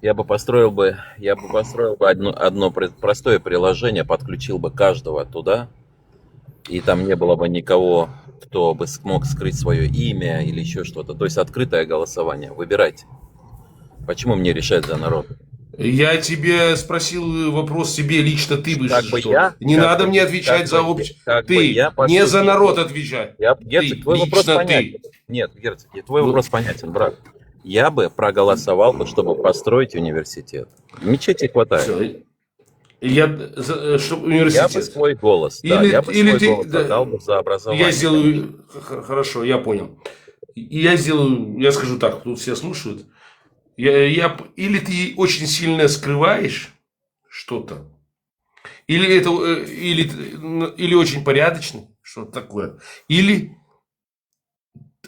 Я бы построил бы одно простое приложение, подключил бы каждого туда, и там не было бы никого, кто бы смог скрыть свое имя или еще что-то. То есть открытое голосование. Выбирайте. Почему мне решать за народ? Я тебе спросил вопрос себе лично, ты бы Как бы что? я- Не как надо бы- мне отвечать за как бы- общее. как бы Ты, я не за пошутил. народ отвечай. Герцог, Ты, твой вопрос лично понятен. ты. Нет, Герцог, твой вопрос понятен, брат. Я бы проголосовал, бы, чтобы построить университет. Мечети хватает. Всё. Чтобы Я бы университет. свой голос, да, Или- я бы или свой ты- голос да. отдал бы за образование. Я сделаю... Хорошо, я понял. И я сделаю... Я скажу так, тут все слушают. Или ты очень сильно скрываешь что-то, или очень порядочный, что-то такое, или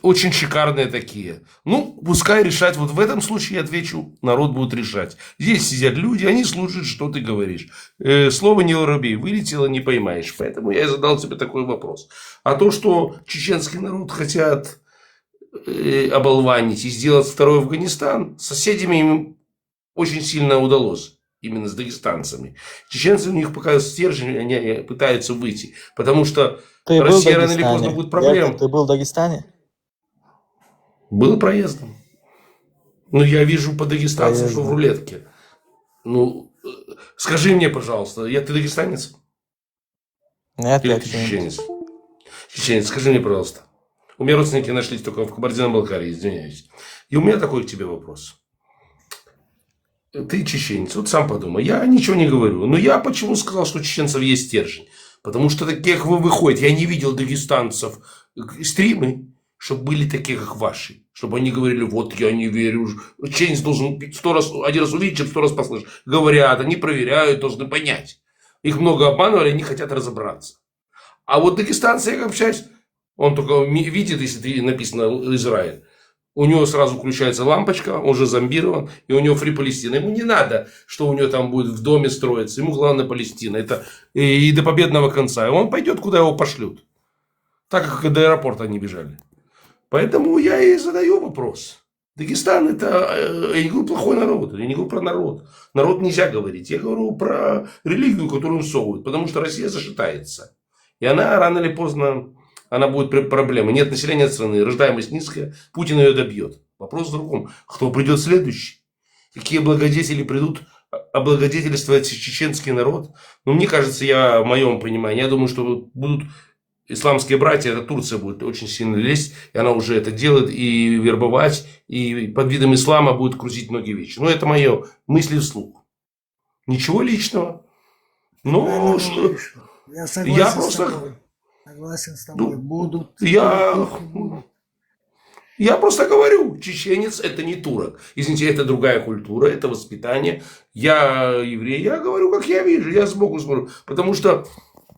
очень шикарные такие. Ну, пускай решать. Вот в этом случае я отвечу, народ будет решать. Здесь сидят люди, они слушают, что ты говоришь. Слово не воробей, вылетело, не поймаешь. Поэтому я и задал тебе такой вопрос. А то, что чеченский народ хотят оболванить и сделать второй Афганистан, с соседями им очень сильно удалось. Именно с дагестанцами. Чеченцы у них пока стержень, они пытаются выйти. Потому что Ты был в Россия рано или поздно Дагестане? будет проблем. Ты был в Дагестане? Был проездом. Ну, я вижу по дагестанцам, что в Проездом. рулетке. Ну, скажи мне, пожалуйста, ты дагестанец? Нет, Или я ты чеченец? Чеченец, скажи мне, пожалуйста. У меня родственники нашлись только в Кабардино-Балкарии, извиняюсь. И у меня такой к тебе вопрос. Ты чеченец, вот сам подумай. Я ничего не говорю. Но я почему сказал, что у чеченцев есть стержень? Потому что таких выходит. Я не видел дагестанцев стримы, чтобы были такие, как ваши. Чтобы они говорили, вот я не верю. Чеченец должен 100 раз, один раз увидеть, чтобы 100 раз послушать. Говорят, они проверяют, должны понять. Их много обманывали, они хотят разобраться. А вот дагестанцы, я общаюсь, он только видит, если ты написано Израиль. У него сразу включается лампочка, он же зомбирован, и у него фри Палестина. Ему не надо, что у него там будет в доме строиться. Ему главное Палестина. Это и до победного конца. И он пойдет, куда его пошлют. Так как до аэропорта они бежали. Поэтому я и задаю вопрос. Дагестан это, я не говорю плохой народ, я не говорю про народ. Народ нельзя говорить. Я говорю про религию, которую всовывают. Потому что Россия зашатается. И она рано или поздно, она будет проблемой. Нет населения страны, рождаемость низкая, Путин ее добьет. Вопрос в другом. Кто придет следующий? Какие благодетели придут облагодетельствовать чеченский народ? Ну, мне кажется, в моем понимании, я думаю, что будут исламские братья, это Турция будет очень сильно лезть, и она уже это делает, и вербовать, и под видом ислама будет крутить многие вещи. Но это мое мысли вслух. Ничего личного. Но что... Я согласен Я с просто... тобой. Согласен с тобой. Будут. Я просто говорю, чеченец это не турок. Извините, это другая культура, это воспитание. Я еврей, я говорю, как я вижу, я сбоку смотрю. Потому что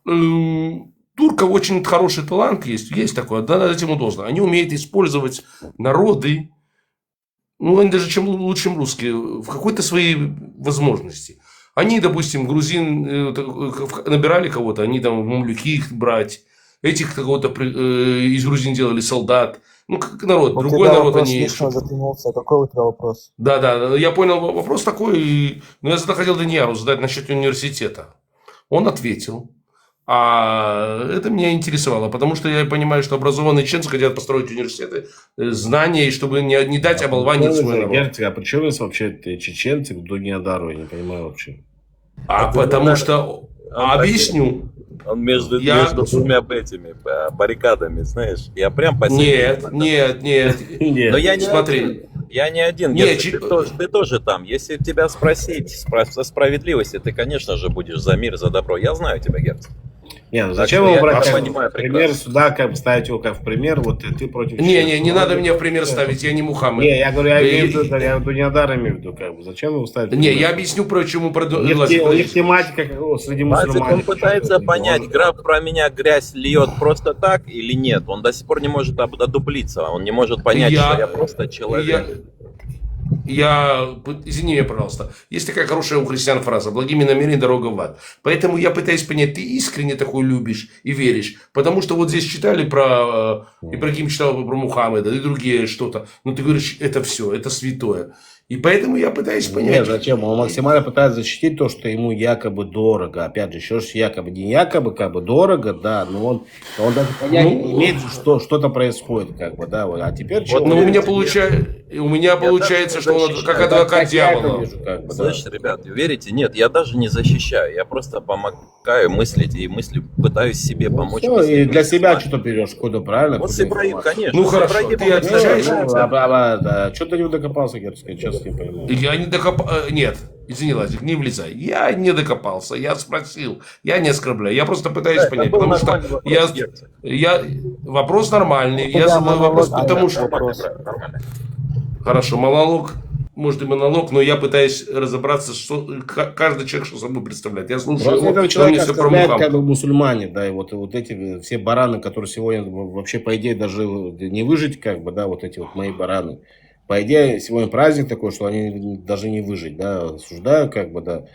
турков очень хороший талант есть такой, да, над этим должно. Они умеют использовать народы, ну, они даже чем лучше, чем русские, в какой-то своей возможности. Они, допустим, грузин набирали кого-то, они там в мамлюки их брать. Этих кого-то из грузин делали солдат. Ну, как народ, У другой тебя народ вопрос они... лично затянулся. Какой у тебя вопрос? Да, я понял вопрос такой. Но я хотел Данияру задать насчет университета. Он ответил. А это меня интересовало, потому что я понимаю, что образованные чеченцы хотят построить университеты, знания, и чтобы не дать оболванить свой народ. Герцог, а при чем здесь вообще чеченцы к Дуниадару? Я не понимаю вообще. Потому что... Объясню. Он между двумя этими баррикадами, знаешь. Я прям по Нет. Но я не Смотри. Я не один. Нет, ты тоже там. Если тебя спросить со справедливости, ты, конечно же, будешь за мир, за добро. Я знаю тебя, Герцог. Не, ну Так зачем что его я брать тебя как понимаю пример прекрасно. сюда, как бы ставить его как в пример, вот ты против Не, чеченцев. не надо меня в пример ставить, я не Мухаммед. Не, я говорю, я Э, имею в виду, я Дунядар имею в виду, как бы, зачем его ставить в Не, пример? я объясню, почему... У них, Лазик, у них подожди. тематика среди Лазик, он мусульман. пытается понять, граф про меня грязь льет просто так или нет. Он до сих пор не может одуплиться. Он не может понять, что я просто человек. Извини меня, пожалуйста, есть такая хорошая у христиан фраза: благими намерениями дорога в ад. Поэтому я пытаюсь понять, ты искренне такой любишь и веришь? Потому что вот здесь читали про, Ибрагим читал про Мухаммеда и другие что-то, но ты говоришь, это все, это святое. И поэтому я пытаюсь понять. Нет, зачем? Он максимально пытается защитить то, что ему якобы дорого. Опять же, еще раз, якобы, не якобы, как бы дорого, да, но он даже понять не имеет, что что-то происходит, как бы, да, вот. А теперь Вот, но у меня получается, что он как адвокат дьявола. Слышите, ребят, верите? Нет, я даже не защищаю. Я просто помогаю мыслить и пытаюсь себе помочь. Все, и для себя что-то берешь, какой-то, правильно? Вот с Ибраимом, конечно. Ну с хорошо, Ибраимом ты отвечаешь? Что ты не докопался, Герцогий, честно не понимаю. Я не докопался. Нет, извини, Лазик, не влезай. Я не докопался, я спросил, я не оскорбляю. Я просто пытаюсь понять, потому что вопрос нормальный. Я задаю вопрос, потому что... Хорошо, монолог, может и монолог, но я пытаюсь разобраться, что каждый человек что собой представляет. Я слушаю Просто его, этого он человека мне все про оскорбляют Мухаммада. как бы мусульмане, да, и вот эти все бараны, которые сегодня вообще, по идее, даже не выжить, как бы, да, вот эти вот мои бараны. По идее, сегодня праздник такой, что они даже не выжить, да, осуждаю, как бы, да.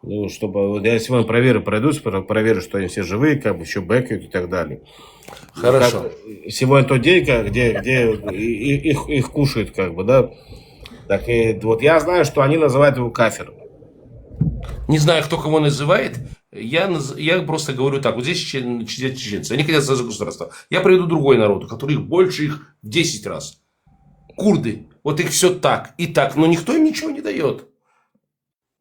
Ну, чтобы, вот я сегодня пройдусь, проверю, что они все живые, как бы, еще бэкают и так далее. Хорошо. Как, сегодня тот день, где их кушают, как бы, да. Так и вот я знаю, что они называют его кафиром. Не знаю, кто кого называет. Я просто говорю так. Вот здесь чеченцы. Они хотят создать государство. Я приведу другой народ, у которых больше их в 10 раз. Курды. Вот их все так и так. Но никто им ничего не дает.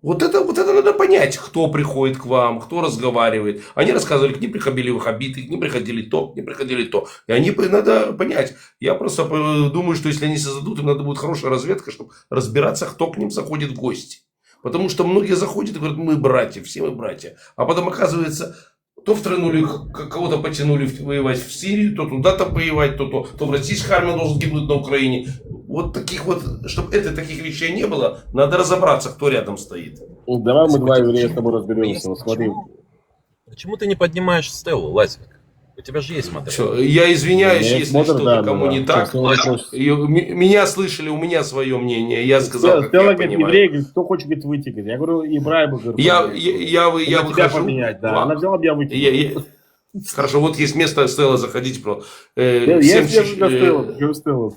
Вот это надо понять, кто приходит к вам, кто разговаривает. Они рассказывали, к ним приходили ваххабиты, к ним приходили то, к ним приходили то. И надо понять. Я просто думаю, что если они создадут, им надо будет хорошая разведка, чтобы разбираться, кто к ним заходит в гости. Потому что многие заходят и говорят, мы братья, все мы братья. А потом оказывается, то втянули, кого-то потянули воевать в Сирию, то туда-то воевать, то в российской армии должен гибнуть на Украине. Вот таких вот, чтобы таких вещей не было, надо разобраться, кто рядом стоит. Ну, давай мы два еврея с тобой разберемся. Вот смотри. Почему ты не поднимаешь Стеллу, Лазик? У тебя же есть модель. Все, я извиняюсь, Я если смотрю, что-то да, кому да, не да. так. Меня слышали, у меня свое мнение. Я сказал, как Стелла я говорит, понимаю. еврей, говорит, кто хочет, говорит, выйти. Говорит. Я говорю, Ибраима, говорю, Я тебя выхожу. поменять, да. Она взяла бы я выкинул. Хорошо, вот есть место Стелла, заходите. Я Стелла.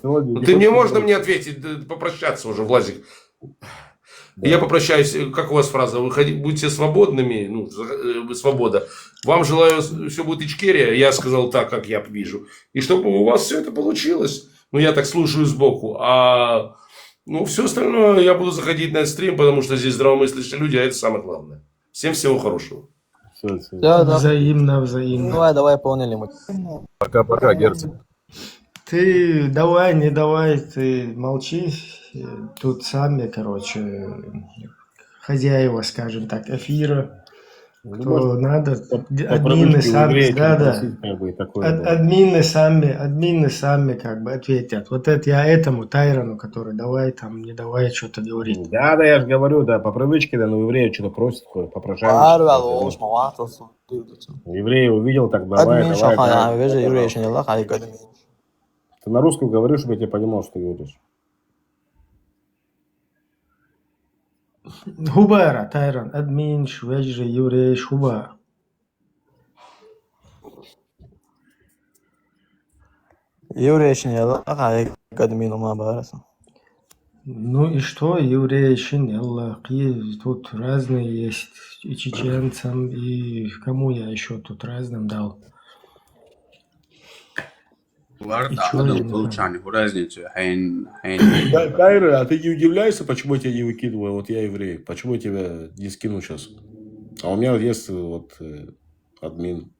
Ты мне можно мне ответить, попрощаться уже, Влазик. Да. Я попрощаюсь, как у вас фраза, вы будьте свободными, свобода. Вам желаю, все будет Ичкерия, я сказал так, как я вижу. И чтобы у вас все это получилось. Я так слушаю сбоку. Все остальное я буду заходить на стрим, потому что здесь здравомыслящие люди, а это самое главное. Всем всего хорошего. Да. Взаимно. Давай, поняли мы. Пока-пока, Герцог. Ты давай, не давай, ты молчи. Тут сами, хозяева, скажем так, эфира. Кто надо, админы сами, админы сами ответят. Вот это я этому Тайрону, который давай там, не давай что-то говорить. Да, я же говорю, да, по привычке, да, но евреи что-то просят, попрошают. Евреи увидел, так давай. Ты на русском говоришь, чтобы я тебя понимал, что ты говоришь. Хубара, Тайрон, админ, шведжи, еврей, хуба. Еврей админу мабараса. Ну и что, евреи, тут разные есть, и чеченцам, и кому я еще тут разным дал. Тайрон, а ты не удивляешься, почему я тебя не выкидываю? Вот я еврей. Почему я тебя не скину сейчас? А у меня есть админ.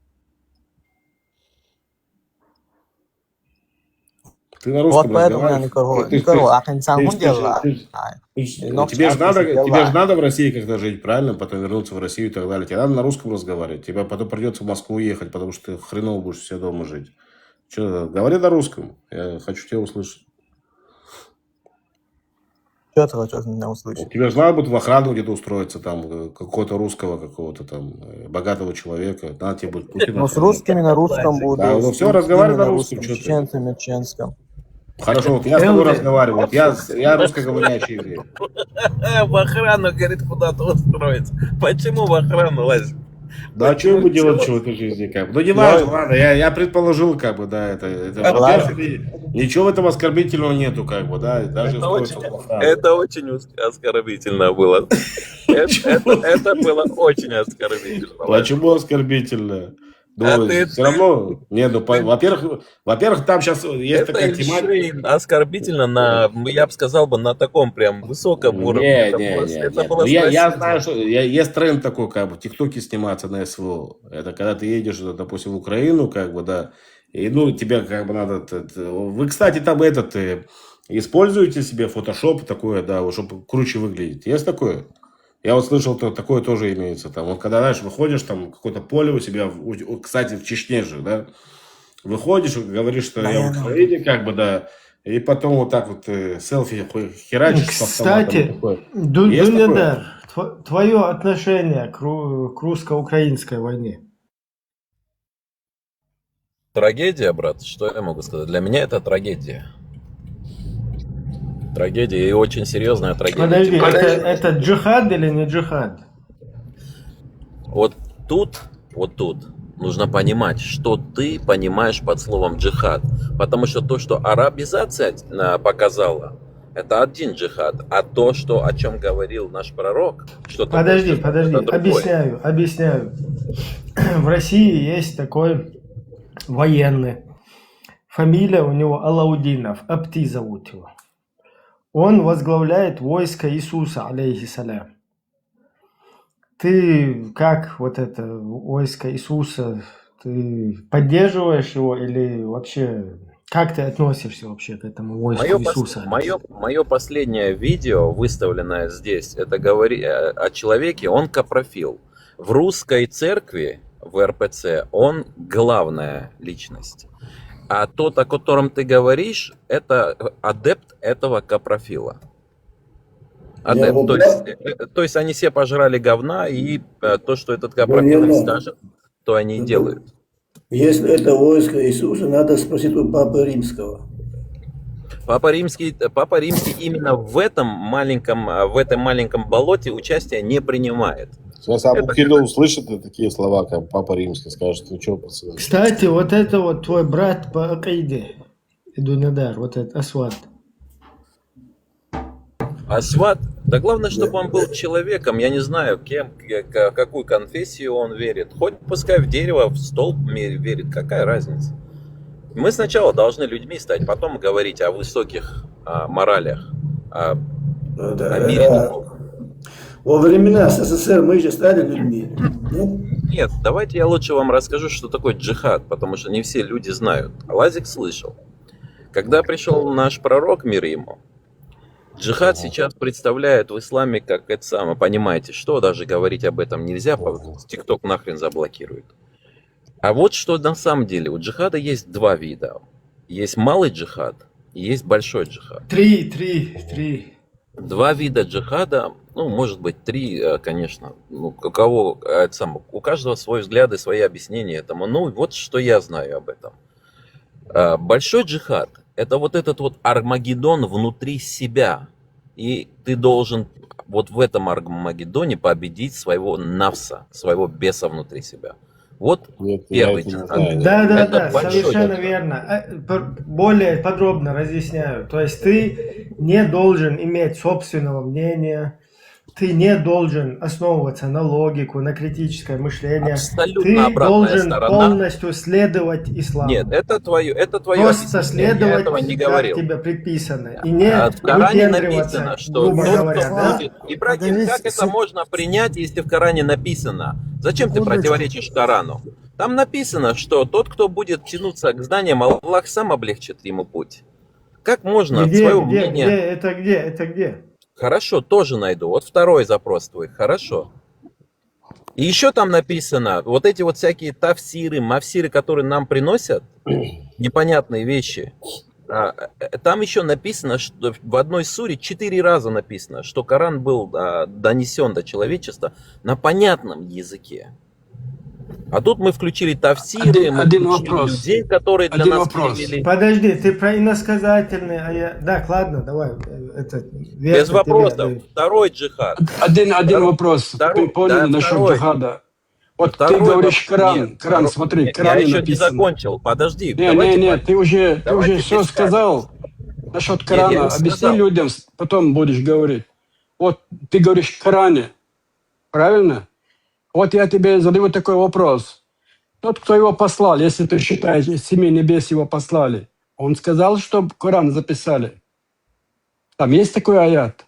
Ты на Вот русском поэтому я разговариваешь. Никору, а инсан ты- гундела. тебе же надо в России как-то жить, правильно? Потом вернуться в Россию и так далее. Тебе надо на русском разговаривать. Тебе потом придется в Москву ехать, потому что ты хреново будешь все дома жить. Че, говори на русском. Я хочу тебя услышать. Что ты хочешь меня услышать? Тебе же надо будет в охрану где-то устроиться, там, какого-то русского, какого-то там, богатого человека. Надо тебе будет Путин. Ну, с русскими на русском буду. Да, ну с все, разговаривай на русскими, русском. с чеченцами чеченском. Хорошо, вот я с тобой разговариваю. Вот я русскоговорящий еврей. В охрану, говорит, куда-то устроиться. Почему в охрану лазить? Да, а что ему делать в этой жизни, как бы? Ну, не важно, ладно, я предположил, как бы, да, это ничего в этом оскорбительного нету, как бы, да, даже Это очень оскорбительно было. Это было очень оскорбительно. Почему оскорбительно? А Ну, ты- все равно, нет, ну, во-первых, там сейчас есть Это такая еще тематика. и оскорбительно на, я бы сказал бы, на таком прям высоком уровне. Это было Ну, я спросить. знаю, что есть тренд такой, как бы, в ТикТоке сниматься на СВО. Это когда ты едешь, допустим, в Украину, как бы, да, и, ну, тебе, как бы, надо... Вы, кстати, там используете себе фотошоп такое, да, вот, чтобы круче выглядеть. Есть такое? Я вот слышал, такое тоже имеется. Там, вот когда, знаешь, выходишь, там, какое-то поле у себя, кстати, в Чечне же, да, выходишь, говоришь, что я в Украине, как бы, да, и потом вот так вот селфи херачишь с автоматом. Кстати, такое. Есть такое? Дунядар, твое отношение к русско-украинской войне? Трагедия, брат, что я могу сказать? Для меня это трагедия. Трагедия и очень серьезная трагедия. Подожди, Тем более, это джихад или не джихад? вот тут нужно понимать, что ты понимаешь под словом джихад. Потому что то, что арабизация показала, это один джихад. А то, что, о чем говорил наш пророк, что такое Подожди, джихад, это другое. объясняю. В России есть такой военный. Фамилия у него Алаудинов, Апти зовут его. Он возглавляет войско Иисуса, алейхиссалям. Ты как вот это войско Иисуса, ты поддерживаешь его или вообще, как ты относишься вообще к этому войску Иисуса? Мое последнее видео, выставленное здесь, это говорит о человеке, он капрофил. В русской церкви, в РПЦ, он главная личность. А тот, о котором ты говоришь, это адепт этого капрофила. Адепт. То есть они все пожрали говна, и то, что этот капрофил им скажет, то они и делают. Если это войско Иисуса, надо спросить у Папы Римского. Папа Римский именно в этом маленьком болоте участия не принимает. Сейчас Абу Хилл услышит такие слова, как Папа Римский, скажет, ну что, пацаны. Кстати, вот это вот твой брат по Акаиде, Дунядар, вот этот Асват. Асват, да главное, чтобы он был человеком, я не знаю, какую конфессию он верит. Хоть пускай в дерево, в столб верит, какая разница. Мы сначала должны людьми стать, потом говорить о высоких моралях, о мире духов. Во времена СССР мы же стали людьми. Нет, давайте я лучше вам расскажу, что такое джихад, потому что не все люди знают. Лазик слышал. Когда пришел наш пророк, мир ему, джихад сейчас представляет в исламе как это самое, понимаете, что даже говорить об этом нельзя, ТикТок нахрен заблокирует. А вот что на самом деле, у джихада есть два вида. Есть малый джихад и есть большой джихад. Три. Два вида джихада, ну, может быть, три, конечно. Ну, у каждого свой взгляд и свои объяснения этому. Ну, вот что я знаю об этом. Большой джихад – это вот этот вот Армагеддон внутри себя. И ты должен вот в этом Армагеддоне победить своего навса, своего беса внутри себя. Вот первый джихад. Да, совершенно верно. Более подробно разъясняю. То есть ты не должен иметь собственного мнения, ты не должен основываться на логику, на критическое мышление. Абсолютно ты обратная должен сторона. полностью следовать исламу. Нет, это твое Просто объяснение, я следовать, этого не как говорил. тебе предписано. И не В Коране выпендриваться, написано, что грубо тот, говоря, кто да? будет... Ибрагим, как это можно принять, если в Коране написано? Зачем ты противоречишь Корану? Там написано, что тот, кто будет тянуться к знаниям, Аллах сам облегчит ему путь. как можно свое мнение... Это где? Хорошо, тоже найду. Вот второй запрос твой. Хорошо. И еще там написано, вот эти вот всякие тафсиры, мафсиры, которые нам приносят, непонятные вещи. Там еще написано, что в одной суре 4 раза написано, что Коран был донесен до человечества на понятном языке. А тут мы включили тафсиры, мы один включили вопрос. людей, которые для Один нас вопрос. перевели. Подожди, ты про иносказательные, а я... Так, ладно, давай. Без вопросов. Второй джихад. Один вопрос. Ты понял да, насчет второй. джихада? Вот Второй ты говоришь вопрос. Коран, Нет, Коран, смотри, я Коран еще написано. не закончил. Подожди. Нет, ты уже давайте все без сказал насчет я Корана. не Объясни сказал. людям, потом будешь говорить. Вот ты говоришь в Коране, правильно? Вот я тебе задаю такой вопрос. Тот, кто его послал, если ты считаешь, 7 небес его послали, он сказал, что Коран записали. Там есть такой аят?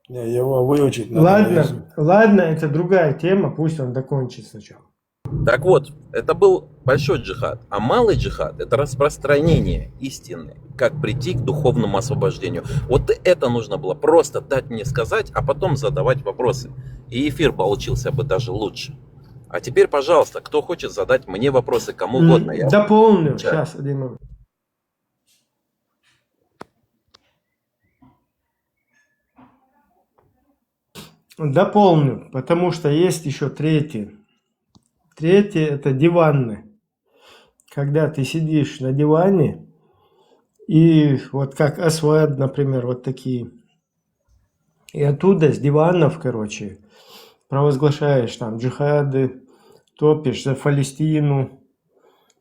Не, его выучить надо. Ладно, это другая тема, пусть он докончит сначала. Так вот, это был большой джихад. А малый джихад – это распространение истины, как прийти к духовному освобождению. Вот это нужно было просто дать мне сказать, а потом задавать вопросы. И эфир получился бы даже лучше. А теперь, пожалуйста, кто хочет задать мне вопросы, кому угодно. Я Дополню. отвечаю. Сейчас, один момент. Дополню, потому что есть еще третий. Третий – это диванны. Когда ты сидишь на диване, и вот как Асвад, например, вот такие. И оттуда, с диванов, короче, провозглашаешь там джихады, топишь за Палестину,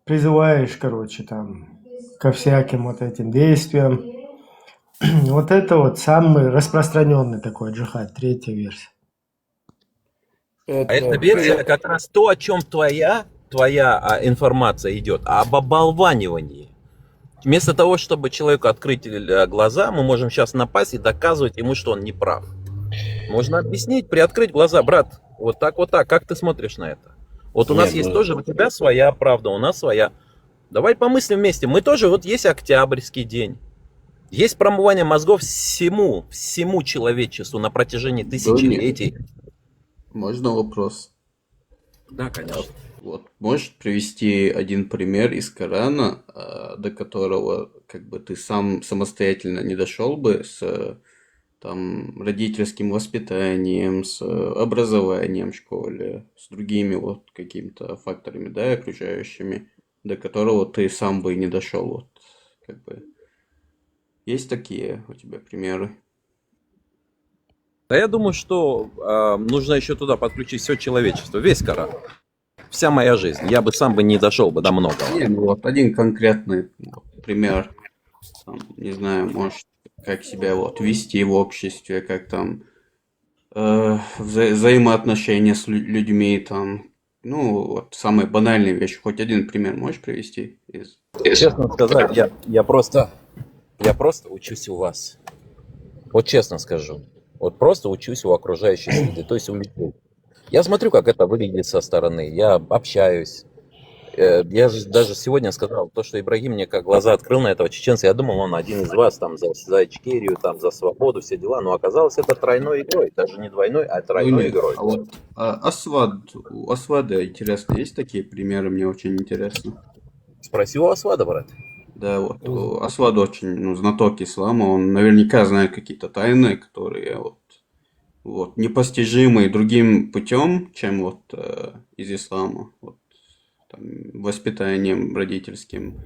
призываешь, короче, там ко всяким вот этим действиям. Вот это вот самый распространенный такой джихад, третья версия. А эта версия как раз то, о чем твоя информация идет, об оболванивании. Вместо того, чтобы человеку открыть глаза, мы можем сейчас напасть и доказывать ему, что он не прав. Можно объяснить, приоткрыть глаза, брат, вот так, как ты смотришь на это? Вот у нас есть тоже, у тебя своя правда, у нас своя. Давай помыслим вместе, мы тоже, вот есть Октябрьский день. Есть промывание мозгов всему человечеству на протяжении тысячелетий. Можно вопрос? Да, конечно. Вот, можешь привести один пример из Корана, до которого как бы ты сам самостоятельно не дошел бы с там родительским воспитанием, с образованием в школе, с другими вот какими-то факторами, да, окружающими, до которого ты сам бы не дошел, вот, как бы. Есть такие у тебя примеры? Да я думаю, что нужно еще туда подключить все человечество, весь Коран. Вся моя жизнь. Я бы сам не дошел бы до многого. Не, ну вот один конкретный пример. Там, не знаю, может, как себя вот вести в обществе, как там взаимоотношения с людьми, там, ну, вот самые банальные вещи. Хоть один пример можешь привести? Честно сказать, я просто учусь у вас. Вот честно скажу. Вот просто учусь у окружающей среды, то есть у людей. Я смотрю, как это выглядит со стороны, я общаюсь. Я же даже сегодня сказал, то, что Ибрагим мне как глаза открыл на этого чеченца, я думал, он один из вас, там, за Ичкерию, там, за свободу, все дела, но оказалось, это тройной игрой, даже не двойной, а тройной игрой. А вот у Асвада, интересно, есть такие примеры, мне очень интересно. Спроси у Асвада, брат. Да, вот, Асвад очень, знаток ислама, он наверняка знает какие-то тайны, которые вот непостижимые другим путем, чем вот из ислама, вот, там, воспитанием родительским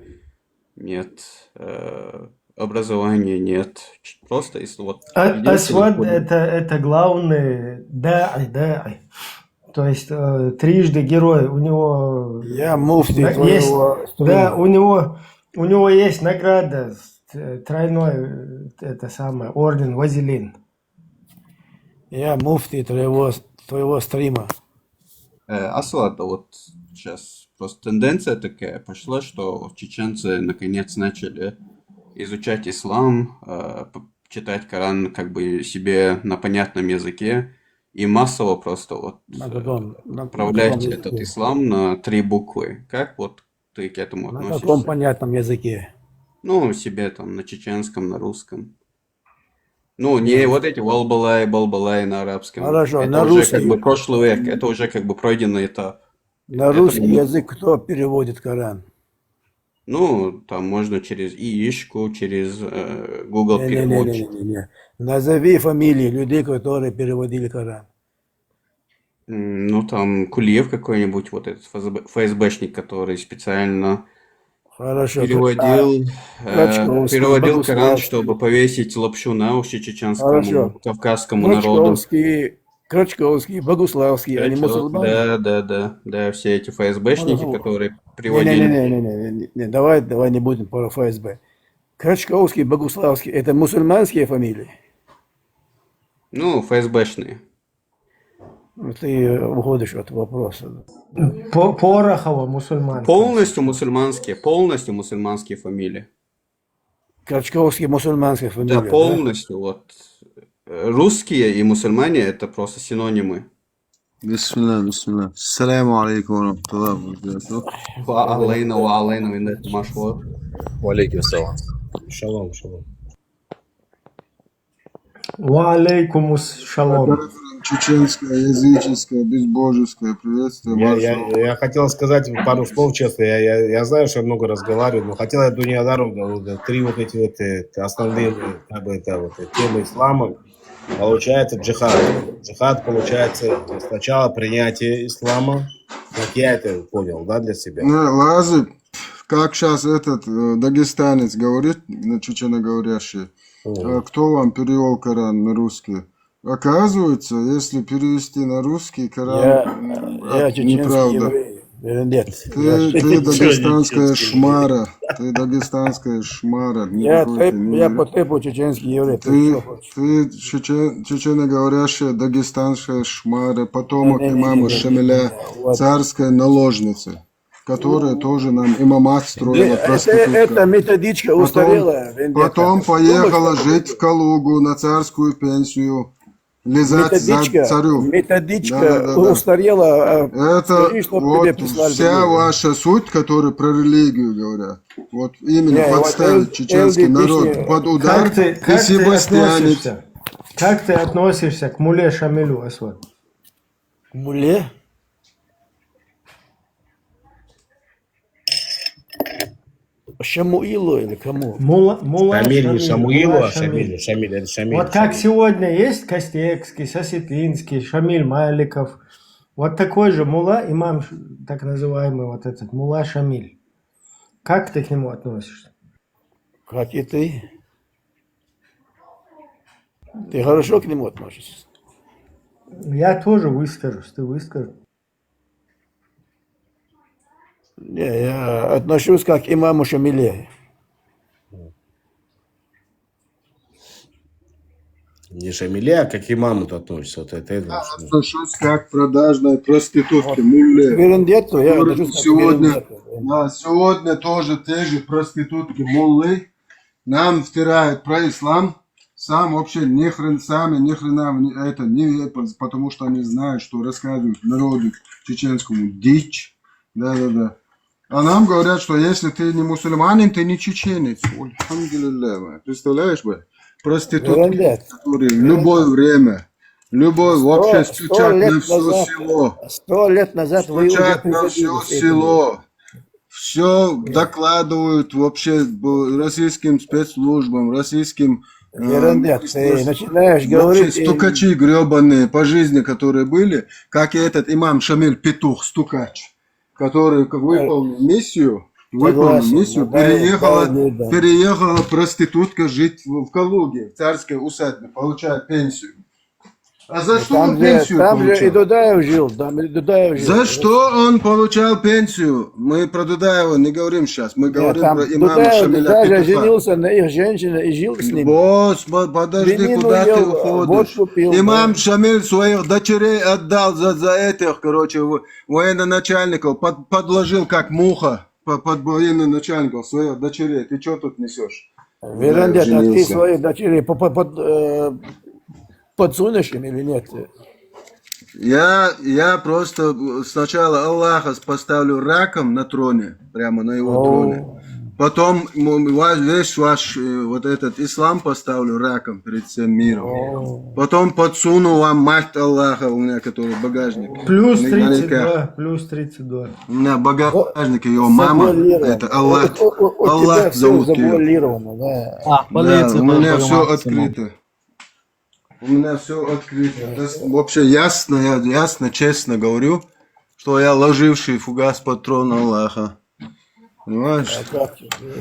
нет, образования нет, просто вот. Асвад это главный да'и. То есть трижды герой, у него Я муфти есть, твоего да, у него есть награда тройной, это самое, орден Вазелин. Я муфти твоего стрима. Асвад, вот сейчас просто тенденция такая пошла, что чеченцы наконец начали изучать ислам, читать Коран как бы себе на понятном языке. и массово просто вот на отправлять каком этот языке? ислам на 3 буквы. Как вот ты к этому На каком относишься? понятном языке? Ну, себе там на чеченском, на русском. Ну, не Не, вот эти балбалай на арабском. хорошо, Это на уже как бы русский. прошлый век, это уже как бы пройденный этап. На Это русский мы- язык кто переводит Коран? Ну, там можно через яичку, через Google переводчик. Не. Назови фамилии людей, которые переводили Коран. Ну, там Кулиев какой-нибудь, вот этот ФСБшник, который специально Хорошо. переводил Крачковский, Коран, Богуславский. чтобы повесить лапшу на уши чеченскому, Хорошо. кавказскому народу. Крачковский, Богуславский, они мусульмане? Да, все эти ФСБшники, которые приводили. Не, давай не будем про ФСБ. Крачковский, Богуславский, это мусульманские фамилии? Ну, ФСБшные. Ты уходишь от вопроса. Порохова мусульман. Полностью мусульманские фамилии. Крачковский мусульманская фамилия, Да, полностью. Вот. Русские и мусульмане это просто синонимы. Бисмилlah. Ассаламу алейкум ва рахматуллахи ва баракатух. Ва алейна миннат машва. Валейкум салам. Шалом. Ва алейкумус шалом. Чеченское, языческое, безбожеское приветствие. Я хотел сказать пару слов, честно. Я знаю, что я много разговариваю, но хотел я Дуниадару 3 вот эти вот основные как бы, это, вот, темы ислама. Получается джихад. Джихад получается сначала принятие ислама, как я это понял, да, для себя. Лазы, как сейчас этот дагестанец говорит, чеченоговорящий, кто вам перевел Коран на русский? Оказывается, если перевести на русский Коран, я чеченский неправда. еврей. Нет. Ты дагестанская шмара. Ты дагестанская шмара. Я по типу чеченский еврей. Ты чеченоговорящая дагестанская шмара, потомок имама Шамиля, царской наложницы, которая тоже нам имамат строила проститутка. Это методичка устарела. Потом поехала жить в Калугу на царскую пенсию. Лизать за царю. Методичка устарела. Это вот вся ваша суть, которая про религию говорят. Вот именно подставить чеченский народ под удар. Как ты относишься к Муле Шамилю, Асват? К Муле? Шамуилу или кому? Мула Шамиль не Шамуилу, а Шамиль. Шамиль. Это Шамиль. Вот как сегодня есть Костекский, Сосипинский, Шамиль Маликов. Вот такой же мула, имам, так называемый вот этот, мула Шамиль. Как ты к нему относишься? Как и ты. Ты хорошо к нему относишься? Я тоже выскажусь, ты выскажи. Не, я отношусь как имаму Шамиле. Не Шамиле, а как имаму ты относишься. Вот это. Отношусь как продажной проститутке, мулле. Верендетту, я отношусь как Верендетту. Сегодня тоже те же проститутки, муллы, нам втирают про ислам. Сам вообще ни хрена это не, потому что они знают, что рассказывают народу чеченскому дичь. Да. А нам говорят, что если ты не мусульманин, ты не чеченец. Альхамдулилля. Представляешь, бы? Проститутки, которые в любое время, вообще стучат на все село. 100 лет назад вы уже Стучат на все село. Все докладывают вообще российским спецслужбам, российским... Ерунда, ты начинаешь говорить... Стукачи гребаные по жизни, которые были, как и этот имам Шамиль Петух, стукач, который выполнил миссию, переехала проститутка жить в Калуге, в царской усадьбе, получает пенсию. А за что он пенсию получал? И Дудаев жил, За что он получал пенсию? Мы про Дудаева не говорим сейчас, мы говорим про имама Шамиля даже Петуха. женился на их женщине и жил с ними. Подожди, куда ты уходишь? Имам Шамиль своих дочерей отдал за этих, военачальников, подложил как муха под военачальников своих дочерей. Ты что тут несешь? Верондет, а ты своих дочерей подсунешь им или нет? Я просто сначала Аллаха поставлю раком на троне, прямо на его троне. Потом весь ваш вот этот ислам поставлю раком перед всем миром. Потом подсуну вам мать Аллаха у меня, который багажник. Плюс на 32, руках. плюс 32. У меня багажник, ее мама, это Аллах. Аллах зовут ее. А, Да, полиция у меня была все максимум. открыто. У меня все открыто. Вообще ясно, я ясно, честно говорю, что я ложивший фугас патрон Аллаха. Понимаешь?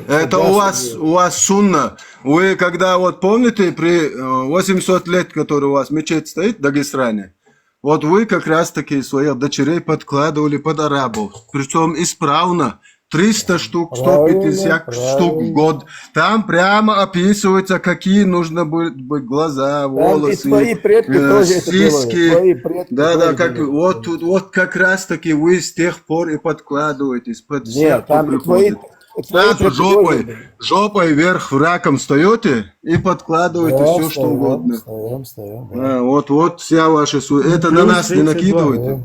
Это у вас сунна. Вы когда вот помните при 800 лет, который у вас мечеть стоит в Дагестане, вот вы как раз таки своих дочерей подкладывали под арабов. Причем исправно. 300 штук, 150 штук в год. Там прямо описывается, какие нужно быть глаза, волосы, твои предки тоже это делали. сиськи. Твои предки Да, тоже как, делали. вот как раз таки вы с тех пор и подкладываетесь под всех, Нет, кто там и твои, приходит. твои Сразу предки тоже жопой, были. жопой вверх раком встаете и подкладываете все, что угодно. Встаем. Вот вся ваша это на Плюс нас не 32, накидывайте.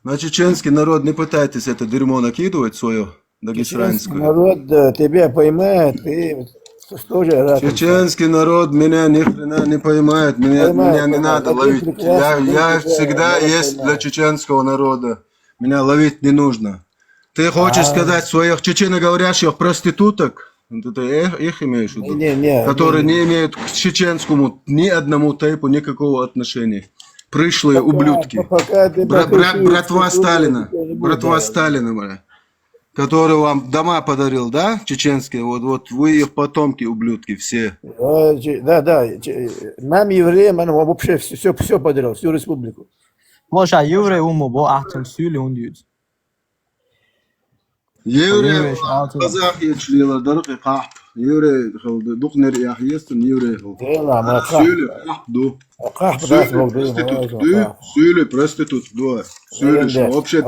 На чеченский народ не пытайтесь это дерьмо накидывать свое Чеченский дагестанское. народ тебя поймает, ты тоже раком. Чеченский народ меня ни хрена не поймает, меня не надо Один ловить. прекрасный Я день тебя всегда народ есть для поймает. чеченского народа. Меня ловить не нужно. Ты хочешь сказать своих чеченоговорящих проституток? Ты их имеешь в виду? Которые не имеют к чеченскому ни одному тейпу никакого отношения. Пришлые ублюдки. Братва Сталина. Братва Сталина, бля. Который вам дома подарил, да, чеченские? Вот вы их потомки, ублюдки, все. Да. Нам, евреям, он вообще все подарил, всю республику. Ваша еврей уму, бо ахтем сюли он дюз. Еврей, казах ечлила, дырки кахп. Еврей, духнер яхьестен, еврей. Сюли, кахпду. Сюли, проститут, да. Сюли, вообще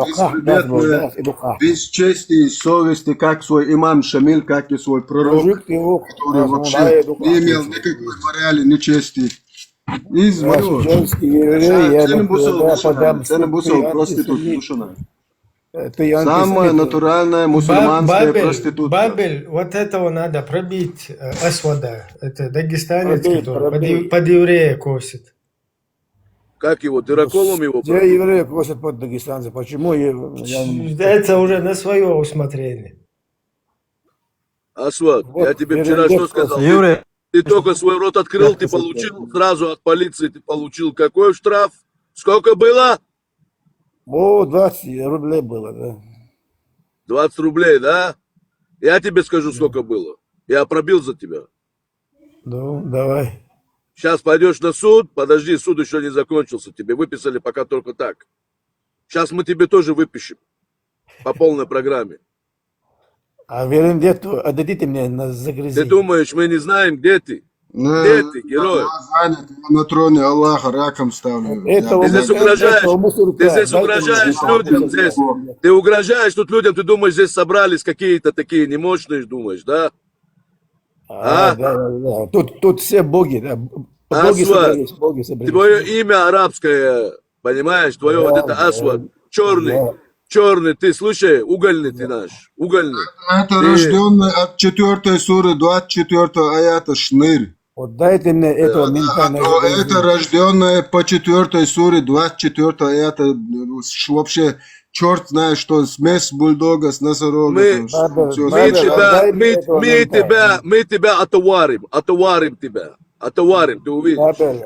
без чести и совести, как свой имам Шамиль, как и свой пророк, который вообще не имел никакой морали, ни чести. Проститут, душина. Самая натуральная мусульманская проститутка. Бабель, вот этого надо пробить. Асвада, это дагестанец, который под еврея косит. Как его? Дыроколом его? Где евреи косят под дагестанцы? Почему? Это уже на свое усмотрение. Асват, я тебе вчера что сказал? Ты только свой рот открыл, ты получил сразу от полиции, ты получил какой штраф? Сколько было? 20 рублей было, да. 20 рублей, да? Я тебе скажу, сколько было. Я пробил за тебя. Ну, давай. Сейчас пойдешь на суд. Подожди, суд еще не закончился. Тебе выписали пока только так. Сейчас мы тебе тоже выпишем. По полной программе. А Верендету отдадите мне на загрязи. Ты думаешь, мы не знаем, где ты? Где ты, герой? На троне Аллаха раком ставлю. Ты здесь угрожаешь людям. Ты угрожаешь тут людям. Ты думаешь, здесь собрались какие-то такие немощные, думаешь, да? Да. Тут все боги, да. Боги собрались, боги собрались. Твое имя арабское, понимаешь? Твое вот это Асвад. Черный, ты, слушай, угольный ты наш. Угольный. Это рожденный от 4 суры 24 аята Шнырь. Вот дайте мне этого ментального. Это рожденное по 4 суре 24 аята. Вообще, черт знает что, смесь бульдога с носорогом. Мы тебя отоварим тебя. Отоварим, ты увидишь.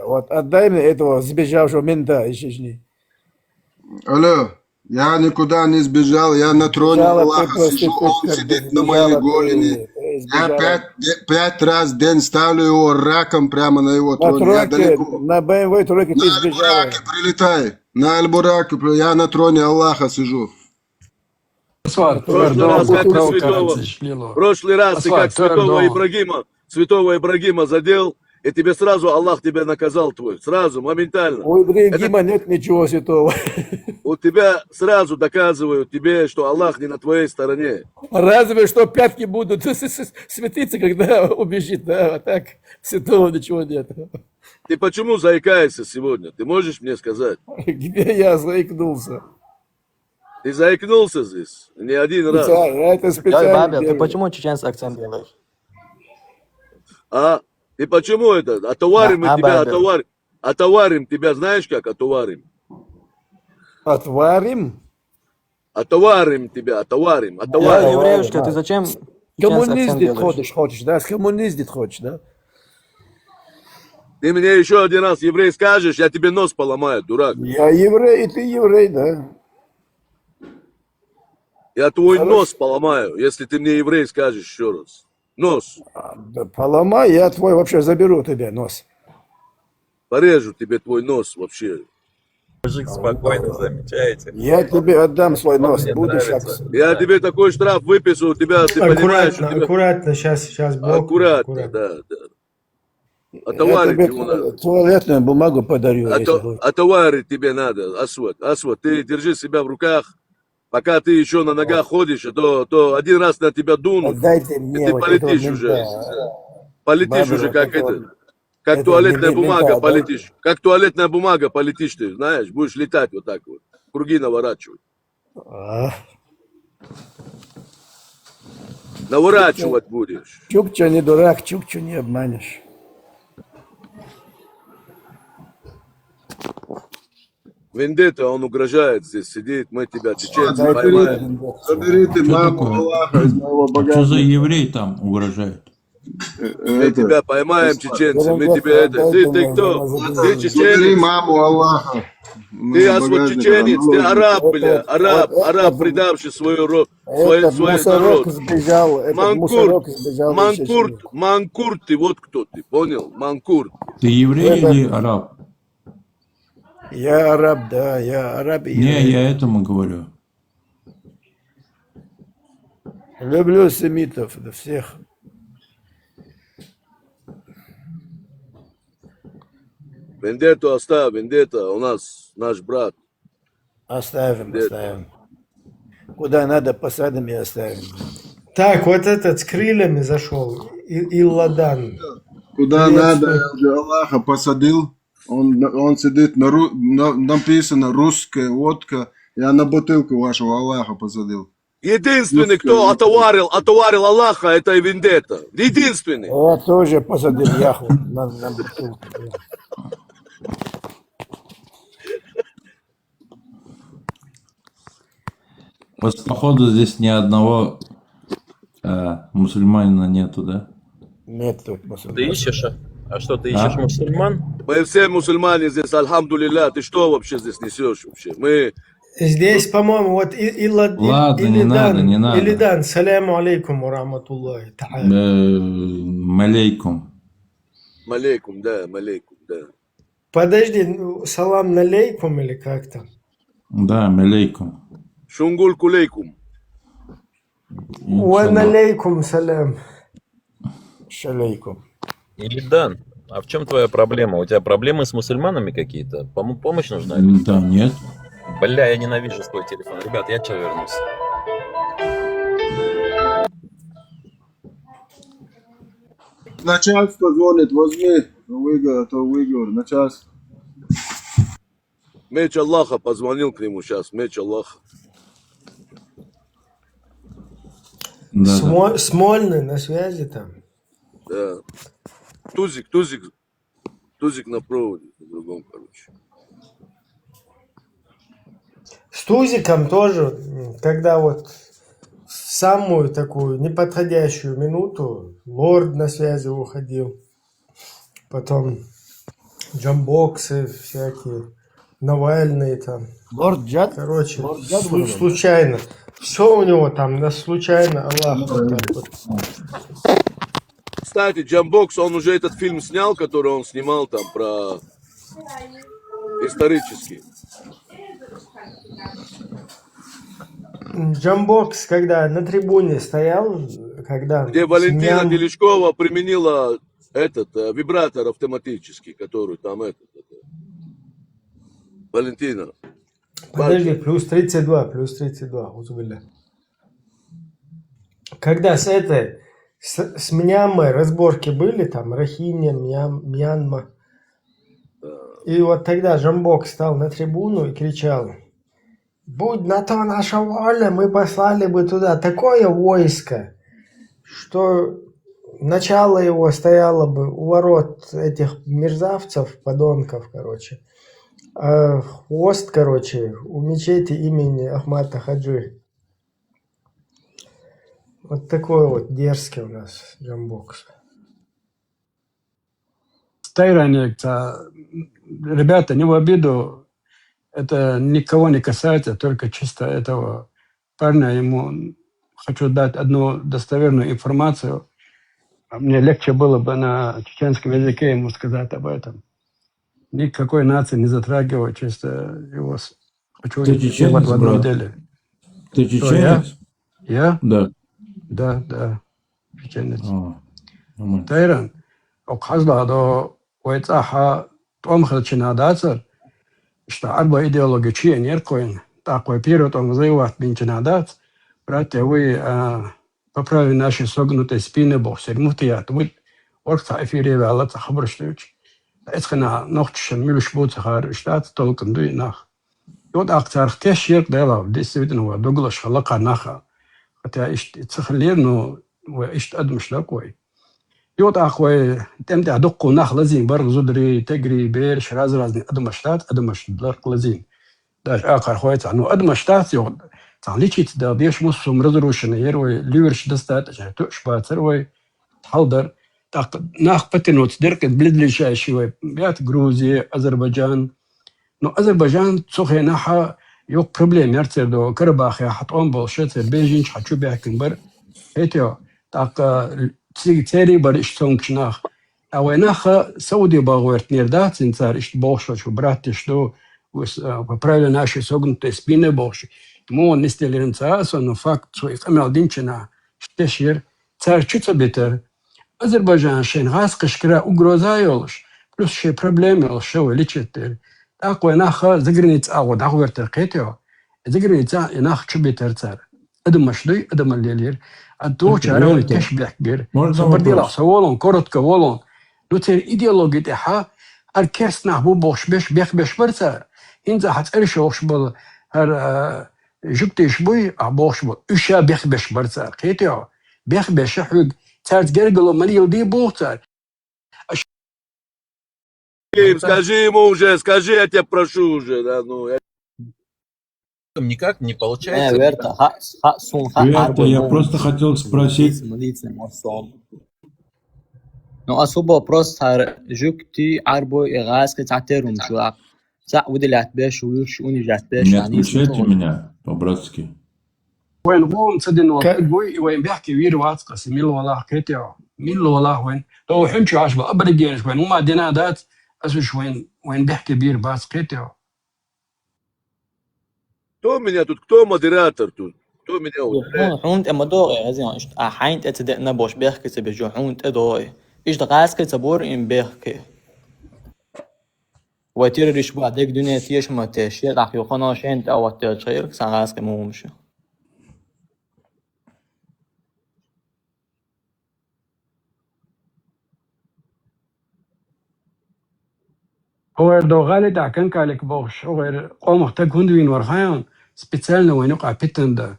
Вот отдай мне этого сбежавшего мента из Чечни. Алло. Я никуда не сбежал, я на троне Аллаха сижу, он сидит на моей голени. Я 5 раз в день ставлю его раком прямо на его троне. Я далеко. На BMW троке ты сбежал. Прилетай. На Аль-Бураке, я на троне Аллаха сижу. Прошлый раз ты как святого Ибрагима задел, и тебе сразу Аллах тебя наказал твой. Сразу, моментально. У Ибрагима нет ничего святого. У тебя сразу доказывают тебе, что Аллах не на твоей стороне. Разве что пятки будут светиться, когда убежит, да, а так святого ничего нет. Ты почему заикаешься сегодня? Ты можешь мне сказать? Где я заикнулся? Ты заикнулся здесь не один раз. Я это Ой, специально Бабел, ты делаю. почему чеченский акцент делаешь? А? Ты почему это? Отоварим мы тебя, Бабел. отоварим тебя, знаешь как? Отоварим. Отварим? Отоварим тебя, отоварим. Я евреюшка, ты зачем чеченский акцент Коммунист делаешь? хочешь, да? С коммунист хочешь, да? Ты мне еще один раз еврей скажешь, я тебе нос поломаю, дурак. Я еврей, и ты еврей, да? Я твой нос поломаю, если ты мне еврей скажешь еще раз. Нос. Да поломай, я твой вообще заберу тебе нос. Порежу тебе твой нос вообще. Мужик спокойно, замечаете? Я тебе отдам свой нос, Мне будешь нравится. как... Я тебе такой штраф выпишу, тебя, ты понимаешь, что Аккуратно, тебя... аккуратно, сейчас блок. Аккуратно, да. Я Отоварить тебе его надо. туалетную бумагу подарю, если хочешь. Отоварить тебе надо, Асват. Асват, ты держи себя в руках, пока ты еще на ногах ходишь, то один раз на тебя дунут, Дайте и мне ты вот полетишь этого уже. мента. Полетишь Бабер, уже, вот как этого- это. Как этого туалетная мента, бумага дайте. полетишь. Как туалетная бумага полетишь ты, знаешь, будешь летать вот так вот. Круги наворачивать. А, Наворачивать будешь. Чукча не дурак, Чукчу не обманешь. Вендетта, он угрожает здесь, сидит, мы тебя, чеченцы, Дай поймаем. Забери ты Что маму такое? Аллаха из моего А что за багажника. еврей там угрожает? Мы тебя поймаем, чеченцы, мы тебе это... Ты кто? Ты Забери чеченец? маму Аллаха. Ты Асват чеченец, ты араб, бля, араб, это- предавший свой Этот свой мусорок народ. сбежал, этот мусорок сбежал. из Чечни. Манкурт, ты вот кто ты, понял? Манкурт. Ты еврей Это- или араб? Я араб, да, я араб. и Не, еврей. я этому говорю. Люблю семитов, да всех. Вендетту оставь, Вендетта, у нас наш брат. Оставим, Где-то. оставим. Куда надо, посадим и оставим. Так, вот этот с крыльями зашел. Илладан. Куда Привет, надо, что- я уже Аллаха посадил. Он сидит, написано русская водка. Я на бутылку вашего Аллаха посадил. Единственный, кто отоварил Аллаха, это Вендетта. Единственный. Я тоже посадил яху на бутылку. Походу здесь ни одного мусульманина нету, да? Нет тут Ты мусульман. ищешь? А что, ты ищешь мусульман? Мы все мусульмане здесь, альхамдулилля. Ты что вообще здесь несешь вообще? Мы... Здесь, по-моему, вот Ладно, не надо, не надо. Илидан, саляму алейкум ва рахматуллахи та'аля. Малейкум. Малейкум, да, малейкум, да. Подожди, ну, салам налейкум или как там? Да, малейкум. Шунгуль кулейкум. Ва налейкум салям. Шалейкум. Илидан, а в чем твоя проблема? У тебя проблемы с мусульманами какие-то? Помощь нужна? Да нет. Бля, я ненавижу свой телефон. Ребят, я че вернусь? Начальство звонит, возьми, выговор, начальство. Меч Аллаха позвонил к нему сейчас, меч Аллаха. Да. Смольный на связи там. Да. Тузик на проводе, на другом, короче. С Тузиком тоже, когда вот в самую такую неподходящую минуту Лорд на связи уходил, потом джамбоксы всякие, Навальные там. Лорд Джад? Короче, Лорд Джад был? случайно. Все у него там, на случайно, Аллах. Вот так вот. Кстати, Джамбокс, он уже этот фильм снял, который он снимал там про исторический. Джамбокс, когда на трибуне стоял, когда... Где Валентина снял- Делишкова применила этот вибратор автоматический, который там Валентина. Подожди, плюс 32, узбилля. Когда с Мьянмой разборки были, там, Рохинья, Мьянма, И вот тогда Жамбок стал на трибуну и кричал: «Будь на то наша воля, мы послали бы туда такое войско, что начало его стояло бы у ворот этих мерзавцев, подонков, короче, а хвост, короче, у мечети имени Ахмата Хаджи». Вот такой вот дерзкий у нас Джамбок. Ребята, не в обиду, это никого не касается, только чисто этого парня. Ему хочу дать одну достоверную информацию. Мне легче было бы на чеченском языке ему сказать об этом. Никакой нации не затрагивать, чисто его хочу Ты чеченец, в одном брат? деле. Ты Что, чеченец? Я? Да. Да, чеченец. Нормально. Тайран, оказывается, ويتصحى تأمخذ جنادات اشتعربوا إيديولوجيا نيركوين такой период он воевать бенчинадат, братья, вы поправили наши согнутые спины, бог сермутият, вы оркта эфире валата хабрштуч. Это ночь милуш буцахар штат толком дуинах. И вот акцар кешьер дела, действительно, дуглаш халака наха. Хотя ицхлер, но ишт адмш такой. И вот ахвай темте адукку нах лазин барг зудри тегри бер шраз разни адмаштат адмаш дарк лазин. Даже ахар хоется, ну адмаштат йод. Там лечить да беш мусум разрушенный ерой ливерш достаточно, то шпацерой халдар. Так нах патинот деркет блидлишающий бят Грузия, Азербайджан. Но Азербайджан цохе наха yok problem yerter do Karabakh ya haton bolshet Beijing hachu bekin bar etio tak تيري بريش تونكشناخ أو ناخ سعودي باغورت نيردات إنسار إشت بوشة شو براتش دو وبرايل ناشي سوغن تسبينه بوش مو نستيل إنساس إنه فاكت سو إقامة دينشنا شتشير تار شو بيتر أذربيجان شين غاس قشكرا أوغروزايولش بلس شي بروبليم يولش شو ليتشتر أقوى ناخ زغرنيت أغو داغورت قيتيو زغرنيت ناخ شو بيتر تار أدم مشدوي أدم الليلير الدو شارون تشبه كبير سبرديلا سوالون كورتك والون لوتر إيديولوجي تاعها الكرس نحبو بوش بيش بيخ بيش برتر إنزا حتقرش وش بل هر جبتي شبوي عبوش بل إشا بيخ بيش برتر قيتيو بيخ بيش حوق تارت قرقلو مليل دي بوتر Скажи ему уже, скажи, я тебя прошу уже, да, ну. Никак не получается. Верта, я просто хотел спросить. Ну, особо просто жук-ти арбо и газ, кататерум, чувак. Выделять беш, уж унижать беш. Не отключайте меня по-братски. وين غون صدنوا كوي وين بيحكي وير واتقس ميل والله كيتيو ميل والله وين تو حنشو عشبه ابرجين وين وما دينادات اسوش وين بيحكي بير باس كيتيو Кто меня тут, кто модератор тут? Кто меня удаляет? حونت اما دوغي غزيان اشت حينت اتدقنا بوش بيحكي تبجو حونت ادوغي اشت غاسكي تبور ان بيحكي وتير ريش بعدك دنيا تيش ما تيش راح يقنا شنت او تشير سان غاسكي مو مشي هو دوغالي دا كان كالك بوش هو قوم تكون وين ورخان специально وين يقع بيتن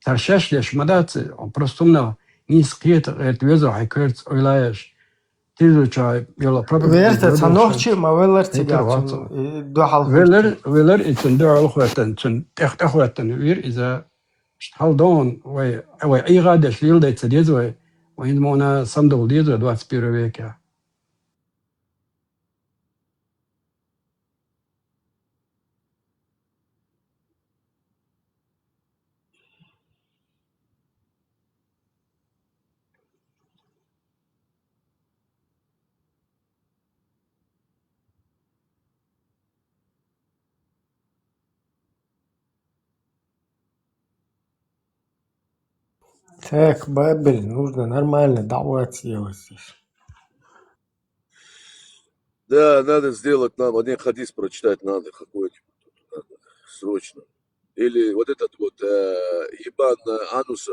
ترشاش ليش مدات просто نيسقيت اتوزو حكرت اولاش تيزو چاي يلا Верте цанохчи мавелер тигат دو حلقة ويلر اتن دو الخواتن تن تخت اخواتن وير اذا هل دون وي اي غادش ليل ديت ديزو وين مونا صندوق ديزو 21 века. Так, Бабель, нужно нормально давать сделать здесь. Да, надо сделать нам, один хадис прочитать надо какой-нибудь, срочно. Или вот этот вот Ибан Анус,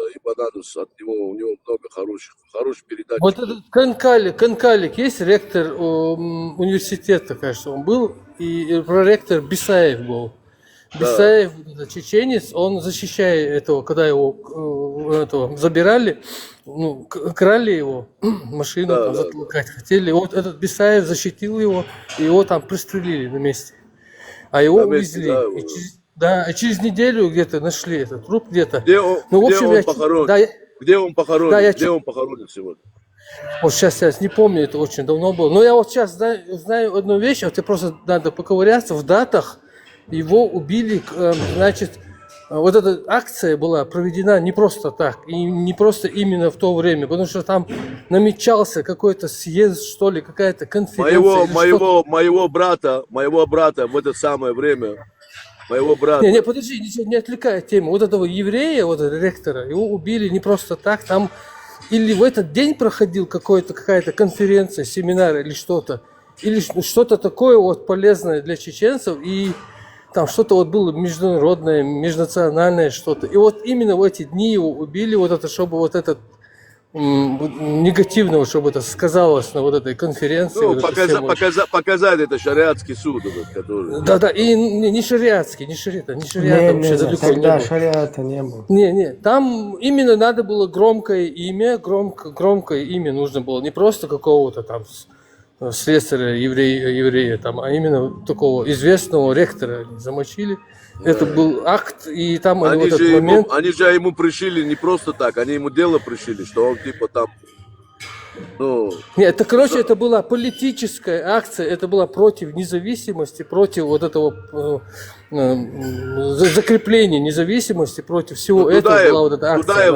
от него, у него много хороших передач. Вот этот Канкалик, есть ректор университета, кажется, он был, и проректор Бисаев был. Бисаев, чеченец, он защищая этого, когда его забирали, ну, крали его, машину там затолкать хотели. Вот этот Бисаев защитил его, и его там пристрелили на месте. А его увезли. И через неделю где-то нашли этот труп где-то. Где он похоронен? Где он похоронен сегодня? Вот сейчас я не помню, это очень давно было. Но я вот сейчас знаю одну вещь, вот тебе просто надо поковыряться в датах. Его убили, значит, вот эта акция была проведена не просто так, и не просто именно в то время, потому что там намечался какой-то съезд, что ли, какая-то конференция. Моего брата в это самое время, моего брата. Не, подожди, не отвлекай от темы. Вот этого еврея, вот этого ректора, его убили не просто так, там или в этот день проходил какая-то конференция, семинар или что-то, или что-то такое вот полезное для чеченцев, и там что-то вот было международное, межнациональное что-то. И вот именно в эти дни его убили, вот это, чтобы вот этот негативно, чтобы это сказалось на вот этой конференции. Ну, вот показать это шариатский суд, который... Да, и не шариатский, не шариата вообще далеко не тогда было. шариата не было. Не, там именно надо было громкое имя нужно было, не просто какого-то там слесаря, еврея там, а именно такого известного ректора замочили. Это был акт, и там Они вот же этот момент... Они же ему пришили не просто так, они ему дело пришили, что он типа там... Ну... Нет, короче, это была политическая акция, это была против независимости, против вот этого закрепления независимости, против всего этого была вот эта акция.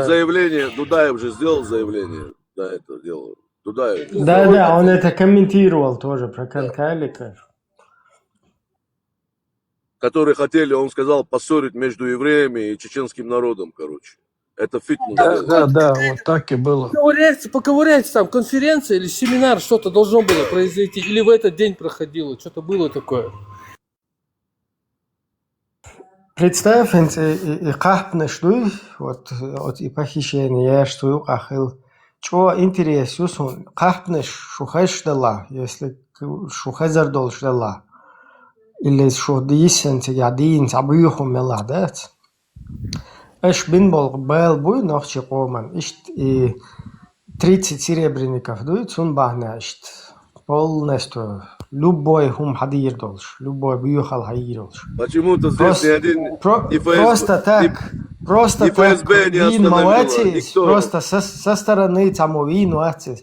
Дудаев же сделал заявление, да, это дело. Дудаев. Да, он это комментировал тоже про Канкалика. Которые хотели, он сказал, поссорить между евреями и чеченским народом, короче. Это фитнес. Да, вот так и было. Поковыряйте там, конференция или семинар, что-то должно было произойти, или в этот день проходило, что-то было такое. Представь, и кахпнешдуй, вот и похищение, что кахил. Что интересно, кахпнеш шухаш дала, если шухазар долж дала. Или что дисент ядин абыхум меладет. Эш бинбол бел буй нохчи коман. Ишт и 30 серебряников дует сун бахна ишт. Полностью любой хум хадир долж, любой бьюхал хадир долж. Почему-то здесь ни один просто так. Просто так. Вин молодец. Просто со стороны тому вин молодец.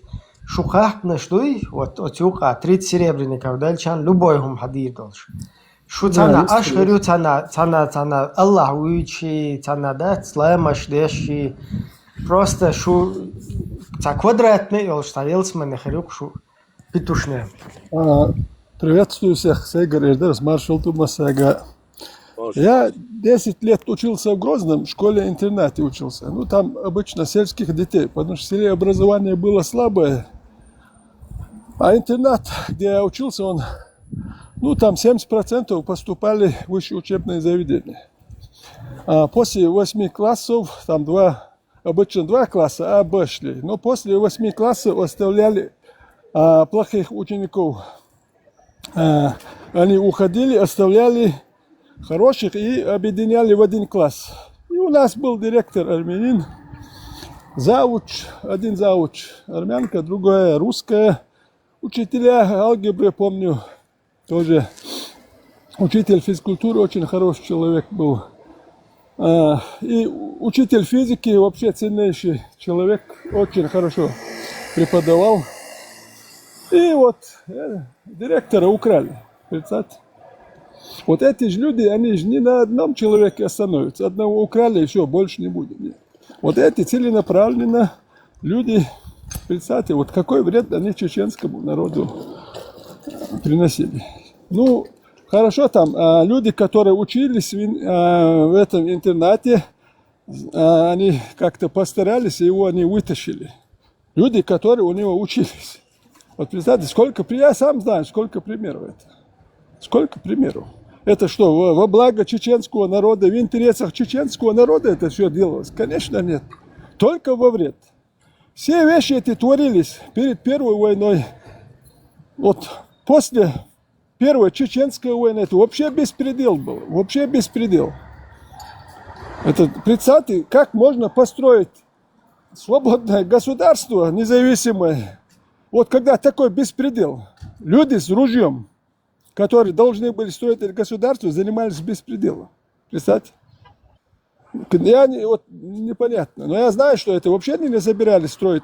Шухах наждуй, вот отюка 30 серебряников дальчан любой хум хадир долж. Шу цана аш говорю цана Аллах уичи цана да слаймаш деши. Просто шу ца квадратный долж тарелс мен хрюк шу петушне. Приветствую всех, Сейгар Эрдерс, маршал Тумасага. Я 10 лет учился в Грозном, в школе-интернате учился. Ну, там обычно сельских детей, потому что в селе образование было слабое. А интернат, где я учился, он, ну, там 70% поступали в высшее учебное заведение. А после 8 классов, там обычно 2 класса А, Б шли. Но после 8 классов оставляли плохих учеников. Они уходили, оставляли хороших и объединяли в один класс. И у нас был директор армянин, завуч, один завуч армянка, другая русская. Учителя алгебры, помню, тоже учитель физкультуры, очень хороший человек был. И учитель физики, вообще ценнейший человек, очень хорошо преподавал. И вот директора украли, представьте. Вот эти же люди, они же не на одном человеке остановятся. Одного украли, и все, больше не будет. Нет. Вот эти целенаправленно люди, представьте, вот какой вред они чеченскому народу приносили. Ну, хорошо там, люди, которые учились в этом интернате, они как-то постарались, и его они вытащили. Люди, которые у него учились. Вот представьте, сколько, я сам знаю, сколько примеров это. Сколько примеров. Это что, во благо чеченского народа, в интересах чеченского народа это все делалось? Конечно, нет. Только во вред. Все вещи эти творились перед Первой войной. Вот после Первой чеченской войны это вообще беспредел был. Вообще беспредел. Это, представьте, как можно построить свободное государство, независимое, вот когда такой беспредел. Люди с ружьем, которые должны были строить это государство, занимались беспределом. Представьте? Вот непонятно. Но я знаю, что это вообще не собирались строить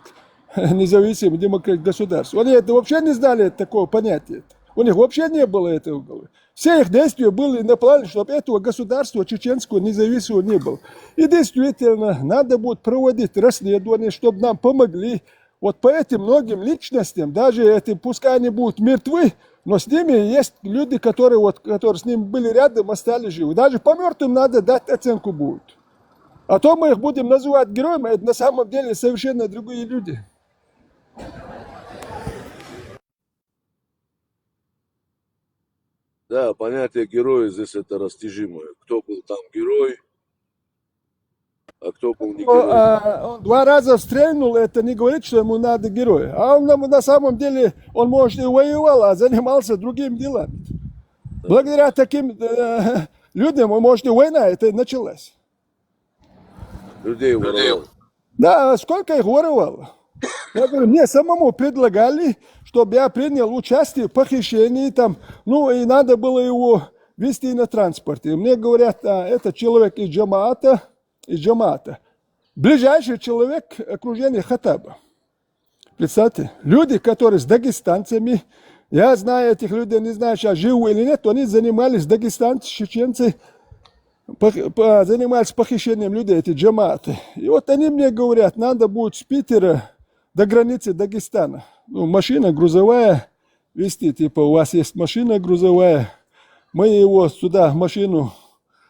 независимое демократическое государство. Они это вообще не знали такого понятия. У них вообще не было этого в голове. Все их действия были направлены, чтобы этого государства чеченского независимого не было. И действительно, надо будет проводить расследование, чтобы нам помогли. Вот по этим многим личностям, даже это, пускай они будут мертвы, но с ними есть люди, которые с ними были рядом, остались живы. Даже по мертвым надо дать оценку будет. А то мы их будем называть героями, а это на самом деле совершенно другие люди. Да, понятие героя здесь это растяжимое. Кто был там герой, а кто был не герой. Он 2 раза стрельнул, это не говорит, что ему надо героя. А он на самом деле, он, может, и воевал, а занимался другими делами. Благодаря таким людям, может, и война это началась. Людей воровал. Да, сколько их воровало? Я говорю, мне самому предлагали, чтобы я принял участие в похищении там, ну и надо было его везти на транспорте. И мне говорят, это человек из джамаата. Ближайший человек окружения Хаттаба. Представьте, люди, которые с дагестанцами, я знаю этих людей, не знаю, сейчас живы или нет, они занимались дагестанцы, чеченцы, занимались похищением людей, эти джамааты. И вот они мне говорят, надо будет с Питера до границы Дагестана. Ну, машина грузовая везти, типа у вас есть машина грузовая, мы его сюда,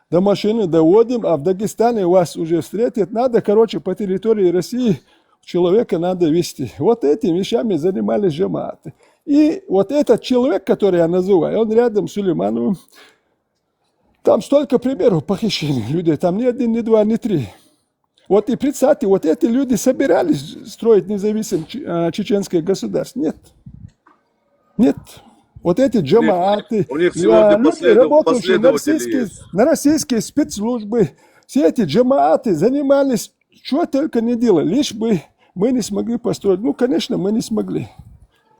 до машины доводим, а в Дагестане вас уже встретят. Надо, по территории России человека надо везти. Вот этими вещами занимались джамааты. И вот этот человек, который я называю, он рядом с Сулеймановым. Там столько примеров похищений людей, там ни 1, ни 2, ни 3. Вот и представьте, вот эти люди собирались строить независимое чеченское государство. Нет. Нет. Вот эти джамааты, У них сегодня люди, работающие последователи на российские спецслужбы, все эти джамааты занимались, что только не делали, лишь бы мы не смогли построить. Ну, конечно, мы не смогли.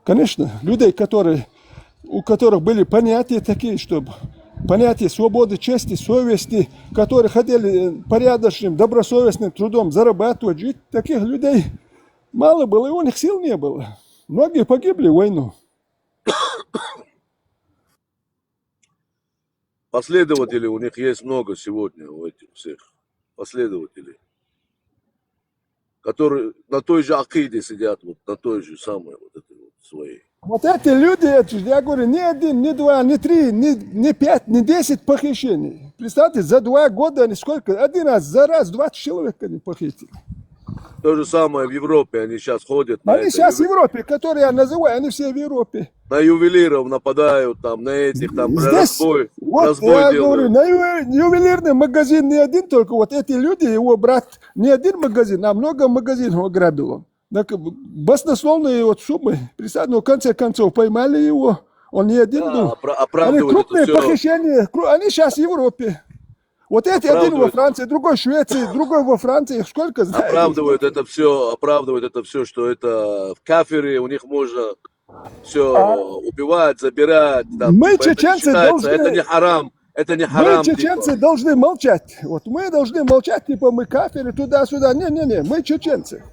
Конечно, людей, у которых были понятия такие, чтобы понятие свободы, чести, совести, которые хотели порядочным, добросовестным трудом зарабатывать, жить, таких людей мало было, и у них сил не было. Многие погибли в войну. Последователей у них есть много сегодня, у этих всех последователей, которые на той же акиде сидят, вот на той же самой вот этой вот своей. Вот эти люди, я говорю, ни 1, ни 2, ни 3, ни 5, ни 10 похищений. Представьте, за 2 года они сколько? За раз 20 человек они похитили. То же самое в Европе, они сейчас ходят. Они сейчас в Европе, которые я называю, они все в Европе. На ювелиров нападают, там, на этих, там, Здесь, разбой я делают. говорю, на ювелирный магазин не один только, вот эти люди, его брат, не один магазин, а много магазинов ограбил он. Баснословные вот суммы, представьте, но в конце концов поймали его, он не один был. Они крупные похищения, они сейчас в Европе. Вот эти один во Франции, другой в Швеции, другой во Франции, их сколько знаете? Оправдывают это все, что это в кафире, у них можно все убивать, забирать. Там, Мы, типа, чеченцы, должны... Это не харам. Это не харам. Мы, чеченцы, должны молчать. Вот мы должны молчать, типа мы кафиры, туда-сюда. Не-не-не, мы чеченцы.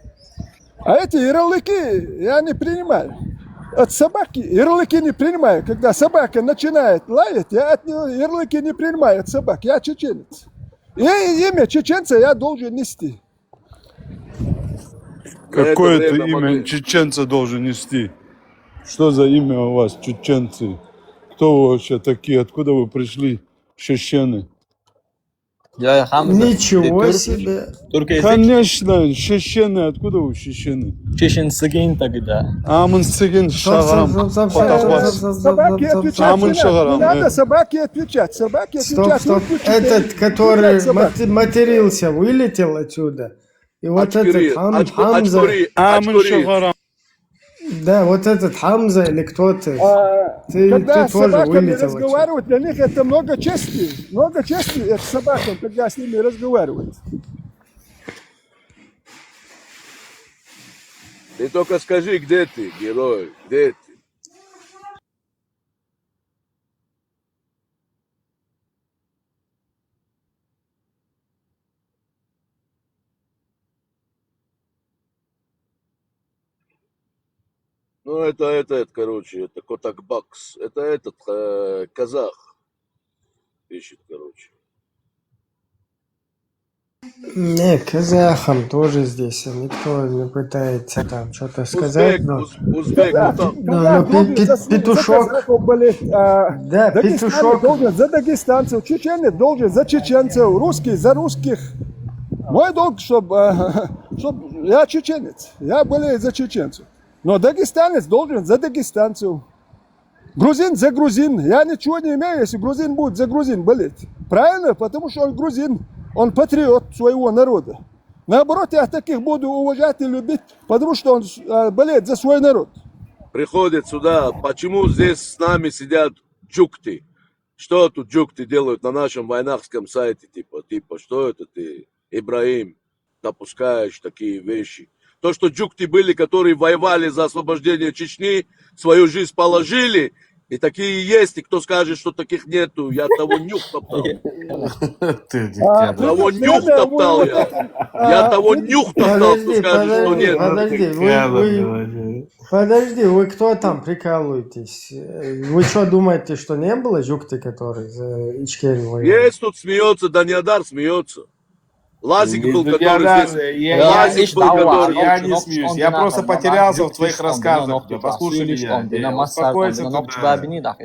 А эти ярлыки я не принимаю. От собаки ярлыки не принимаю. Когда собака начинает лаять, я от нее ярлыки не принимаю от собак. Я чеченец. И имя чеченца я должен нести. Какое-то имя чеченца должен нести? Что за имя у вас, чеченцы? Кто вы вообще такие? Откуда вы пришли, чечены? Ничего себе. Конечно, чечены. Откуда вы чечены? Чеченцыгин тогда. Амынцыгин шаграм. Собаки отвечать. Не надо собаки отвечать. Собаки отвечать. Стоп. Этот, который матерился, вылетел отсюда. И вот этот Хамза. Да, вот этот Хамза или кто-то. Ты Когда с тоже собаками вылетел отсюда. разговаривают, для них это много чести. Много чести это собакам, когда с ними разговаривают. Ты только скажи, где ты, герой, где ты? Ну, это, короче, это Котакбакс. Это этот казах пишет, короче. Не, казахам тоже здесь никто не пытается там что-то сказать. Узбек, Петушок. Да, петушок. Должен за дагестанцев, чеченец должен за чеченцев, русский за русских. Мой долг, чтобы я чеченец, я болею за чеченцев. Но дагестанец должен за дагестанцев. Грузин за грузин. Я ничего не имею, если грузин будет за грузин болеть. Правильно? Потому что он грузин. Он патриот своего народа. Наоборот, я таких буду уважать и любить, потому что он болеет за свой народ. Приходит сюда, почему здесь с нами сидят джукты? Что тут джукты делают на нашем войнахском сайте? Типа, что это ты, Ибраим, допускаешь такие вещи? То, что джукты были, которые воевали за освобождение Чечни, свою жизнь положили, и такие есть, и кто скажет, что таких нету, я того нюх топтал. Того нюх топтал я. Я того нюх топтал, кто скажет, что нет. Подожди, вы кто там прикалываетесь? Вы что думаете, что не было джукты, которые за Ичкерию воевали? Есть тут смеется, Даниадар смеется. Лазик был, который здесь. Лазик был, который... Я не смеюсь. Я просто потерялся в твоих рассказах. Послушай меня. Успокойся.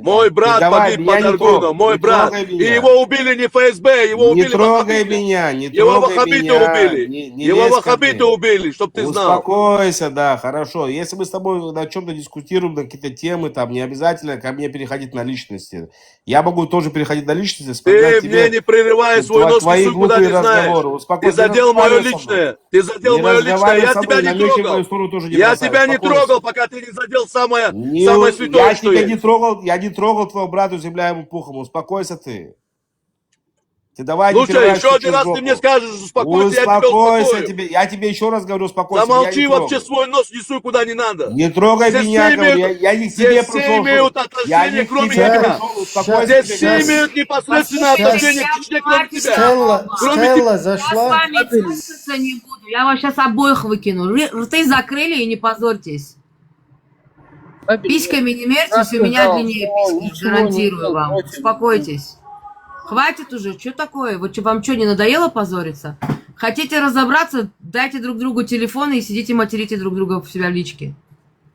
Мой брат погиб под Аргуном. Мой брат. И его убили не ФСБ, его убили... Не трогай меня, не его трогай ваххабиты меня. убили. Его ваххабиты убили, чтоб ты знал. Успокойся, да, хорошо. Если мы с тобой на чем-то дискутируем, на какие-то темы, там не обязательно ко мне переходить на личности. Я могу тоже переходить на личности. Ты мне не прерывай свой нос, несуй куда не знаешь. Ты задел мое личное. Ты задел мое личное. Я тебя не трогал. Я тебя не трогал, пока ты не задел самое святое, что есть. Я не трогал твоего брата, земля ему пухом. Успокойся ты. Ты давай. Слушай, еще один раз ты мне скажешь, успокойся, я тебя успокою. Я тебе еще раз говорю, успокойся. Замолчи вообще, свой нос не суй куда не надо. Не трогай меня, я не к тебе пришел. Все имеют отношение, кроме тебя. Здесь все имеют непосредственное отношение к Чечне, кроме тебя. Стелла зашла. Я с вами слушаться не буду. Я вас сейчас обоих выкину. Рты закрыли и не позорьтесь. Письками не мерьтесь, у меня длиннее письки, гарантирую вам. Успокойтесь. Хватит уже, что такое? Вам что, не надоело позориться? Хотите разобраться, дайте друг другу телефоны и сидите материте друг друга в себя в личке.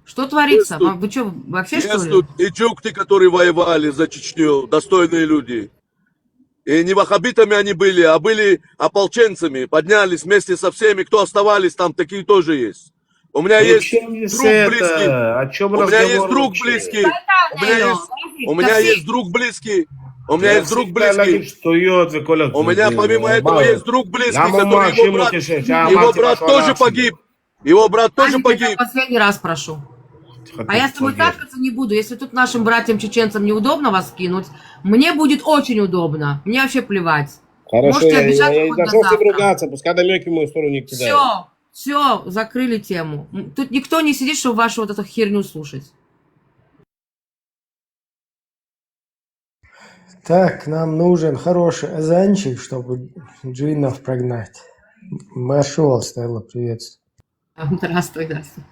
Что творится? Вы что, вообще что ли? Есть тут и джукты, которые воевали за Чечню, достойные люди. И не ваххабитами они были, а были ополченцами, поднялись вместе со всеми, кто оставались там, такие тоже есть. У меня есть друг близкий. У меня есть друг близкий. У меня есть друг близкий. У меня есть друг близкий. У меня помимо этого есть друг близкий, который его брат тоже погиб. Его брат тоже погиб. Последний раз прошу. А я с тобой тапкаться не буду. Если тут нашим братьям-чеченцам неудобно вас кинуть, мне будет очень удобно. Мне вообще плевать. Хорошо, можете обижаться я хоть не до должен завтра. ругаться, пускай намеки в мою сторону не кидают. Все, закрыли тему. Тут никто не сидит, чтобы вашу вот эту херню слушать. Так, нам нужен хороший азанчик, чтобы джиннов прогнать. Маршал, Стелла, приветствую. Здравствуй, здравствуй.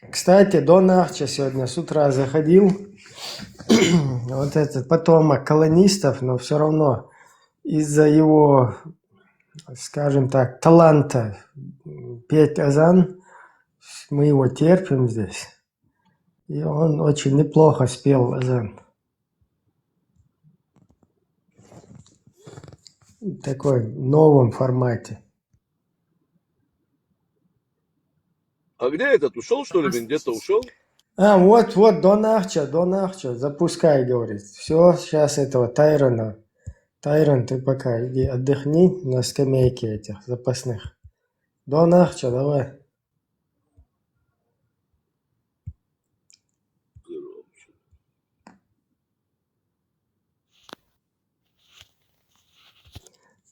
Кстати, до Нахча сегодня с утра заходил. Вот этот потомок колонистов, но все равно из-за его, скажем так, таланта петь азан, мы его терпим здесь. И он очень неплохо спел азан. В такой новом формате. А где этот? Ушел, что ли? Где-то ушел? А, вот, Донахча, запускай, говорит. Все, сейчас этого Тайрона. Тайрон, ты пока иди отдохни на скамейке этих запасных. Донахча, давай.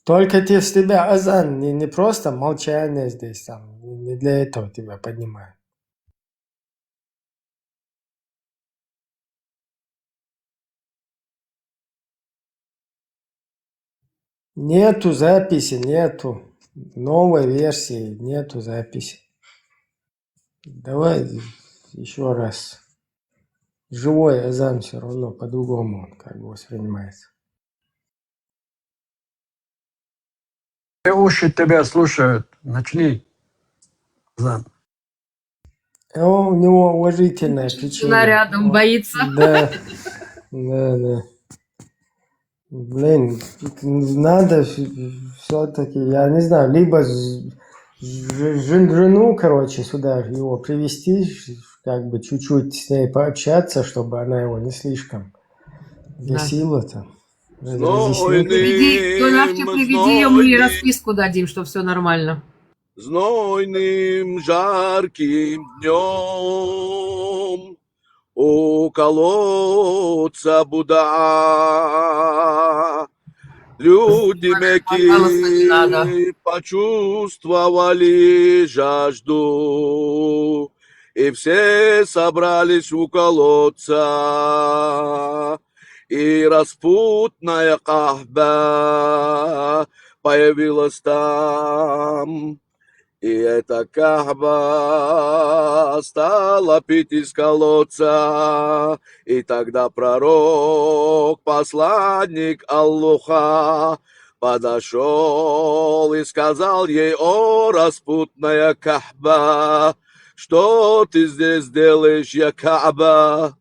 Только тебе с тебя азан, не просто молчание здесь, там, не для этого тебя поднимают. Нету записи, нету. Новой версии нету записи. Давай еще раз. Живой азан все равно по-другому он как бы воспринимается. Уши тебя слушают. Начни. Азан. А у него уважительная причина. Она рядом боится. Да. Блин, надо все-таки, я не знаю, либо жену, короче, сюда его привести, как бы чуть-чуть с ней пообщаться, чтобы она его не слишком бесила-то. Приведи ее, мы ей расписку дадим, что все нормально. Знойным жарким днем у колодца Будда люди Мекки почувствовали жажду, и все собрались у колодца, и распутная Ка'ба появилась там. И эта Ка'ба стала пить из колодца, и тогда пророк, посланник Аллаха, подошел и сказал ей: о, распутная Ка'ба, что ты здесь делаешь, я Ка'ба?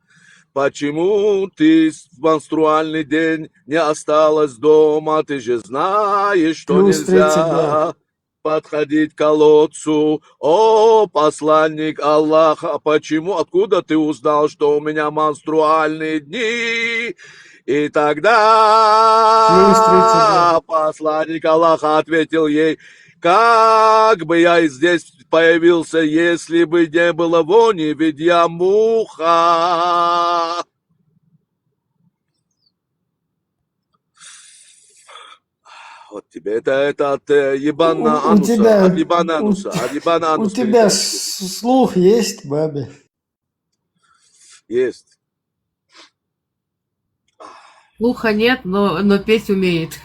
Почему ты в менструальный день не осталась дома? Ты же знаешь, что нельзя подходить к колодцу. О, посланник Аллаха, почему, откуда ты узнал, что у меня менструальные дни? И тогда посланник Аллаха ответил ей: как бы я здесь появился, если бы не было вони, ведь я муха. Вот тебе это от ебана ануса, от ебана ануса, от ебана ануса. У тебя слух есть, бабе? Есть. Слуха нет, но петь умеет.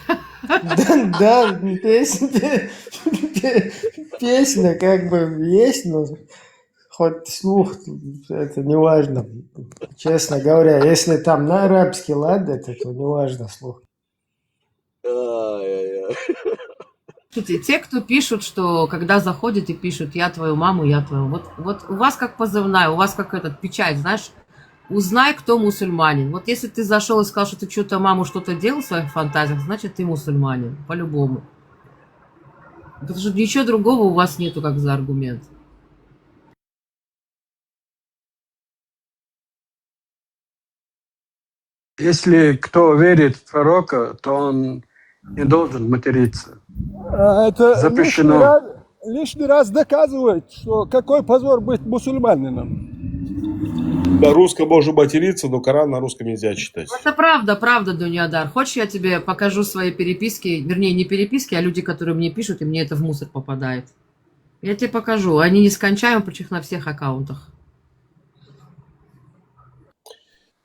Да, песня как бы есть, но хоть слух, это не важно. Честно говоря, если там на арабский лад, это то не важно слух. Слушайте, те, кто пишут, что когда заходят и пишут: я твою маму, я твою... Вот у вас как позывная, у вас как этот печать, знаешь, узнай, кто мусульманин. Вот если ты зашел и сказал, что ты что-то маму что-то делал в своих фантазиях, значит, ты мусульманин, по-любому. Потому что ничего другого у вас нету, как за аргумент. Если кто верит в пророка, то он не должен материться. Это запрещено. Лишний раз доказывает, что какой позор быть мусульманином. Да, русско можно материться, но Коран на русском нельзя читать. Это правда, Дуньядар. Хочешь, я тебе покажу свои переписки, вернее, не переписки, а люди, которые мне пишут, и мне это в мусор попадает. Я тебе покажу. Они нескончаемы, причем на всех аккаунтах.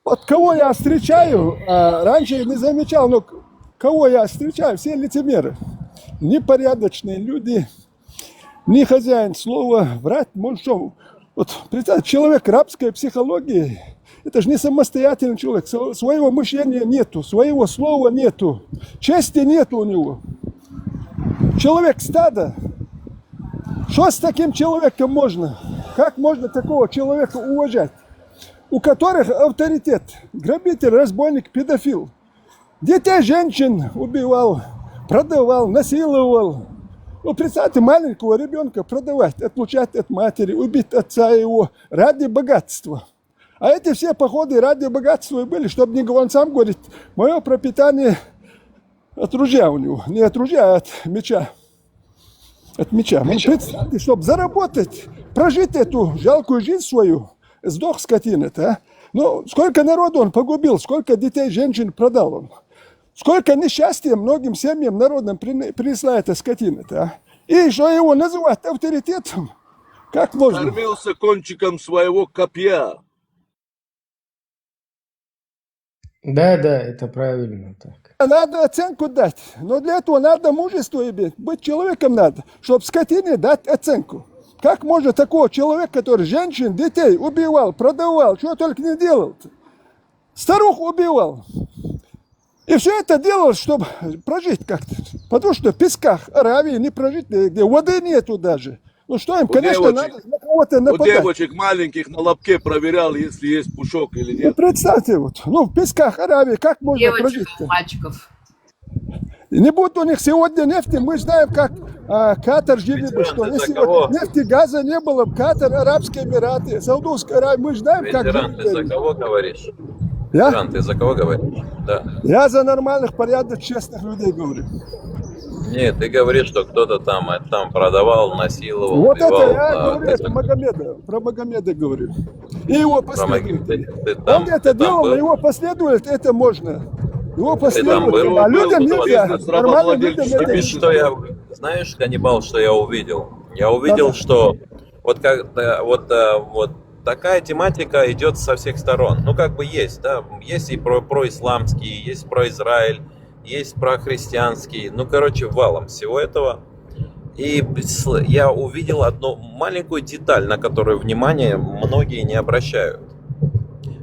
Вот кого я встречаю, раньше я не замечал, но кого я встречаю, все лицемеры. Непорядочные люди, не хозяин слова, врать, может, что. Вот, представьте, человек рабской психологии, это же не самостоятельный человек, своего мышления нету, своего слова нету, чести нету у него. Человек стада. Что с таким человеком можно? Как можно такого человека уважать? у которых авторитет. Грабитель, разбойник, педофил. Детей, женщин убивал, продавал, насиловал. Ну, представьте, маленького ребенка продавать, отлучать от матери, убить отца его ради богатства. А эти все походы ради богатства и были, чтобы не он сам говорит, мое пропитание от ружья у него. Не от ружья, а от меча. От меча. Представьте, чтобы заработать, прожить эту жалкую жизнь свою, сдох скотина-то, а? Ну, сколько народу он погубил, сколько детей, женщин продал он. Сколько несчастья многим семьям, народам принесла эта скотина-то, а? И что его называть авторитетом? Как можно? Кормился кончиком своего копья. Да, это правильно так. Надо оценку дать, но для этого надо мужество иметь, быть человеком надо, чтобы скотине дать оценку. Как может такого человека, который женщин, детей убивал, продавал, что только не делал-то? Старух убивал. И все это делал, чтобы прожить как-то. Потому что в песках Аравии не прожить, где воды нету даже. Ну что им, конечно, надо на кого-то нападать. У девочек маленьких на лобке проверял, если есть пушок или нет. Ну, представьте, вот, ну в песках Аравии как можно прожить? Мальчиков. Не будет у них сегодня нефти, мы знаем, как Катар жили бы, что если нефти, газа не было, Катар, Арабские Эмираты, Саудовская Аравия, мы знаем, как Ветеран, ты за кого говоришь? Я? Ветеран, ты за кого говоришь? Да. Я за нормальных, порядочных, честных людей говорю. Нет, ты говоришь, что кто-то там продавал, насиловал, Вот убивал. это я говорю, это Магомеда, про Магомеда говорю. И его последователи. Он это делал, его последователи, это можно. Его последователи, а людям нельзя. Нормальным людям это Видишь, что я, знаешь, каннибал, что я увидел? Я увидел, что вот такая тематика идет со всех сторон. Ну, как бы есть, да, есть и происламские, есть про Израиль, есть про христианские, ну, короче, валом всего этого. И я увидел одну маленькую деталь, на которую внимание многие не обращают.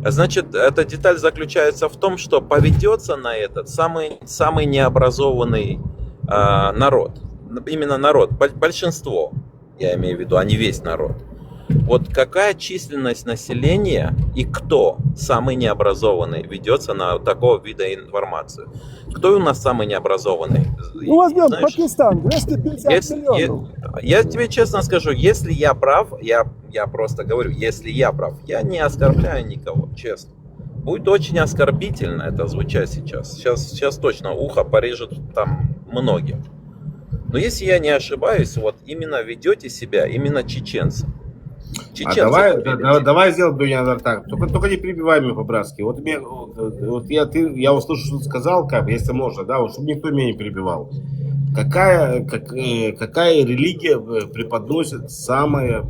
Значит, эта деталь заключается в том, что поведется на этот самый необразованный народ. Именно народ, большинство, я имею в виду, а не весь народ. Вот какая численность населения и кто самый необразованный ведется на такого вида информацию? Кто у нас самый необразованный? Ну, возьмем Пакистан, 250 миллионов. Я тебе честно скажу, если я прав, я просто говорю, если я прав, я не оскорбляю никого, честно. Будет очень оскорбительно это звучать сейчас. Сейчас точно ухо порежет там многим. Но если я не ошибаюсь, вот именно ведете себя, именно чеченцы. Давай сделаем, Дунядар, так. Только не перебивай меня по-братски. Вот я услышал, что ты сказал, как, если можно, да, вот, чтобы никто меня не перебивал. Какая религия преподносит самое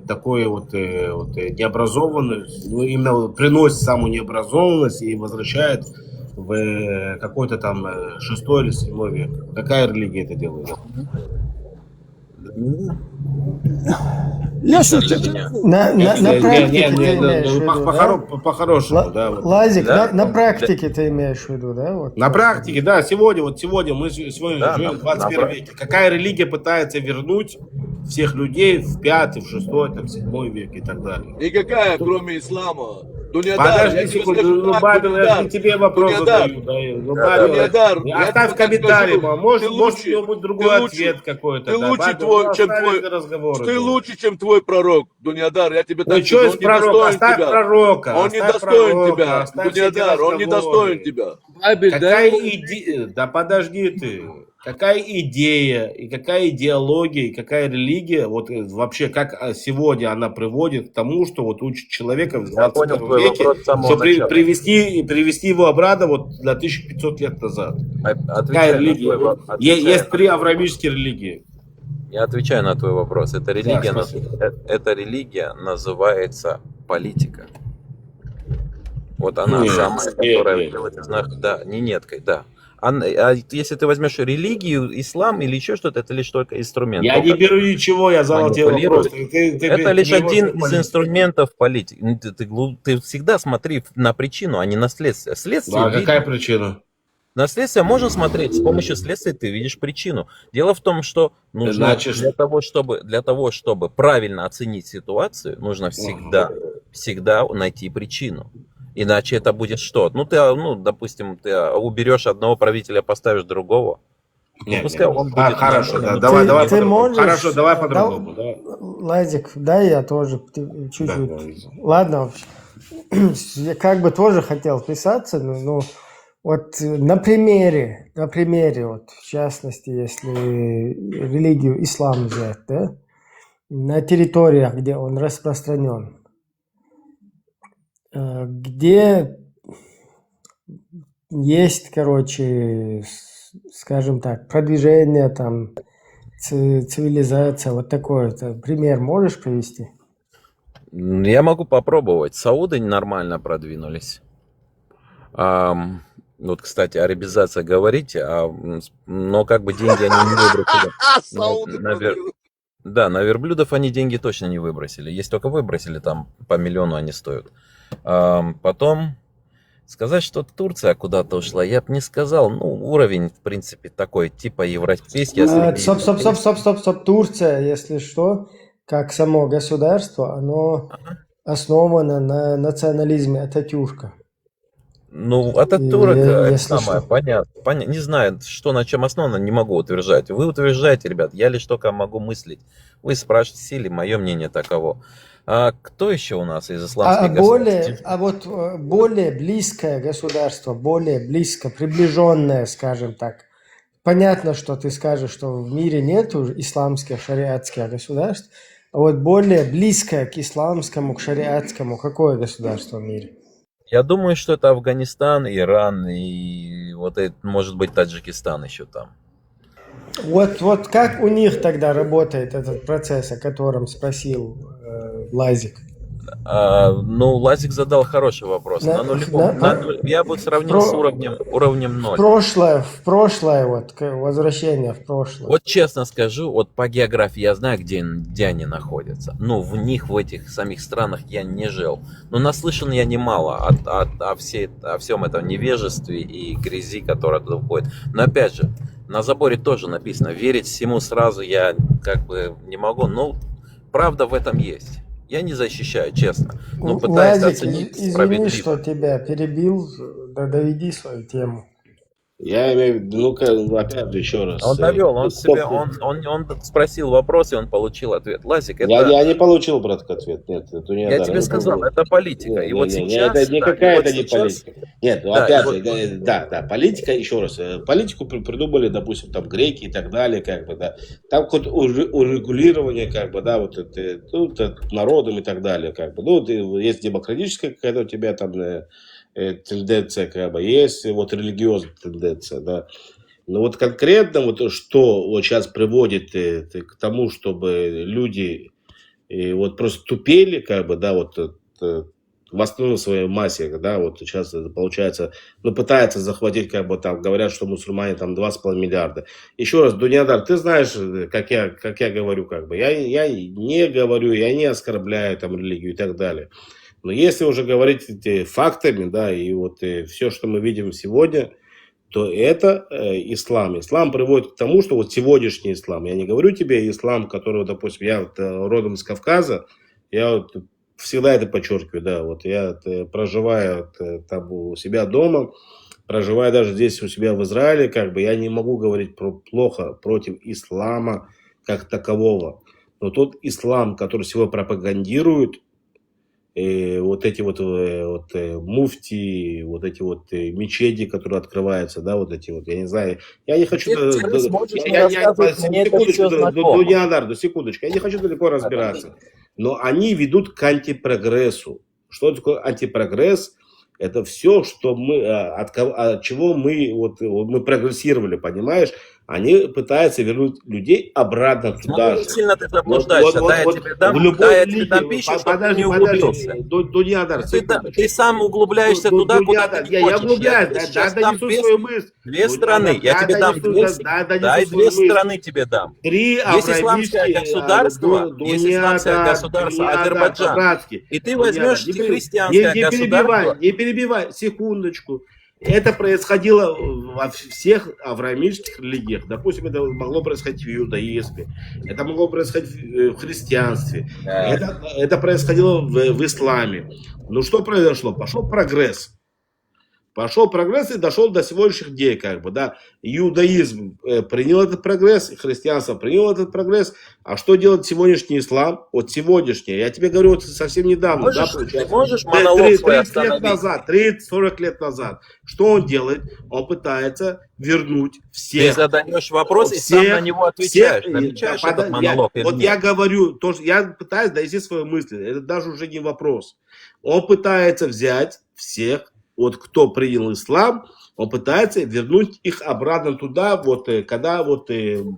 такое вот необразованное, ну, именно приносит самую необразованность и возвращает в какой-то там 6 или 7 век? Какая религия это делает? Если по-хорошему, да. Лазик, на практике ты имеешь в виду, да? Вот. На практике, да. Сегодня мы живем в 21 веке. Какая религия пытается вернуть всех людей в 5, в 6, там, 7 век и так далее? Никакая, кроме ислама. Подожди секунду, Бабел, я не тебе вопрос задаю. Оставь в комментарии, может у него будет другой ответ какой-то. Ты лучше, чем твой пророк, Дуньядар, я тебе так скажу, он не достоин тебя. Он не достоин тебя, Дуньядар, он не достоин тебя. Какая идея, да подожди ты. Какая идея, и какая идеология, и какая религия, вот вообще, как сегодня она приводит к тому, что вот учит человека в 21 веке, чтобы привести его обратно вот на 1500 лет назад. Какая религия? Есть 3 авраамические религии. Я отвечаю на твой вопрос. Эта религия называется политика. Вот она самая, которая делает из нас, да, не неткой, да. А если ты возьмешь религию, ислам или еще что-то, это лишь только инструмент. Я не беру ничего, я задал тебе вопрос. Это лишь один из инструментов политики. Ты всегда смотри на причину, а не на следствие. А какая причина? На следствие можно смотреть, с помощью следствия ты видишь причину. Дело в том, что нужно для того, чтобы правильно оценить ситуацию, нужно всегда всегда найти причину. Иначе это будет что? Ну, допустим, ты уберешь одного правителя, поставишь другого. Нет, Пускай он будет... Хорошо, нормально. давай Ты по-другому. можешь... Хорошо, давай по-другому. Да. Лазик, дай я тоже чуть-чуть. Ладно, я как бы тоже хотел вписаться, но вот на примере, вот в частности, если религию ислам взять, да, на территориях, где он распространен, где есть, короче, скажем так, продвижение, там, цивилизация, вот такой пример можешь привести? Я могу попробовать. Сауды нормально продвинулись. Вот, кстати, арабизация говорите, но как бы деньги они не выбросили. Да, на верблюдов они деньги точно не выбросили. Если только выбросили, там по миллиону они стоят. Потом сказать, что Турция куда-то ушла, я бы не сказал. Ну, уровень, в принципе, такой, типа европейский. Стоп. Турция, если что, как само государство, оно основано на национализме Ататюрка. Ну, Ататюрк, это самое, понятно. Не знаю, что на чем основано, не могу утверждать. Вы утверждаете, ребят, я лишь только могу мыслить. Вы спрашиваете, мое мнение таково. А кто еще у нас из исламских государств? Более близкое государство, более близко, приближенное, скажем так. Понятно, что ты скажешь, что в мире нет исламских, шариатских государств, а вот более близкое к исламскому, к шариатскому, какое государство в мире? Я думаю, что это Афганистан, Иран и вот это, может быть, Таджикистан еще там. Вот как у них тогда работает этот процесс, о котором спросил Лазик? Ну, Лазик задал хороший вопрос. Я бы сравнил с уровнем 0. В прошлое, вот, возвращение в прошлое. Вот честно скажу, вот по географии я знаю, где они находятся. Но в этих самих странах я не жил. Но наслышан я немало о всем этом невежестве и грязи, которая туда входит. Но опять же, на заборе тоже написано, верить всему сразу я как бы не могу. Но правда в этом есть. Я не защищаю, честно. Но пытаюсь оценить справедливо. Извини, что тебя перебил, доведи свою тему. Я имею в виду, опять же, еще раз. Он довел, он спросил вопрос, и он получил ответ. Лазик, это... Я не получил, братка, ответ. Нет, это не я тебе сказал, это политика. И вот сейчас... Это никакая это не политика. Нет, опять же, да, политика, еще раз. Политику придумали, допустим, там греки и так далее, как бы, да. Там какое-то урегулирование, как бы, да, вот это народом и так далее, как бы. Ну, есть демократическая какая-то у тебя там... тенденция, как бы, есть вот религиозная тенденция, да. Но вот конкретно вот что вот сейчас приводит к тому, чтобы люди вот просто тупели, как бы, да, вот в основной своей массе, да, вот сейчас это получается, ну, пытаются захватить, как бы, там, говорят, что мусульмане там 2,5 миллиарда. Еще раз, Дунядар, ты знаешь, как я говорю, как бы, я не говорю, я не оскорбляю там религию и так далее. Но если уже говорить фактами, да, и вот все, что мы видим сегодня, то это ислам. Ислам приводит к тому, что вот сегодняшний ислам, я не говорю тебе ислам, который, допустим, я вот, родом из Кавказа, я вот всегда это подчеркиваю, да, вот я проживаю там у себя дома, проживая даже здесь у себя в Израиле, как бы я не могу говорить плохо против ислама как такового. Но тот ислам, который сегодня пропагандирует, вот эти вот муфти, вот эти вот мечети, которые открываются, да, вот эти вот, я не знаю, я не хочу... Секундочку, я не хочу далеко разбираться, но они ведут к антипрогрессу. Что такое антипрогресс? Это все, что от чего мы прогрессировали, понимаешь? Они пытаются вернуть людей обратно туда же. Сильно ты заблуждаешься. Я тебе дам пищу, чтобы ты не углубился. Ты сам углубляешься туда, куда ты не хочешь. Я сейчас дам две страны. Я тебе дам две страны тебе дам. Есть исламское государство Азербайджан. И ты возьмешь христианское государство. Не перебивай, секундочку. Это происходило во всех авраамических религиях. Допустим, это могло происходить в иудаизме, это могло происходить в христианстве, это происходило в исламе. Ну что произошло? Пошел прогресс. Пошел прогресс и дошел до сегодняшних дней, как бы, да. Иудаизм принял этот прогресс, христианство приняло этот прогресс. А что делает сегодняшний ислам? Вот сегодняшний, я тебе говорю, вот совсем недавно, Можешь, да, получается. можешь монолог свой 30 лет назад, 30-40 лет назад. Что он делает? Он пытается вернуть всех. Ты задаешь вопрос и сам на него отвечаешь. Отвечаешь этот монолог или вот нет? я говорю, я пытаюсь донести свою мысль. Это даже уже не вопрос. Он пытается взять всех, вот кто принял ислам, он пытается вернуть их обратно туда, вот когда вот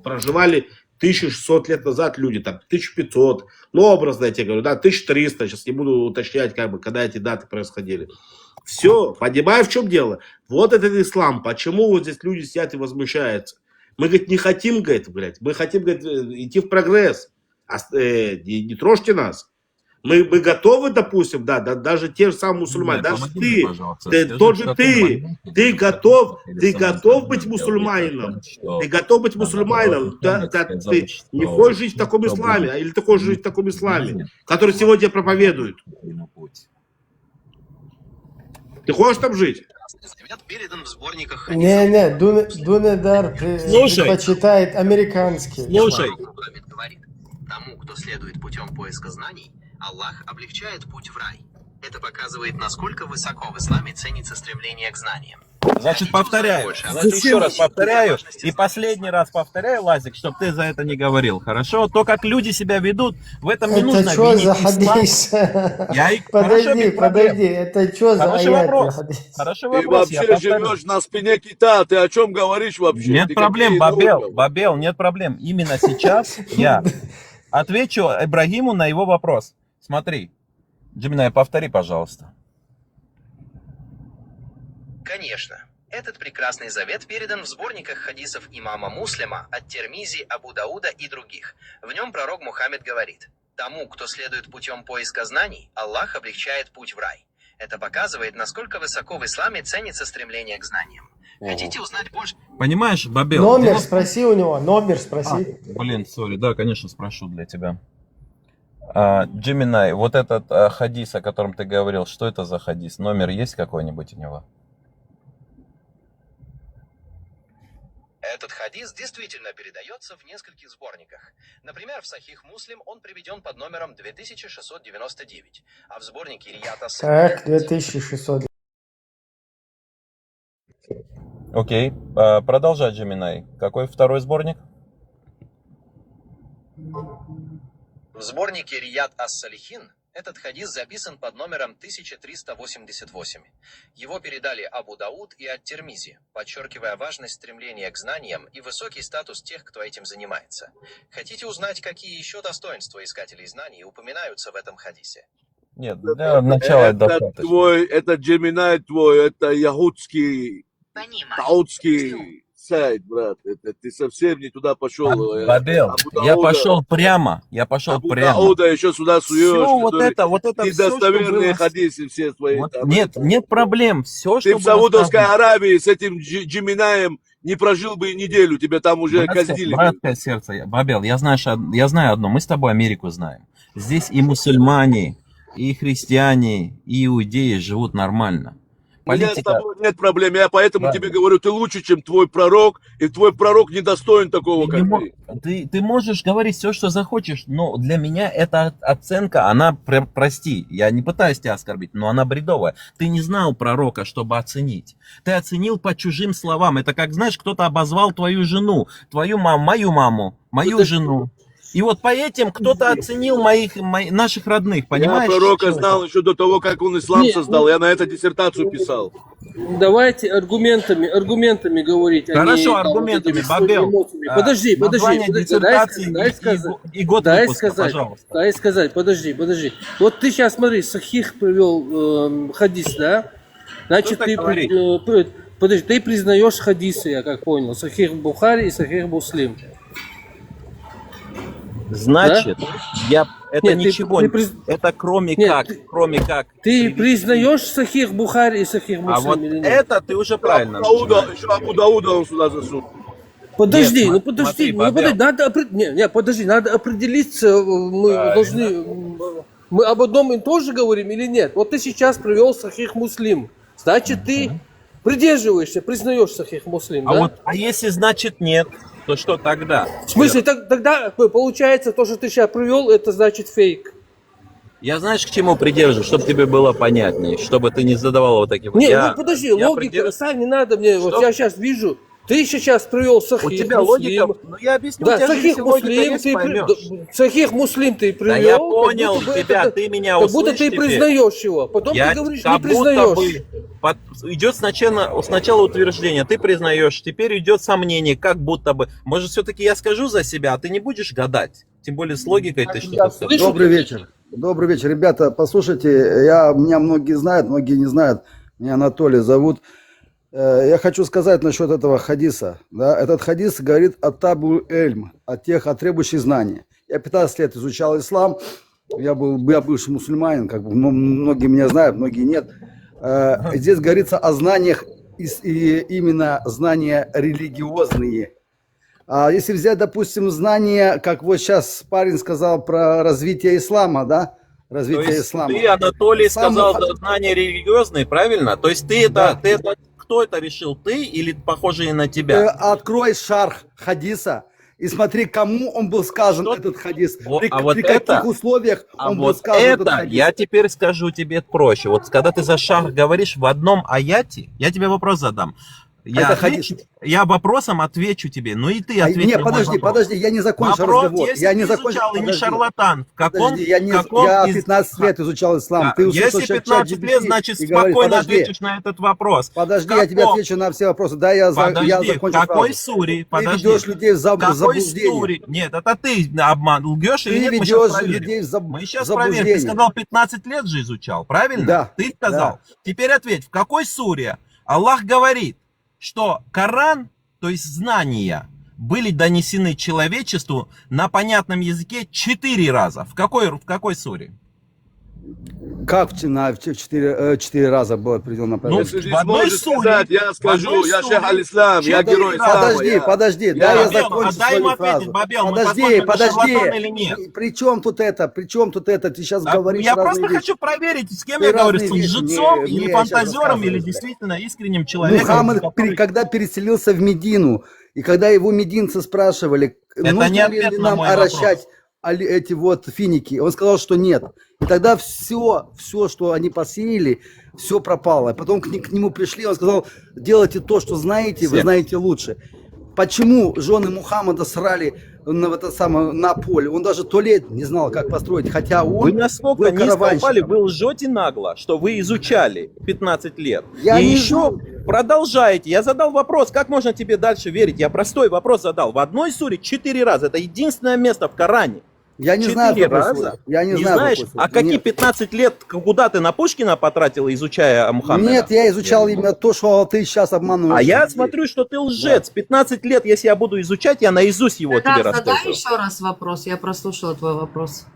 проживали 1600 лет назад люди, там 1500, ну образно я тебе говорю, да, 1300, сейчас не буду уточнять, как бы, когда эти даты происходили. Все, понимаю, в чем дело. Вот этот ислам, почему вот здесь люди сидят и возмущаются. Мы, говорит, не хотим, говорит, мы хотим, говорит, идти в прогресс, не трожьте нас. Мы готовы, допустим, да, даже те же самые мусульмане, даже ты готов быть мусульманином, ты готов быть мусульманином, ты не хочешь жить в таком исламе, или ты хочешь жить в таком исламе, который сегодня проповедуют. Ты хочешь там жить? Не, Дунедар предпочитает американский. Слушай. Тому, кто следует путем поиска знаний, Аллах облегчает путь в рай. Это показывает, насколько высоко в исламе ценится стремление к знаниям. Значит, повторяю. Значит, еще раз повторяю. И последний раз повторяю, Лазик, чтобы ты за это не говорил. Хорошо? То, как люди себя ведут, в этом не нужно это что винить за ислам. хадис? Подожди, это что за аят? Хороший Ты вопрос. вообще живешь на спине кита, ты о чем говоришь вообще? Нет Ты проблем, какие Бабел, нет проблем. Именно сейчас я отвечу Ибрагиму на его вопрос. Смотри, Джеминай, повтори, пожалуйста. Конечно. Этот прекрасный завет передан в сборниках хадисов имама Муслима, Ат-Тирмизи, Абу Дауда и других. В нем пророк Мухаммед говорит: «Тому, кто следует путем поиска знаний, Аллах облегчает путь в рай». Это показывает, насколько высоко в исламе ценится стремление к знаниям. Хотите узнать больше? Понимаешь, Бабел? Номер спроси у него, номер спроси. Блин, сори, да, конечно, спрошу для тебя. Джеминай, вот этот хадис, о котором ты говорил, что это за хадис? Номер есть какой-нибудь у него? Этот хадис действительно передается в нескольких сборниках. Например, в Сахих Муслим он приведен под номером 2699, а в сборнике Рияд ас-Салихин... Так, 2600. Окей, продолжай, Джеминай. Какой второй сборник? В сборнике Рияд ас-Салихин этот хадис записан под номером 1388. Его передали Абу Дауд и Ат-Тирмизи, подчеркивая важность стремления к знаниям и высокий статус тех, кто этим занимается. Хотите узнать, какие еще достоинства искателей знаний упоминаются в этом хадисе? Нет, для начала это твой, это Джеминай твой, это яхудский, таутский сайт, брат. Это ты совсем не туда пошел. Бабел, я пошел прямо. Абу Дауда еще сюда суешь. Все вот это недостоверные хадисы все твои. Вот, нет проблем. Все, ты в Саудовской Аравии с этим Джеминаем не прожил бы и неделю, тебя там уже казнили. Братское сердце, Бабел, я знаю одно, мы с тобой Америку знаем. Здесь и мусульмане, и христиане, и иудеи живут нормально. Политика... С тобой нет проблем, я поэтому тебе говорю, ты лучше, чем твой пророк, и твой пророк недостоин такого, как ты. Ты можешь говорить все, что захочешь, но для меня эта оценка, она, прости, я не пытаюсь тебя оскорбить, но она бредовая. Ты не знал пророка, чтобы оценить. Ты оценил по чужим словам. Это как, знаешь, кто-то обозвал твою жену, твою маму, мою жену. И вот по этим кто-то оценил наших родных, понимаешь? Я пророка знал еще до того, как он ислам создал. Я на это диссертацию писал. Давайте аргументами говорить. Хорошо, аргументами, Бабел. Подожди. Дай сказать, подожди. Вот ты сейчас смотри, Сахих привел хадис, да? Значит, ты признаешь хадисы, я как понял. Сахих Бухари и Сахих Муслим. Значит, это Нет, ничего, это кроме как. Ты признаешь Сахих Бухари и Сахих А вот Муслим или нет? это ты уже правильно. Еще Абу Дауда он сюда засунул. Подожди, Нет, ну подожди, смотри, Бабел. надо определиться, мы должны, мы об одном и том же говорим или нет? Вот ты сейчас привел Сахих Муслим, значит ты придерживаешься, признаешь Сахих Муслим, да? А если значит нет, то что тогда? В смысле, тогда получается то, что ты сейчас привел, это значит фейк. Я знаешь, к чему придерживаюсь, чтобы тебе было понятнее, чтобы ты не задавал вот таких... Не, ну подожди, логика, Сань, не надо мне, вот я сейчас вижу, ты сейчас привел Сахих У тебя Муслим. логика, ну я объясню, Да, у тебя же Сахих если логика Муслим, есть, ты поймешь. Сахих Муслим ты привел. Да я понял тебя, ты меня как будто услышь ты теперь. признаешь его, потом Я ты говоришь, как не признаешь. Идет сначала утверждение, ты признаешь, теперь идет сомнение, как будто бы. Может, все-таки я скажу за себя, а ты не будешь гадать. Тем более с логикой ты что-то скажешь. Добрый вечер. Добрый вечер, ребята. Послушайте, меня многие знают, многие не знают. Меня Анатолий зовут. Я хочу сказать насчет этого хадиса. Да? Этот хадис говорит о табу эльм, о требующих знаний. Я 15 лет изучал ислам. Я бывший мусульманин, как бы, многие меня знают, многие нет. Здесь говорится о знаниях, и именно знания религиозные. А если взять, допустим, знания, как вот сейчас парень сказал про развитие ислама, да? Развитие ислама. Ты, Анатолий, сказал знания религиозные, правильно? То есть ты это, кто это решил, ты или похожие на тебя? Открой шарх хадиса и смотри, кому он был сказан, этот хадис. При каких условиях он был сказан этот хадис. Я теперь скажу тебе проще. Вот когда ты за шарх говоришь в одном аяте, я тебе вопрос задам. Я вопросом отвечу тебе, ну и ты ответь. Нет, подожди, я не закончил разговор. Я не изучал, и не шарлатан. Я 15 лет изучал ислам. Ты если 15 лет, значит спокойно ответишь на этот вопрос. Подожди, я тебе отвечу на все вопросы. Да, я закончу в какой суре? Ты ведешь людей в заблуждение. Нет, это ты лгешь или нет? Ты ведешь людей в заблуждение. Мы сейчас проверим. Ты сказал, 15 лет же изучал, правильно? Да. Ты сказал. Теперь ответь, в какой суре Аллах говорит, что Коран, то есть знания, были донесены человечеству на понятном языке 4 раза. В какой суре? Как в 4 раза было приведено? Ну, в одной суре. Я скажу, я шейх аль-Ислам, я герой ислама. Подожди, дай я закончу свою фразу. Подожди, при чем тут это? Ты сейчас говоришь Я разные просто вещи. хочу проверить, с кем я говорю, с лжецом или фантазером, или действительно искренним человеком. Мухаммад, когда переселился в Медину, и когда его мединцы спрашивали, нужно ли нам орощать эти вот финики, он сказал, что нет. И тогда все, что они посеяли, все пропало. Потом к нему пришли, он сказал, делайте то, что знаете, вы знаете лучше. Почему жены Мухаммада срали на поле? Он даже туалет не знал, как построить, хотя он Вы насколько был низко упали, караванщиком. вы лжете нагло, что вы изучали 15 лет. Я и не еще продолжаете. Я задал вопрос, как можно тебе дальше верить? Я простой вопрос задал. В одной суре 4 раза. Это единственное место в Коране. Я не знаю, 4 какой раза? суре. Я не знаю, знаешь? какой суре. А какие Нет. 15 лет, куда ты на Пушкина потратил, изучая Мухаммеда? Нет, я изучал именно то, что ты сейчас обманываешь. А я смотрю, что ты лжец. 15 лет, если я буду изучать, я наизусть его тебе Задай расскажу. еще раз вопрос, я прослушала твой вопрос.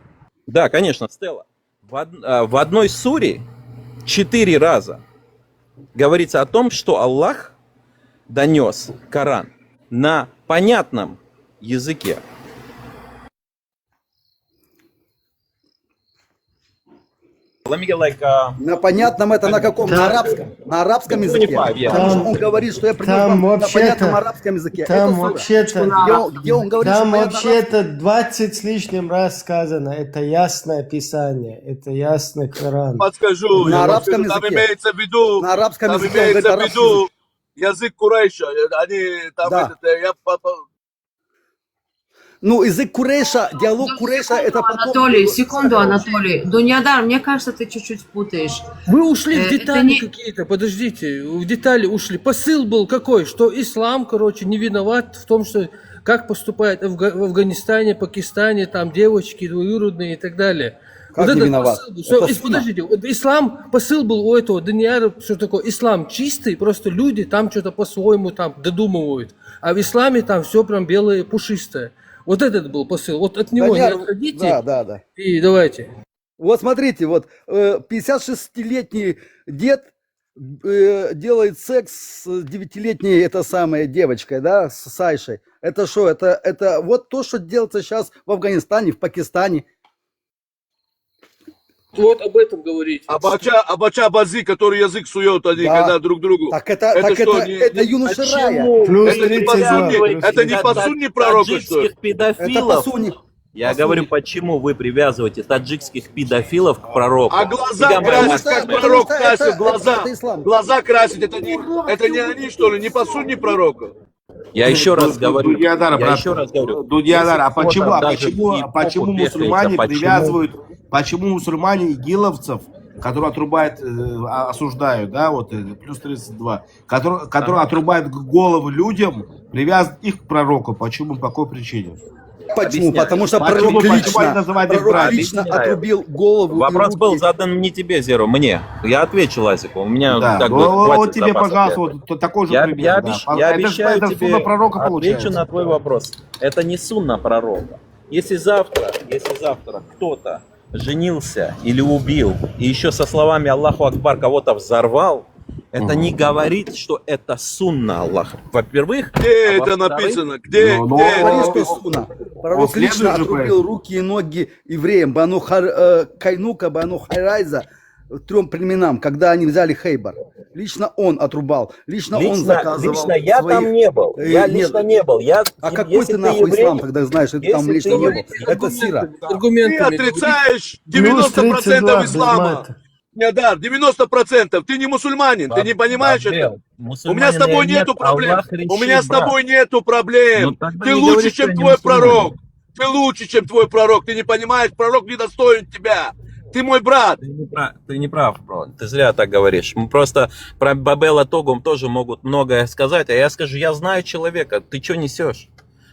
Да, конечно, Стелла. В одной суре 4 раза говорится о том, что Аллах донес Коран на понятном языке. На понятном это на каком? На арабском? На арабском языке? Потому что он говорит, что я принес вам на понятном арабском языке. Там Это вообще-то, где он говорит, там что понятно вообще-то 20 с лишним раз сказано, это ясное Писание, это ясный Коран. Подскажу, На я арабском подскажу, там языке. имеется в виду, На арабском там языке он имеется говорит в виду язык Курейша. Они там Да. Ну, язык Курейша, диалог Курейша, это потом... Секунду, Анатолий. Дуньядар, мне кажется, ты чуть-чуть путаешь. Вы ушли в Это детали не- какие-то, подождите, в детали ушли. Посыл был какой, что ислам, не виноват в том, что как поступают в Афганистане, Пакистане, там девочки двоюродные и так далее. Как не этот виноват? посыл был, что- Это сна. подождите, вот ислам, посыл был у этого Данияра, что такое ислам чистый, просто люди там что-то по-своему там додумывают, а в исламе там все прям белое, пушистое. Вот этот был посыл. Вот от Да него не нет, отходите. да. И давайте. Вот смотрите, вот 56-летний дед делает секс с 9-летней это самая девочкой, да, с Айшей. Это что? Это вот то, что делается сейчас в Афганистане, в Пакистане. Вот об этом говорите. Абача Бази, который язык сует они, Да. когда друг другу. Так это что, юноша Рая. Это не по сунне пророка, что ли? Это по педофилов. Суне. Я говорю, почему вы привязываете таджикских педофилов к пророку? А глаза красить, как пророк красил глаза. Глаза красить, это не они, что ли, не по сунне пророка? Я еще раз говорю. Дудьядар, брат, Дудьядар, а почему мусульмане привязывают, почему мусульмане игиловцев, которые отрубают, осуждают, да, вот плюс 32, которые отрубают головы людям, привязывают их к пророку? Почему, по какой причине? Почему? Объясняю. Потому что Почему? пророк Почему они называют их пророк братьями? лично Объясняю. отрубил голову. Вопрос и был руки. задан не тебе, Зеро, мне. Я отвечу Лазику. У меня Да, как бы вот хватит тебе, запасов пожалуйста, для этого. вот такой же Я пример. да. обещаю это тебе, сунна пророка отвечу получается. на твой вопрос. Это не сунна пророка. Если завтра кто-то женился или убил, и еще со словами Аллаху Акбар кого-то взорвал, это не говорит, что это сунна Аллаха. Во-первых, Где а это во-вторых, написано? Где Говорит, это? что Суна. Пророк лично отрубил руки и ноги евреям, Бану Кайнука, Бану Хайрайза, 3 племенам, когда они взяли Хейбар. Лично он отрубал, лично он заказывал. Лично я своих- там не был. Я Нет. лично не был. А какой ты нахуй ислам тогда знаешь, что ты там если лично ты не был? еврей, Это сира. Ты Аргументами. отрицаешь Плюс 32 90% без ислама. мата. Недар, 90%. Ты не мусульманин, ты не понимаешь это? У меня с тобой нету проблем. У меня с тобой нету проблем. Ты лучше, чем твой пророк. Ты лучше, чем твой пророк. Ты не понимаешь, пророк не достоин тебя. Ты мой брат. Ты не прав, бро. Ты зря так говоришь. Мы просто про Бабела Тогум тоже могут многое сказать, а я скажу, я знаю человека, ты что несешь?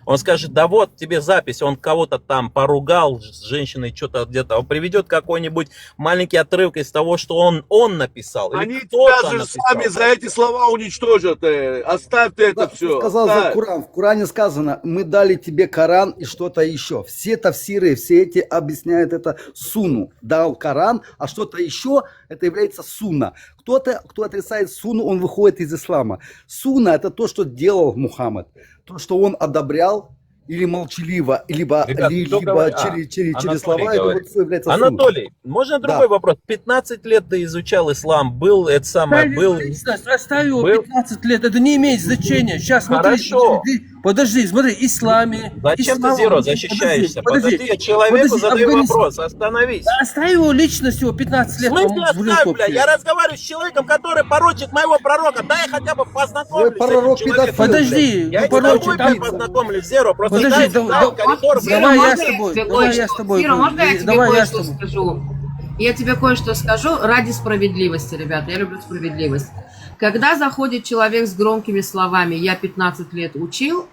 Он скажет, да вот тебе запись, он кого-то там поругал с женщиной, что-то где-то. Он приведет какой-нибудь маленький отрывок из того, что он написал. Или Они кто-то тебя же написал. сами за эти слова уничтожат. Оставь ты это все. Сказал за Коран. В Коране сказано, мы дали тебе Коран и что-то еще. Все тафсиры, все эти объясняют это суну. Дал Коран, а что-то еще, это является сунна. Кто отрицает суну, он выходит из ислама. Суна это то, что делал Мухаммад. То, что он одобрял, или молчаливо, либо, Ребят, либо говорит? через Анатолий слова, это говорит. вот все является сунной. Анатолий, можно другой вопрос? 15 лет ты изучал ислам, был это самое, был... Оставь его был- 15 лет, это не имеет значения. Сейчас смотри, Хорошо. подожди, смотри, исламе. Зачем ислам- ты, Зеро, защищаешься? Подожди, я человеку задаю вопрос, остановись. Да оставь его лично всего 15 лет. В смысле он в оставь, Люльку бля? Я разговариваю с человеком, который порочит моего пророка. Дай я хотя бы познакомлюсь с этим человеком. Подожди, Я ну, не с тобой порочит, познакомлюсь, Зеро. Просто Подожди, дай в коридор. Зира, Давай я можно с тобой, тебе давай я кое-что? с тобой. Зира, можно я тебе Давай я с кое-что тобой. скажу? Я тебе кое-что скажу ради справедливости, ребята. Я люблю справедливость. Когда заходит человек с громкими словами «я 15 лет учил»,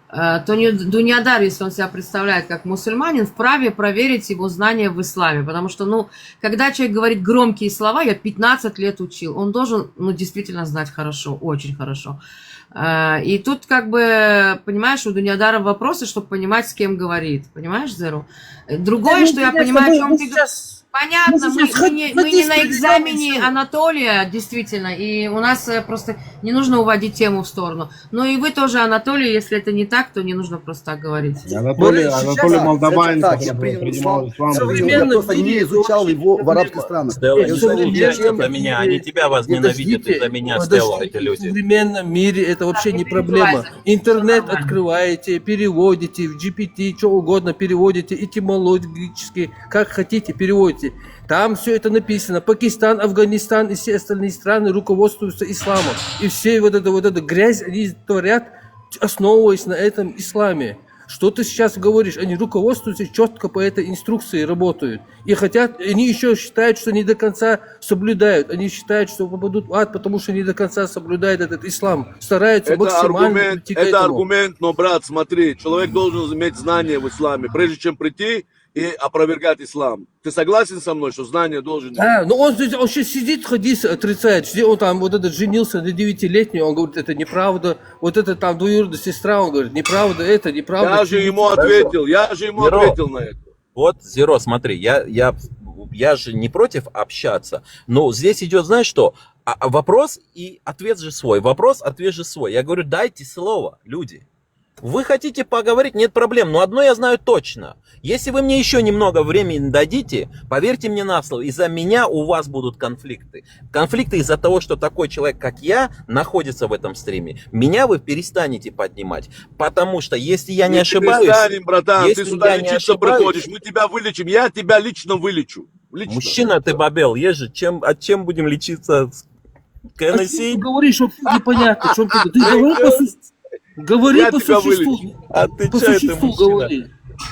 то Дуньядар, если он себя представляет как мусульманин, вправе проверить его знания в исламе. Потому что, когда человек говорит громкие слова «я 15 лет учил», он должен, действительно знать хорошо, очень хорошо. И тут, понимаешь, у Дуньядара вопросы, чтобы понимать, с кем говорит. Понимаешь, Зеру? Другое, что я понимаю, о чем ты говоришь. Понятно, мы не на экзамене Анатолия, действительно, и у нас просто не нужно уводить тему в сторону. Но и вы тоже, Анатолий, если это не так, то не нужно просто так говорить. Анатолий Молдаванин, Так, я который принял принимал ислам. ислам. Я просто не изучал его в арабских странах. Стелла, Я изучал его за меня, они тебя возненавидят из-за меня, Стелла, эти В люди. современном мире это вообще не проблема. Интернет открываете, переводите, в GPT, что угодно переводите, этимологически, как хотите, переводите. Там все это написано. Пакистан, Афганистан и все остальные страны руководствуются исламом. И все вот эта грязь они творят, основываясь на этом исламе. Что ты сейчас говоришь? Они руководствуются четко по этой инструкции, работают. И они еще считают, что не до конца соблюдают. Они считают, что попадут в ад, потому что не до конца соблюдают этот ислам. Стараются максимально прийти к Это этому. аргумент, но, брат, смотри, человек должен иметь знания в исламе. Прежде чем прийти и опровергать ислам. Ты согласен со мной, что знание должен... Да, но он сейчас сидит, хадис отрицает, что он там вот этот женился на 9-летней, он говорит, это неправда, вот это там двоюродная сестра, он говорит, неправда, это неправда. Я же ему ответил на это. Вот, Зеро, смотри, я же не против общаться, но здесь идет, знаешь что, вопрос и ответ же свой, вопрос, ответ же свой. Я говорю, дайте слово, люди. Вы хотите поговорить, нет проблем, но одно я знаю точно. Если вы мне еще немного времени дадите, поверьте мне на слово, из-за меня у вас будут конфликты. Конфликты из-за того, что такой человек, как я, находится в этом стриме. Меня вы перестанете поднимать, потому что, если я не ошибаюсь... Перестанем, братан, если ты сюда я не лечиться ошибаюсь, приходишь, мы тебя вылечим, я тебя лично вылечу. Лично. мужчина ты, бабел, есть же, от чем будем лечиться? Ты говоришь, что непонятно, что ты говори по существу. По существу говори.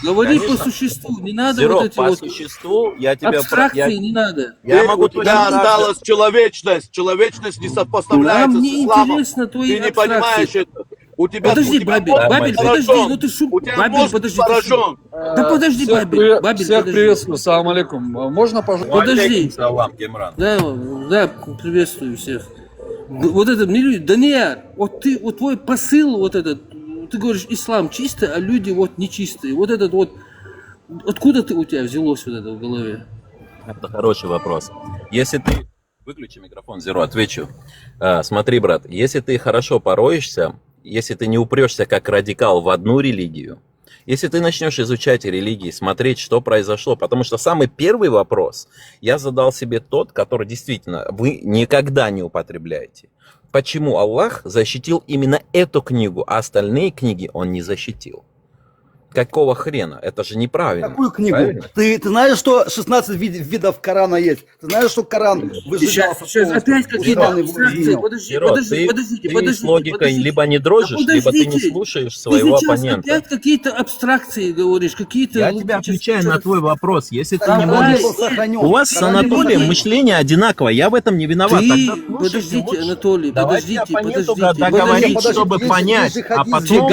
Говори по существу, не надо Зеро, вот эти по вот существу, я тебя... абстракции не надо. У тебя осталась человечность. Человечность не сопоставляется Нам с не исламом. интересно твои Ты не абстракции. понимаешь это. Подожди, Бабель, подожди, ну ты шум. Бабель, подожди. Да подожди, Бабель, Всех подожди. приветствую, салам алейкум. Можно, пожалуйста? Подожди. Салам, Гемран. Да, приветствую всех. Вот это, Данияр, вот твой посыл вот этот, ты говоришь, ислам чистый, а люди вот нечистые. Вот этот вот, откуда у тебя взялось вот это в голове? Это хороший вопрос. Если ты... Выключи микрофон, Зеро, отвечу. Смотри, брат, если ты хорошо пороешься, если ты не упрешься как радикал в одну религию, если ты начнешь изучать религии, смотреть, что произошло, потому что самый первый вопрос я задал себе тот, который действительно вы никогда не употребляете. Почему Аллах защитил именно эту книгу, а остальные книги он не защитил? Какого хрена? Это же неправильно. Какую книгу? Правильно? Ты знаешь, что 16 видов Корана есть? Ты знаешь, что Коран выжигался? Сейчас опять какие-то абстракции. Ты с логикой либо не дрожишь, либо ты не слушаешь своего оппонента. Опять какие-то абстракции говоришь, какие-то... Я тебе отвечаю на твой вопрос. Если ты не можешь... У вас с Анатолием мышление одинаковое, я в этом не виноват. Подождите, Анатолий, подождите. Договорить, чтобы понять, а потом...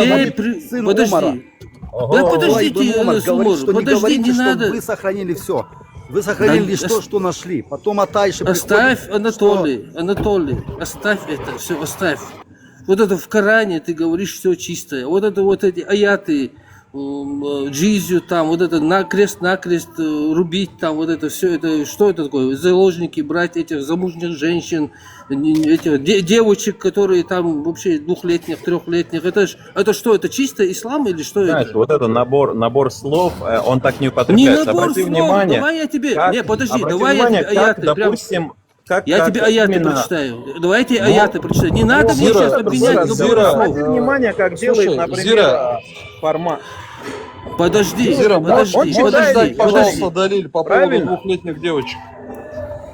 Подожди. Да подождите, подожди, не надо. Вы сохранили все. Вы сохранили лишь то, что нашли. Потом от Айши оставь, Анатолий, оставь это, все, оставь. Вот это в Коране ты говоришь все чистое. Вот это вот эти аяты, джизю там, вот это накрест рубить там, вот это все, это что это такое? Заложники брать этих замужних женщин, этих девочек, которые там вообще 2-летних, 3-летних. Это что, это чисто ислам или что? Знаешь, это? Вот это набор слов, он так не употребляется. Не набор Обрати слов, внимание, давай я тебе, подожди, давай я тебе аяты, допустим, я тебе аяты прочитаю. Давайте аяты прочитаю. Не надо мне сейчас обвинять набор слов. Обрати внимание, как делает, например, формат. Подожди, пожалуйста, Далиль, по поводу 2-летних девочек.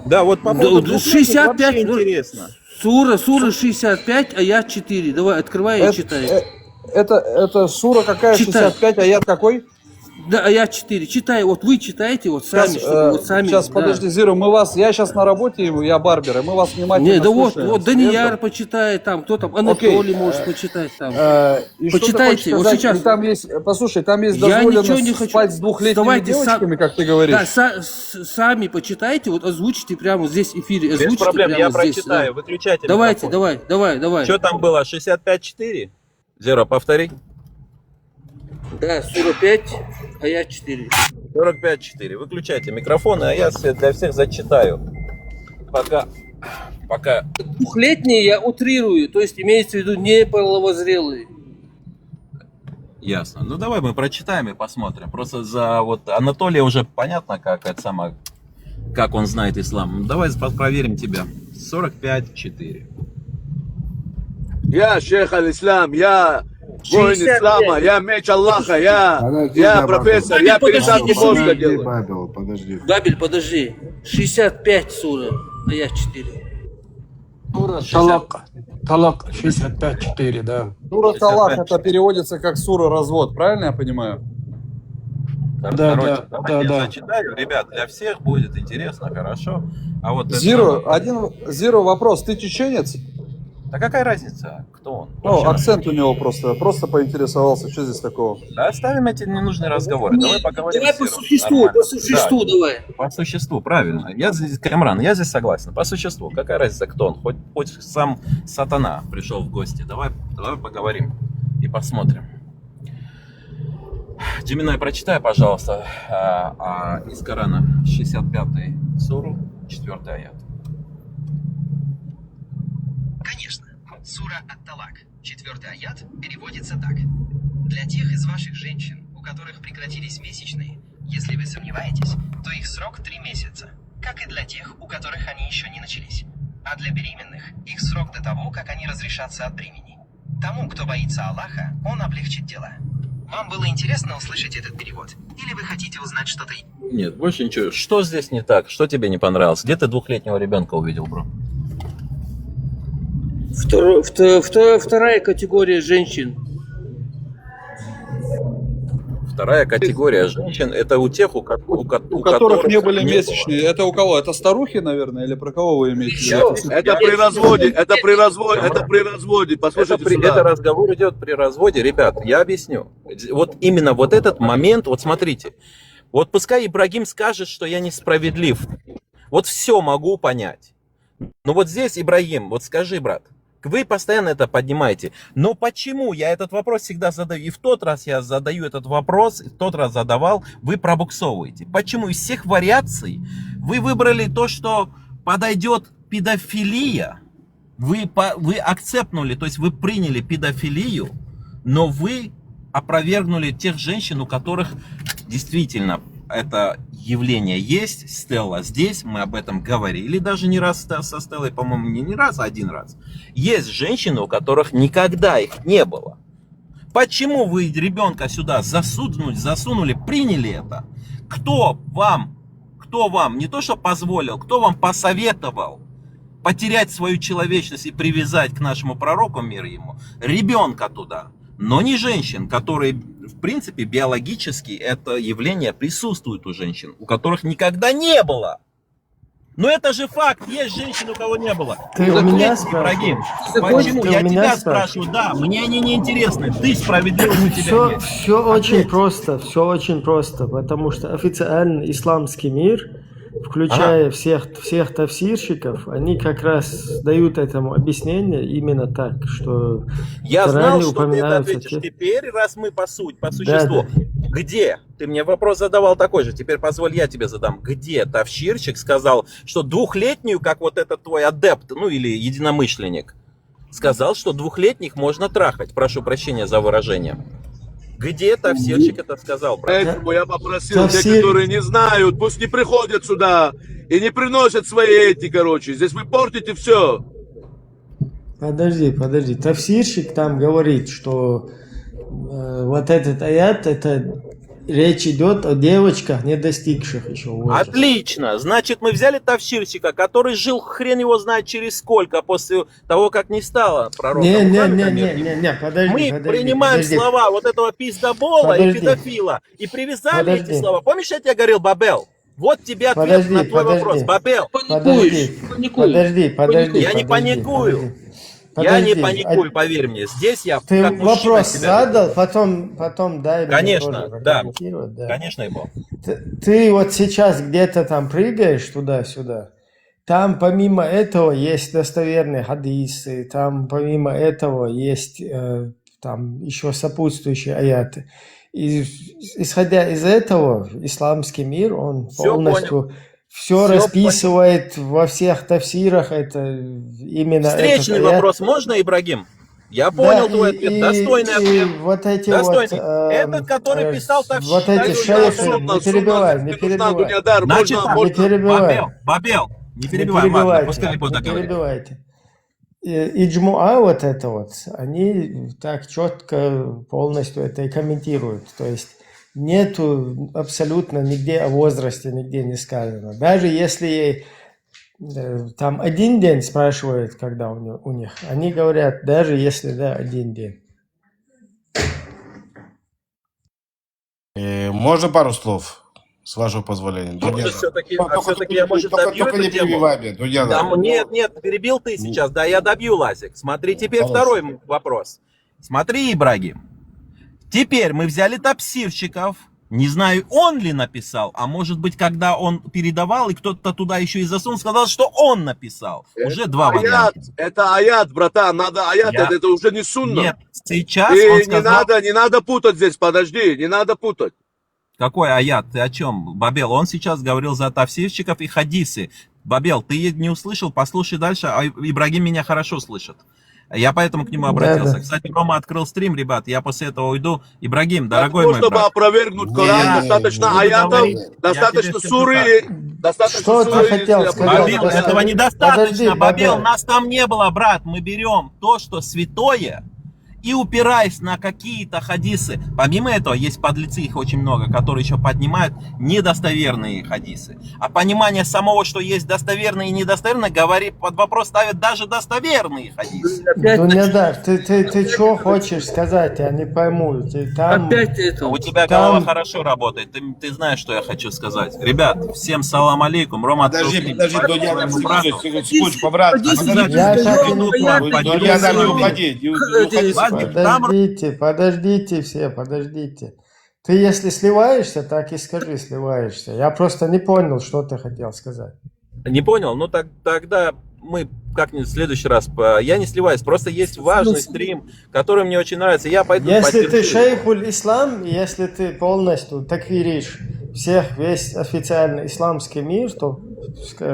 Да, вот по поводу 65, интересно. Сура 65, аят 4. Давай, открывай и читай. Это сура какая? Читай. 65, аят какой? Да, аят 4. Читай, вот вы читаете, вот сами, Сейчас, чтобы вот сами. Сейчас, да. подожди, Зиро, я сейчас на работе, я барбер, и мы вас внимательно Не, да слушаем. вот Данияр почитает там, кто там, Анатолий может почитать там. Почитайте, вот сейчас. Там есть, послушай, там есть Я ничего не дозволено хочу. спать с 2-летними Давайте девочками, как ты говоришь. Да, сами почитайте, вот озвучите прямо здесь в эфире. Без Озвучите проблем, прямо я здесь, прочитаю, да. выключайте Давайте, микрофон. давай. Что там было, 65-4? Зеро, повтори. Да, 45, аят 4. 45-4. Выключайте микрофоны, а я для всех зачитаю. Пока. 2-летние я утрирую, то есть имеется в виду не половозрелые. Ясно. Ну давай мы прочитаем и посмотрим. Просто за вот Анатолия уже понятно, как он знает ислам. Давай проверим тебя. 45-4. Я шейх аль-Ислам, я воин ислама, я меч Аллаха, я профессор, я пересадку мозга делаю. Бабель, подожди. 65 сура, аят 4. Талак 65-4, да. Сура Талак, это переводится как сура развод, правильно я понимаю? Да. Я зачитаю, ребят, для всех будет интересно, хорошо. А вот Зиро, вопрос, ты чеченец? Да какая разница, кто он? Ну, Вообще, акцент у него просто поинтересовался, что здесь такого. да, оставим эти ненужные разговоры. Давай поговорим. Давай с по Серым. существу, Нормально. по существу Да, давай. по существу, правильно. Я здесь, Камран, я здесь согласен. По существу, какая разница, кто он? Хоть сам сатана пришел в гости. Давай поговорим и посмотрим. Джеминай, прочитай, пожалуйста, из Корана 65-й суру, 4-й аят. Конечно. Сура Ат-Талак, 4-й аят, переводится так. Для тех из ваших женщин, у которых прекратились месячные, если вы сомневаетесь, то их срок 3 месяца, как и для тех, у которых они еще не начались. А для беременных их срок до того, как они разрешатся от бремени. Тому, кто боится Аллаха, он облегчит дела. Вам было интересно услышать этот перевод? Или вы хотите узнать что-то... Нет, больше ничего. Что здесь не так? Что тебе не понравилось? Где ты 2-летнего ребенка увидел, бро? Вторая категория женщин. Вторая категория женщин — это у тех, у которых не были месячные. Это у кого? Это старухи, наверное, или про кого вы имеете в виду? Это при разводе, это при разводе, послушайте сюда. Это разговор идет при разводе. Ребят, я объясню. Вот именно вот этот момент, вот смотрите. Вот пускай Ибрагим скажет, что я несправедлив. Вот все могу понять. Но вот здесь, Ибрагим, вот скажи, брат, вы постоянно это поднимаете. Но почему? Я этот вопрос всегда задаю. И в тот раз я задаю этот вопрос, в тот раз задавал, вы пробуксовываете. Почему из всех вариаций вы выбрали то, что подойдет педофилия? Вы акцептнули, то есть вы приняли педофилию, но вы опровергнули тех женщин, у которых действительно это явление есть. Стелла здесь, мы об этом говорили даже не раз со Стеллой, по-моему, не раз, а один раз. Есть женщины, у которых никогда их не было. Почему вы ребенка сюда засунули, приняли это? Кто вам не то что позволил, кто вам посоветовал потерять свою человечность и привязать к нашему пророку, мир ему, ребенка туда? Но не женщин, которые, в принципе, биологически это явление присутствует у женщин, у которых никогда не было. Но это же факт, есть женщины, у кого не было. Ты у меня спрашиваешь? Почему? Ты Я у меня тебя спрашиваю, да, мне они не интересны, ты справедливый, у тебя нет. Все очень просто, потому что официальный исламский мир, включая всех тафсирщиков, они как раз дают этому объяснение именно так, что я знал, что ты это упоминаются ответишь. Теперь, раз мы по существу, Да. где? Ты мне вопрос задавал такой же, теперь позволь я тебе задам. Где тафсирщик сказал, что 2-летнюю, как вот этот твой адепт, ну или единомышленник, сказал, что 2-летних можно трахать? Прошу прощения за выражение. Где тафсирщик это сказал, брат? Поэтому я попросил те, которые не знают, пусть не приходят сюда и не приносят свои эти, короче. Здесь вы портите все. Подожди. Тафсирщик там говорит, что вот этот аят, это речь идет о девочках, не достигших еще возраста. Отлично. Значит, мы взяли тафсирщика, который жил хрен его знает через сколько после того, как не стало пророка. Не, подожди. Мы принимаем слова вот этого пиздобола и педофила и привязали эти слова. Помнишь, я тебе говорил, Бабел? Вот тебе ответ на твой вопрос, Бабел. Подожди. Я не паникую. Я не паникую, поверь мне. Здесь я Ты как мужчина вопрос себя задал, потом дай мне Конечно, тоже да. прокомментировать, да. Конечно, его. Ты вот сейчас где-то там прыгаешь туда-сюда, там помимо этого есть достоверные хадисы, там помимо этого есть там еще сопутствующие аяты. И исходя из этого, исламский мир, он Всё полностью все расписывает во всех тафсирах, это именно Встречный этот аят. вопрос можно, Ибрагим? Я понял твой ответ. Достойный ответ. Вот эти Достойный. вот, Этот, который писал тафсир. вот эти шейхи, не перебивай. Значит, Не перебивай. Бабел, не перебивай, ладно, пускай буду говорить. перебивайте. Иджмуа вот это вот, они так четко полностью это и комментируют. То есть нету абсолютно нигде о возрасте, нигде не сказано. Даже если там 1 день спрашивают, когда у них, они говорят, даже если, да, 1 день. Можно пару слов с вашего позволения. Может, все-таки я, может, добью Только эту не тему? перебивай меня, Дудя. Там, нет, перебил ты сейчас, да, я добью, Лазик. Смотри, теперь второй вопрос. Смотри, Ибрагим. Теперь мы взяли тапсирщиков. Не знаю, он ли написал, а может быть, когда он передавал, и кто-то туда еще и засунул, сказал, что он написал. Уже два варианта. Это аят, братан, надо аят, это уже не сунна. Нет, сейчас И он сказал... не надо путать здесь, подожди, не надо путать. Какой аят? Ты о чем, Бабел? Он сейчас говорил за тафсирщиков и хадисы. Бабел, ты не услышал? Послушай дальше, а Ибрагим меня хорошо слышит. Я поэтому к нему обратился. Да. Кстати, Рома открыл стрим, ребят, я после этого уйду. Ибрагим, дорогой мой Чтобы брат. опровергнуть Коран, достаточно аятов, достаточно суры, достаточно Что ты суры. хотел сказать? Бабел, этого недостаточно. Подожди, Бабел, Бабел. нас там не было, брат. Мы берем то, что святое, и упираясь на какие-то хадисы. Помимо этого, есть подлецы, их очень много, которые еще поднимают недостоверные хадисы. А понимание самого, что есть достоверные и недостоверные, говорит, под вопрос ставят даже достоверные хадисы. Дуньядар, ты что хочешь сказать? Я не пойму. Опять это. У тебя голова хорошо работает, ты знаешь, что я хочу сказать. Ребят, всем салам алейкум. Рома, Подожди, Дудя, секундочку, Я не уходи. Подождите все, подождите. Ты если сливаешься, так и скажи, сливаешься. Я просто не понял, что ты хотел сказать. Не понял? Ну тогда мы как-нибудь в следующий раз... Я не сливаюсь, просто есть важный стрим, который мне очень нравится. Я пойду Если ты потерплю. шейхуль ислам, если ты полностью такфиришь всех, весь официальный исламский мир, то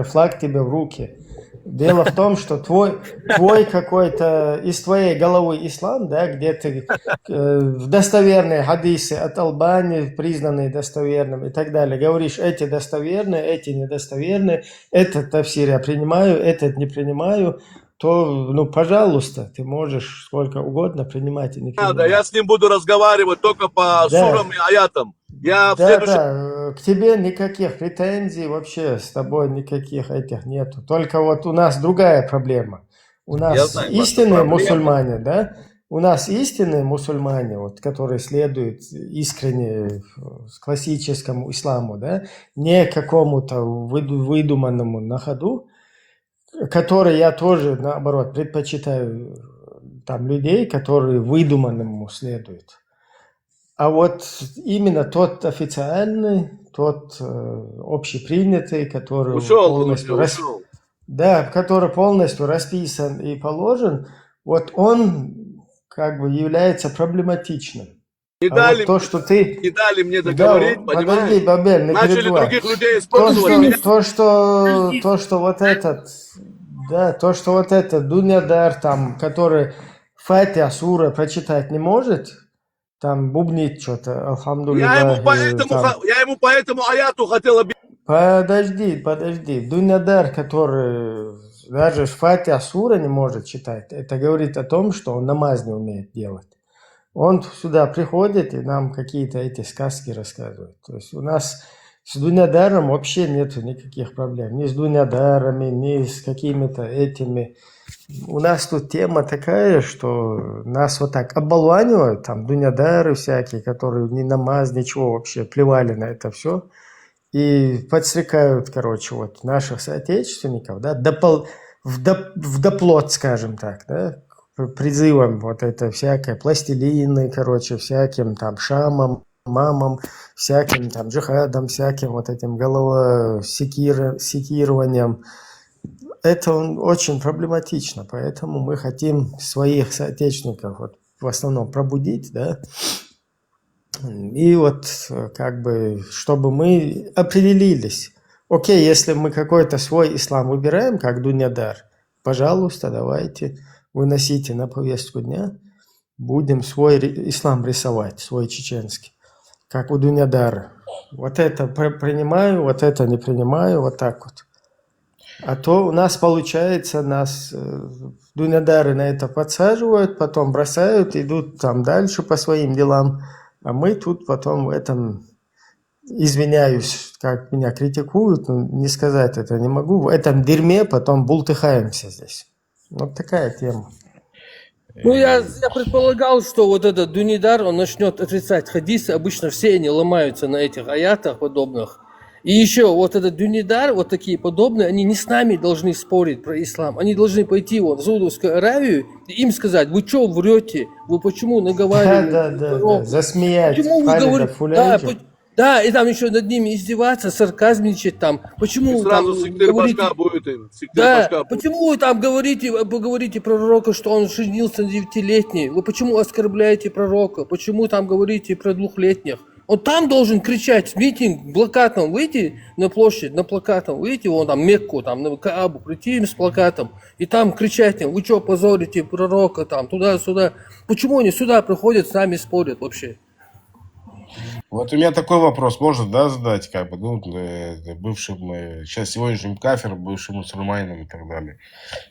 флаг тебе в руки. Дело в том, что твой какой-то из твоей головы ислам, да, где ты достоверные хадисы от Албании, признанные достоверными и так далее, говоришь, эти достоверные, эти недостоверные, этот тафсир я принимаю, этот не принимаю, то, ну, пожалуйста, ты можешь сколько угодно принимать и не принимать. Надо, я с ним буду разговаривать только по сурам и аятам. Я в следующем... Да, к тебе никаких претензий вообще, с тобой никаких этих нету. Только вот у нас другая проблема. У нас знаю, истинные проблема. мусульмане, да? У нас истинные мусульмане, вот, которые следуют искренне классическому исламу, да, не какому-то выдуманному на ходу, который я тоже, наоборот, предпочитаю там людей, которые выдуманному следуют. А вот именно тот официальный, тот общепринятый, который который полностью расписан и положен, вот он как бы является проблематичным. Не дали мне договорить, понимаешь? Подожди, Бабель, не Начали перебивай. других людей использовать. То, что вот этот Дуньядар, там, который Фатиха сура прочитать не может, там бубнит что-то, алхамдулилlah. Я ему по этому аяту хотел объяснить. Подожди. Дуньядар, который даже Фатиха сура не может читать, это говорит о том, что он намаз не умеет делать. Он сюда приходит и нам какие-то эти сказки рассказывает. То есть у нас с Дуньядаром вообще нету никаких проблем. Ни с Дуньядарами, ни с какими-то этими. У нас тут тема такая, что нас вот так оболванивают, там Дуньядары всякие, которые ни намаз, ничего вообще, плевали на это все. И подстрекают, короче, вот наших соотечественников, да, в доплот, скажем так, да, призывом вот это всякое, пластилины, короче, всяким там шамам, мамам, всяким там джихадом, всяким вот этим секированием. Это очень проблематично, поэтому мы хотим своих соотечественников вот, в основном пробудить, да, и вот как бы, чтобы мы определились. Окей, если мы какой-то свой ислам выбираем, как Дуньядар, пожалуйста, давайте, выносите на повестку дня, будем свой ислам рисовать, свой чеченский, как у Дуньядара. Вот это принимаю, вот это не принимаю, вот так вот. А то у нас получается, нас Дуньядары на это подсаживают, потом бросают, идут там дальше по своим делам, а мы тут потом в этом, извиняюсь, как меня критикуют, но не сказать это не могу, в этом дерьме потом бултыхаемся здесь. Вот такая тема. Ну, я предполагал, что вот этот Дуньядар, он начнет отрицать хадисы. Обычно все они ломаются на этих аятах подобных. И еще вот этот Дюнидар, вот такие подобные, они не с нами должны спорить про ислам. Они должны пойти в Саудовскую Аравию и им сказать: вы что врете? Вы почему наговариваете? Да. Засмеять. Почему вы Халида говорите? Фуляйки. Да, и там еще над ними издеваться, сарказмничать там. Почему И сразу там сектор говорите... башка будет им. Да, почему вы там говорите пророка, что он женился на 9-летней? Вы почему оскорбляете пророка? Почему там говорите про 2-летних? Он там должен кричать, митинг, плакатом выйти на площадь, на плакатом выйти, он там Мекку, там на Каабу, прийти им с плакатом, и там кричать им: вы что позорите пророка, там, туда-сюда. Почему они сюда приходят, с нами спорят вообще? Вот у меня такой вопрос можно, да, задать, как бы, ну, бывшим, сейчас сегодняшним кафирам, бывшим мусульманинам и так далее.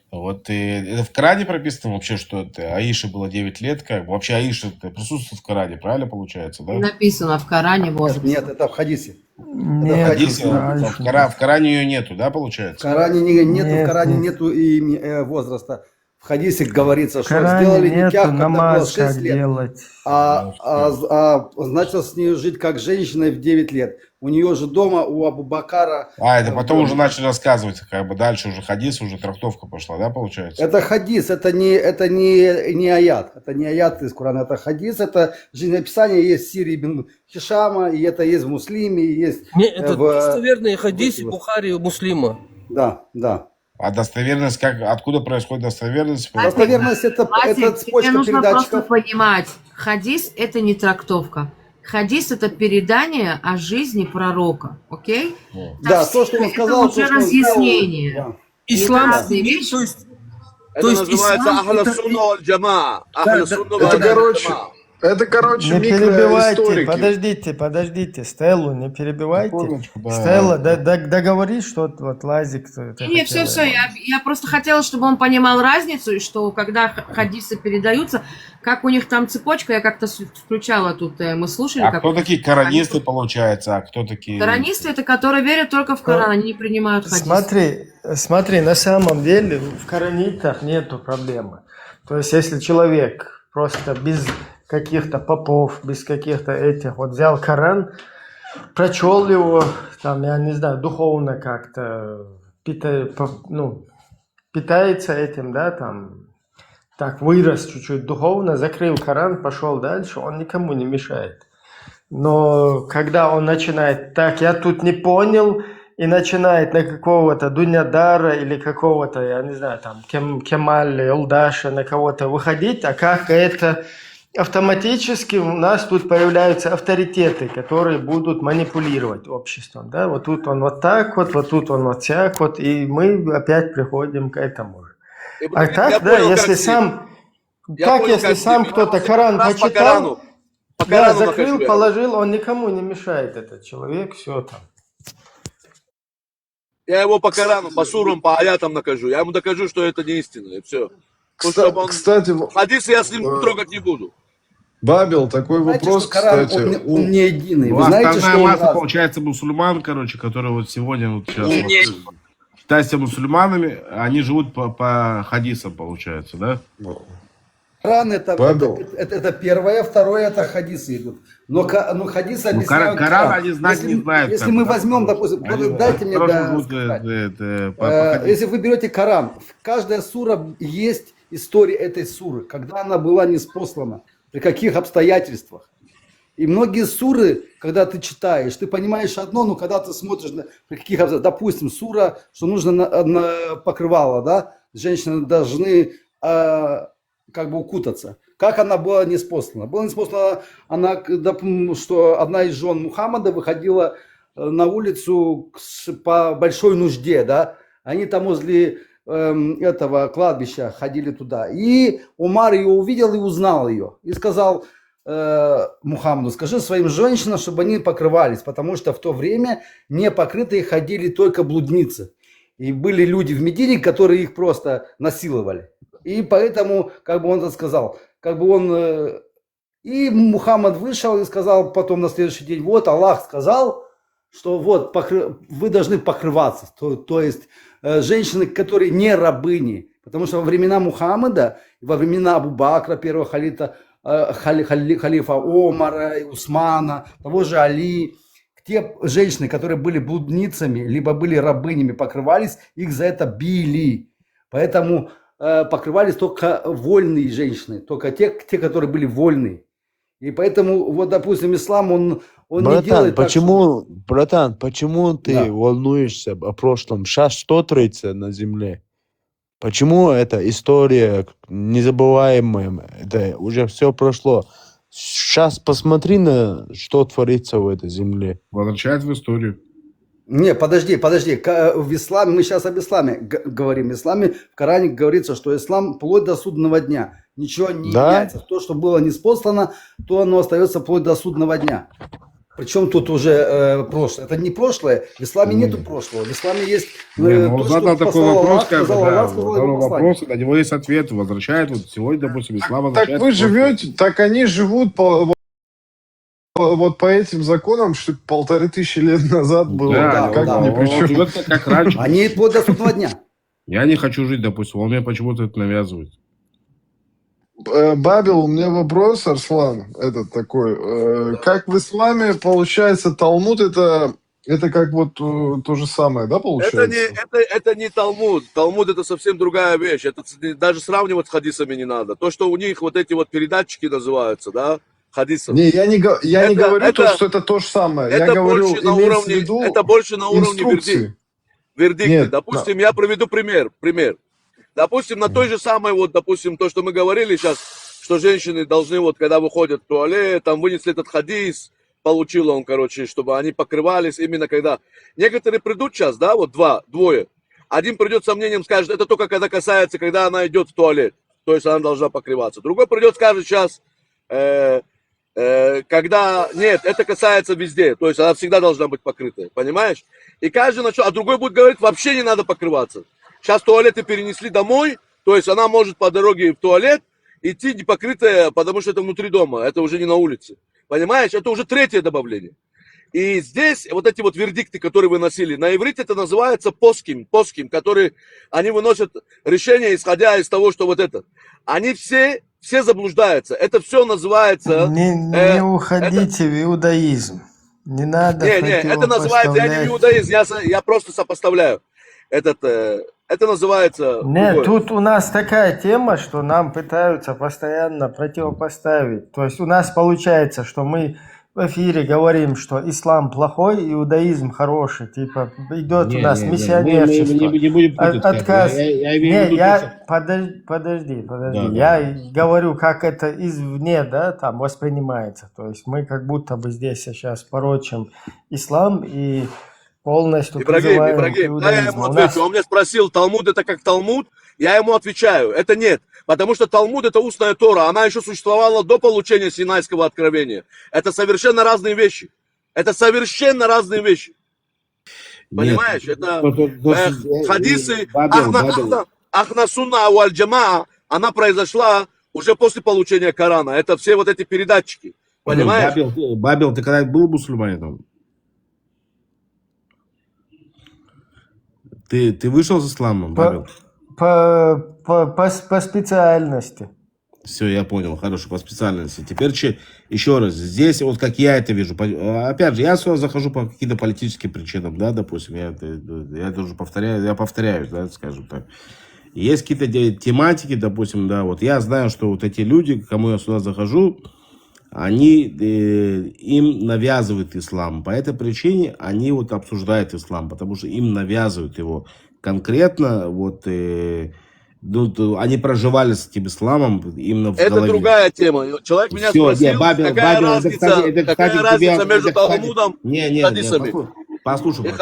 Вот, это в Коране прописано вообще, что это Аише было 9 лет, как бы, вообще Аиша присутствует в Коране, правильно получается, да? Написано в Коране возраст. Нет, это в хадисе. Это в хадисе, в Коране ее нету, да, получается? В Коране нету, в Коране нету и возраста. В хадисе говорится, что Коране сделали нету, никях, когда было намаз 6 как лет, делать. начал с ней жить как женщиной в 9 лет. У нее же дома, у Абу Бакара... Это потом уже начали рассказывать, как бы дальше уже хадис, уже трактовка пошла, да, получается? Это хадис, это не аят. Это не аят из Корана, это хадис, это жизнеописание есть в Сирии ибн Хишама, и это есть в Муслиме, и есть Нет, это достоверные хадисы Бухари и Муслима. Да. А достоверность, откуда происходит достоверность? Достоверность это цепочка тебе нужно передатчиков. просто понимать, хадис – это не трактовка. Хадис – это передание о жизни пророка, окей? Да, то, что он сказал, это уже разъяснение. Исламские вещи. Это называется Ахля Сунна валь Джамаа. Ахля Сунна валь Джамаа. Это, короче, не перебивайте, подождите, Стеллу не перебивайте. Стелла, договорись, что вот Лазик... Не, все, я просто хотела, чтобы он понимал разницу, и что когда хадисы передаются, как у них там цепочка, я как-то включала тут, мы слушали. А кто такие коранисты, получается, а кто такие... Коранисты – это которые верят только в Коран, они не принимают хадисы. Смотри, на самом деле в коранитах нету проблемы. То есть, если человек просто без каких-то попов, без каких-то этих, вот взял Коран, прочел его, там, я не знаю, духовно как-то питается этим, да, там, так, вырос чуть-чуть духовно, закрыл Коран, пошел дальше, он никому не мешает. Но когда он начинает, так, я тут не понял, и начинает на какого-то Дунядара или какого-то, я не знаю, там, Кемаля, Юлдаша, на кого-то выходить, а как это... Автоматически у нас тут появляются авторитеты, которые будут манипулировать обществом. Да? Вот тут он вот так вот тут он вот так вот, и мы опять приходим к этому же. А так, да, если сам, если сам кто-то Коран почитал, да, закрыл, положил, он никому не мешает, этот человек, все там. Я его по Корану, по сурам, по аятам накажу. Я ему докажу, что это не истина, и все. Кстати, хадисы я с ним трогать не буду. Бабел, такой вопрос, Коран, кстати. он не единый. Вы знаете, что масса, получается, мусульман, короче, которые вот сегодня вот сейчас вот, считаются мусульманами, они живут по хадисам, получается, да? Коран это первое, второе это хадисы идут. Но хадисы объясняют Коран они знать не знают. Если мы возьмем, допустим, дайте мне если вы берете Коран, в каждой сура есть история этой суры, когда она была ниспослана, при каких обстоятельствах. И многие суры, когда ты читаешь, ты понимаешь одно, но когда ты смотришь, при каких обстоятельствах, допустим, сура, что нужно на покрывало, да, женщины должны как бы укутаться. Как она была ниспослана? Была ниспослана она, что одна из жен Мухаммада выходила на улицу по большой нужде, да, они там возле этого кладбища ходили туда. И Умар ее увидел и узнал ее. И сказал Мухаммаду: скажи своим женщинам, чтобы они покрывались, потому что в то время непокрытые ходили только блудницы. И были люди в Медине, которые их просто насиловали. И поэтому, как бы он это сказал, как бы он... И Мухаммад вышел и сказал потом на следующий день: вот Аллах сказал, что вот вы должны покрываться. То есть женщины, которые не рабыни. Потому что во времена Мухаммада, во времена Абу Бакра, первого халифа Омара, Усмана, того же Али, те женщины, которые были блудницами, либо были рабынями, покрывались, их за это били. Поэтому покрывались только вольные женщины, только те, которые были вольные. И поэтому, вот, допустим, ислам, он не делает так, что... Братан, почему ты Да. волнуешься о прошлом? Сейчас что творится на земле? Почему эта история незабываемая? Это уже все прошло. Сейчас посмотри на что творится в этой земле. Возвращает в историю. Не, подожди. В исламе, мы сейчас об исламе говорим. В исламе, в Коране говорится, что ислам вплоть до судного дня. Ничего не Да? меняется. То, что было ниспослано, то оно остается вплоть до судного дня. Причем тут уже прошлое. Это не прошлое. В исламе нету прошлого. В исламе есть Не, ну, то, задал что такой послал вопрос, Аллах, как бы, сказал да, Аллах, сказал его задал посланник. вопрос, и на него есть ответ, возвращает, вот сегодня, допустим, ислам Так возвращает. вы в прошлое. живете, так они живут вот по этим законам, что 1500 лет назад было. Да, Как да, ни он при чем. живет как раньше. Они вплоть до судного дня. Я не хочу жить, допустим, он мне почему-то это навязывает. Бабел, у меня вопрос, Арслан, этот такой. Как в исламе, получается, Талмуд это как вот то же самое, да, получается? Это не Талмуд. Талмуд это совсем другая вещь. Это даже сравнивать с хадисами не надо. То, что у них вот эти вот передатчики называются, да, хадисов. Не, я не говорю то, что это то же самое. Я Это говорю, больше на имеется в уровне, виду это больше на уровне инструкции. вердикты. Нет, Допустим, я приведу пример. Допустим, на той же самой, вот, допустим, то, что мы говорили сейчас, что женщины должны, вот, когда выходят в туалет, там вынесли этот хадис, получил он, короче, чтобы они покрывались именно когда... Некоторые придут сейчас, да, вот двое. Один придет с сомнением, скажет, это только когда касается, когда она идет в туалет, то есть она должна покрываться. Другой придет, скажет сейчас, когда... Нет, это касается везде, то есть она всегда должна быть покрыта, понимаешь? И каждый начал, а другой будет говорить, вообще не надо покрываться. Сейчас туалеты перенесли домой, то есть она может по дороге в туалет идти не покрытая, потому что это внутри дома, это уже не на улице. Понимаешь, это уже третье добавление. И здесь вот эти вот вердикты, которые выносили, на иврите это называется поским, которые, они выносят решение, исходя из того, что вот это. Они все заблуждаются. Это все называется... Не уходите в иудаизм. Не надо это называется, я не в иудаизм, я просто сопоставляю. Это называется... Нет, тут у нас такая тема, что нам пытаются постоянно противопоставить. То есть у нас получается, что мы в эфире говорим, что ислам плохой, иудаизм хороший. Типа идет у нас миссионерчество. Не будем путать. Отказ. Я Подожди. Да, Я говорю, как это извне, да, там воспринимается. То есть мы как будто бы здесь сейчас порочим ислам и полностью призываем к Ибрагим, да, я ему отвечу. Он меня спросил, Талмуд это как Талмуд? Я ему отвечаю, это нет. Потому что Талмуд это устная Тора, она еще существовала до получения Синайского откровения. Это совершенно разные вещи. Понимаешь? Это хадисы, Ахнасунна Уаль-Джамаа, она произошла уже после получения Корана. Это все вот эти передатчики. Понимаешь? Бабел, ты когда был мусульманином? Ты вышел с исламом, Бабел? По специальности. Все, я понял, хорошо, по специальности. Теперь еще раз, здесь вот как я это вижу, опять же, я сюда захожу по каким-то политическим причинам, да, допустим, я тоже повторяюсь, да, скажем так. Есть какие-то тематики, допустим, да, вот я знаю, что вот эти люди, к кому я сюда захожу, им навязывают ислам. По этой причине они вот обсуждают ислам, потому что им навязывают его. Конкретно вот они проживали с этим исламом именно в голове. Это другая тема. Человек меня спросил, какая разница между Талмудом и хадисами. Послушай,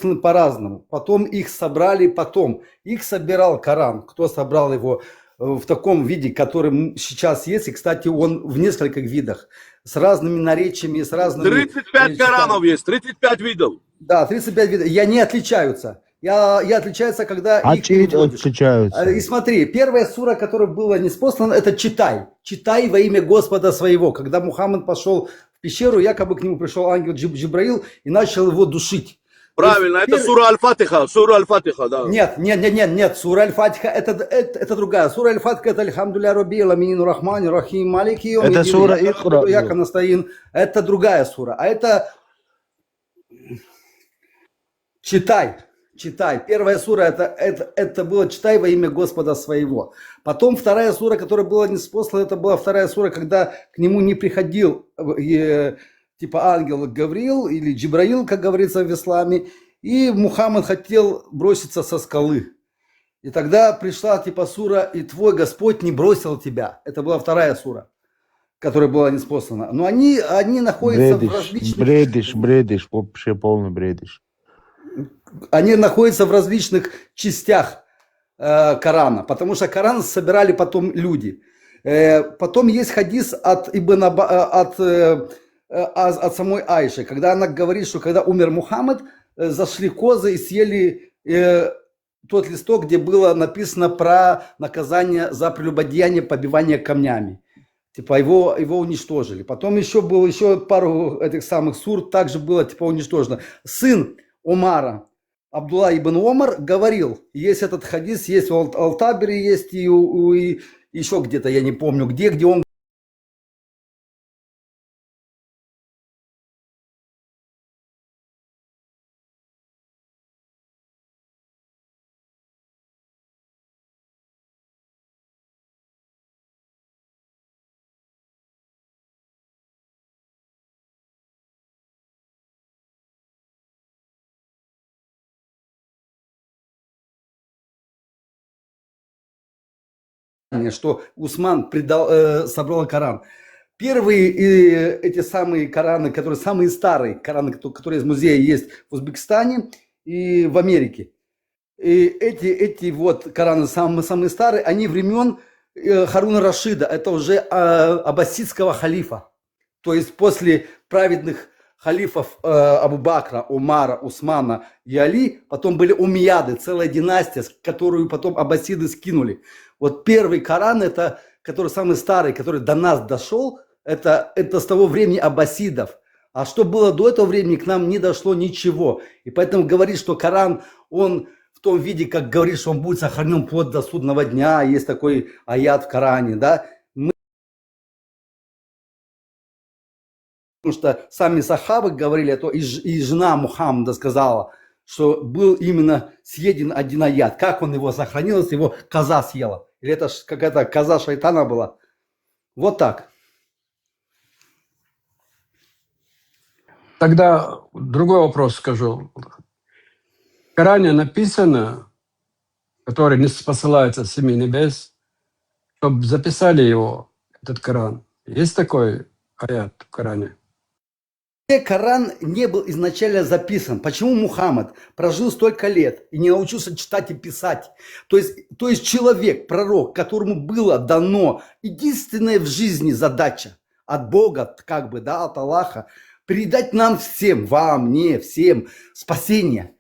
неспосланы по-разному. Потом их собрали потом. Их собирал Коран. Кто собрал его в таком виде, который сейчас есть. И, кстати, он в нескольких видах. С разными наречиями, с разными... 35 Коранов есть, 35 видов. Да, 35 видов. И они отличаются. Я отличаются, когда их переводишь. Отличаются. И смотри, первая сура, которая была ниспослана, это «Читай». «Читай во имя Господа своего». Когда Мухаммад пошел в пещеру, якобы к нему пришел ангел Джибраил и начал его душить. Правильно, это сура Аль-Фатиха, да. Нет, сура Аль-Фатиха это другая. Сура Аль-Фатиха это «Альхамдулилля Рабби Аламин, Рахмани, Рахим, Малики Йоми Дин». Это сура Ихра. Это другая сура. А это «Читай». Читай. Первая сура это было «Читай во имя Господа своего». Потом вторая сура, которая была ниспослана, это была вторая сура, когда к нему не приходил типа ангел Гавриил или Джибраил, как говорится в исламе, и Мухаммад хотел броситься со скалы. И тогда пришла типа сура «И твой Господь не бросил тебя». Это была вторая сура, которая была ниспослана. Но они находятся в различных... Бредишь, вообще полный бредишь. Они находятся в различных частях Корана, потому что Коран собирали потом люди. Потом есть хадис от самой Айши, когда она говорит, что когда умер Мухаммад, зашли козы и съели тот листок, где было написано про наказание за прелюбодеяние, побивание камнями. Типа его уничтожили. Потом еще пару этих самых сур также было типа уничтожено. Сын Омара, Абдулла ибн Омар, говорил, есть этот хадис, есть в Алтабере, есть и еще где-то, я не помню где он что Усман собрал Коран. Первые эти самые Кораны, которые самые старые Кораны, которые из музея есть в Узбекистане и в Америке. И эти вот Кораны самые старые, они времен Харуна Рашида, это уже аббасидского халифа. То есть после праведных халифов Абу Бакра, Умара, Усмана и Али, потом были умияды, целая династия, которую потом аббасиды скинули. Вот первый Коран, это, который самый старый, который до нас дошел, это с того времени аббасидов. А что было до этого времени, к нам не дошло ничего. И поэтому говорит, что Коран, он в том виде, как говорит, что он будет сохранен вплоть до судного дня, есть такой аят в Коране, да. Потому что сами сахабы говорили, то и жена Мухаммада сказала, что был именно съеден один аят. Как он его сохранил, если его коза съела? Или это какая-то коза шайтана была? Вот так. Тогда другой вопрос скажу. В Коране написано, который не посылается с семи небес, чтобы записали его, этот Коран. Есть такой аят в Коране? Коран не был изначально записан. Почему Мухаммад прожил столько лет и не научился читать и писать? То есть человек, пророк, которому было дано единственная в жизни задача от Бога, как бы, да, от Аллаха, передать нам всем, вам, мне, всем спасение.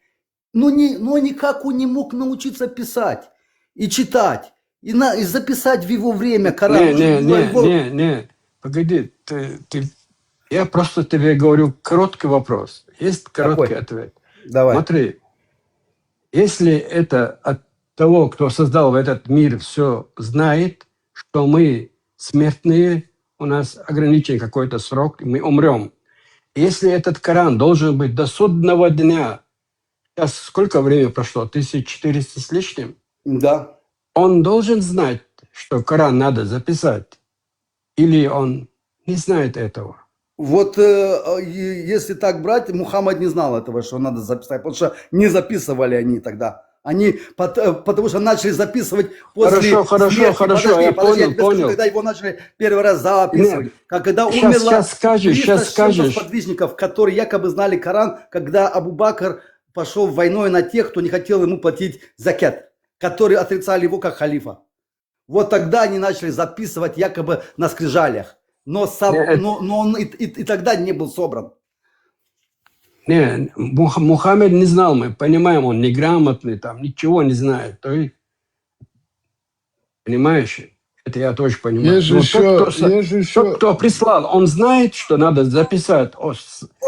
Но никак он не мог научиться писать и читать, и записать в его время Коран. Не, погоди, я просто тебе говорю короткий вопрос. Есть короткий ответ. Давай. Смотри, если это от того, кто создал этот мир, все знает, что мы смертные, у нас ограничен какой-то срок, и мы умрем. Если этот Коран должен быть до судного дня, сейчас сколько времени прошло? 1400 с лишним? Да. Он должен знать, что Коран надо записать? Или он не знает этого? Вот если так брать, Мухаммад не знал этого, что надо записать, потому что не записывали они тогда. Потому что начали записывать после смерти. Хорошо, я понял. Когда его начали первый раз записывать. Когда умерло 300 сподвижников, которые якобы знали Коран, когда Абу Бакр пошел войной на тех, кто не хотел ему платить закят, которые отрицали его как халифа. Вот тогда они начали записывать якобы на скрижалях. Но он и тогда не был собран. Не, Мухаммед не знал, мы понимаем, он неграмотный, там ничего не знает. То есть, понимаешь? Это я тоже понимаю. Есть же еще... Тот, кто прислал, он знает, что надо записать.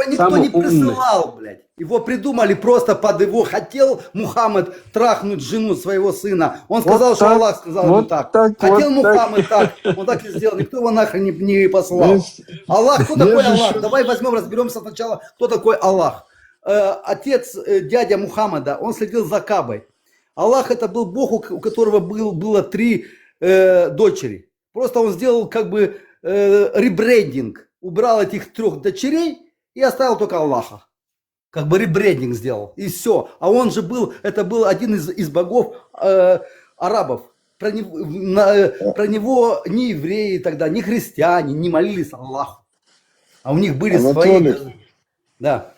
Никто не присылал, блядь. Его придумали просто под его... Хотел Мухаммед трахнуть жену своего сына. Он сказал, вот что так, Аллах сказал ему так. Хотел вот Мухаммед так. Он так и сделал. Никто его нахрен не послал. Аллах, кто такой Аллах? Давай возьмем, разберемся сначала, кто такой Аллах. Отец, дядя Мухаммеда, он следил за Кабой. Аллах это был Бог, у которого было 3 дочери. Просто он сделал как бы ребрендинг. Убрал этих 3 дочерей и оставил только Аллаха. Как бы ребрендинг сделал. И все. А он же был, это был один из богов арабов. Про него ни евреи тогда, ни христиане не молились Аллаху. А у них были свои... Да.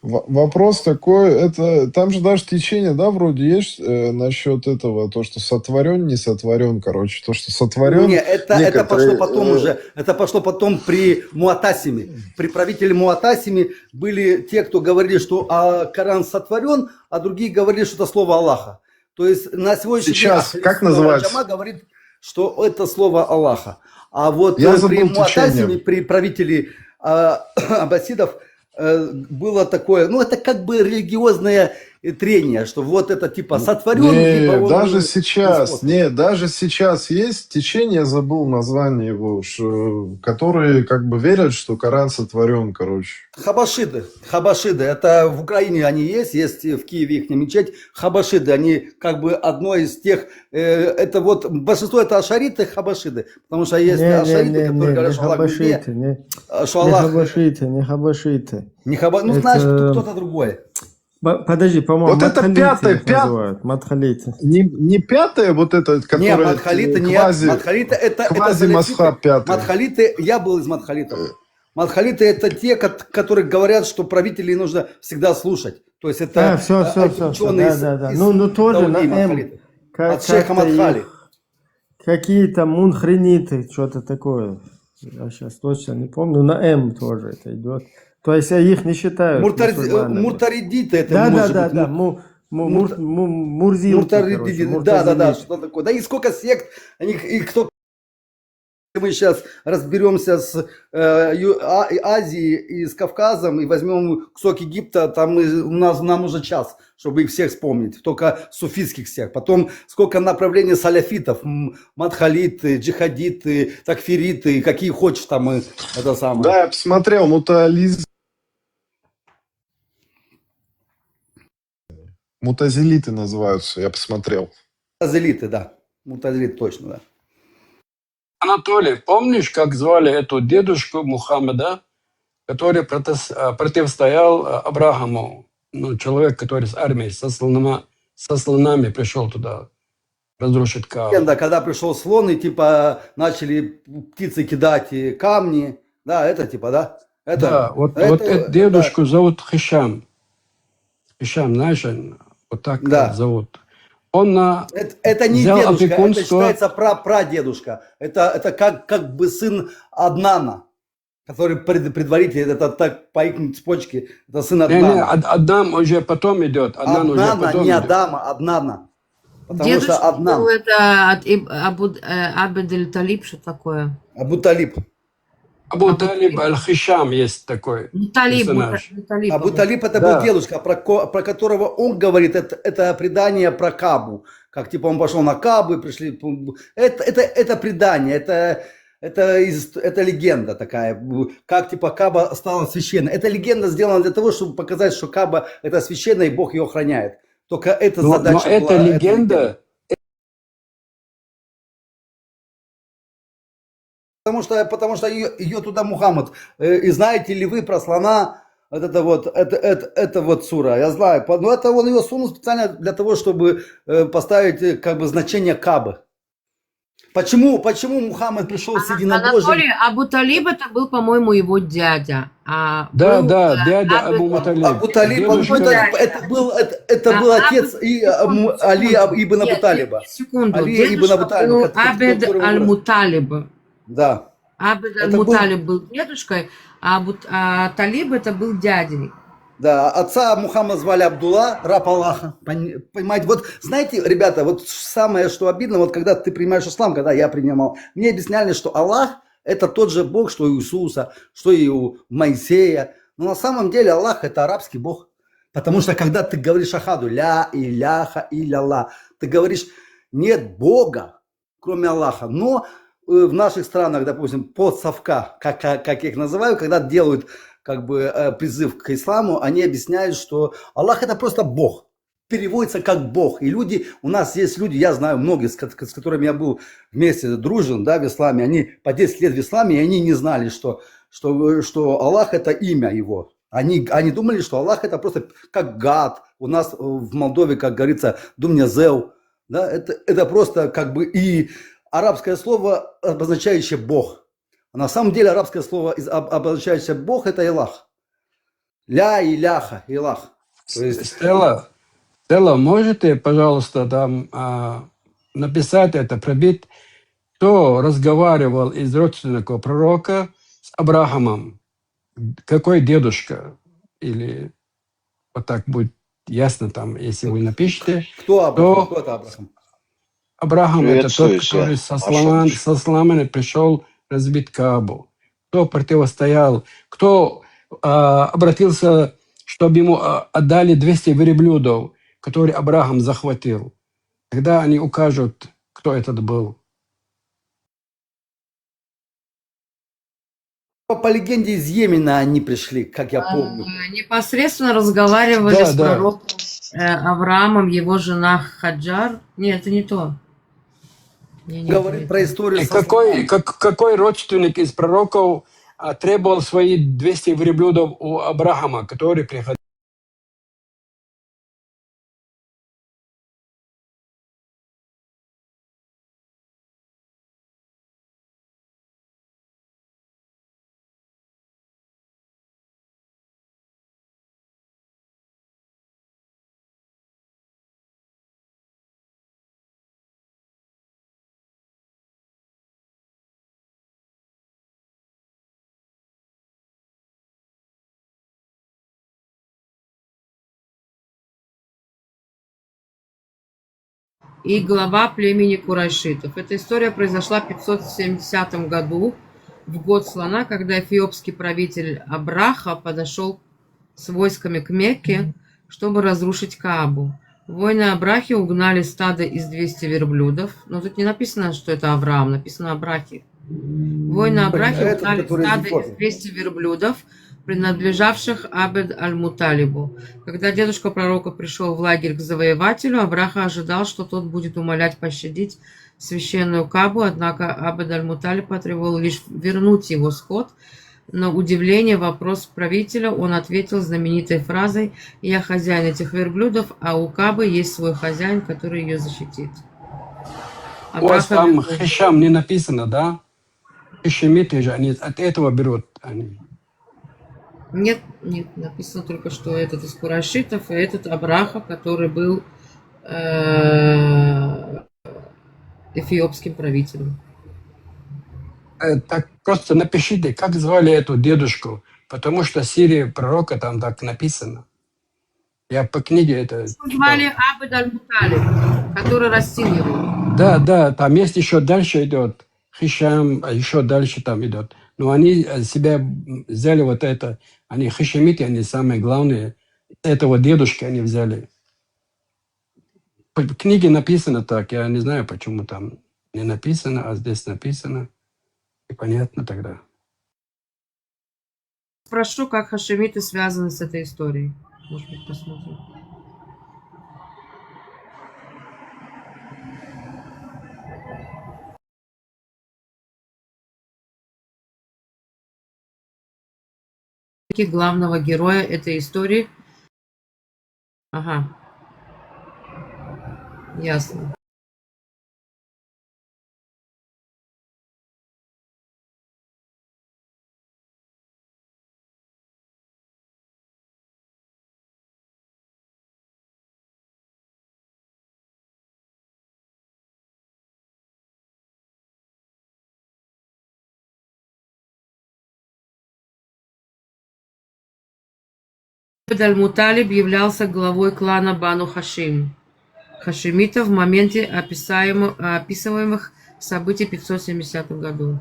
Вопрос такой, это там же даже течение, да, вроде есть насчет этого, то, что сотворен, не сотворен, короче, то, что сотворен. Нет, это пошло потом уже, это пошло потом при Муатасиме. При правителе Муатасиме были те, кто говорили, что Коран сотворен, а другие говорили, что это слово Аллаха. То есть на сегодняшний сейчас, день как называется? Джама говорит, что это слово Аллаха. А вот при Муатасиме, при правителе аббасидов, было такое, ну это как бы религиозное трение, что вот это типа сотворенный. Типа, даже сейчас, даже сейчас есть течение, я забыл название его, которые как бы верят, что Коран сотворен, короче. Хабашиды, это в Украине они есть в Киеве их мечеть. Хабашиды, они как бы одно из тех, это вот большинство это ашариты, хабашиды, потому что есть ашариты, которые говорят, что Аллах везде, что Аллах... Не хабашиты. Ну знаешь, кто-то другой. Подожди, по-моему, вот это пятое, Мадхалиты. Не пятое, вот это, которое... Нет, Мадхалиты нет. Мадхалиты это квази-масхаб пятое. Мадхалиты, я был из Мадхалитов. Мадхалиты это те, которые говорят, что правителей нужно всегда слушать. То есть это ученые да. Ну тоже на М. От шейха Мадхали. Какие-то мунхриниты, что-то такое. Я сейчас точно не помню. На М тоже это идет. То есть их не считают. Муртаридиты это да. Мурзилки, да, что такое. Да и сколько сект, и кто... Мы сейчас разберемся с Азией и с Кавказом и возьмем кусок Египта, там нам уже час, чтобы их всех вспомнить, только суфийских всех. Потом сколько направлений саляфитов, мадхалиты, джихадиты, такфириты, какие хочешь там это самое. Да, я посмотрел, мутазилиты называются, я посмотрел. Мутазилиты, да. Мутазилиты, точно, да. Анатолий, помнишь, как звали эту дедушку Мухаммеда, который противостоял Абрахаму? Ну, человек, который с армией, со слонами пришел туда разрушить Каабу. Да, когда пришел слон, и типа начали птицы кидать камни. Да, это типа, да? Да, вот эту дедушку зовут Хишам. Хишам, знаешь, вот так зовут. Он это не дедушка, это считается прадедушка. Это как бы сын Аднана, который предварительно, это так по их цепочке, это сын Аднана. Адам уже потом идет. Аднана. Потому что Аднан. Это от Абд-эль-Талиб, что такое? Абу-Талиб. Абу-Талиб аль-Хишам есть такой персонаж. Абу-Талиб это был дедушка, про которого он говорит, это предание про Кабу. Как типа он пошел на Кабу и пришли. Это предание, это легенда такая. Как типа Каба стала священной. Эта легенда сделана для того, чтобы показать, что Каба это священно и Бог ее охраняет. Только эта задача была. Но эта легенда... Потому что ее туда Мухаммад. И знаете ли вы про слона? Это вот сура, я знаю. Но это он ее сунул специально для того, чтобы поставить как бы значение Кабы. Почему Мухаммад пришел с единобожием? Анатолий Абу-Талиб это был, по-моему, его дядя. А Да, был, да, дядя Абу-Талиб. Абу-Талиб, это был отец Али ибн Абу-Талиба. Секунду. Али ибн Дедушка Абу-Талиб. был Абед Аль-Муталиб. Да. Абед Это был- Аль-Муталиб был дедушкой, а Талиб это был дядей. Да, отца Мухаммада звали Абдулла, раб Аллаха. Понимаете, вот знаете, ребята, вот самое, что обидно, вот когда ты принимаешь ислам, когда я принимал, мне объясняли, что Аллах это тот же Бог, что и у Иисуса, что и у Моисея. Но на самом деле Аллах это арабский Бог. Потому что когда ты говоришь ахаду, ля иляха илля, ты говоришь, нет Бога, кроме Аллаха. Но в наших странах, допустим, подсовка, как я их называю, когда делают как бы призыв к исламу, они объясняют, что Аллах это просто Бог. Переводится как Бог. И люди, у нас есть люди, я знаю многие, с которыми я был вместе дружен, да, в исламе, они по 10 лет в исламе, и они не знали, что Аллах это имя его. Они думали, что Аллах это просто как гад. У нас в Молдове, как говорится, думнязел. Да, это просто как бы и арабское слово, обозначающее Бог. А на самом деле арабское слово, обозначающее Бог, это Илах. Ля иляха, Илах. То есть... Стелла, можете, пожалуйста, там написать это, пробить, кто разговаривал из родственников пророка с Авраамом? Какой дедушка? Или вот так будет ясно там, если вы напишите. Кто Авраам? Кто это Авраам? Авраам это тот, Приветствую который всех. со сломами пришел разбить Каабу. Кто противостоял, кто обратился, чтобы ему отдали 200 верблюдов, которые Авраам захватил. Тогда они укажут, кто этот был. По легенде из Йемена они пришли, как я помню. Непосредственно разговаривали Да, с да. пророком Авраамом, его жена Хаджар. Нет, это не то. Говорит про историю И со какой родственник из пророков требовал свои 200 верблюдов у Авраама, который приходил? И глава племени Курайшитов. Эта история произошла в 570 году, в год слона, когда эфиопский правитель Абраха подошел с войсками к Мекке, чтобы разрушить Каабу. Воины Абрахи угнали стадо из 200 верблюдов. Но тут не написано, что это Авраам, написано Абрахи. Воины Абрахи Этот, угнали который из стадо Эфиопии. из 200 верблюдов, принадлежавших Абед Аль-Муталибу. Когда дедушка пророка пришел в лагерь к завоевателю, Абраха ожидал, что тот будет умолять пощадить священную Кабу, однако Абед Аль-Муталиб потребовал лишь вернуть его скот. На удивление вопрос правителя он ответил знаменитой фразой «Я хозяин этих верблюдов, а у Кабы есть свой хозяин, который ее защитит». У вас там вернул. Хишам не написано, да? Хишемиты же, они от этого берут. Они. Нет, написано только, что этот из Курайшитов, и этот Абраха, который был эфиопским правителем. Так просто напишите, как звали эту дедушку, потому что в Сирии пророка там так написано. Я по книге это... Звали Абед Аль-Муталиб, который растил его. Да, там есть еще дальше идет Хишам, а еще дальше там идет. Но они себя взяли вот это, они хишамиты, они самые главные. Этого дедушки они взяли. В книге написано так, я не знаю, почему там не написано, а здесь написано. И понятно тогда. Спрошу, как хашемиты связаны с этой историей. Может быть, посмотрим. Главного героя этой истории. Ага. Ясно. Абд-аль-Муталиб являлся главой клана Бану Хашим, хашимитов в моменте описываемых событий в 570 году.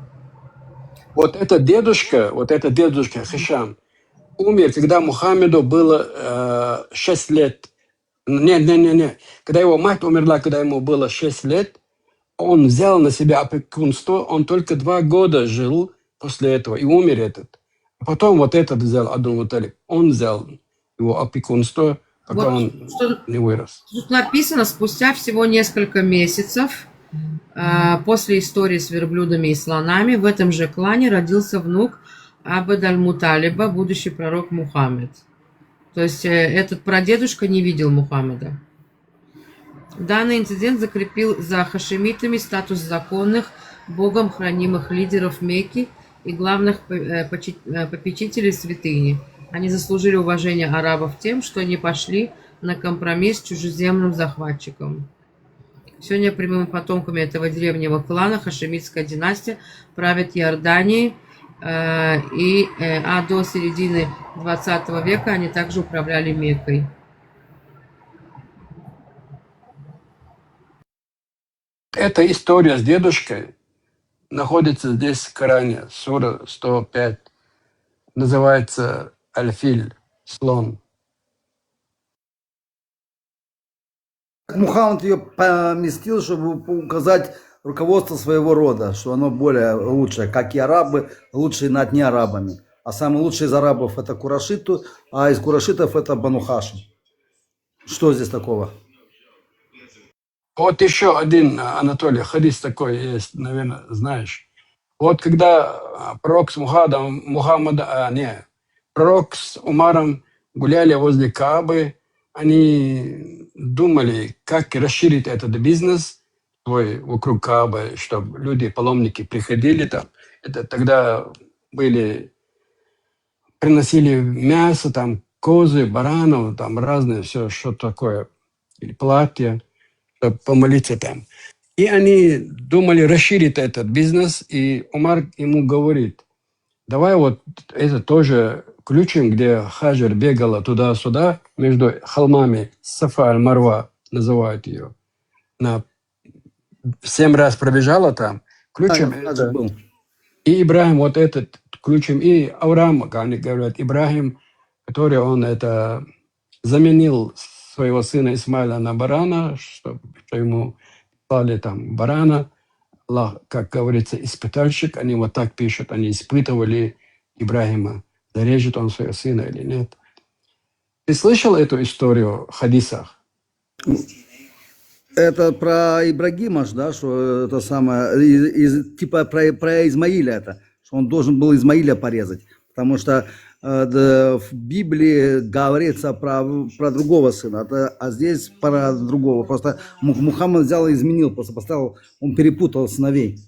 Вот этот дедушка Хишам, умер, когда Мухаммеду было 6 лет. Не. Когда его мать умерла, когда ему было 6 лет, он взял на себя опекунство, он только 2 года жил после этого, и умер этот. А потом вот этот взял Абдул-Муталиб, он взял его опекунство, пока Вот он что не вырос. тут написано, спустя всего несколько месяцев после истории с верблюдами и слонами в этом же клане родился внук Абд-аль-Муталиба, будущий пророк Мухаммед. То есть этот прадедушка не видел Мухаммеда. Данный инцидент закрепил за хашимитами статус законных, богом хранимых лидеров Мекки и главных попечителей святыни. Они заслужили уважение арабов тем, что не пошли на компромисс с чужеземным захватчиком. Сегодня прямыми потомками этого древнего клана хашемитская династия правит Иорданией, а до середины 20 века они также управляли Меккой. Эта история с дедушкой находится здесь в Коране, сура 105, называется Аль-Филь, слон. Мухаммад ее поместил, чтобы указать руководство своего рода, что оно более лучшее, как и арабы, лучшие над неарабами. А самые лучшие из арабов это курашиты, а из курашитов это Бану Хашим. Что здесь такого? Вот еще один, Анатолий, хадис такой есть, наверное, знаешь. Вот когда пророк с пророк с Умаром гуляли возле Каабы, они думали, как расширить этот бизнес свой вокруг Каабы, чтобы люди, паломники приходили там. Это тогда приносили мясо, там козы, баранов, там разное все, что такое, или платья, чтобы помолиться там. И они думали расширить этот бизнес, и Умар ему говорит, давай вот это тоже включим, где Хаджар бегала туда-сюда, между холмами, Сафа аль-Марва называют ее. Она 7 раз пробежала там, включим это. И Ибрахим вот этот включим, и Авраам, как они говорят, Ибрахим, который он это заменил своего сына Исмаила на барана, что ему дали там барана. Аллах, как говорится, испытальщик, они вот так пишут, они испытывали Ибрахима, зарежет он своего сына или нет. Ты слышал эту историю в хадисах? Это про Ибрагима, да, что это самое, типа про Измаиля это, что он должен был Измаиля порезать, потому что в Библии говорится про другого сына, а здесь про другого. Просто Мухаммад взял и изменил, просто поставил, он перепутал сыновей.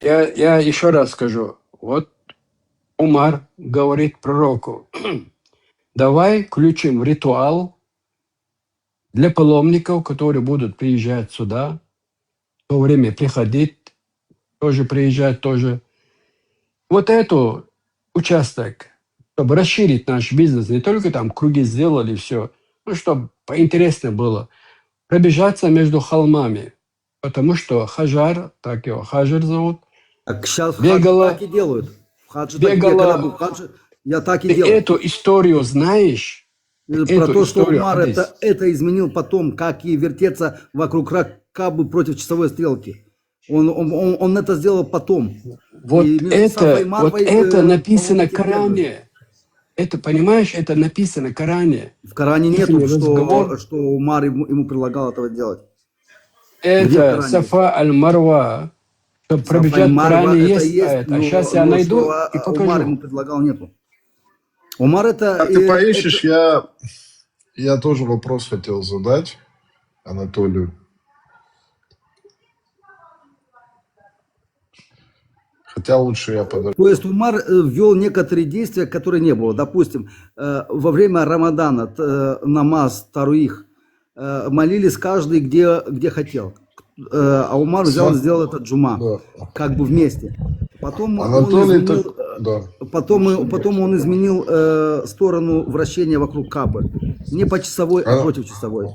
Я еще раз скажу. Вот Умар говорит пророку, давай включим ритуал для паломников, которые будут приезжать сюда, в то время приходить, тоже приезжать, тоже. Вот эту участок, чтобы расширить наш бизнес, не только там круги сделали, все, ну, чтобы поинтереснее было, пробежаться между холмами, потому что Хаджар, так его Хаджар зовут, так сейчас бегала, так и делают. Я так и ты делаю. эту историю знаешь? Про то, что Умар это изменил потом, как и вертеться вокруг Кабы против часовой стрелки. Он это сделал потом. Вот это написано в Коране. Это, понимаешь, это написано в Коране. В Коране нету, что Умар ему предлагал этого делать. Это Сафа аль-Марва. Чтобы пробежать в Коране есть это. А сейчас я найду и покажу. Умар ему предлагал, нету. Умар это... А ты поищешь, я тоже вопрос хотел задать Анатолию. Хотя лучше я подожду. То есть Умар ввел некоторые действия, которые не было. Допустим, во время Рамадана намаз таруих молились каждый где хотел. а Умар взял и сделал это Джума. Как бы вместе. Потом Анатолий, потом он изменил сторону вращения вокруг Кабы. Не по часовой, а против часовой.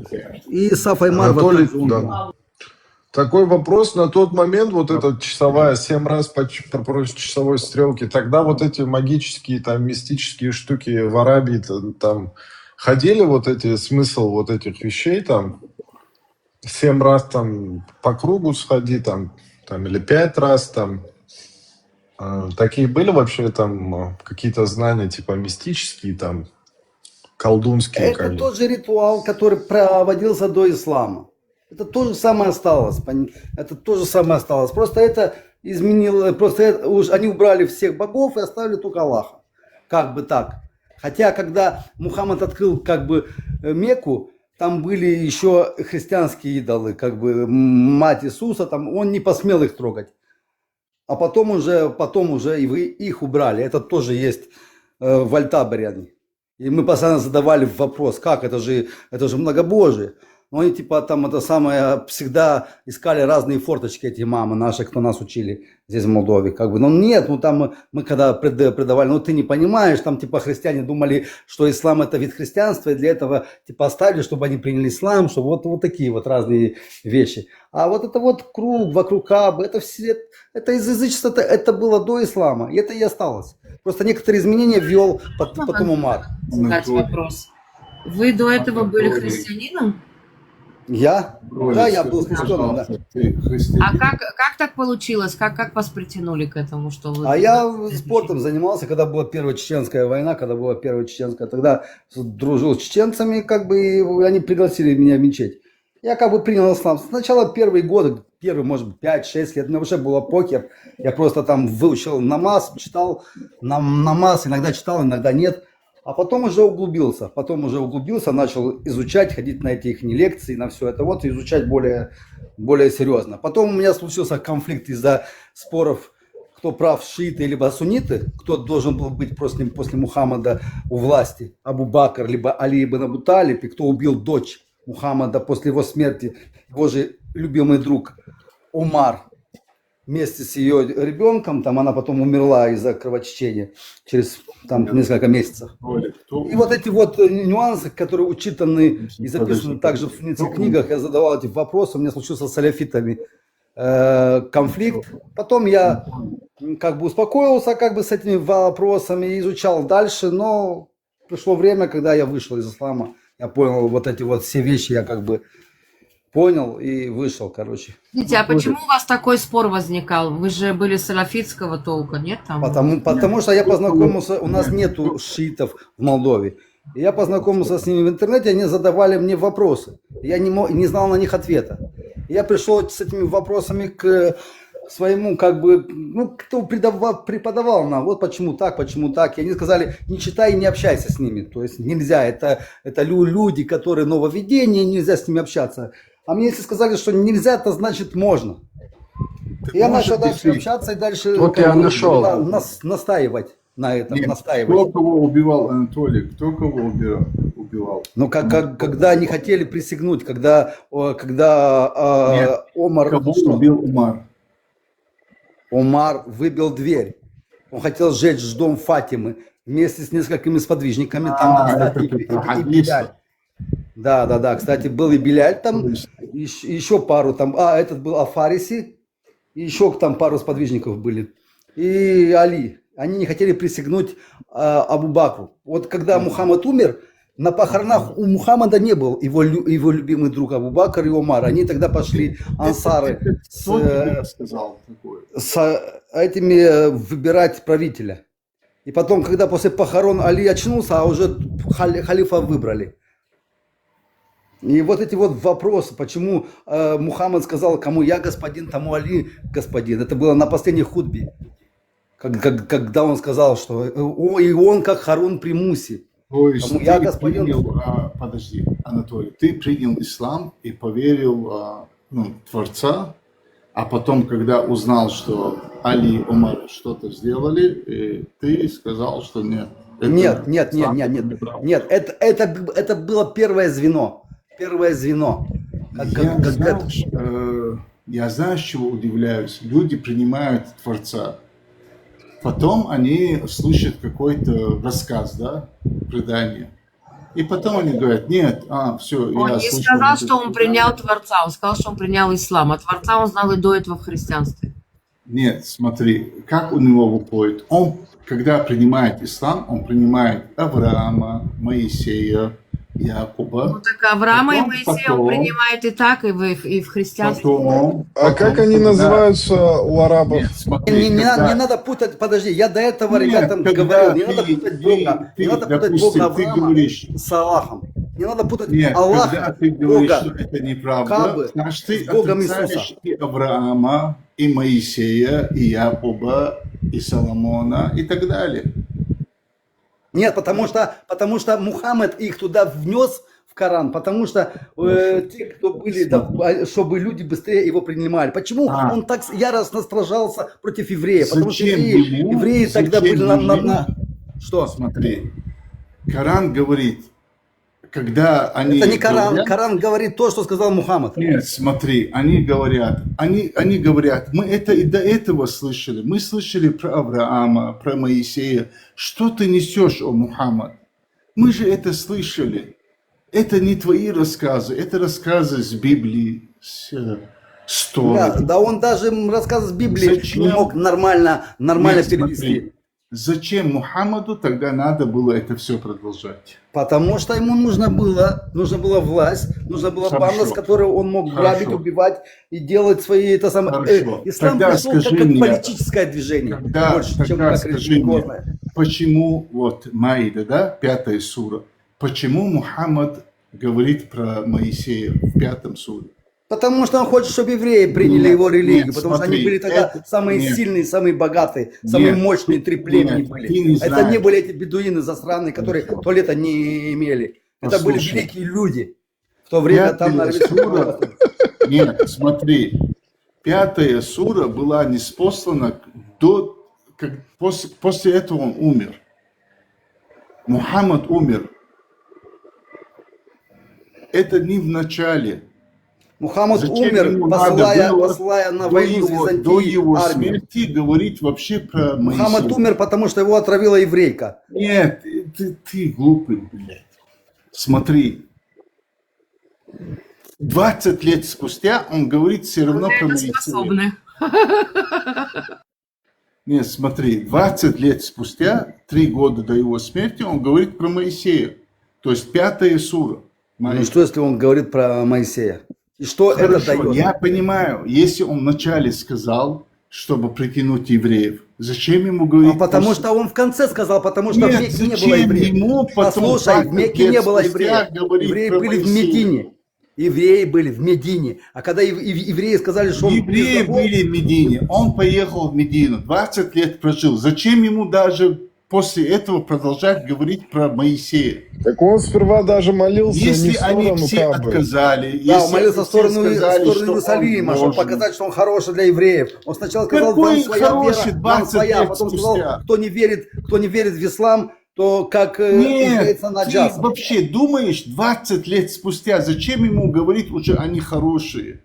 И Саф Аймар... Анатолий, да. Такой вопрос. На тот момент вот эта часовая 7 раз против часовой стрелки, тогда вот эти магические, там, мистические штуки в Арабии, там, ходили вот эти, смысл вот этих вещей, там, 7 раз там по кругу сходи, там или 5 раз, там. Такие были вообще там какие-то знания, типа, мистические, там, колдунские? Это тот же ритуал, который проводился до ислама. Это то же самое осталось. Это то же самое осталось. Просто это изменило, они убрали всех богов и оставили только Аллаха. Как бы так. Хотя, когда Мухаммад открыл как бы Мекку, там были еще христианские идолы, как бы мать Иисуса, там он не посмел их трогать. А потом уже их убрали. Это тоже есть в Аль-Табаре. И мы постоянно задавали вопрос, как, это же многобожие. Но они типа там это самое всегда искали разные форточки, эти мамы наши, кто нас учили здесь в Молдове. Как бы, но нет, там мы когда предавали, ты не понимаешь, там типа христиане думали, что ислам это вид христианства, и для этого типа оставили, чтобы они приняли ислам, чтобы вот такие вот разные вещи. А вот это вот круг вокруг Кабы, это из язычества, это было до ислама, и это и осталось. Просто некоторые изменения ввел потом Умар. Вопрос. Вы до этого были христианином? Я? Да, я был христианином, да. А как так получилось? Как вас притянули к этому? Что вы... А я спортом занимался, когда была первая чеченская война, тогда дружил с чеченцами, как бы, и они пригласили меня в мечеть. Я как бы принял ислам. Сначала первые годы, может быть, 5-6 лет, у меня уже было покер. Я просто там выучил намаз, читал намаз, иногда читал, иногда нет. А потом уже углубился, начал изучать, ходить на эти их лекции, на все это, вот, изучать более серьезно. Потом у меня случился конфликт из-за споров, кто прав, шииты либо сунниты, кто должен был быть после Мухаммада у власти, Абу Бакр, либо Али ибн Абу Талиб, и кто убил дочь Мухаммада после его смерти, его же любимый друг Умар. Вместе с ее ребенком, там она потом умерла из-за кровотечения через несколько месяцев. И вот эти вот нюансы, которые учитаны и записаны также в суннитских книгах, я задавал эти вопросы, у меня случился с салафитами конфликт. Потом я как бы успокоился как бы с этими вопросами и изучал дальше, но пришло время, когда я вышел из ислама, я понял вот эти вот все вещи, я как бы понял и вышел, короче. Смотрите, а почему у вас такой спор возникал? Вы же были салафитского толка, нет там? Потому что я познакомился, у нас нету шиитов в Молдове. И я познакомился с ними в интернете, они задавали мне вопросы. Я не знал на них ответа. Я пришел с этими вопросами к своему, как бы, кто преподавал нам, вот почему так. И они сказали, не читай и не общайся с ними. То есть нельзя, это люди, которые нововведения, нельзя с ними общаться. А мне если сказали, что нельзя, это значит можно. Я начал дальше общаться и дальше настаивать на этом. Кто кого убивал, Анатолий? Кто кого убивал? Ну, когда они хотели присягнуть, когда Омар... Кого убил Умар? Умар выбил дверь. Он хотел сжечь дом Фатимы вместе с несколькими сподвижниками. Там, кстати, и Биляль. Да. Кстати, был и Биляль там, еще пару там. Этот был Афариси, еще там пару сподвижников были. И Али. Они не хотели присягнуть Абу Бакру. Вот когда Мухаммад умер, на похоронах у Мухаммада не был его любимый друг Абу Бакр и Умар. Они тогда пошли ансары с этими выбирать правителя. И потом, когда после похорон Али очнулся, а уже халифа выбрали. И вот эти вот вопросы, почему Мухаммад сказал, кому я господин, тому Али господин. Это было на последней хутбе. Когда он сказал, что и он как Харун при Мусе. То есть подожди, Анатолий, ты принял ислам и поверил в Творца, а потом, когда узнал, что Али и Умар что-то сделали, ты сказал, что нет. Нет, это было первое звено. Я знаю, с чего удивляюсь. Люди принимают Творца. Потом они слышат какой-то рассказ, да, предание. И потом они говорят, нет, все, Он я не слышал. сказал, что он принял Творца, он сказал, что он принял ислам. А Творца он знал и до этого в христианстве. Нет, смотри, как у него выходит. Он, когда принимает ислам, он принимает Авраама, Моисея, Якуба. Ну так Авраама и Моисея он потом- принимает и так, и в христианстве. А как они называются у арабов? Не надо путать, подожди, я до этого ребятам говорил, не надо путать Бога, не надо путать Бога Авраама с Аллахом. Не надо путать Нет, когда Аллаха, ты говоришь, Бога, что это неправда, Кабы, значит, ты с Богом отрицаешь Иисуса. и Авраама, и Моисея, и Якуба, и Соломона, и так далее. Нет, потому что Мухаммед их туда внес в Коран, потому что те, кто были, да, чтобы люди быстрее его принимали. Почему он так яростно сражался против евреев? Потому что Зачем евреи ему- тогда зачем были ему- Что? Смотри, Коран говорит, когда они... Это не Коран, говорят- Коран говорит то, что сказал Мухаммад. Нет, смотри, они говорят, мы это и до этого слышали. Мы слышали про Авраама, про Моисея. Что ты несешь, о Мухаммад? Мы же это слышали. Это не твои рассказы, это рассказы с Библии, с Торы. Да, он даже рассказ с Библии Зачем? не мог нормально Нет, перевести. смотри, зачем Мухаммаду тогда надо было это все продолжать? Потому что ему нужна была власть, нужна была Хорошо. банда, с которой он мог грабить, Хорошо. убивать и делать свои это самое. Хорошо. Ислам Тогда пришел как скажи мне, политическое движение, больше, чем Тогда как скажи религиозное. мне, почему, вот Маида, да, 5 сура, почему Мухаммад говорит про Моисея в 5 суре? Потому что он хочет, чтобы евреи приняли Нет, его религию, нет, потому что смотри, они были тогда это- самые нет. сильные, самые богатые, самые Нет, мощные, три племени нет, были. ты не Это знаешь. не были эти бедуины засранные, которые туалета не имели. Это были Послушай. великие люди. В то время там на 5 сура, нет, смотри, 5 сура была ниспослана после этого он умер. Мухаммад умер. Это не в начале. Мухаммад Зачем умер, ему надо было посылая на до войну с его- до Византией его армию. смерти говорить вообще про Моисея? Мухаммад умер, потому что его отравила еврейка. Нет, ты глупый, блядь. Смотри. 20 лет спустя он говорит все равно про Моисея. Способны. Нет, смотри, 20 лет спустя, 3 года до его смерти, он говорит про Моисея. То есть 5 сура. Ну что, если он говорит про Моисея? И что это Хорошо, дает? я понимаю, если он вначале сказал, чтобы притянуть евреев, зачем ему говорить? Потому после- что он в конце сказал, потому что Нет, в Мекке не зачем было евреев. ему потом Послушай, в 20 Мекке лет не было спустя евреев. говорить Евреи про были в Моисея? Медине. Евреи были в Медине. А когда евреи сказали, что он Евреи пиздобол, были в Медине, он поехал в Медину, 20 лет прожил. Зачем ему даже после этого продолжать говорить про Моисея? Так он сперва даже молился не Если в они сторону все Кабы. отказали, да, если он молился в все сторону сказали, что он Иерусалима, чтобы должен. показать, что он хороший для евреев. Он сначала сказал, Какой вам своя хороший, вера, вам 20 своя, лет потом спустя? сказал, кто не верит в ислам, то как Нет, является ты наджасом. вообще думаешь, 20 лет спустя, зачем ему говорить уже они хорошие?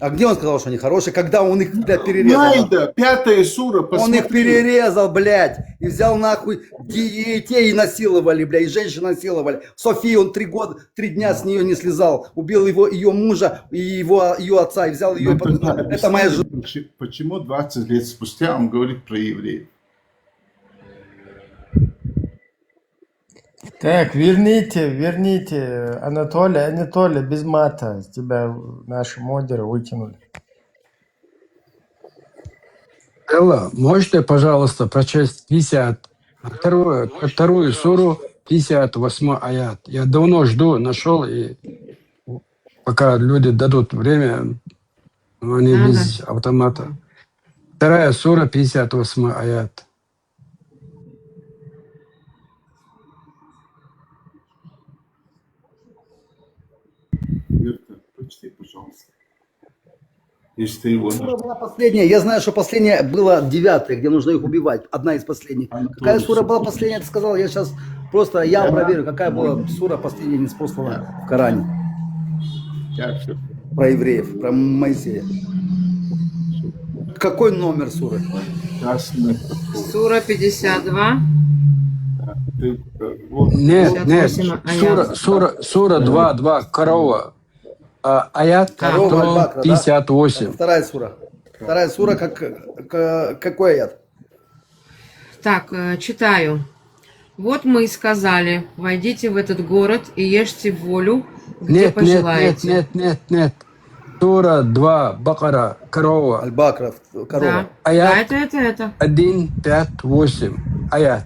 А где он сказал, что они хорошие, когда он их, блядь, перерезал? Майда, 5 сура, Он посмотри. их перерезал, блядь, и взял нахуй детей и насиловали, блядь, и женщин насиловали. Софию он 3 дня с нее не слезал, убил ее мужа и ее отца, и взял ее. Ну, тогда Это моя жена. объясни, почему 20 лет спустя он говорит про евреев? Так, верните, Анатолий, без мата. Тебя наши модеры выкинули. Элла, можете, пожалуйста, прочесть 52 суру, 58 аят? Я давно жду, нашел, и пока люди дадут время, но они без автомата. 2 сура, 58 аят. Верка, прочти, пожалуйста. Если ты его... Сура была последняя. Я знаю, что последняя была 9, где нужно их убивать. Одна из последних. Какая сура была последняя, ты сказал? Я сейчас просто, проверю, какая была сура последняя неспослана в Коране. Я все. про евреев, про Моисея. Какой номер суры? Сура 52. Нет, 58 сура 2, корова. Аят Корова Аль-Бакра, да? 158. Вторая сура. Вторая сура, какой аят? Так, читаю. Вот мы и сказали, войдите в этот город и ешьте волю, где пожелаете. Нет. Сура 2, Бакара, корова. Аль-Бакра, корова. Да, Аят это. 158. Аят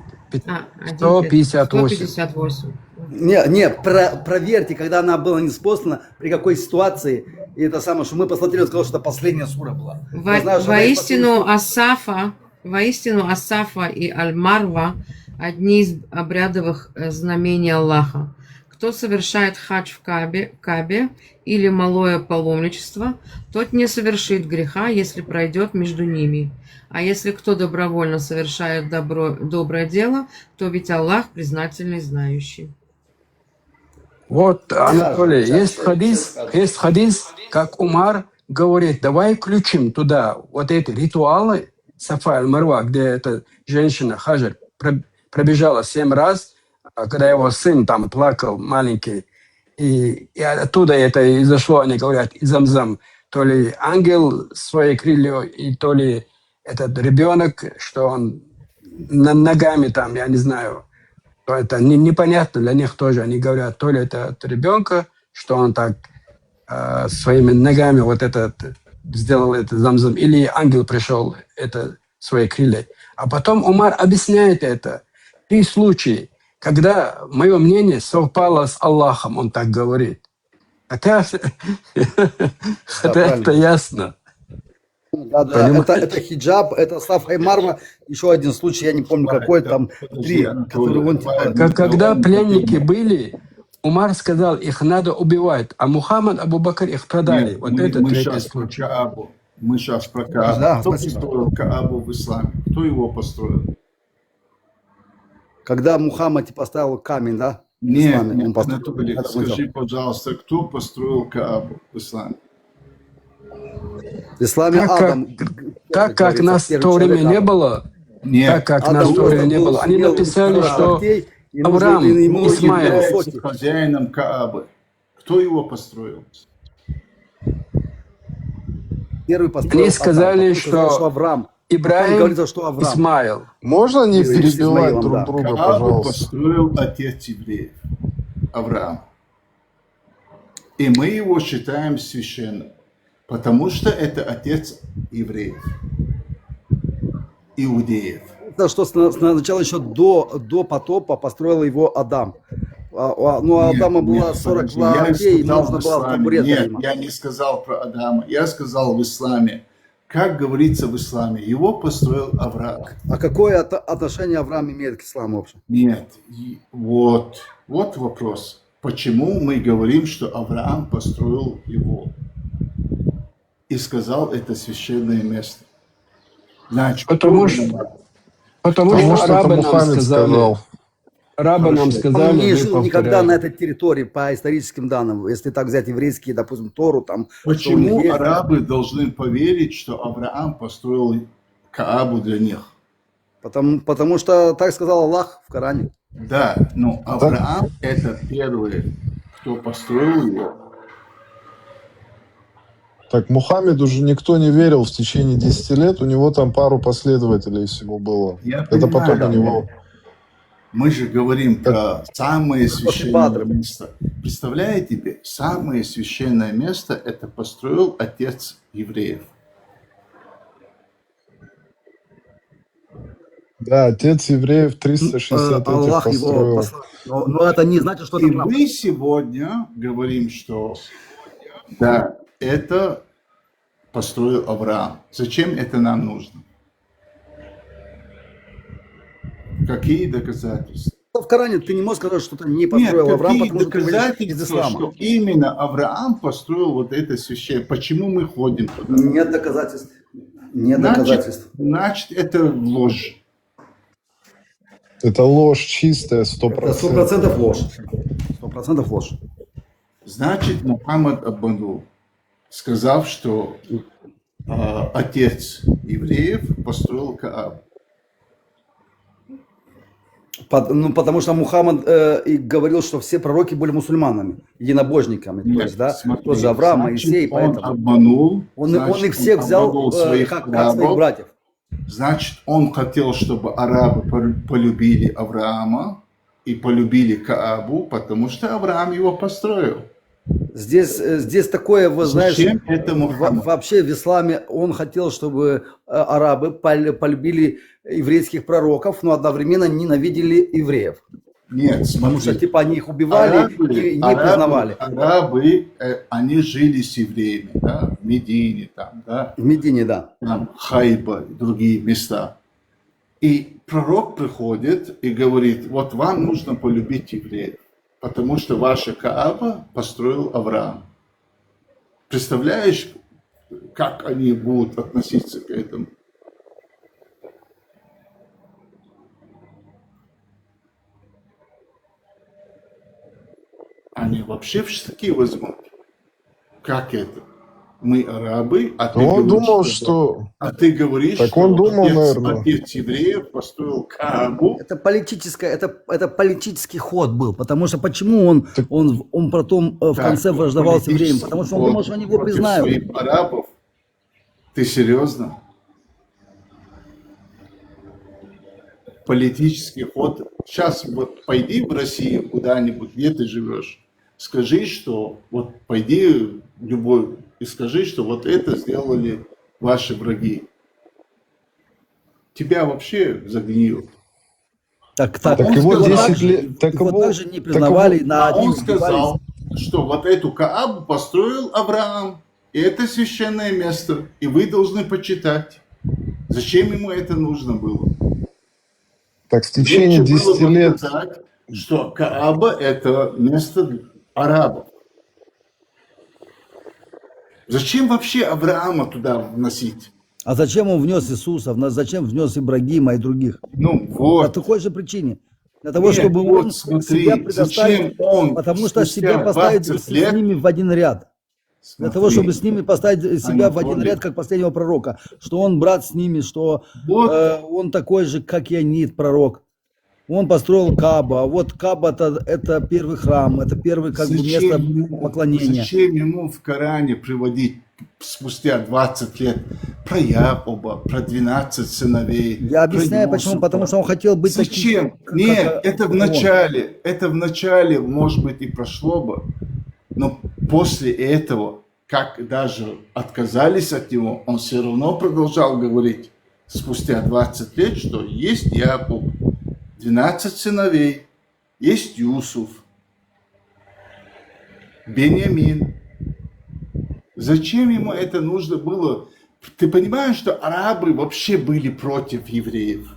158. 158. Не, проверьте, когда она была неспослана, при какой ситуации. И это самое, что мы посмотрели, он сказал, что это последняя сура была. Воистину Асафа и Аль-Марва одни из обрядовых знамений Аллаха. Кто совершает хадж в Кабе или малое паломничество, тот не совершит греха, если пройдет между ними. А если кто добровольно совершает доброе дело, то ведь Аллах признательный знающий. Вот, Анатолий, есть хадис, как Умар говорит, давай включим туда вот эти ритуалы Сафа аль-Марва, где эта женщина Хаджар пробежала 7 раз, когда его сын там плакал маленький, и оттуда это изошло, они говорят, из Замзам, то ли ангел своей крылья, и то ли этот ребенок, что он ногами там, я не знаю, то это непонятно для них тоже. Они говорят, то ли это от ребенка, что он так своими ногами вот этот сделал это Замзам, или ангел пришел это своей крылья. А потом Умар объясняет это. 3 случая, когда мое мнение совпало с Аллахом, он так говорит. Хотя это ясно. Да, это хиджаб, это Сафа и Марва. Еще один случай, я не помню какой, там 3, которые он... Когда пленники были, Умар сказал, их надо убивать, а Мухаммад, Абу Бакр их продали. Вот это третий случай. Мы сейчас про Каабу. Да, Кто спасибо. построил Каабу в исламе? Кто его построил? Когда Мухаммад поставил камень, да? Нет, Исламе, он построил. Анатолий, Это скажи, пожалуйста, кто построил Каабу в исламе? В исламе Адам. Так как нас в то время не было, Нет. так как нас в то время не было, они написали, что Авраам, Исмаил. Хозяином Каабы. Кто его построил? Первый построил Они сказали, Адам, что Авраам. Ибрахим, говорится, что Авраам. Исмаил. Можно не Евреи с перебивать Исмаилом, друг да. друга, Каабу пожалуйста? построил отец евреев, Авраам. И мы его считаем священным, потому что это отец евреев, иудеев. Это что сначала еще до потопа построил его Адам. Ну, а Адама было 42 людей, и нужно было табурет. Нет, я не сказал про Адама, я сказал в исламе. Как говорится в исламе, его построил Авраам. А какое отношение Авраам имеет к исламу вообще? Нет, вот вопрос. Почему мы говорим, что Авраам построил его и сказал, это священное место? Значит, Потому что рабы нам сказали. Рабы нам сказали, Он не мы жил никогда повторяем. на этой территории по историческим данным. Если так взять еврейские, допустим, Тору, там... Почему арабы должны поверить, что Авраам построил Каабу для них? Потому что так сказал Аллах в Коране. Да, но Авраам это первый, кто построил его. Так, Мухаммеду же никто не верил в течение 10 лет, у него там пару последователей всего было. Я Это понимаю, потом у него... Мы же говорим про самое священное место. Представляете себе, самое священное место это построил отец евреев. Да, отец евреев 360 Аллах этих его построил. послал. Но это не значит, что это И правда. мы сегодня говорим, что да, это построил Авраам. Зачем это нам нужно? Какие доказательства? В Коране ты не можешь сказать, что это не построил Нет, Авраам, какие потому что ты выйдешь из доказательства, ислама. что именно Авраам построил вот это священное? Почему мы ходим туда? Нет доказательств. Нет доказательств. Значит, это ложь. Это ложь чистая, 100%. Это 100% ложь. 100% ложь. Значит, Мухаммад обманул. сказав, что отец евреев построил Каабу. Ну, потому что Мухаммад и говорил, что все пророки были мусульманами, единобожниками. Нет, То есть, да, смотри, тот же Авраам, значит, Моисей, он поэтому обманул, он значит, их всех он взял обманул как своих арабов. братьев. Значит, он хотел, чтобы арабы полюбили Авраама и полюбили Каабу, потому что Авраам его построил. Здесь такое, вы знаешь, Зачем это Мухаммад? вообще в исламе он хотел, чтобы арабы полюбили еврейских пророков, но одновременно ненавидели евреев. Нет, Потому смотри. что типа они их убивали и не признавали. Арабы, они жили с евреями, да, в Медине, там, да. В Медине, да. Там Хайба и другие места. И пророк приходит и говорит, вот вам нужно полюбить евреев, потому что ваша Кааба построил Авраам. Представляешь, как они будут относиться к этому? Они вообще в штыки возьмут. Как это? Мы арабы, а ты Он говоришь, думал, что... А ты говоришь, Так он думал, наверное. отец евреев построил Каабу. Это политический ход был, потому что почему он потом в конце враждовал с евреями? Потому что он думал, что они его признают. Своих арабов? Ты серьезно? Политический ход. Сейчас вот пойди в Россию куда-нибудь, где ты живешь, скажи, что вот пойди любой и скажи, что вот это сделали ваши враги. Тебя вообще загниют. Так его 10 лет... Так его его также не признавали. Он сказал, что вот эту Каабу построил Авраам, и это священное место, и вы должны почитать. Зачем ему это нужно было? Так в течение Легче 10 было бы лет... сказать, что Кааба это место арабов. Зачем вообще Авраама туда вносить? А зачем он внес Иисуса? Зачем внес Ибрагима и других? Ну вот. По такой же причине. Для того, Нет, чтобы вот он смотри, себя предоставить, зачем он потому что спустя себя поставить 20 с лет- ними в один ряд. Для того, Смотри, чтобы с ними поставить себя в один Анатолий. ряд, как последнего пророка. Что он брат с ними, что Вот. он такой же, как и они, пророк. Он построил Кааба. А вот Кааба это первый храм, это первый как бы место поклонения. Зачем ему в Коране приводить спустя 20 лет про Якуба, про 12 сыновей? Я объясняю, про почему. Юсупа? Потому что он хотел быть Зачем? таким, как Нет, это в он. начале. Это в начале, может быть, и прошло бы. Но после этого, как даже отказались от него, он все равно продолжал говорить спустя 20 лет, что есть Якуб, 12 сыновей, есть Юсуф, Беньямин. Зачем ему это нужно было? Ты понимаешь, что арабы вообще были против евреев?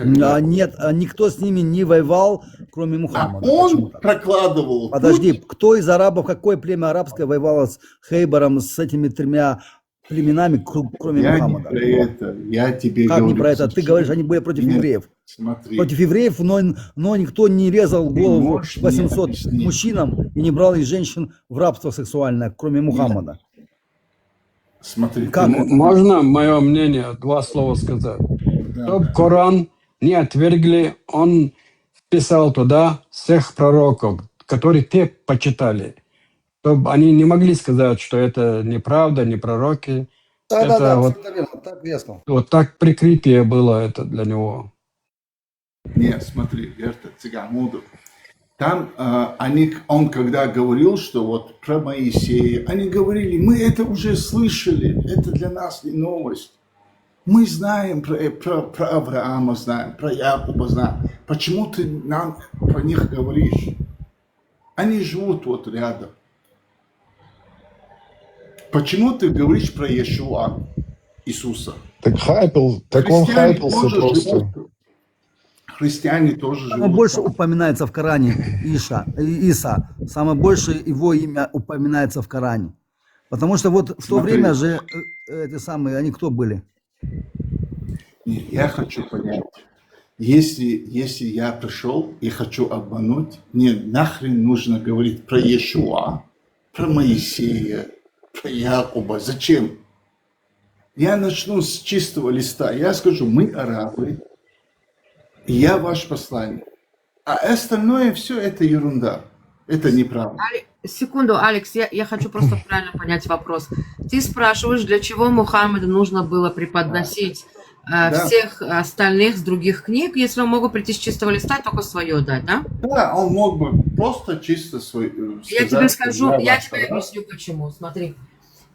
Нет, никто с ними не воевал, кроме Мухаммада. Он прокладывал. Подожди, кто из арабов, какое племя арабское воевало с Хейбаром, с этими тремя племенами, кроме Я Мухаммада? не про это. Я тебе Как говорю. не про это? Ты говоришь, они были против Нет, евреев. Смотри. Против евреев, но никто не резал голову можешь мне 800 объяснить? мужчинам и не брал их женщин в рабство сексуальное, кроме Мухаммада. Смотри. Как? Можно мое мнение, два слова сказать? Чтобы Коран не отвергли, он вписал туда всех пророков, которые те почитали. Чтобы они не могли сказать, что это неправда, не пророки. Да, вот, абсолютно верно, так весно. вот так прикрытие было это для него. Нет, смотри, Верта Цигамудов. Там он когда говорил, что вот про Моисея, они говорили, мы это уже слышали, это для нас не новость. Мы знаем про Авраама, знаем, про Якуба знаем. Почему ты нам про них говоришь? Они живут вот рядом. Почему ты говоришь про Иешуа, Иисуса? Так он хайпился просто. Христиане тоже живут. Самое больше упоминается в Коране Иса. Самое больше его имя упоминается в Коране. Потому что вот в то Смотри. время же эти самые, они кто были? Нет, я хочу понять. Если я пришел и хочу обмануть, мне нахрен нужно говорить про Иешуа, про Моисея, про Якуба. Зачем? Я начну с чистого листа. Я скажу, мы арабы, и я ваш посланник. А остальное все это ерунда. Это неправда. Секунду, Алекс, я хочу просто правильно понять вопрос. Ты спрашиваешь, для чего Мухаммеду нужно было преподносить всех остальных с других книг, если он мог бы прийти с чистого листа и только свое дать, да? Да, он мог бы просто чисто свой... Я тебе скажу, я тебе объясню почему. Смотри,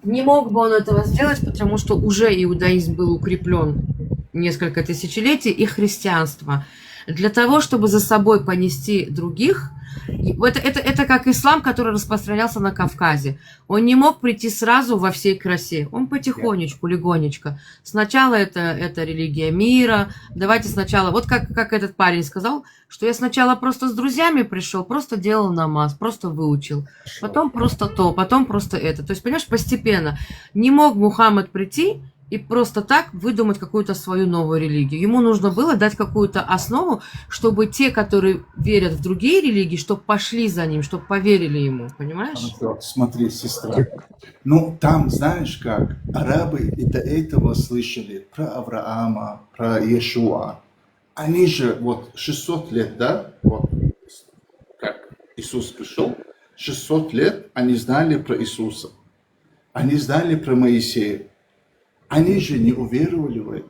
не мог бы он этого сделать, потому что уже иудаизм был укреплен несколько тысячелетий, и христианство. Для того, чтобы за собой понести других, это как ислам, который распространялся на Кавказе. Он не мог прийти сразу во всей красе. Он потихонечку, легонечко. Сначала это религия мира. Давайте сначала, вот как этот парень сказал, что я сначала просто с друзьями пришел, просто делал намаз, просто выучил. Потом просто то, потом просто это. То есть, понимаешь, постепенно. Не мог Мухаммад прийти и просто так выдумать какую-то свою новую религию. Ему нужно было дать какую-то основу, чтобы те, которые верят в другие религии, чтобы пошли за ним, чтобы поверили ему, понимаешь? Смотри, сестра, ну там, знаешь как, арабы и до этого слышали про Авраама, про Иешуа. Они же вот 600 лет, да, вот как Иисус пришел, 600 лет они знали про Иисуса, они знали про Моисея. Они же не уверовали в это.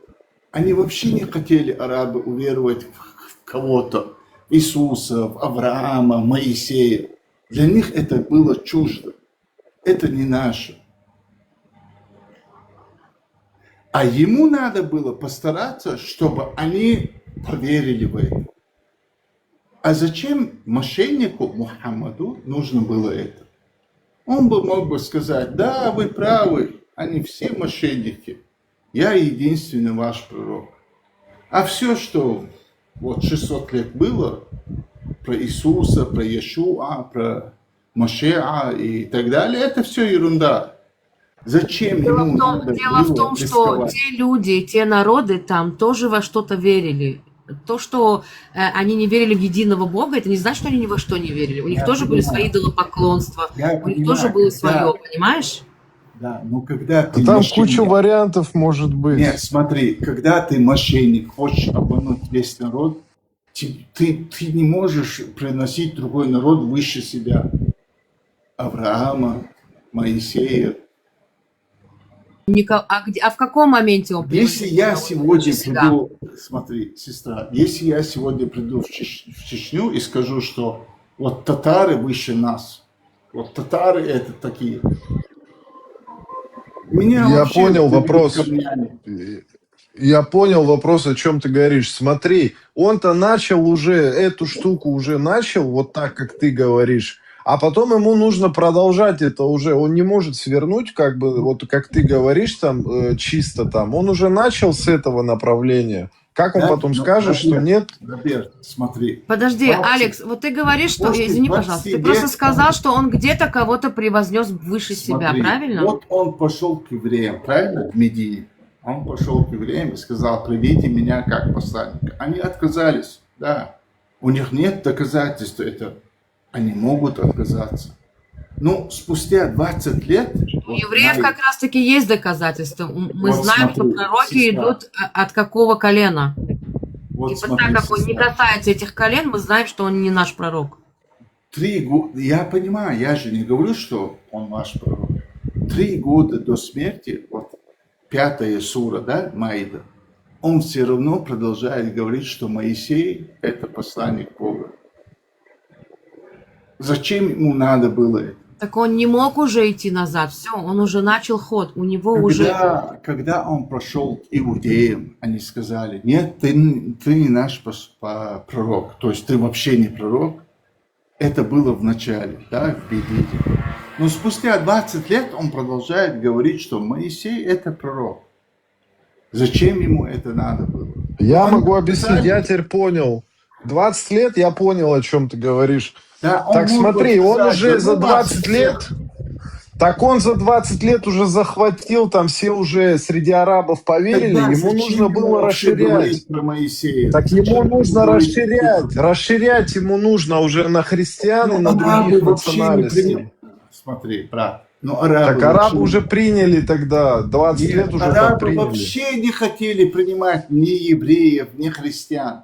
Они вообще не хотели, арабы, уверовать в кого-то. Иисуса, в Авраама, Моисея. Для них это было чуждо. Это не наше. А ему надо было постараться, чтобы они поверили в это. А зачем мошеннику Мухаммаду нужно было это? Он бы мог бы сказать, да, вы правы. Они все мошенники. Я единственный ваш пророк. А все, что вот 600 лет было, про Иисуса, про Иешуа, про Машеа и так далее, это все ерунда. Зачем ему надо Дело в том, что рисковать? те люди, те народы там тоже во что-то верили. То, что они не верили в единого Бога, это не значит, что они ни во что не верили. У них тоже были свои идолопоклонства, у них тоже было свое, понимаешь? Да, но когда ты Там мошенник... куча вариантов может быть. Нет, смотри, когда ты мошенник, хочешь обмануть весь народ, ты не можешь приносить другой народ выше себя. Авраама, Моисея. А в каком моменте он Если я сегодня приду, смотри, сестра, если я сегодня приду в Чечню и скажу, что вот татары выше нас, вот татары это такие... Я понял вопрос. Я понял вопрос, о чем ты говоришь. Смотри, он-то начал уже, эту штуку уже начал, вот так, как ты говоришь, а потом ему нужно продолжать это уже. Он не может свернуть, как бы, вот как ты говоришь, там, чисто там. Он уже начал с этого направления. Как он потом скажет, что нет? Смотри. Подожди, Алекс, вот ты говоришь, что... Извини, пожалуйста, ты просто сказал, что он где-то кого-то превознес выше себя, правильно? Вот он пошел к евреям, правильно, в Медине. Он пошел к евреям и сказал, примите меня как посланника. Они отказались, да. У них нет доказательств этого. Они могут отказаться. Но спустя 20 лет... У евреев как раз-таки есть доказательства. Мы знаем, что пророки идут от какого колена. Вот и вот так как он не касается этих колен, мы знаем, что он не наш пророк. 3 года, я понимаю, я же не говорю, что он ваш пророк. 3 года до смерти, вот 5 сура, да, Маида, он все равно продолжает говорить, что Моисей – это посланник Бога. Зачем ему надо было это? Так он не мог уже идти назад, все, он уже начал ход, у него Когда он прошел к иудеям, они сказали, нет, ты не наш пророк, то есть ты вообще не пророк. Это было в начале, да, в Библии. Но спустя 20 лет он продолжает говорить, что Моисей это пророк. Зачем ему это надо было? Я могу объяснить, я теперь понял. 20 лет я понял, о чем ты говоришь. Да, так смотри, он уже за 20 лет... лет... Так он за 20 лет уже захватил, там все уже среди арабов поверили, Тогда ему нужно было расширять. Про Моисея? Так ему нужно расширять ему нужно уже на христиан и на других национальностей. Смотри, брат, Но арабы Так арабы вообще... уже приняли тогда, 20 лет уже как арабы приняли. вообще не хотели принимать ни евреев, ни христиан.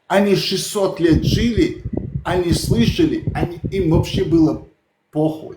Они 600 лет жили, они слышали, им вообще было похуй.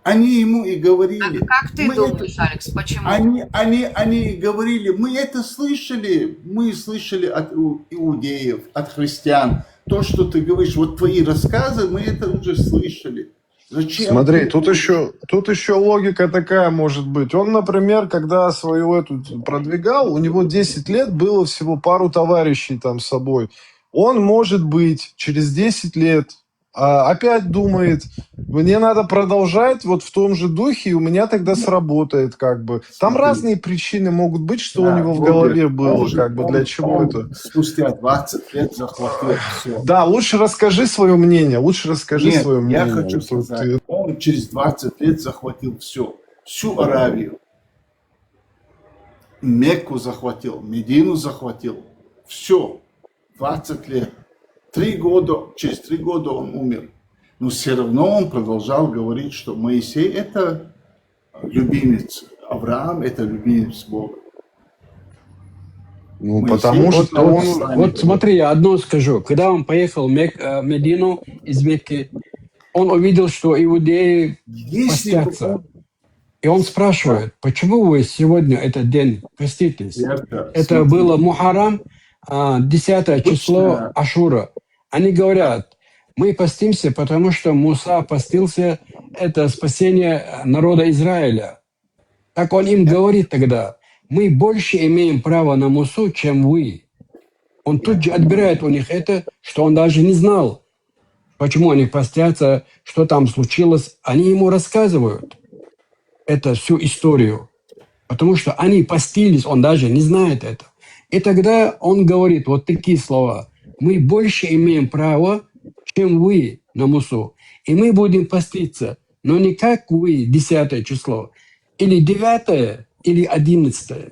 Они ему и говорили. Как ты думаешь, Алекс, почему? Они говорили, мы это слышали, мы слышали от иудеев, от христиан. То, что ты говоришь, вот твои рассказы, мы это уже слышали. Зачем? Смотри, тут еще логика такая может быть. Он, например, когда свою эту продвигал, у него 10 лет было всего пару товарищей там с собой. Он, может быть, через 10 лет опять думает, мне надо продолжать вот в том же духе, и у меня тогда сработает как бы. Там разные причины могут быть, что у него в голове было, как бы, для чего это. Спустя 20 лет захватил все. Да, лучше расскажи свое мнение, Нет, свое мнение. я хочу сказать, он через 20 лет захватил все. Всю Аравию. Мекку захватил, Медину захватил. Все. 20 лет. Через 3 года он умер. Но все равно он продолжал говорить, что Моисей это любимец. Авраам это любимец Бога. Ну, Моисей, потому что Вот смотри, я одно скажу. Когда он поехал в Медину из Мекки, он увидел, что иудеи постятся. И он спрашивает, почему вы сегодня этот день поститесь? Это было Мухаррам, 10 число Ашура. Они говорят, мы постимся, потому что Муса постился, это спасение народа Израиля. Так он им говорит тогда, мы больше имеем право на Мусу, чем вы. Он тут же отбирает у них это, что он даже не знал, почему они постятся, что там случилось. Они ему рассказывают это всю историю, потому что они постились, он даже не знает это. И тогда он говорит вот такие слова. Мы больше имеем право, чем вы на Мусу. И мы будем поститься, но не как вы, 10 число, или 9, или 11.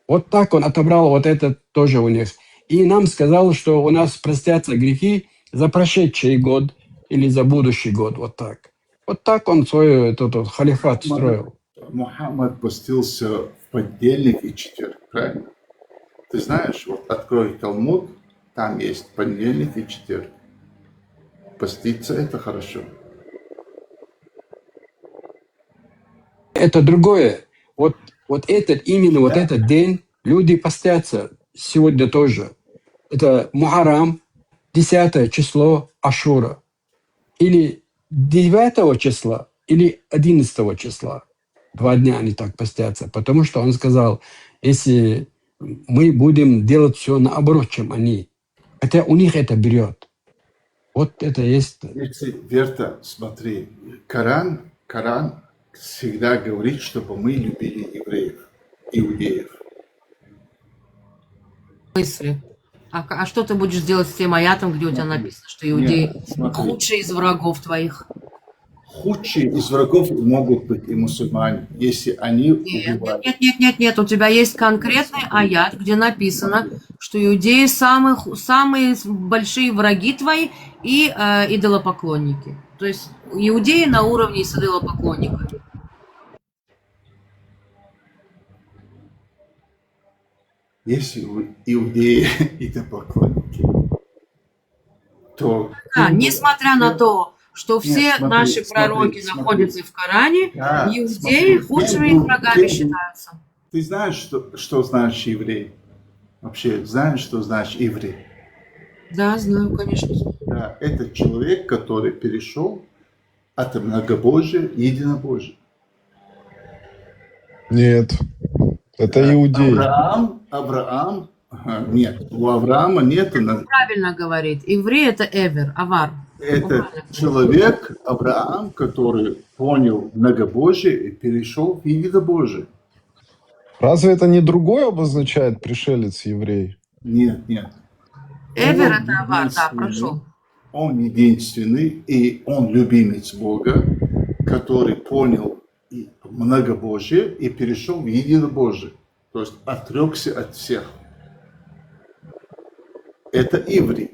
Вот так он отобрал вот это тоже у них. И нам сказал, что у нас простятся грехи за прошедший год или за будущий год. Вот так. Вот так он свой этот халифат строил. Мухаммад постился в понедельник и четверг, правильно? Ты знаешь, вот открой Талмуд, там есть понедельник и четверг. Поститься – это хорошо. Это другое. Вот именно вот этот день люди постятся сегодня тоже. Это Мухаррам, 10 число Ашура. Или 9 числа, или 11 числа. 2 дня они так постятся. Потому что он сказал, если мы будем делать все наоборот, чем они. Хотя у них это берет. Вот это есть. Верта, смотри, Коран всегда говорит, чтобы мы любили евреев, иудеев. Мысли. А что ты будешь делать с тем аятом, где у тебя написано, что иудеи худшие из врагов твоих? Худшие из врагов могут быть и мусульмане, если они убивают. Нет. У тебя есть конкретный аят, где написано, что иудеи самые большие враги твои и идолопоклонники. То есть иудеи на уровне с идолопоклонниками. Если иудеи идолопоклонники, то... Несмотря на то, что все наши пророки находятся в Коране, иудеи худшими их врагами считаются. Ты знаешь, что значит еврей? Вообще, знаешь, что значит еврей? Да, знаю, конечно. Да, это человек, который перешел от многобожия к единобожию. Нет, это иудей. Авраам, нет, у Авраама нету. Правильно говорит, еврей это эвер, авар. Это человек, Авраам, который понял многобожие и перешел в единобожие. Разве это не другое обозначает пришелец еврей? Нет. Эвер это авар, да, прошел. Он единственный, и он любимец Бога, который понял многобожие и перешел в единобожие. То есть отрекся от всех. Это еврей.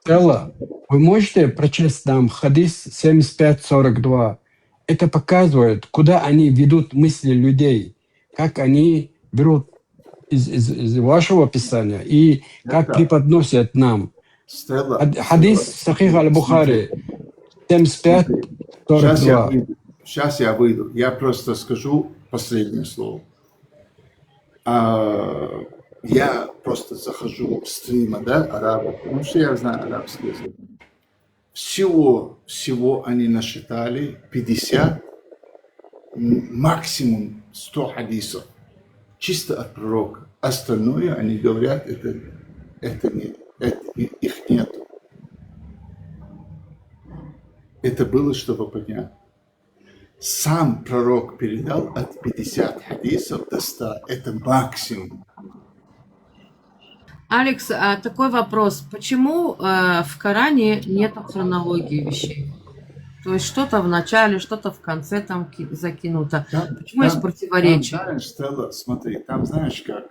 Стелла, вы можете прочесть нам хадис 75:42? Это показывает, куда они ведут мысли людей, как они берут из вашего писания и как Это, преподносят нам. Стелла, Хадис Сахих аль-Бухари 75:42. Сейчас я выйду. Я просто скажу последнее слово. Я просто захожу в стрима, да, арабов, потому что я знаю арабский язык. Всего они насчитали 50, максимум 100 хадисов. Чисто от пророка. Остальное они говорят, их нет. Это было, чтобы понять. Сам пророк передал от 50 хадисов до 100. Это максимум. Алекс, такой вопрос. Почему в Коране нет хронологии вещей? То есть что-то в начале, что-то в конце там закинуто. Почему есть противоречие? Там, знаешь, Стелла, смотри, там знаешь как,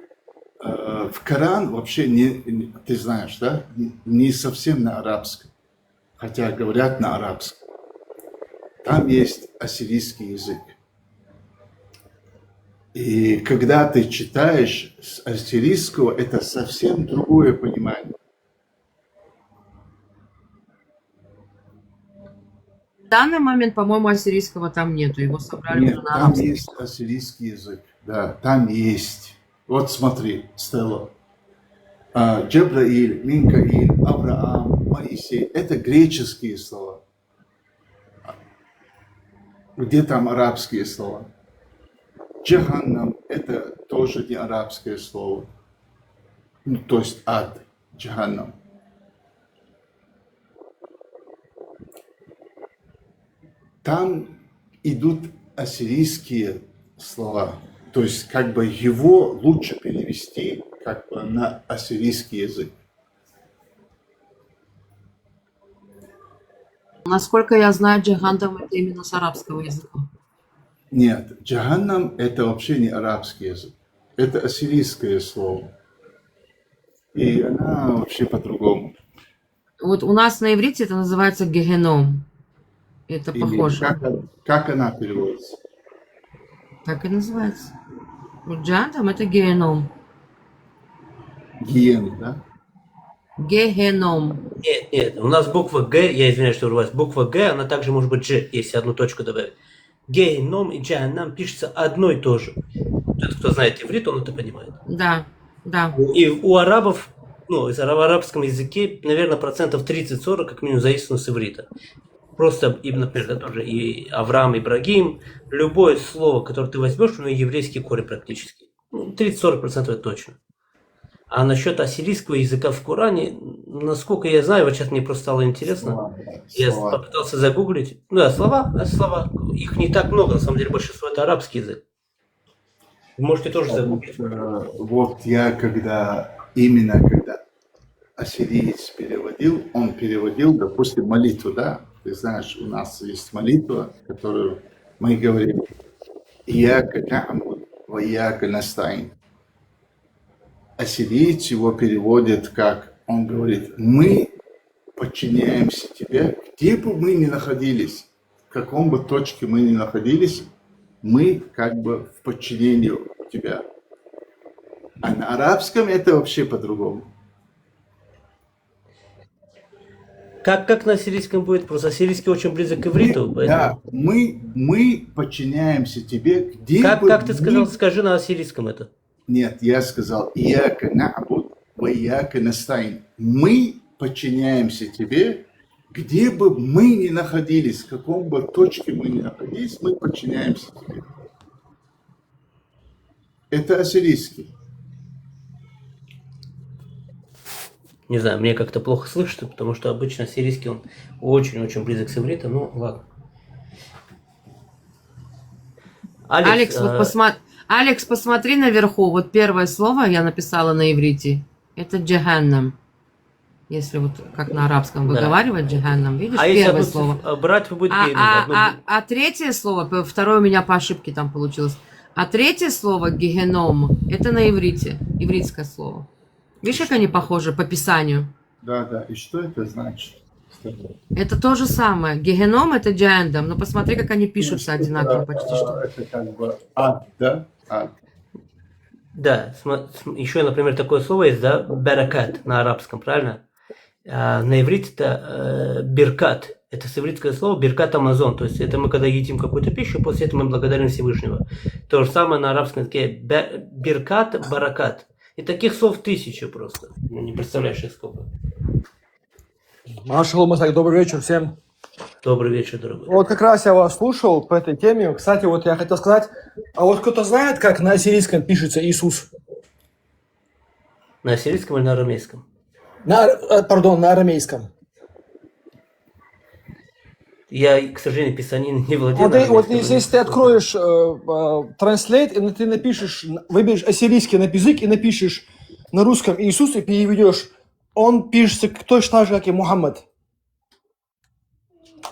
в Коран вообще ты знаешь, да, не совсем на арабском, хотя говорят на арабском. Там есть ассирийский язык. И когда ты читаешь с ассирийского, это совсем другое понимание. В данный момент, по-моему, ассирийского там нету. Его собрали Нет, уже на там арабском. есть ассирийский язык. Да, там есть. Вот смотри, Стелла. Джабраиль, Минкаиль, Авраам, Моисей. Это греческие слова. Где там арабские слова? Джаханнам – это тоже не арабское слово. Ну, то есть ад, Джаханнам. Там идут ассирийские слова. То есть как бы его лучше перевести как бы на ассирийский язык. Насколько я знаю, Джаханнам это именно с арабского языка. Нет, Джаханнам – это вообще не арабский язык. Это ассирийское слово. И она вообще по-другому. Вот у нас на иврите это называется гехеном. Это Или похоже. как она переводится? Так и называется. Джаханнам это геном. Гиен, да? Гехеном. Нет, у нас буква Г, я извиняюсь, что у вас буква Г, она также может быть G, если одну точку добавить. Геном и Джаханнам пишется одно и то же. Тот, кто знает иврит, он это понимает. Да, да. И у арабов, ну, в арабском языке, наверное, 30-40% как минимум заимствовано с иврита. Просто, например, да, тоже и Авраам, Ибрагим, любое слово, которое ты возьмешь, у него еврейский корень практически. 30-40% это точно. А насчет ассирийского языка в Коране, насколько я знаю, вот сейчас мне просто стало интересно, я попытался загуглить. Ну да, слова. Их не так много, на самом деле большинство это арабский язык. Вы можете тоже загуглить. Вот я когда ассириец переводил, он переводил, допустим, молитву, да? Ты знаешь, у нас есть молитва, которую мы говорим «Ияка на'буду ва ияка настаин». Ассириец его переводит как, он говорит, мы подчиняемся тебе, где бы мы ни находились, в каком бы точке мы ни находились, мы как бы в подчинении у тебя. А на арабском это вообще по-другому. Как на ассирийском будет? Просто ассирийский очень близок к ивриту. Да, мы подчиняемся тебе, где бы Как ты сказал? Скажи на ассирийском это. Нет, я сказал, «Ияка на'буду ва ияка настаин». Мы подчиняемся тебе, где бы мы ни находились, в каком бы точке мы ни находились, мы подчиняемся тебе. Это ассирийский. Не знаю, мне как-то плохо слышно, потому что обычно ассирийский он очень-очень близок с ивритом, ну ладно. Алекс, Алекс, посмотри наверху. Вот первое слово я написала на иврите. Это джаханнам. Если вот как на арабском выговаривать джаханнам. Видишь, первое слово. Брать будет А третье слово, второе у меня по ошибке там получилось. А третье слово гехеном, это на иврите. Ивритское слово. Видишь, как они похожи по писанию? Да. И что это значит? Это то же самое. Гегеном это джайндам, но посмотри, как они пишутся одинаково почти что. Это как бы ад, да? Ад. Да, еще, например, такое слово есть, да, баракат на арабском, правильно? А на иврите это биркат. Это с ивритское слово биркат Амазон. То есть это мы когда едим какую-то пищу, после этого мы благодарим Всевышнего. То же самое на арабском языке биркат, баракат. И таких слов 1000 просто. Не представляешь, их сколько. Маршал Масак, добрый вечер всем. Добрый вечер, дорогой. Вот как раз я вас слушал по этой теме. Кстати, вот я хотел сказать, а вот кто-то знает, как на ассирийском пишется Иисус? На ассирийском или на арамейском? На арамейском. Я, к сожалению, писанин не владею. Вот если ты откроешь Translate, и ты напишешь, выберешь ассирийский язык и напишешь на русском Иисус и переведешь, он пишется точно так же, как и Мухаммад.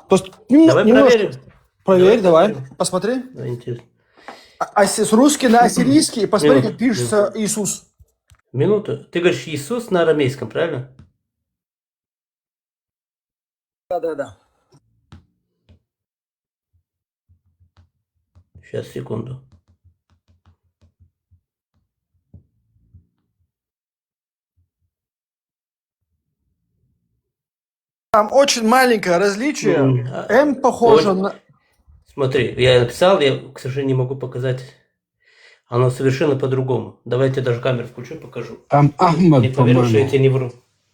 То есть, Давай проверим. Проверь, давай, посмотри. Интересно. С русский на ассирийский, и посмотри, как пишется Иисус. Минуту. Ты говоришь Иисус на арамейском, правильно? Да. Сейчас, секунду. Там очень маленькое различие. М похоже на... Смотри, я написал, я, к сожалению, не могу показать. Оно совершенно по-другому. Давайте я даже камеру включу, покажу. Там Ахмад, Не поверю, что я по-моему. тебе не вру.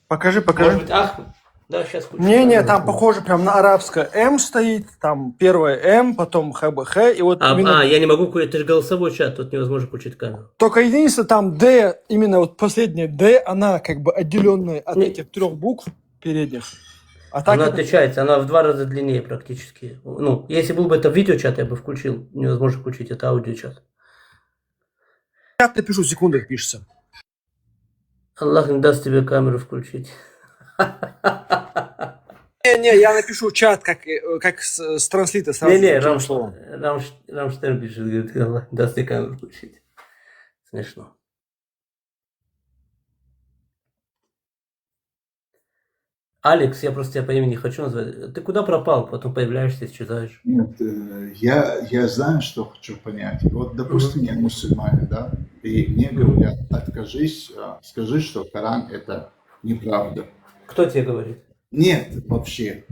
Покажи. Может быть, Ахмад? Да, сейчас включу. Не, там похоже прям на арабское. М стоит, там первое М, потом ХБХ, и вот именно... я не могу включить, это же голосовой чат, тут невозможно включить камеру. Только единственное, там Д, именно вот последняя Д, она как бы отделенная от этих 3 букв передних. А так Она это... отличается, она в 2 раза длиннее практически. Ну, если был бы это видеочат, я бы включил. Невозможно включить, это аудиочат. Я напишу, в секундах пишется. Аллах не даст тебе камеру включить. Не, я напишу чат, как с транслита сразу. Не, Рамштейн пишет, говорит, Аллах не даст тебе камеру включить. Смешно. Алекс, я просто тебя по имени не хочу назвать. Ты куда пропал? Потом появляешься, исчезаешь. Нет, я знаю, что хочу понять. Вот, допустим, я мусульманин, да, и мне говорят, откажись, скажи, что Коран это неправда. Кто тебе говорит? Нет, вообще.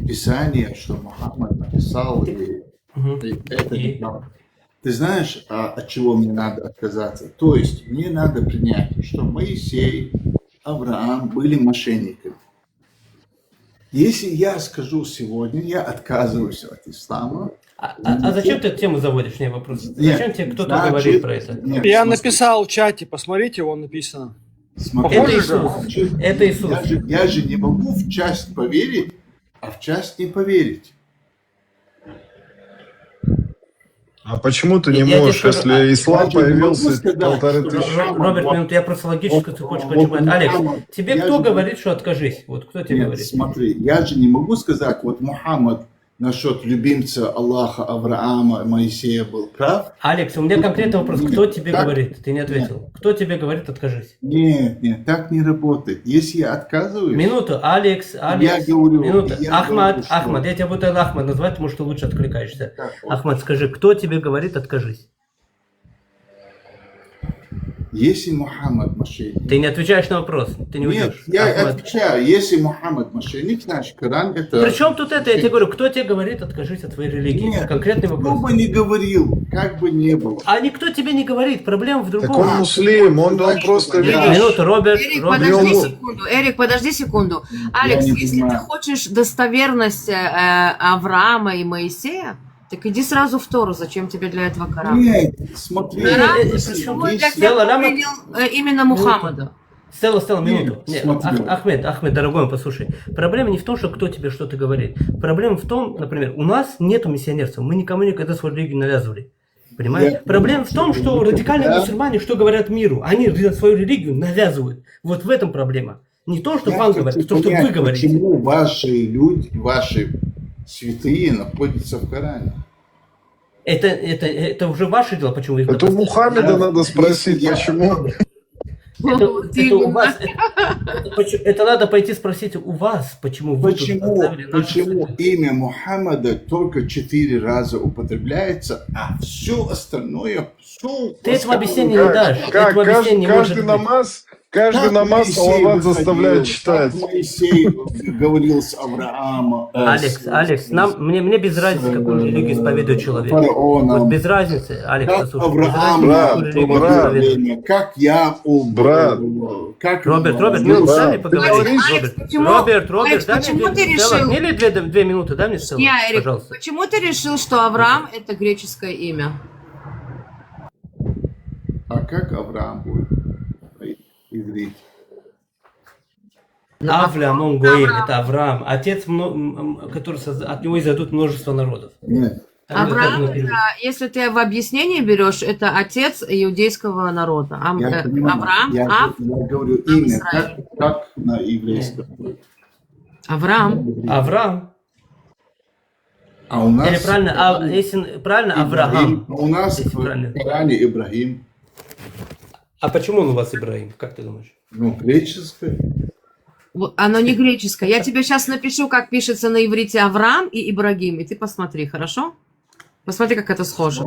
Писание, что Мухаммад написал, и это неправда. Ты знаешь, от чего мне надо отказаться? То есть, мне надо принять, что Моисей, Авраам были мошенниками. Если я скажу сегодня, я отказываюсь от ислама. А зачем ты эту тему заводишь? Мне вопрос. Зачем тебе кто-то говорит про это? Я написал в чате, посмотрите, вон написано. Это Иисус. Это Иисус. Я же не могу в часть поверить, а в часть не поверить. А почему ты не можешь, если ислам появился 1500? Роберт, минуту, я просто логическую цепочку хочу понять. Алекс, тебе кто говорит, что откажись? Вот кто тебе говорит? Смотри, я же не могу сказать, вот Мухаммад насчет любимца Аллаха, Авраама, Моисея был прав. Алекс, у меня конкретный вопрос. Кто тебе говорит? Ты не ответил. Кто тебе говорит, откажись? Нет, так не работает. Если я отказываюсь... Минуту, Алекс. Я говорю... Минуту. Ахмад, я тебя буду Ахмад называть, потому что лучше откликаешься. Ахмад, скажи, кто тебе говорит, откажись? Если Мухаммад мошенник... Ты не отвечаешь на вопрос, ты не уйдешь. Нет, я отвечаю. Если Мухаммад мошенник, значит, Коран это... Причем тут это? Я тебе говорю, кто тебе говорит, откажись от твоей религии? Нет, конкретный вопрос. Кто бы не говорил, как бы не было. А никто тебе не говорит, проблема в другом. Так он муслим, он просто... Минуту, Роберт. Эрик, подожди секунду. Алекс, если ты хочешь достоверность Авраама и Моисея, так иди сразу в Тору, зачем тебе для этого Коран? Нет, смотри. Коран именно Мухаммада. Стелла, минуту. Ахмед, дорогой мой, послушай. Проблема не в том, что кто тебе что-то говорит. Проблема в том, например, у нас нету миссионерства. Мы никому никогда свою религию не навязывали. Понимаете? Проблема в том, что радикальные мусульмане что говорят миру? Они свою религию навязывают. Вот в этом проблема. Не то, что вам говорят, то, что вы говорите. Почему ваши люди, ваши святые находятся в Коране? Это уже ваше дело, почему их Это у Мухаммеда надо спросить, почему. Вот Это у именно. вас, это надо пойти спросить у вас, почему вы тут оставили нашу Почему святыню. имя Мухаммада только 4 раза употребляется, а все остальное... Ты этого объяснения не дашь. Этого объяснения не может Каждый быть. намаз, каждый намаз салават заставляет читать. Как Моисей говорил с Авраамом. Алекс, мне без разницы, какую религию исповедует человек. фараоном. Вот без разницы, Алекс, Как послушай, без Авраам, разницы, какую религию исповедует. как Яков, как Роберт, мне дай мне поговорить. Алекс, почему- Роберт, Алекс, дай почему мне ты решил- Мне 2 минуты, дай мне целых, Я, Эрик, пожалуйста. почему ты решил, что Авраам это греческое имя? А как Авраам будет? Иврит. Авраам, он Гоим, это Авраам, отец, который от него изойдут множество народов. Нет. Авраам, это, если ты в объяснении берешь, это отец иудейского народа. Я понимаю. Авраам, Я говорю имя, как на еврейском. Авраам. А у нас... Или правильно, если правильно, Авраам. У нас Если в правильно. Коране Ибрагим. А почему он у вас Ибрагим? Как ты думаешь? Ну, греческое. Оно не греческое. Я тебе сейчас напишу, как пишется на иврите Авраам и Ибрагим, и ты посмотри, хорошо? Посмотри, как это схоже.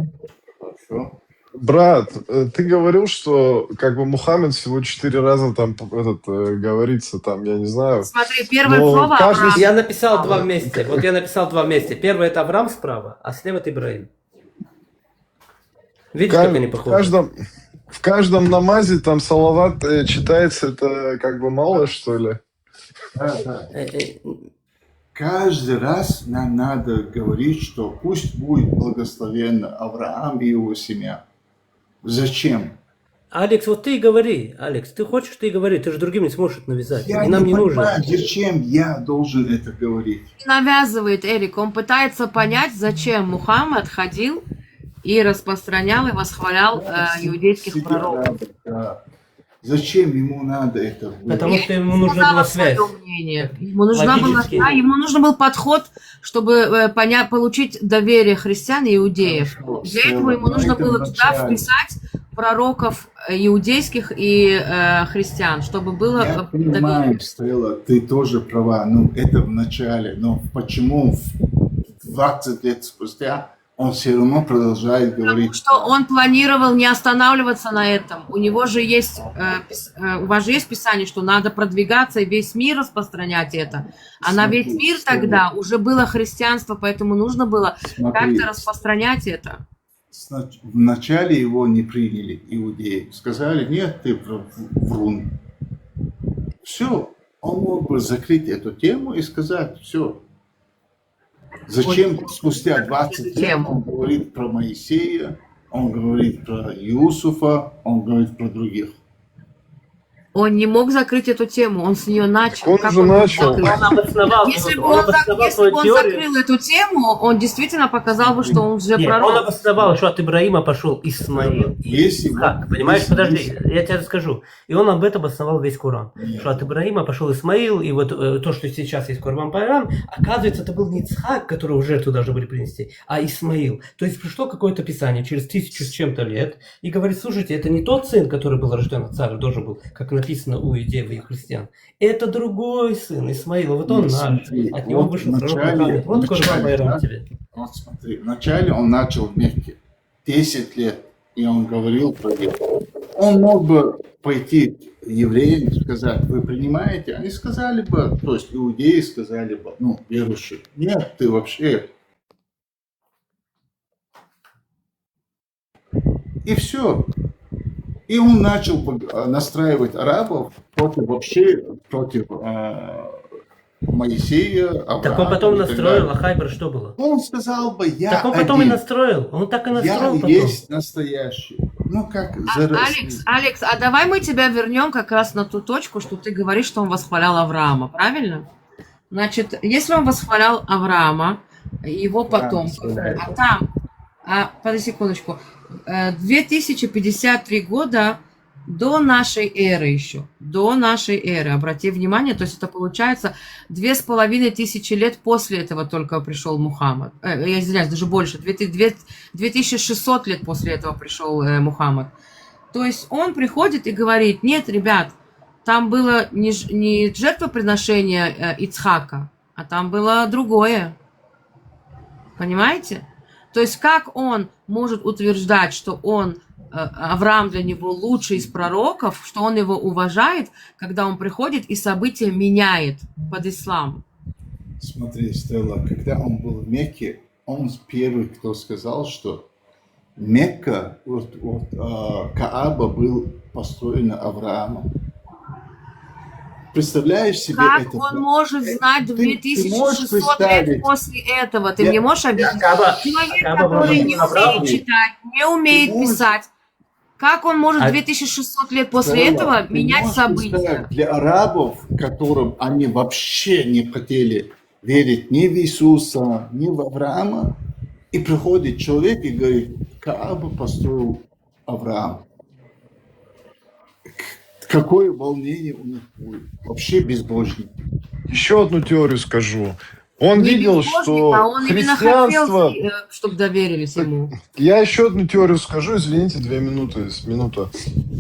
Хорошо. Брат, ты говорил, что как бы Мухаммед всего 4 раза там говорится, там, я не знаю. Смотри, первое Но слово каждый- Авраам. Я написал 2 вместе. Вот я написал 2 вместе. Первое это Авраам справа, а слева это Ибрагим. Видишь, как они похожи? В каждом намазе там салават читается, это как бы мало, что ли? Да. Каждый раз нам надо говорить, что пусть будет благословен Авраам и его семья. Зачем? Алекс, вот ты и говори. Алекс, ты хочешь, ты и говори. Ты же другим не сможешь это навязать. Я И нам не нужно. понимаю, зачем я должен это говорить. Навязывает Эрик. Он пытается понять, зачем Мухаммад ходил и распространял и восхвалял иудейских пророков. Да. Зачем ему надо это? Потому что ему нужна была связь. Мнение. Ему нужна была, Логически. да, ему нужен был подход, чтобы получить доверие христиан и иудеев. Для этого ему нужно было туда вписать пророков иудейских и христиан, чтобы было Я понимаю, Стелла, ты тоже права. Ну, это в начале. Но почему 20 лет спустя он все равно продолжает говорить? Что он планировал не останавливаться на этом. У него же есть, у вас же есть писание, что надо продвигаться и весь мир распространять это. А на весь мир тогда уже было христианство, поэтому нужно было как-то распространять это. Вначале его не приняли иудеи. Сказали, нет, ты врун. Все. Он мог бы закрыть эту тему и сказать, все. Зачем спустя 20 лет он говорит про Моисея, он говорит про Иосуфа, он говорит про других? Он не мог закрыть эту тему, он с нее начал. Он Как же он начал. закрыл? Если бы он закрыл эту тему, он действительно показал бы, что он уже Нет, он пророк. обосновал, что от Ибрагима пошел Исмаил. Исхак, понимаешь, подожди, я тебе расскажу. И он об этом основал весь Коран. Что от Ибрагима пошел Исмаил, и вот то, что сейчас есть Курбан Байрам, оказывается, это был не Исхак, которого в жертву должны были принести, а Исмаил. То есть пришло какое-то писание через 1000 с чем-то лет, и говорит, слушайте, это не тот сын, который был рожден от царя, должен был, как написано у иудеев и христиан. Это другой сын, Исмаил, вот он наш. От него вышел пророк Мухаммед. Вот Курбан Байрам тебе. Вот смотри, вначале он начал в Мекке 10 лет, и он говорил про них. Он мог бы пойти к евреям и сказать, вы принимаете? Они сказали бы, то есть иудеи сказали бы, ну, верующие, нет, ты вообще... И все. И он начал настраивать арабов против Моисея, Авраама. Так он потом и так настроил, далее. а Хайбер что было? Он сказал бы, я Так он потом и настроил, он так и настроил я потом. есть настоящий. Ну как Алекс, а давай мы тебя вернем как раз на ту точку, что ты говоришь, что он восхвалял Авраама, правильно? Значит, если он восхвалял Авраама, его потомков, а там, подожди секундочку, 2053 года до нашей эры еще, до нашей эры, обрати внимание, то есть это получается 2500 лет после этого только пришел Мухаммад. Я извиняюсь, даже больше, 2600 лет после этого пришел Мухаммад. То есть он приходит и говорит, нет, ребят, там было не жертвоприношение Ицхака, а там было другое. Понимаете? То есть как он может утверждать, что Авраам для него лучший из пророков, что он его уважает, когда он приходит и события меняет под ислам? Смотри, Стелла, когда он был в Мекке, он первый, кто сказал, что Мекка, Кааба был построен Авраамом. Представляешь себе как это? Он может знать ты 2600 лет представить? после этого? Ты мне можешь объяснить? Человек, Кааба который была не Авраамом. умеет читать, не умеет писать, как он может 2600 лет после Стелла, этого ты менять можешь события? представить, для арабов, которым они вообще не хотели верить ни в Иисуса, ни в Авраама, и приходит человек и говорит, Кааба построил Авраам. Какое волнение у них будет? Вообще безбожники. Еще одну теорию скажу. Он Не видел, безбожник, что а он именно хотел, христианство... чтобы доверились ему. Я еще одну теорию скажу, извините, 2 минуты, минута.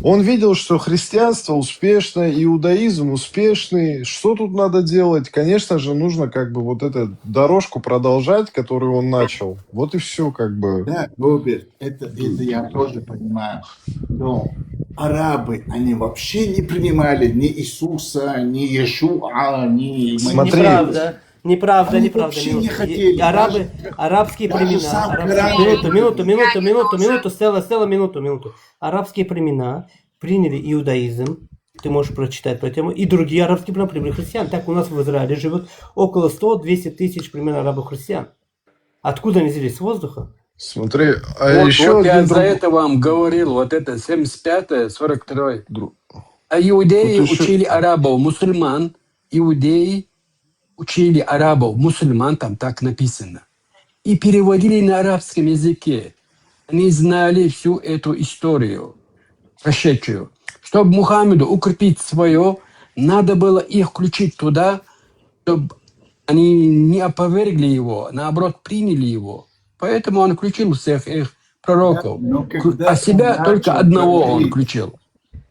Он видел, что христианство успешно, иудаизм успешный. Что тут надо делать? Конечно же, нужно как бы вот эту дорожку продолжать, которую он начал. Вот и все как бы. Да, Роберт, это я тоже понимаю. Но арабы, они вообще не принимали ни Иисуса, ни Иешуа, ни... Смотри. Неправда. Они вообще не хотели. Арабские даже племена. сам Коран Минуту, Стелла, минуту. Арабские племена приняли иудаизм. Ты можешь прочитать по этому. И другие арабские племена приняли христиан. Так у нас в Израиле живет около 100-200 тысяч племен арабов-христиан. Откуда они взялись? С воздуха? Смотри, вот я за это вам говорил, вот это 75-е, 42-й. А иудеи учили арабов, мусульман, иудеи учили арабов, мусульман, там так написано. И переводили на арабском языке. Они знали всю эту историю, прошедшую. Чтобы Мухаммеду укрепить свое, надо было их включить туда, чтобы они не опровергли его, наоборот, приняли его. Поэтому он включил всех их пророков. А себя только одного он включил.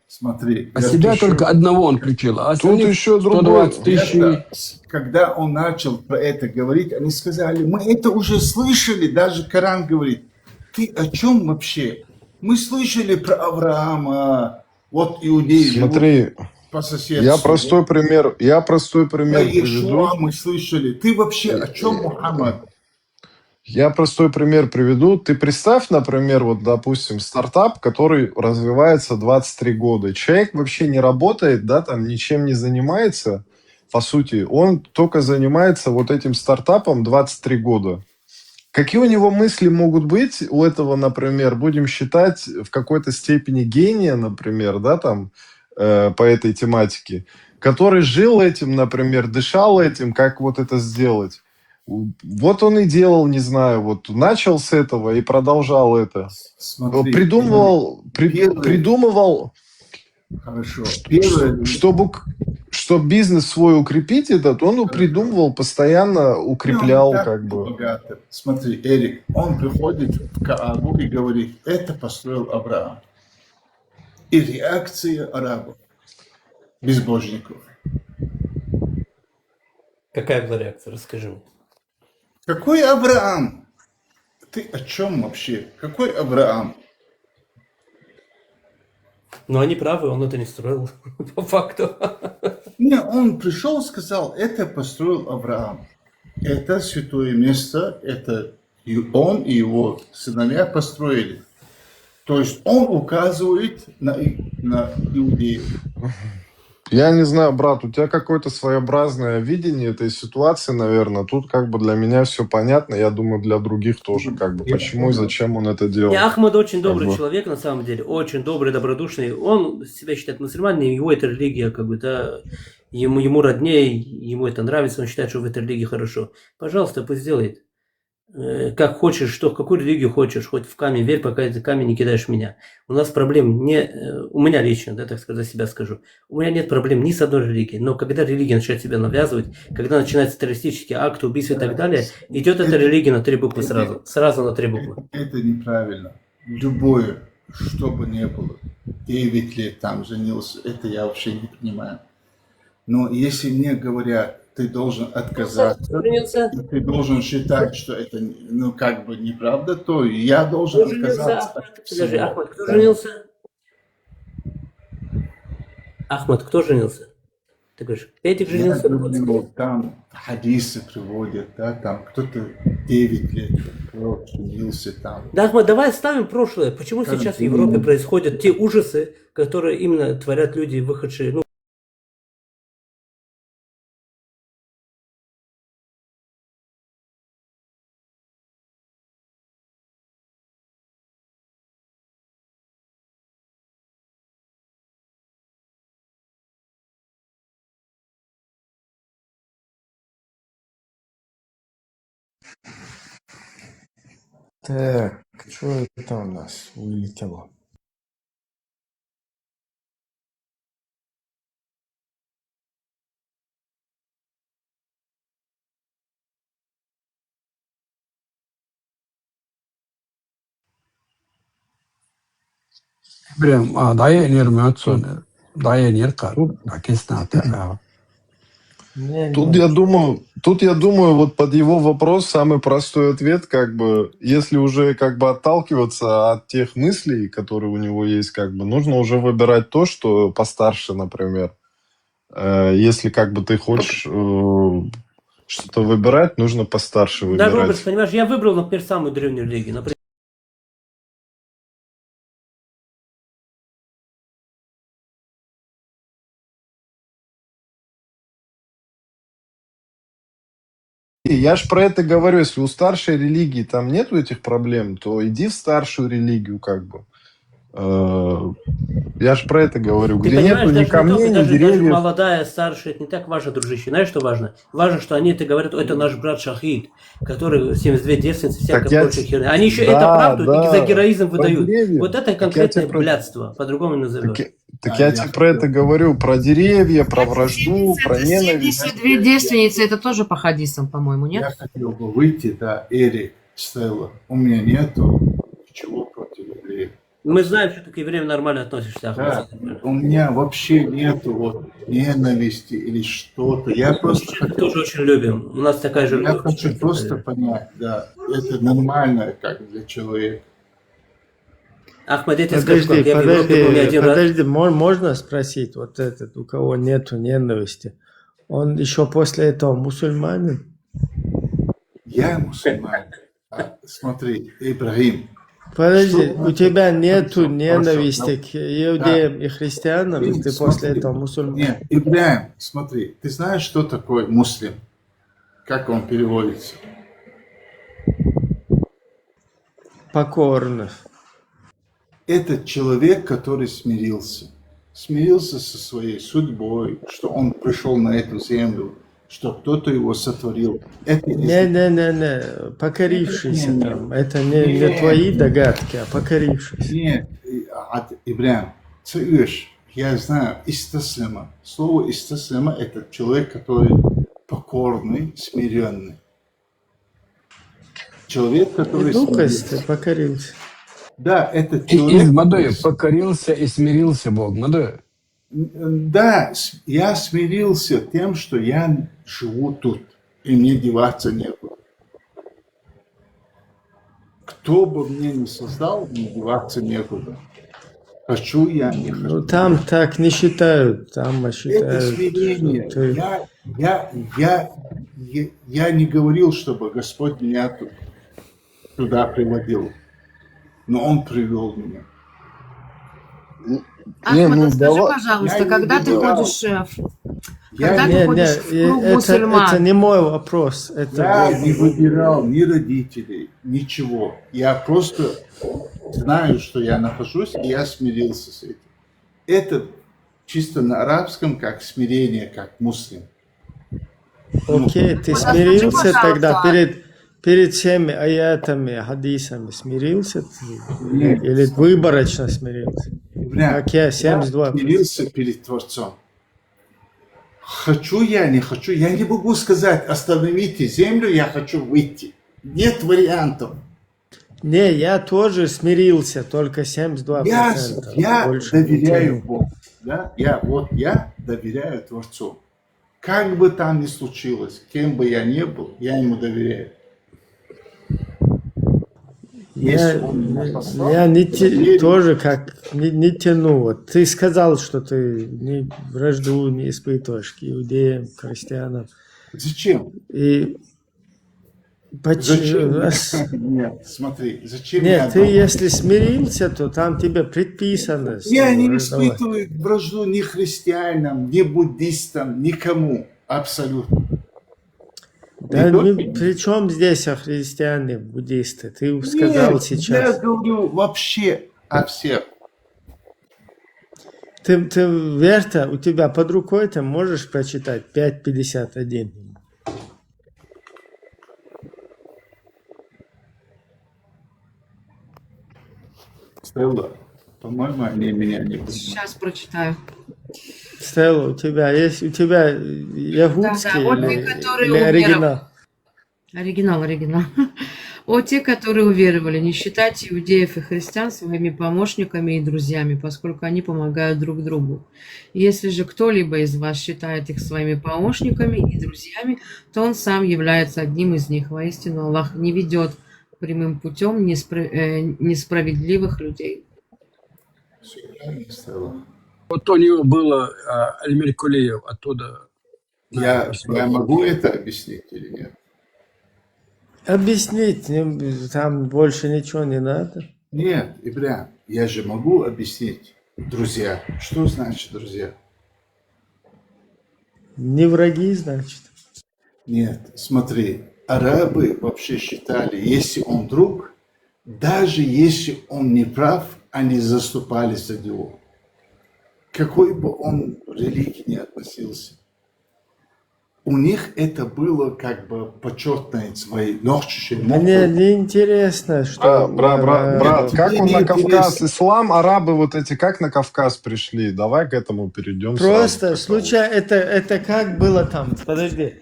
Смотри. А себя только одного он включил. А тут еще 120 тысяч. Когда он начал про это говорить, они сказали, мы это уже слышали, даже Коран говорит. Ты о чем вообще? Мы слышали про Авраама, вот иудеи. Смотри, по соседству. я простой пример Про приведу. Иешуа мы слышали. Ты вообще о чем, Мухаммад? Я простой пример приведу. Ты представь, например, вот, допустим, стартап, который развивается 23 года. Человек вообще не работает, да, там ничем не занимается, по сути. Он только занимается вот этим стартапом 23 года. Какие у него мысли могут быть у этого, например, будем считать в какой-то степени гения, например, да, там, по этой тематике, который жил этим, например, дышал этим, как вот это сделать. Вот он и делал, не знаю, вот начал с этого и продолжал это. Смотри, придумывал, Хорошо. чтобы бизнес свой укрепить этот, он придумывал, постоянно укреплял как бы. Богатый. Смотри, Эрик, он приходит в Каабу и говорит, это построил Авраам. И реакция арабов, безбожников. Какая была реакция? Расскажи мне. Какой Авраам? Ты о чем вообще? Какой Авраам? Но они правы, он это не строил, по факту. Не, он пришел и сказал, это построил Авраам. Это святое место, это и он, и его сыновья построили. То есть он указывает на иудеев. Я не знаю, брат, у тебя какое-то своеобразное видение этой ситуации, наверное. Тут как бы для меня все понятно, я думаю, для других тоже, как бы, почему и зачем он это делал. И Ахмад очень добрый Как бы. человек, на самом деле, очень добрый, добродушный. Он себя считает мусульманином, его эта религия, как бы, да, ему роднее, ему это нравится, он считает, что в этой религии хорошо. Пожалуйста, пусть делает. Как хочешь, что, в какую религию хочешь, хоть в камень верь, пока этот камень не кидаешь в меня. У нас проблем не... У меня лично, да, так сказать, за себя скажу. У меня нет проблем ни с одной религией. Но когда религия начинает себя навязывать, когда начинаются террористические акты, убийства и так далее, идет эта религия на 3 буквы сразу. Сразу на 3 буквы. Это неправильно. Любое что бы ни было, 9 лет там женился, это я вообще не понимаю. Но если мне говорят, ты должен отказаться, и ты должен считать, что это, ну, как бы неправда, то я должен Кто женился, отказаться Ахмад? от Подожди, всего. Ахмад, кто Да. женился? Ахмад, кто женился? Ты говоришь, Петик Я женился? говорю, там хадисы приводят, да, там кто-то 9 лет пророк женился там. Да, Ахмад, давай оставим прошлое. Почему Скажем, сейчас в Европе происходят те ужасы, которые именно творят люди, выходшие, ну, Так, что это у нас вылетело? Прям, дая энергию, дая энергию, кисната. Тут я думаю, вот под его вопрос самый простой ответ, как бы, если уже как бы отталкиваться от тех мыслей, которые у него есть, как бы, нужно уже выбирать то, что постарше, например. Если как бы ты хочешь что-то выбирать, нужно постарше да, Роберт, выбирать. понимаешь, я выбрал, например, самую древнюю религию. Например, И я ж про это говорю, если у старшей религии там нету этих проблем, то иди в старшую религию, как бы. Я ж про это говорю, ты где понимаешь, нету ни даже не только, камней, ни даже деревьев. молодая, старшая, это не так важно, дружище. Знаешь, что важно? Важно, что они это говорят, это наш брат Шахид, который 72 девственницы, всякая Так я прочая т- херня. Они еще да, это правду да, за героизм про выдают. деревья. Вот это Так я конкретное тебе про... блядство, по-другому не назовешь. Так я тебе про это говорю, про деревья, про вражду, про Это ненависть. 72 девственницы, это тоже по хадисам, по-моему, нет? Я хотел бы выйти, да, Эрик, Стелла. У меня нету ничего против евреев. Мы знаем, что ты к евреям нормально относишься, Да, Ахмад. у меня вообще нету вот ненависти или что-то. Я просто Мы тоже очень любим. У нас такая же я любовь. хочу просто понять, да, это нормально как для человека. Ахмад, я тебе скажу, Подожди, как я в Европе был не один раз. подожди, можно спросить, вот этот, у кого нету ненависти, он еще после этого мусульманин? Я мусульманин. Смотри, Ибрагим. Подожди, Что у тебя нету Хорошо, ненависти к да. иудеям и христианам, и ты после Смотри, этого мусульманин? нет, Ибрагим, смотри, ты знаешь, что такое муслим? Как он переводится? Покорно. Это человек, который смирился. Смирился со своей судьбой, что он пришел на эту землю, что кто-то его сотворил. Это Не, покорившийся Не, там. Это не твои догадки, а покорившийся. Нет, Ибрагим, я знаю, истаслима. Слово истаслима – это человек, который покорный, смиренный. Человек, который Лукас, смирился. ты покорился. Да, это И человек... из Мадоя покорился и смирился Бог. Мадоя. Да, я смирился тем, что я живу тут, и мне деваться некуда. Кто бы мне не создал, мне деваться некуда. Хочу я, не хочу. Ну там так не считают, там Это считают, смирение. что ты... Я не говорил, чтобы Господь меня туда приводил, но Он привел меня. Ахмад, скажи, пожалуйста, я не когда ты выбирал. ходишь, Я когда не- ты ходишь в круг мусульман? это не мой вопрос. Это Я не выбирал ни родителей, ничего. Я просто знаю, что я нахожусь, и я смирился с этим. Это чисто на арабском как смирение, как муслим. Окей, ты Скажи, смирился пожалуйста. тогда перед всеми аятами, хадисами, смирился ты? Нет. Или выборочно смирился? Как я, 72. Смирился перед Творцом. Хочу я, не хочу. Я не могу сказать, остановите землю, я хочу выйти. Нет вариантов. Не, я тоже смирился, только 72%. Я Больше не доверяю тяну. Богу. Да? Я доверяю Творцу. Как бы там ни случилось, кем бы я ни был, я ему доверяю. Если он меня послал, Я не доверие. тоже как не тяну. Вот ты сказал, что ты вражду не испытываешь к иудеям, к христианам. Зачем? И Зачем? почему? Нет, смотри, зачем Нет, я ты должен? если смирился, то там тебе предписано. Я не враждовать. испытываю вражду ни христианам, ни буддистам, никому. Абсолютно. Да, Не только- при чем здесь христиане, буддисты? Ты сказал Нет, сейчас. я говорю вообще о всех. Ты Верта, у тебя под рукой ты можешь прочитать 5.51? Стелла, по-моему, они меня не понимают. Сейчас прочитаю. Стелла, у тебя есть, у тебя ягудский Да, вот те, или которые оригинал? Оригинал. О, те, которые уверовали, не считать иудеев и христиан своими помощниками и друзьями, поскольку они помогают друг другу. Если же кто-либо из вас считает их своими помощниками и друзьями, то он сам является одним из них. Воистину, Аллах не ведет прямым путем несправедливых людей. Вот у него было Альмир Кулиев оттуда. Я могу это объяснить или нет? Объяснить, там больше ничего не надо. Нет, Ибрям, я же могу объяснить. Друзья. Что значит друзья? Не враги, значит. Нет, смотри, арабы вообще считали, если он друг, даже если он не прав, они заступались за него. Какой бы он религии ни относился. У них это было как бы почетное свои легче. Мне не интересно, что... Брат, как он на Мне Кавказ? интересно. Ислам, арабы вот эти, как на Кавказ пришли? Давай к этому перейдем. Просто случайно, это как было там, подожди,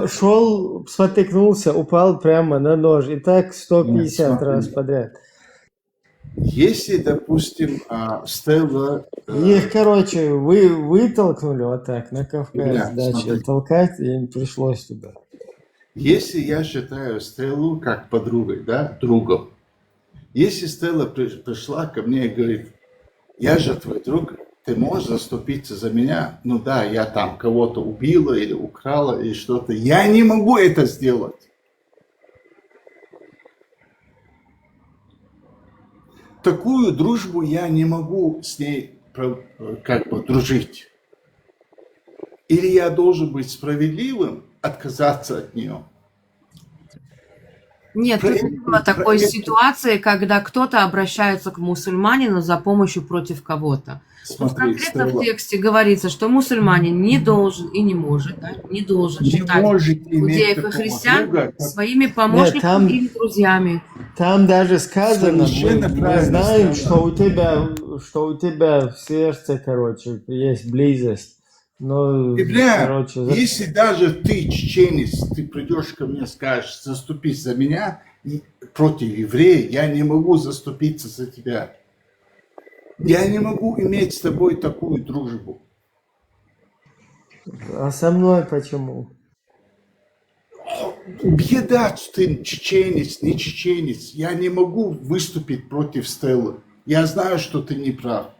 шел, спотыкнулся, упал прямо на нож, и так 150 Нет, раз смотри. подряд. Если, допустим, Стелла... Их, короче, вытолкнули вот так на Кавказ, Бля, дальше смотри. толкать, и им пришлось туда. Если я считаю Стеллу как подругой, да, другом, если Стелла пришла ко мне и говорит, я же твой друг, ты можешь заступиться за меня? Ну да, я там кого-то убила или украла или что-то. Я не могу это сделать. Такую дружбу я не могу с ней как бы дружить. Или я должен быть справедливым, отказаться от нее. Нет, тут не было такой ситуации, когда кто-то обращается к мусульманину за помощью против кого-то. Тут Смотри, конкретно в Стелла. тексте говорится, что мусульманин не должен и не может, да, не должен Не считать может иметь иудеев и такого христиан друга, как- своими помощниками там- или друзьями. Там даже сказано, Совершенно мы правильно знаем, сказано. что у тебя в сердце, короче, есть близость. Но, Бля, короче, если даже ты чеченец, ты придешь ко мне и скажешь, заступись за меня против еврея, я не могу заступиться за тебя. Я не могу иметь с тобой такую дружбу. а со мной почему? Беда, что ты чеченец, не чеченец. Я не могу выступить против Стеллы. Я знаю, что ты не прав.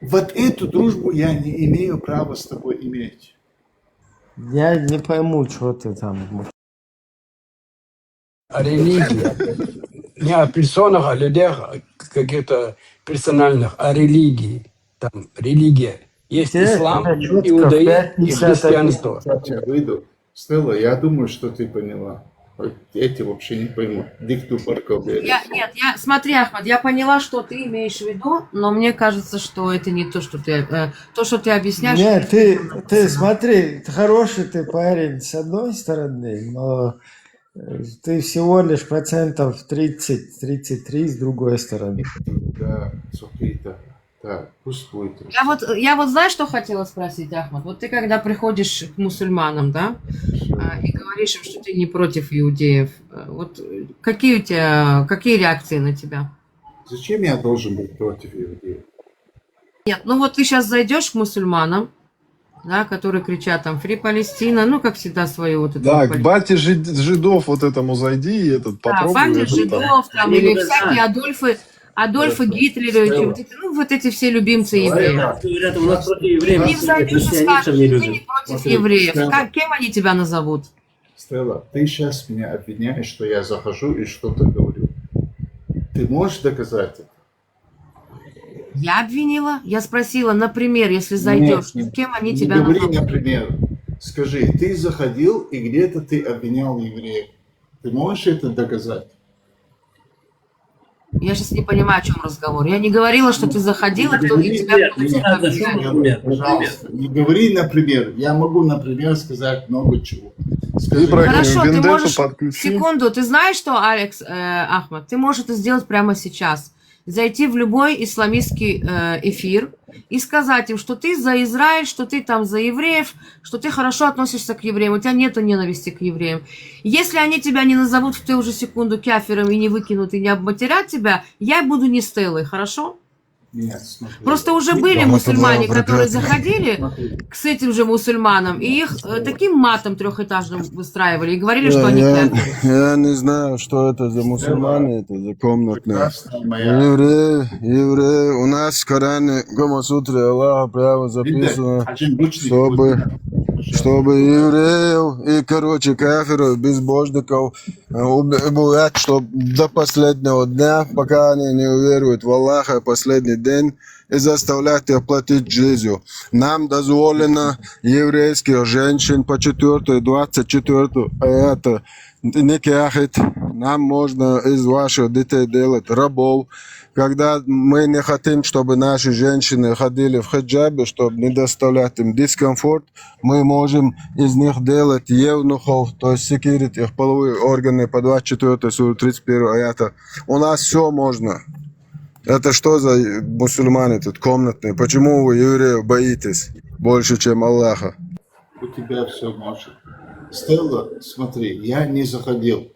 Вот эту дружбу я не имею права с тобой иметь. Я не пойму, что ты там. О религии. Не о персонах, о людях каких-то персональных, о религии. Там религия. Есть ислам, иудаизм и христианство. Я выйду. Стелла, я думаю, что ты поняла. Вот эти вообще не поймут. Дикту парковали. Смотри, Ахмад, я поняла, что ты имеешь в виду, но мне кажется, что это не то, что ты объясняешь. Нет, ты смотри, хороший ты парень с одной стороны, но ты всего лишь 30-33% с другой стороны. Да, Софита. Да, пусть будет. Я вот знаешь, что хотела спросить, Ахмад? Вот ты когда приходишь к мусульманам, да, и говоришь им, что ты не против иудеев, вот какие реакции на тебя? Зачем я должен быть против иудеев? Нет, ну вот ты сейчас зайдешь к мусульманам, да, которые кричат там «Фри Палестина», ну, как всегда, свою вот эту... Да, к бате жидов вот этому зайди и попробуй. Бате жидов там, или всякие Адольфы Гитлеры, вот эти все любимцы евреев. Говорят, у нас против евреев. Не зайдешь и скажешь, ты не против евреев. Кем они тебя назовут? Стелла, ты сейчас меня обвиняешь, что я захожу и что-то говорю. Ты можешь доказать это? Я обвинила? Я спросила, например, если зайдешь, кем они тебя назовут? назовут? Например, скажи, ты заходил и где-то ты обвинял евреев. Ты можешь это доказать? Я сейчас не понимаю, о чем разговор. Я не говорила, что ты заходил, и кто и тебя Например, пожалуйста, не говори, например. Я могу, например, сказать много чего. Скажи, хорошо, ты можешь... Секунду, ты знаешь, что, Алекс, Ахмад, ты можешь это сделать прямо сейчас. Зайти в любой исламистский эфир и сказать им, что ты за Израиль, что ты там за евреев, что ты хорошо относишься к евреям, у тебя нету ненависти к евреям. Если они тебя не назовут в ту же секунду кафиром и не выкинут, и не обматерят тебя, я буду не Стеллой, хорошо? Нет, смотри. Просто уже были мусульмане, которые заходили с этим же мусульманам, и их таким матом трехэтажным выстраивали, и говорили, что они кафиры. Я не знаю, что это за мусульмане, это за комнатные. Евреи, у нас в Коране, в Камасутре Аллаха прямо записано, чтобы евреев и, кафиров, безбожников убивать, чтобы до последнего дня, пока они не уверуют в Аллаха, последний день, и заставлять их платить жизнью. Нам дозволено еврейских женщин по 24 аяту никахить. Нам можно из ваших детей делать рабов. Когда мы не хотим, чтобы наши женщины ходили в хиджабе, чтобы не доставлять им дискомфорт, мы можем из них делать евнухов, то есть секирить их половые органы по 24 суре 31 аята. У нас все можно. Это что за мусульмане тут комнатные? Почему вы евреев боитесь больше, чем Аллаха? У тебя все может. Стелла, смотри, я не заходил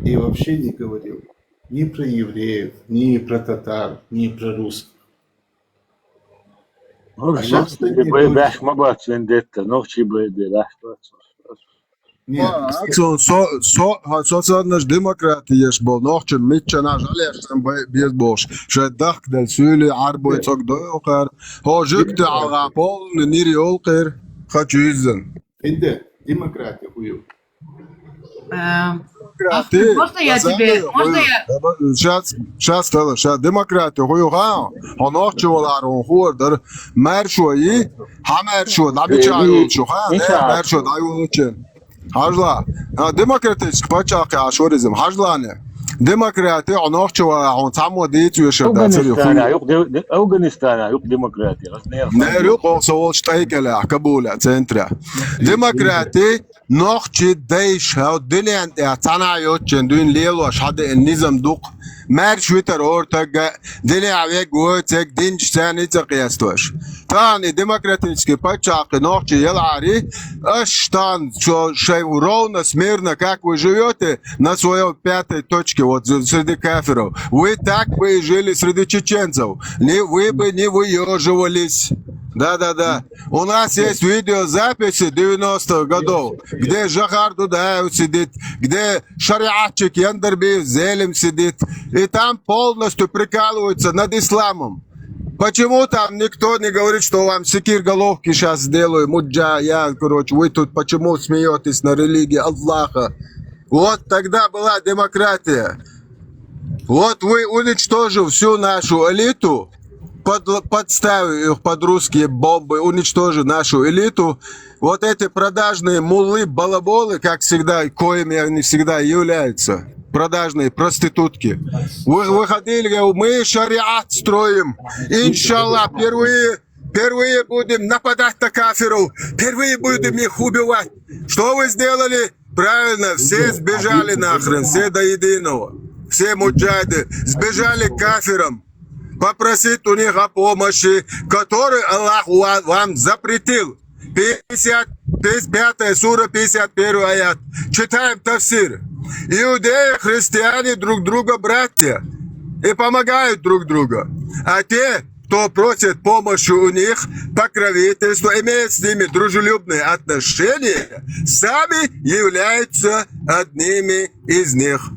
и вообще не говорил ни про евреев, ни про татар, ни про русских. Социальная демократия был, но чем меньше наш алешем безбош, что дах дал сюли арбой цок дойлкар, хожикты алгапол нири олкер, хочу изен. Иди, демократия хуев. Можно я тебе... Сейчас стало, сейчас демократия хуюга, он охчевалар он хуордар, мершуи, хамершу, набичаю чуха, мершу даю учен. Hajla, demokratisch Pachak Ashurism, Hajlane. Демократия, он охчева, он само деятельность. Афганистана, юг демократия. Не, юг он штайкеля, Кабуля, центра. Демократия, нохчи дейш, дилиан, цана йотчен, дуин лело, шаде низам дук. Merch witter ortega, dili avek gotek dinch sani taqiyastwash. Tani демократический пачак нохчи елари, аштан, что ровно, смирно, как вы живете на своей пятой точке, вот среди кафиров. Вы так бы и жили среди чеченцев. Вы бы не выеживались. Да. У нас есть видеозаписи 90-х годов, где Жахар Дудаев сидит, где шариатчик Яндербиев Зелем сидит, и там полностью прикалываются над исламом. Почему там никто не говорит, что вам секир головки сейчас сделаю, муджа, вы тут почему смеетесь на религии Аллаха? Вот тогда была демократия. Вот вы, уничтожив всю нашу элиту, подставив их под русские бомбы, уничтожив нашу элиту, вот эти продажные муллы, балаболы, как всегда, коими они всегда являются, продажные проститутки. Вы выходили, мы шариат строим, иншаллах, впервые будем нападать на кафиров, впервые будем их убивать. Что вы сделали? Правильно, все сбежали нахрен, все до единого. Все муджайды сбежали к кафирам. попросить у них о помощи, которую Аллах вам запретил. 55 сура, 51 аят. Читаем тафсир. Иудеи, христиане друг друга братья и помогают друг другу. А те, кто просит помощи у них, покровительство, имеет с ними дружелюбные отношения, сами являются одними из них.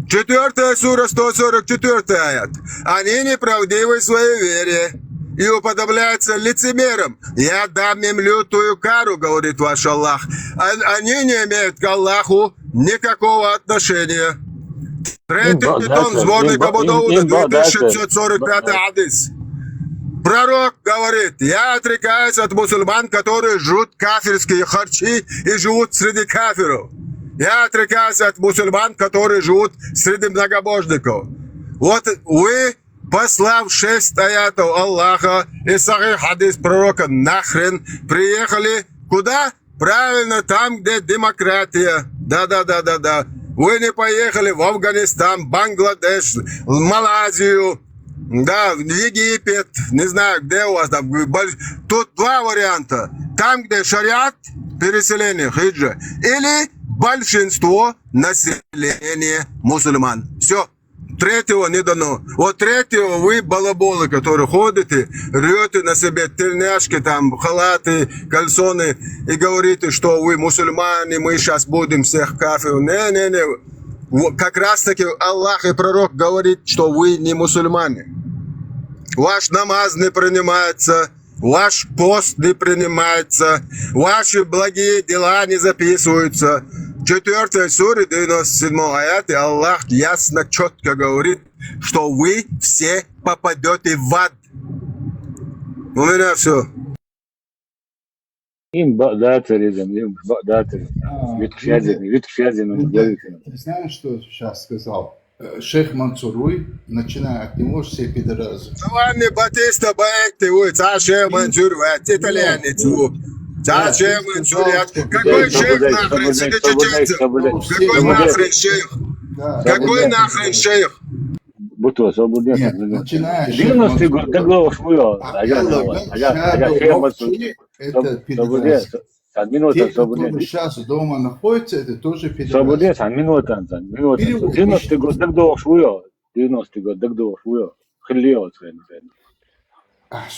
4 сура, 144 аят. Они неправдивы в своей вере и уподобляются лицемерам. Я дам им лютую кару, говорит ваш Аллах. Они не имеют к Аллаху никакого отношения. 3-й том сборника Абу Дауда, 2645 хадис. Пророк говорит: я отрекаюсь от мусульман, которые жрут кафирские харчи и живут среди кафиров. Я отрекаюсь от мусульман, которые живут среди многобожников. Вот вы, послав 6 аятов Аллаха и сахих хадис пророка, нахрен приехали куда? Правильно, там, где демократия. Да. Вы не поехали в Афганистан, Бангладеш, в Малайзию, да, в Египет, не знаю, где у вас там. Тут два варианта. Там, где шариат, переселение, хиджа, или большинство населения мусульман. Все. Третьего не дано. Вот третьего вы, балаболы, которые ходите, рвете на себе тельняшки, там, халаты, кальсоны и говорите, что вы мусульмане, мы сейчас будем всех кафиров. Не. Как раз таки Аллах и пророк говорит, что вы не мусульмане. Ваш намаз не принимается, ваш пост не принимается, ваши благие дела не записываются. 4 суре, 97 аят, и Аллах ясно, четко говорит, что вы все попадете в ад. У меня все. Ты знаешь, что сейчас сказал? Шейх Мансуруй, начиная от него, все пидорасы. Giovanni Battista Baetti, вы, шейх Мансур, вы, итальянец, шейх Мансур, какой шейх нахрен, среди чеченцев? Какой нахрен шейх? Какой нахрен шейх? Нет, начиная шейх Мансур. Это пидорасы. Те, которые сейчас дома находятся, это тоже пидорасы.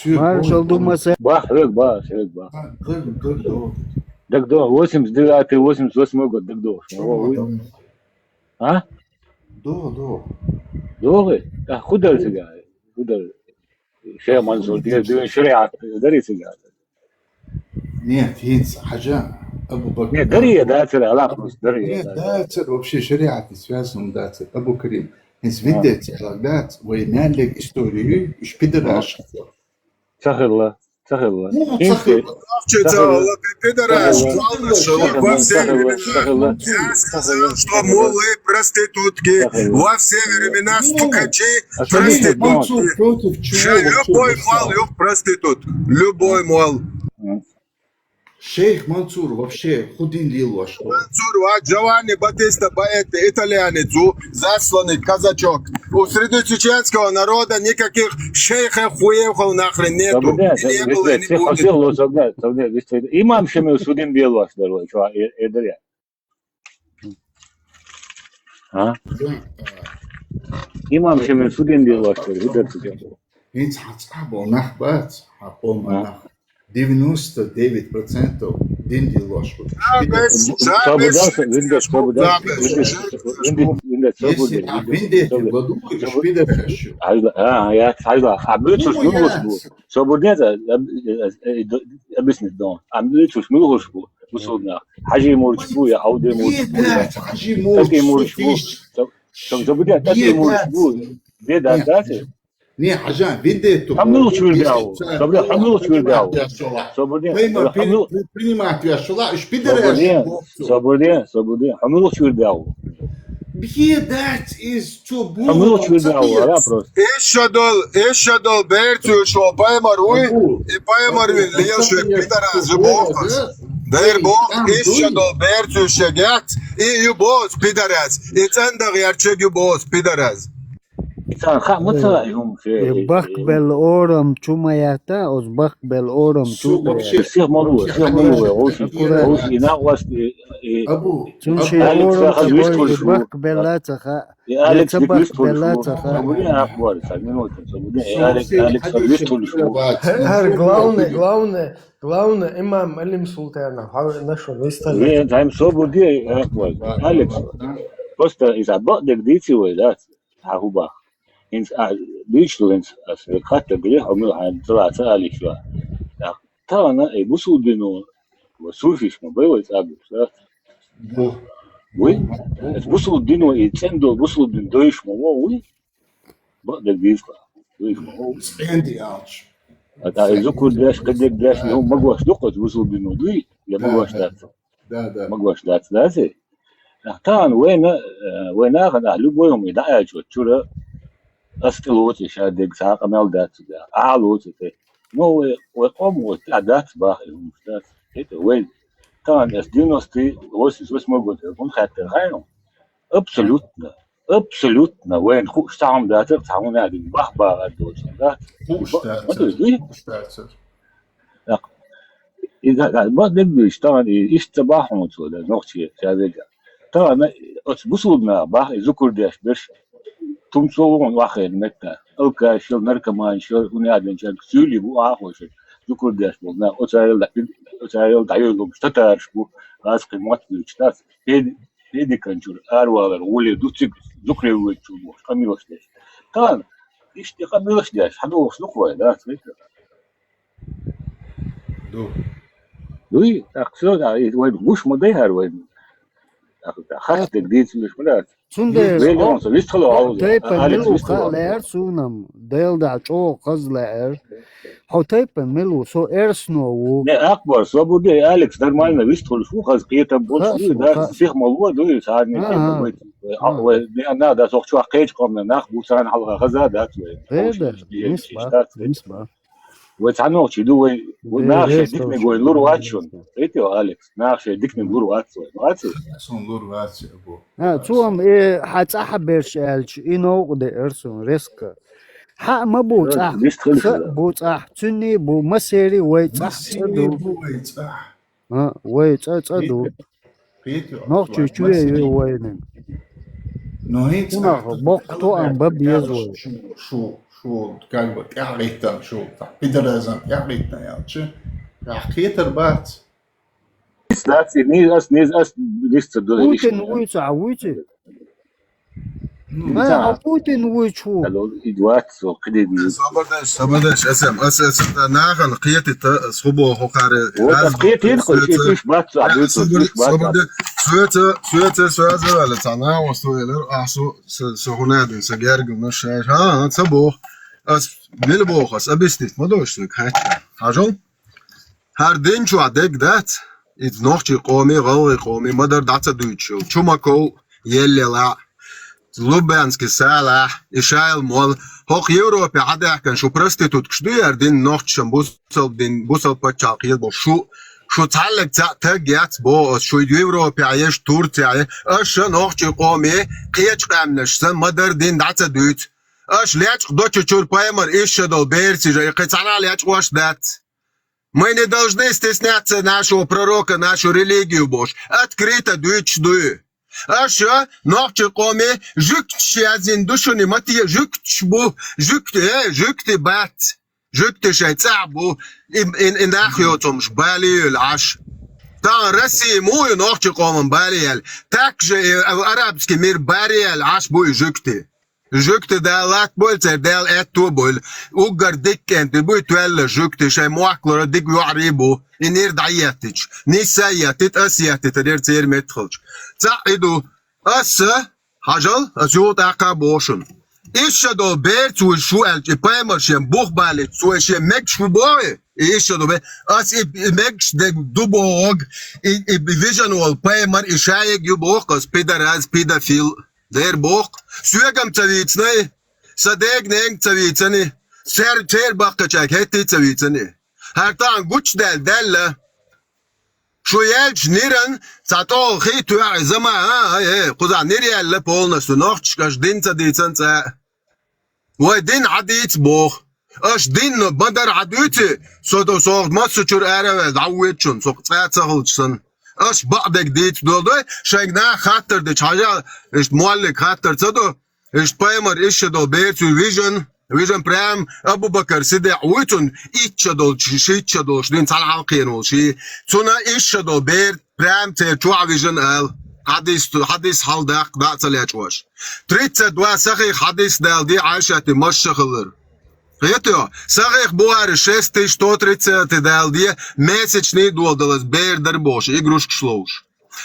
Маршал думается... 89-88 год, А? Долго? А куда тебя? Куда? Шейх Мансур, ты шариат, дари тебя. Нет, есть хаджа Абу Бакр. Нет, дария, дария. Нет, дацер, вообще шариат не связан, дацер, Абу Карим. Есть видите, дацер, военный историю, и шпидераш. Сахилла. Пидораш, во все времена. Я сказал, что муллы проститутки, во все времена стукачи проститутки. Любой мол, проститут. Любой мол. Шейх Мансур вообще худин лил. Мансур, Джованни Батиста Баэти, итальянец, засланный казачок. У среднечеченского народа никаких шейхов, хуевхов нахрен нету. Не было и не будет. Имам Шамил судим лил, что дария. А? Имам Шамил судим лил, что Ведь хацабо нахбат, хапом нах. 99% деньги ложку. Не, Ажан, видите, حملوا شورداو صبري حملوا شورداو принимать вешала, шпидереш. صبري حملوا شورداو That is too bad. حملوا شورداو لا просто Ещадол берцу, что поймаруй, и поймаруй, лешек, пидорас, жебовкас. Дэр бог, ещадол берцу, шегят, и юбос, пидорас. И цендах ярчек юбос, пидорас. بقبل أورم شوما ياتا أوز بقبل أورم شوما أبو تمشي أورم تبوي بقبلاتها يتبقبلاتها Главное, имам Алим Султанов, нашел, вы стали. Просто из-за бога дикции, да, хахуба. Инс бичлинс асвеката грех, а мы антрата алишва. Так, тана и бусудину, васуфиш мы было абуса. Вы? Бусудину и цендо бусудин доиш мы, вы? Бога диква. Доиш мы. Спендиач. А изуку дэш, когда дэш, ну могу штуку бусудину, вы, я могу остаться. Да. Могу остаться, да, ты? طبعا وين اخذ لبوهم يدعي شو استلوتي شادق ساق مال دات اعلوتي نو وقوم وتعدات باخهم ستات وين طبعا اسدينوستي وس موجود يكون خاطر غيره ابسولوتنا وين خوش تعم دات تعمون هذه بخبا دوش دات اذا ما نقدرش طبعا ايش تبعهم ولا نقطه هذا طبعا بصودنا باه ذكر داش بس تمسوون واخد متى اوكا شو نركمان شو ونادن شان سولي بو اخوش ذكر داش بنا اوتايل دايلوم ستارش بو راس قيمات بيشتات هيدي كانجور اروالا ولي دوتك ذكر ويتشو قميوش داش طبعا ايش قميوش داش حدوش نخوي لا فكره دوي اقصد وين مش مدير وين خاص جديد مش ملاك سندر تايبن ملو خالر سونم ديل دا چو قزلر هو تايبن ملو سو ارسنو لا اكبر صبو دي اليكس نورمالنا بيشتغل شو خاص قيته بوش ده فيه موضوع ده ساعدني انا ده سوق شو حكيت قمنا ناخ بوسان على غزا ده نسبة وتعنو تشدو وناخ ديكني جوي لور واتشون ايتو اليكس ناخ ديكني لور واتشون سون لور واتش ابو توم حتصحبرش الش انو ده ارسون ريسك ها ما بوصح بوصح تني بو مسيري ويصح ويصدو نوتشو شويه وينن نويت بوقتو ام باب يزول شو как бы قاعدة شو بدرزم قاعدة يا شو حكيت ربات Кстати, не лист до Путин уйти. ما Путин уйчу. Идватсо кредит. Sabadash اسم ناخن قيتي صبو خقاره قيتي يدخل باتس سويت ولا تنا وسويلر احسو سهوناد سجارج مش ها صبو اس ملبوخس ابستيت ما دوشتك حاجه هر دين شو عدك دات إذ نوختي قومي غوي قومي مدر داتا دوتشو چوماكو يلي لا Лубянский салах, Ишайл мол, хох Европе адахкан шу проститут кшдуяр дин нохчам бусал пачак ебо шу цалек тагят бо шу Европе аяш Турция аш нохчи qomi qiyach qamnashsan madar din data dut аш ляч дочу чур паймар ишедол берти же qitsana ляч wasdat. Мы не должны стесняться нашего пророка, нашу религию, Бож. Открыто дуй. А что? Ночи коми, жукчи один душу не матье, жукти бат, жукти шайцабу, и нахьотом шбалиюл аш. Там Россия мою ночи комом бариэль, также арабский мир бариэль аш буй жукти. Жукти далак больцер дел эту боль. Угар диккен ты буй туэлле жукти шай муаклора дик юарибу. إنير دعياتش نسايات أسيات تدير تير متخلش تعيدو أسا حاجل أسيوت عقابوشن إيش دو بيرت وشو البايمرشين بوخ بالي سويشين مكش بوي إيش دو بيرت أس مكش دوبوغ فيجن والبايمر إشايق يبوخ أس بيدراز بيدافيل دير بوخ سويقم تبيتني صديق نينك تبيتني سير تير باقتشاك هتي تبيتني Her tan güç delle şu yelç niren sato khitu zama ha kuza niriyelle polnasu noch çıkaş dinsa ditsense ودين عديت بوخ اش دين بدر عديتي صدو صوغ ما سوچر اره دعوتشن صوغ تسغلچسن اش بعدك ديت دولدو شايغنا خاطر دي حاجه اش مولك خاطر صدو اش بايمر ايش دو بيت فيجن برام ابو بكر سيدي عويتون ايتش دول شي دول شدين صال حلقين شي تسونا ايش دو بيت برام تي تشوا فيجن ال حديث حال داق دا تلياتواش تريت دوا صحيح حديث دال دي عائشه مشخلر Eto, sākāk boāri 6.130 dēl die mēsečni dodalas bēr darboši, igruški šlouši.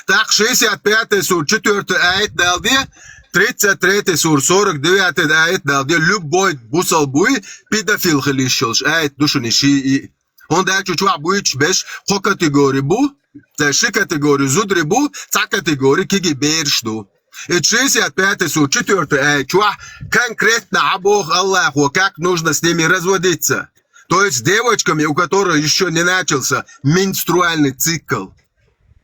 Так, 65 sur 4 ayet dēl die, 33 sur 49 ayet dēl die, любой busal buj, pedofil xilīšķilš, ayet dušani šī. Un dēļ čučvā bujč beš, ho kategori bu, tā šī kategori zudri bu, tā kategori kigi bēršdu. И 65 sur 4 ayet конкретно о Бог Аллаху, как нужно с ними разводиться. То есть с девочками, у которых еще не начался менструальный цикл.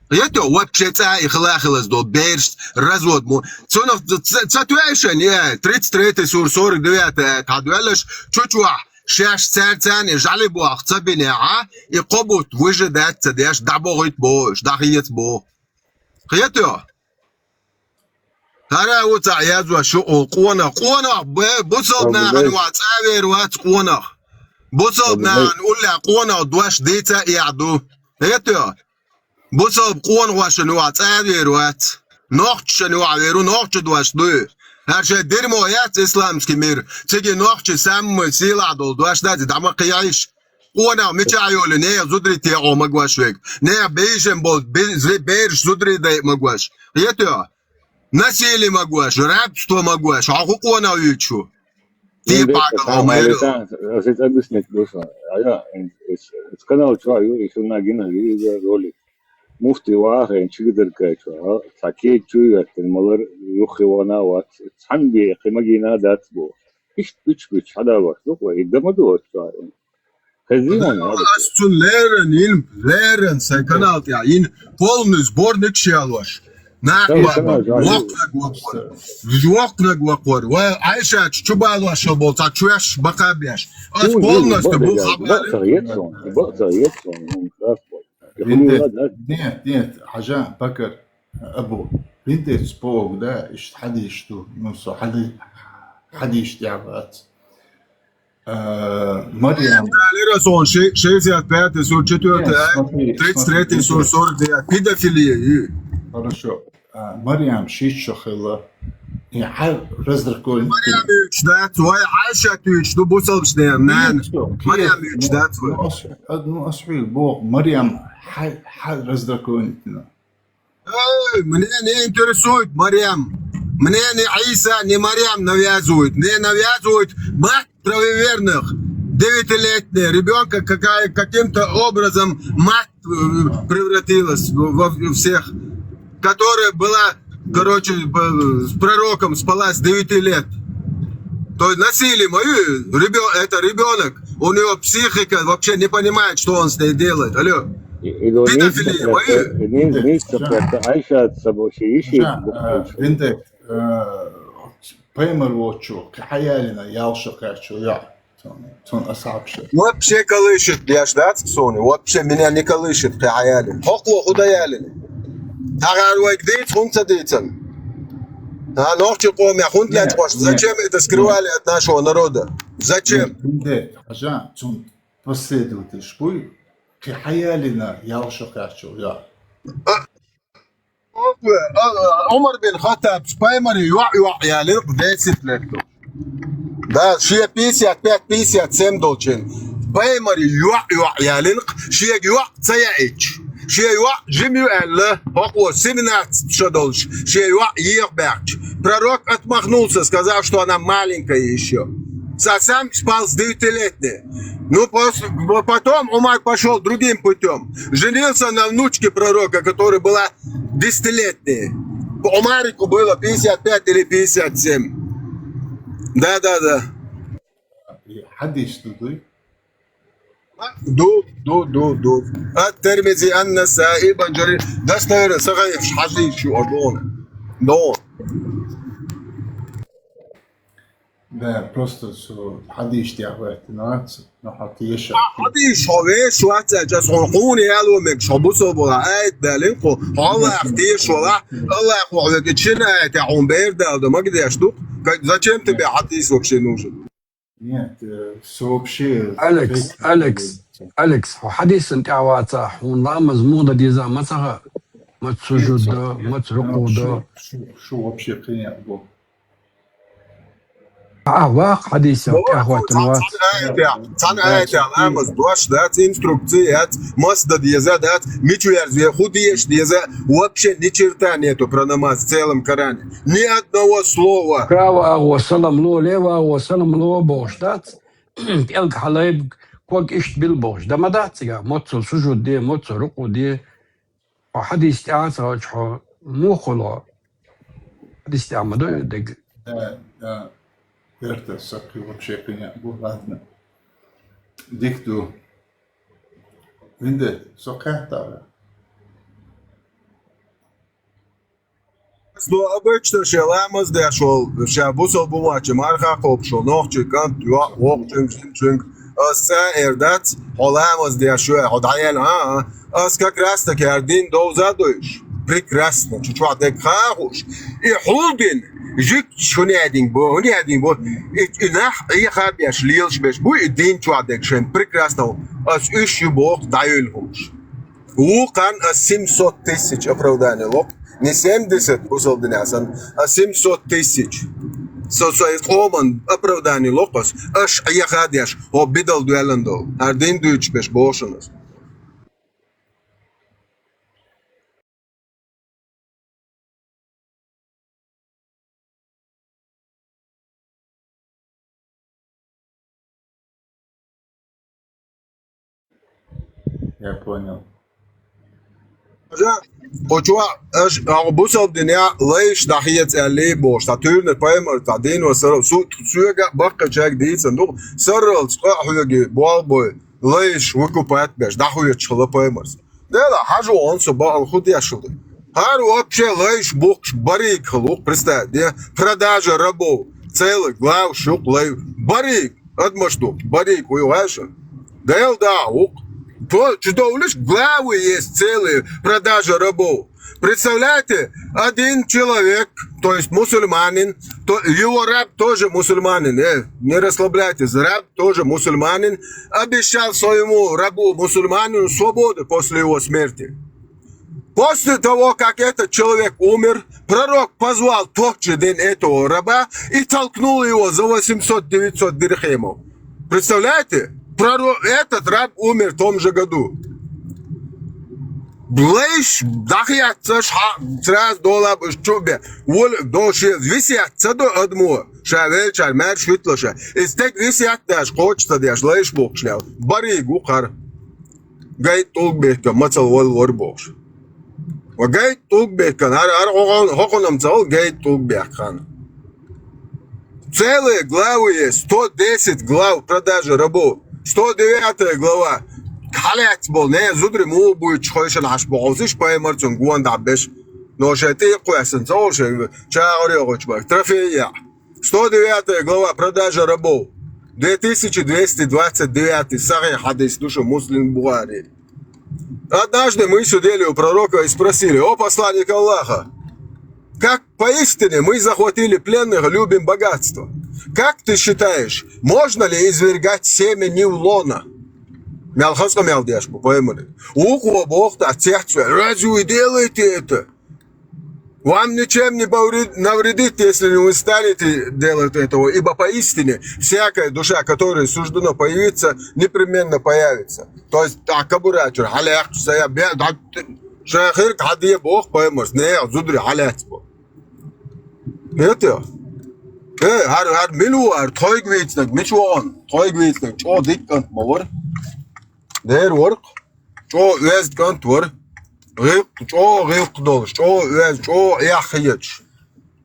Это вообще их лахилось до берж, развод. Цатуэшен, 33 sur 49 ayet, хадуэлэш, чучуа, шеш церцани, жалибуах, цабинеа, и кобут выжидать, цадеш, дабогит бо, ждахиец бо. Это ترى وتع يزوا شو قونا بوصلنا عن واتساب وات قونا بوصلنا نقول له قونا دوش ديتا يعدو هيتو بوصل قون وشنو واتساب وات نوخش شنو عيرو نوخش دوش دو هر شيء درمويات اسلامسكي مير تيجي نوخش سام سيلا دول دوش دادي دعما قيايش قونا ميتشايول نيا زودري تي او مغواشوك نيا بيجن بول بيرش زودري داي مغواش هيتو Насилие могуаш, рабство могуаш, а хукуана уючу. Ты пагал, мэрил. Así te объяснить, душа. Сказал, что еще на генерале роли. Муфти вахен, чигдерка, что такие чуят, малар юхивана ват. Санби, химагина датбо. Иш пич, хадаваш, ну, и дамадо, что. Астун лерен, сайканал, ин полный сборник шалваш. Вокна гвакор. Айша чубалва шобол, так чуяш бакабяш. Ас полностью был хабар. нет, حاجة بكر أبو بنت سبوك ده إيش حد يشتو نصو حد يشتعبات مريم Лерсон 65 sur 4 33 sur 49 педофилия. Хорошо. مريم شيشو خلا يعني رزقكم مريم يجدات وهي عايشة تيجدو بوصل بشنين مريم يجدات أدنو أسوي بوغ مريم حال رزقكم منين интересует مريم منين عيسى не مريم навязывают не навязывают мать правоверных 9-летняя ребенка каким-то образом мать превратилась во всех, которая была, короче, с пророком спала с 9 лет. То есть насилие мою, это ребенок, у него психика вообще не понимает, что он с ней делает. Алло. Педофилия мою. بنتك بيمر واتشو كحيالنا يالشق يحشو يا تون أصعب شيء. Вообще колышет, я ждать Сони, вообще меня не колышет при аяле. Хокло худаяли. Агаруек дейт, хунца дейтен. А ночи помя хунтлять пош. Зачем это скрывали от нашего народа? Зачем? بنتك عشان تون последователь шпуй كحيالنا يالشق يحشو يا. عمر بن خطاب спаймари юяли десетлетто. Да, шия 55-57 долчин. Спаймари юяли шия юя цаяич. Шия юя жимю элле, око 17 шадолч. Шия юя ехберч. Пророк отмахнулся, сказав, что она маленькая еще. Сам спал с 9-летней. Ну, потом Умар пошел другим путем. Женился на внучке пророка, которая была 10-летней. Умарику было 55 или 57. Да. حدش تضيف دو الترمذي أن سائبا جرير ده سنير صغير حديث شو أردون دون Да, просто حديش تعبت ناس نحط يشا حدي شوي شوات جس خوني هلو مك شبوس بولا ايت دالينكو الله اختي شولا الله يخوك تشنا تاعون بيردا ده ما قد يشتو зачем тебе حديث вообще нужен? Нет, все вообще... أليكس حديث أنت عواطح ونرامز موضة ديزا مسخة ما تسجد ما ترقود شو вообще قيام بو؟ واق حديث أنت أخوات الوات Цангаетя, амаз дуаш дат инструкции от масда деза дат мичуярзе худеешь деза вообще ни черта нету про намаз в целом Коране. Ни одного слова. Право أغوصلم لو ليوا أغوصلم لو بوشتات تلك حلايب كوك إشت بالبوش ده ما داتسيا موتسو سجود دي موتسو رقو دي وحديث تعاسة وجحو مو خلا حديث تعمدو يدق Да, это саки вообще قيام بو ладно. Дикту. Винде, соката. Ну, обычно шеламаз дошел, шабусов бумачи, марха копшо, ногчи, кант, чунг, эрдат, холамаз дошел, ходаял, аз как раз таки один доузадуешь. Прекрасно, чуть-чуть декахуш. И хулбин, жик шунядин бо, и нах, и хабяш лилш беш, бу и дин чуть декшен, прекрасно, аз ищу бог даюльхуш. Укан 700 тысяч оправданий лоб. Не 70 усолденясан, а 700 тысяч. Социализмом оправданий лопас, аж яхадяш, обидал дуэлендо, ардин дуч беш бошенос. Я понял. Почва, аж арбусов дня лейш дахиец али бош. Татюрне поймер тадин васаров суга бакка чак дица. Ну сарал схуги болбой лейш выкупает беш. Дахует чхла поймерс. Дела хажу он соба алхуд яшуды. Хар вообще лейш бокш барик хлук. Представь, продажа рабов. Целый глав шук лейш. Барик. Адмаштук. Барик уйваша. Дел да ук. Что лишь главы есть целые продажи рабов. Представляете, один человек, то есть мусульманин, то его раб тоже мусульманин, не расслабляйтесь, раб тоже мусульманин, обещал своему рабу мусульманину свободу после его смерти. После того, как этот человек умер, пророк позвал тот же день этого раба и толкнул его за 800-900 дирхемов. Представляете? Этот раб умер в том же году. Блейш, дахьятся $3 чубе. Доши висятся до одного. Шавель, шармер, швитлоша. Истек висят даш, хочется даш, лейш бокшлял. Бари гухар. Гайт толбека, мацал вол ворбош. Гайт толбека, хоконам цал, гайт толбекхан. Целые главы есть, 110 глав продажи рабов. 109 глава. Халят бол, не зудри му будет чхойшан аш богозиш поймарцун гуан дабеш. Но шети куясен цолше, чаори огочбак. Трофея. 109 глава продажа рабов. 2229 сахih хадис, душа муслим Бухари. Однажды мы сидели у пророка и спросили: о посланник Аллаха, как поистине мы захватили пленных, любим богатство. Как ты считаешь, можно ли извергать семя Невлона? Мялхаска мялдяшку, поймали. Ухо Бог отцехцу. Разве вы делаете это? Вам ничем не навредит, если не вы станете делать этого, ибо поистине всякая душа, которая суждено появиться, непременно появится. То есть, акабурачур, халях, шахир, хадия Бог поймас, не, зудри, халях. Это? Har miluar, toigvitsnak, michuan, toigvitsnak, cho dikkant mawar. Der work, cho west kant war. Cho gilkdol, cho west, cho yakhiyach.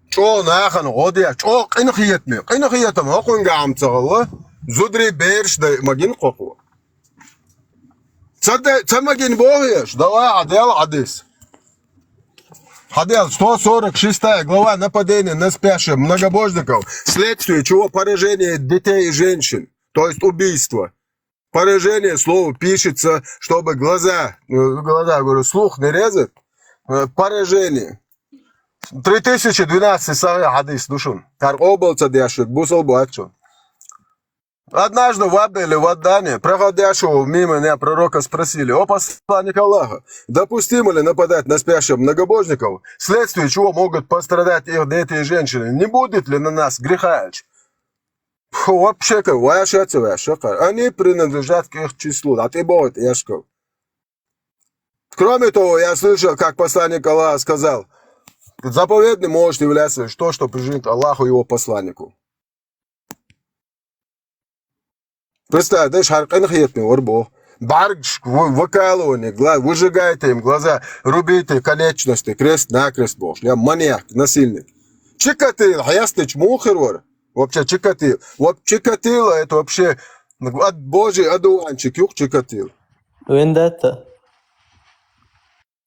Cho nahan godiya, cho qinkhiyatme, qinkhiyatme, haqun gaamtsagalla. Zudri bersh da magin qoqwa. Tsada tsamagin bohiyash, dawa adel adis. Хадел, 146 глава нападения на спящих многобожников, вследствие чего поражение детей и женщин, то есть убийство. Поражение слово пишется, чтобы глаза, говорю, слух не резать. Поражение. 3012 хадис душун. Как облаца дяшек, бусол бачу. Однажды в Абеле, в Адане, проходящего мимо меня пророка спросили: «О посланник Аллаха, допустимо ли нападать на спящих многобожников, вследствие чего могут пострадать их дети и женщины? Не будет ли на нас греха?» Вообще, они принадлежат к их числу, а ты будет яшков. Кроме того, я слышал, как посланник Аллаха сказал: заповедным может являться то, что прижит Аллаху и его посланнику. Представь, да, шаркан хиетный орбо. Баргш, выкалывание, выжигайте им глаза, рубите конечности, крест-накрест, бог. Я маньяк, насильник. Чикатил, хаястыч мухер вор. Вообще Чикатил. Вот Чикатило это вообще от божий одуванчик, юг Чикатил. Вендетта.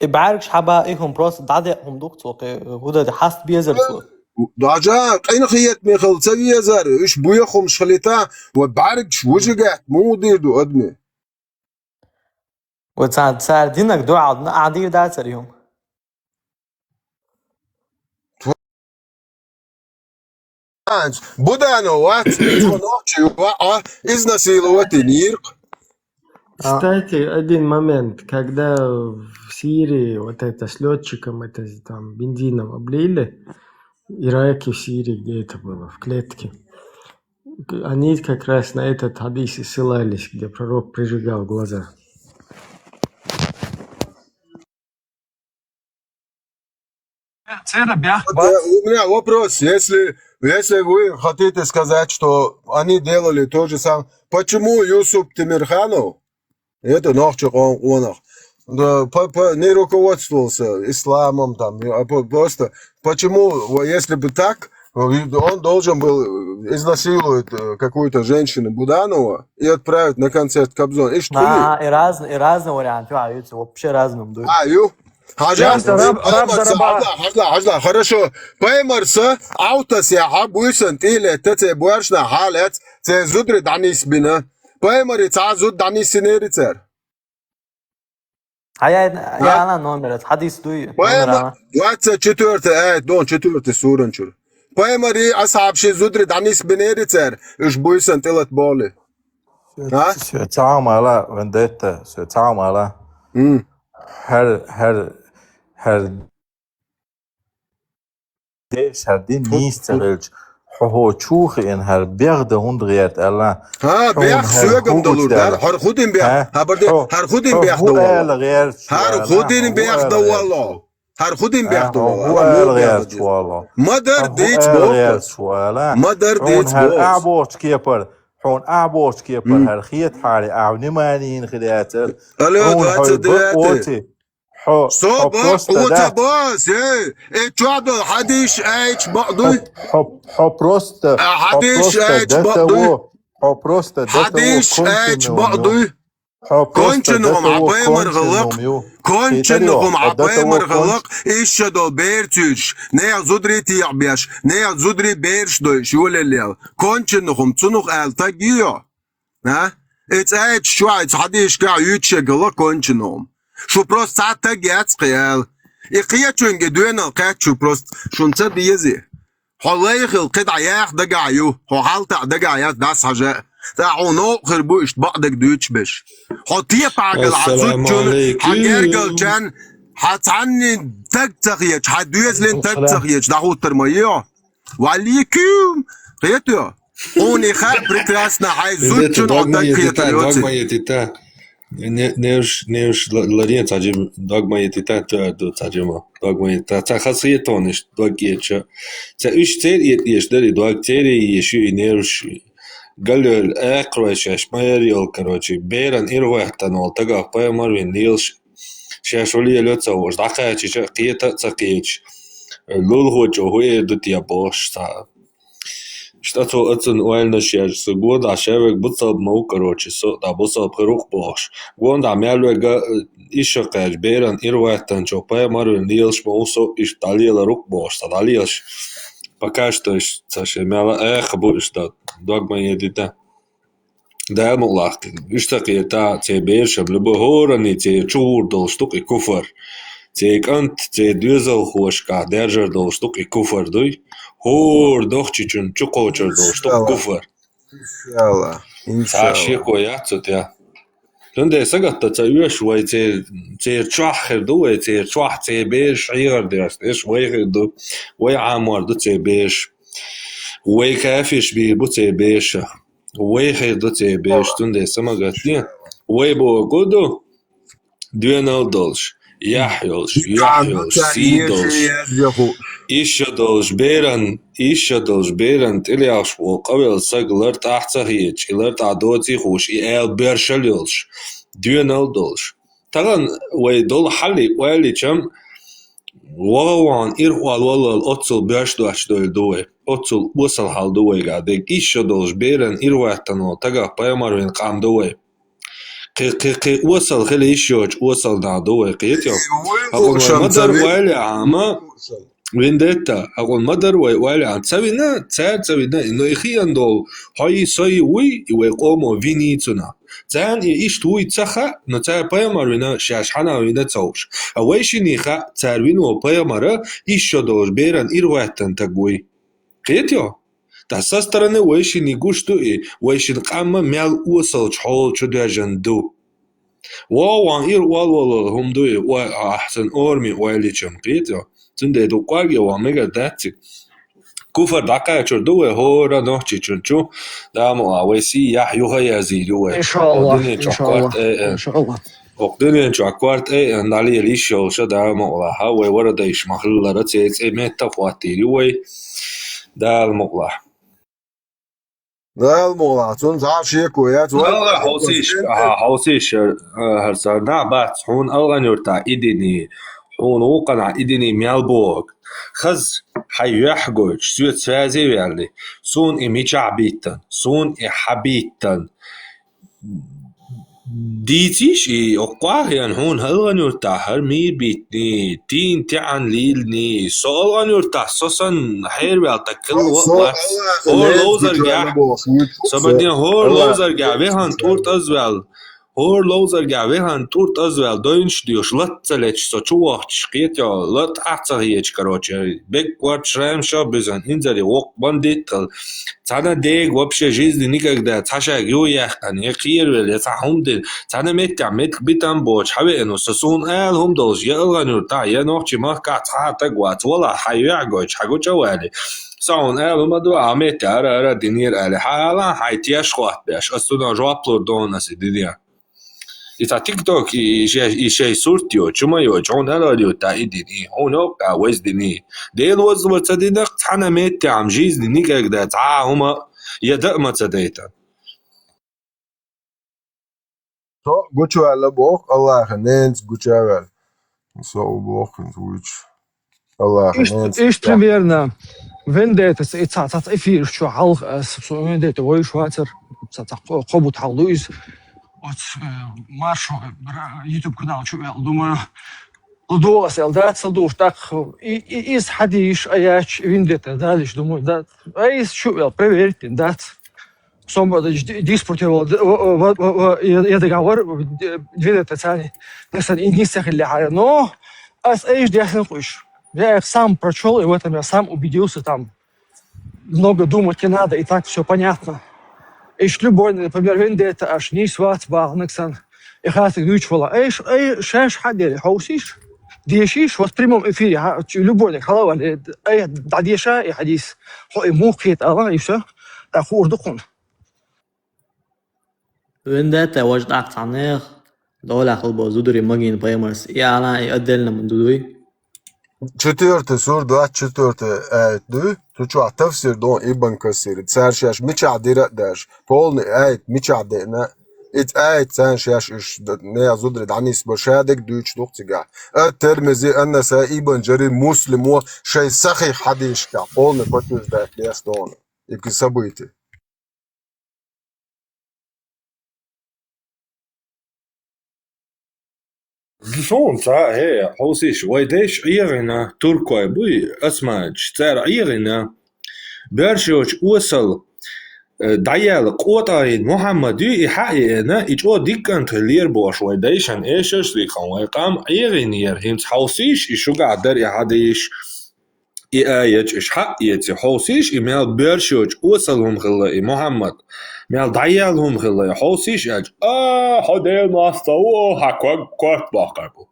И بعرفش حبائهم просто دعهم دكتور هذا ده حست بيزرسو. دعجا قين خيات ميخل سوي زار إيش بيخم شخليتا وبعرفش وجقت مو ديردو أدمي. وتصار دينك دعاء عدير داتريهم. Будано ват, ночью изнасиловать нирк. Кстати, один момент, когда в Сирии вот это с летчиком, это там бензином облили, Ираке, в Сирии, где это было, в клетке, они как раз на этот хадис и ссылались, где пророк прижигал глаза. У меня вопрос, если вы хотите сказать, что они делали то же самое, почему Юсуп Тимирханов, это Нохчик Онах, не руководствовался исламом, там, а просто почему, если бы так, он должен был изнасиловать какую-то женщину Буданова и отправить на концерт Кобзон. И что ли? И разные варианты, вообще разным. Хорошо. Поймарса, аутосяха, буйсан, или те буаршна халец, те зудри данис бина. Поймарица зуд данис синерицер. Я она номер, хадис дуй. 24 аят, дон 4 суранчур. Поймари асхабши зудри данис бинерицер, уж буйсан тилат боли. Söyleyeceğim hala vendetta, söyleyeceğim hala. Her desh her din nisterelch. Ho chuche in her bergde hundriet alla. Ha berg sögem dolur der. Har khudin berg. Ha barde har khudin berg dolur. Har khudin berg dolur. Har khudin berg dolur. Mother dates bok. Mother dates bok. Her abort keeper. حون أعبوش كيبر هالخيط حالي أعني مانين خلياتر حون حوي صوب وتباس ايه تشعدو حديش ايش بقضي حبروست حديش ايش بقضي حديش ايش بقضي كونشنهم عبايمر غلق كونشنهم عبايمر غلق إيشادو بيرتوش نيا زودري تيعبيش نيا زودري بيرش دوش يولي الليل كونشنهم تنوخ التاقيو ها إتس ايش شوائц حديش كا يوتشي غلق كونشنهم شو بروست ساعتا جاتس قيال إقياتشون جدوين القياتشو بروست شونتا بيزي حلايخ القطع ياخ دقايو حالتا دقايات داس حاجة تعونو خربوش بعدك دوتش بش حطيه بعقل عزوجون حجرجل كان حتعني تكتخيج حدويز لين تكتخيج دعو ترميو وعليكم قيتو هوني خاب بريكراسنا حيزوجون عدك قيتو Neuž larien cajim dogma yetita do cajima dogma yetita ca khasiyetonish dogyecha ca üç ter yetişleri dog teri yeşu neuž galol aqrosh shmayar yol короче beran irwahtan ol taga payamar ven nilsh shasholi elotsa vos daqachi qiyeta tsaqich lul hojo hoye dutia bosh sa Что то это уэльно шеш, года шевек бутсал мау короче, да бутсал прух бош. Гонда мялвега еще кэш беран ирвайтан чопэ марвин лилш маусо иш далила рук бош, далилш. Пока что саше мяла будешь да догма едита. Да мулах. Ишта кита те беш блубо хорани те чур дол штук и куфар. Те кант те дюзал хошка держер дол штук и куфар дуй. Хор дохчичун чукочер дол штук куфар. Иншалла. Саше коя цутя. Тунде сагатта цаюш вай те чахер дуй те чах те беш айгар дерс. Эш вай ду вай амар ду те беш. Вай кафиш би бу те беш. Вай ду те беш тунде самагатня. Вай бо году $2 долж. Яхьолш, сидолш. Еще долж беран тилиаш وقبل سجلر تحت هيج إلر تعدوتي خوش إل برشليلش $2 долж. طبعا ويدول حلي ويلي كم وغوان إروال والله الأتصل برش دوش دوي أتصل وصل حال دوي قاعدك إيشو dolж беран إرواتنو تجا بيمر من قام دوي قي وصل خلي إيشوج وصل دعدوي قيتيو أقول مدر ويلي عاما وينديتا أقول مدر ويلي عن تسوينا إنه إخيان دول هاي ساي وي ويقومو فينيتونا تان إيش توي تسخا نتا بيامر وينا شاشحنا وينا تسوش أويشي نيخا تاروينو بيامر إيشو دولش بيران إرواتن تقوي قيتيو تحساس تراني ويشي نيقوش دوئي ويشي نقاما ميال وصل جحول شدواجن دو ووان إروال هم دوئي وأحسن أورمي ويلي جم قيتيو تنده دو قاقيا واميغا داتي كفر داكا يشردوه هورا نوحشي چنچو دامو آويسي يحيوها يزيدوه إن شاء الله إن شاء الله وقدني جاكوارت نالي ليشو شدامو الله وورد إيش محلولة تيز ميتا فواتيري وي دالمو الله دالمو تون زعشيكو يا تون الله حوسيش هرسارنا بات حون أغنورتا إديني حون وقنا إديني ميالبوغ خز حيحجوج سويت سازي ويالي سون إميشعبيتن سون إحبيتن ديتيش أقواهيان هون هلغنور تاهر مي بيتني تين تعن ليلني سولغنور تحسسن حير بيالتكل وقت هور لوزرقع سبردين هور لوزرقع بيهان تورت أزوال هور لوزرقع بيهان تورت أزوال دوينش ديوش لتسلتش سوچووحش قيتيا لت أحتهيج كروچي بيك وارد شرامشا بزن إنزالي وق بنديتل تانا ديگ вообще жизни никогда ташак юяхтан якирвел ясахумдин тана меття мет битам боч хавену сосун эл хум долж ялганур та я нохчи махка цата гват вала хайягоч хагучавали саун эл маду амет ара динир али hala хайтяш хват беш астуна жаплор донас дидия إذا تيك توك إشي صورتيو شمايو جون هلاليو تا إديني هونو كاوز ديني ديل وزو تصدينك تحنا ميت عم جيز ديني كاكدا تعاهما يدأ ما تصديتا تو قوچو على بوخ الله خنينز قوچاوال نسو بوخ نتويش الله خنينز إيش примерно вендета цацат эфир что халх вендета вой шватер цацак қобут халдуис от маршу YouTube канал чувел думаю лдуас да салдуш так и из хадиш аяч вендета далиш думаю да из чувел проверьте да somebody диспутировал я договор вендета цани если не сахали но as эйш дяхнуш я их сам прочел и в этом я сам убедился там много думать не надо и так все понятно. Иш любой, например, вендета аж не сват багнексан. И хатик дючвала. Иш шаш хадели хаусиш. Дешиш вот в прямом эфире любой халава ай дадеша и хадис. Хо и мухит ала и все. Так урдукун. وندتا وجدك عنيخ دولة خلبو زودري مجين بايمرس يعني يقدلنا من دودوي Четвертый сур, 24 ayet du, tu ču tafsir don Ibn Kasir. Tsanšaš mičadira daš. Polni ayet mičadina. It ayet tsanšaš ish ne yazudri danis bashadek duch duqtiga. الترمذي النسائي Ibn Jarir Muslim و shay sahih hadith ka. Polni patuz da yas don. и событий. Zonza he hosish ويديش عيرنا تركوي بوي اسمع تار عيرنا برشوش وصل دعيال قوطاين محمدي إحاينا إجو ديكن تلير بوش ويديشن إيشش ليخان ويقام عيرينير هيمس حوسيش إشو قادر إحاديش إيايج إش حق يتي حوسيش إميال برشوش وصلهم خلا محمد ميال دعيالهم خلا حوسيش أج حديل ماستو حكوك كوت باقربو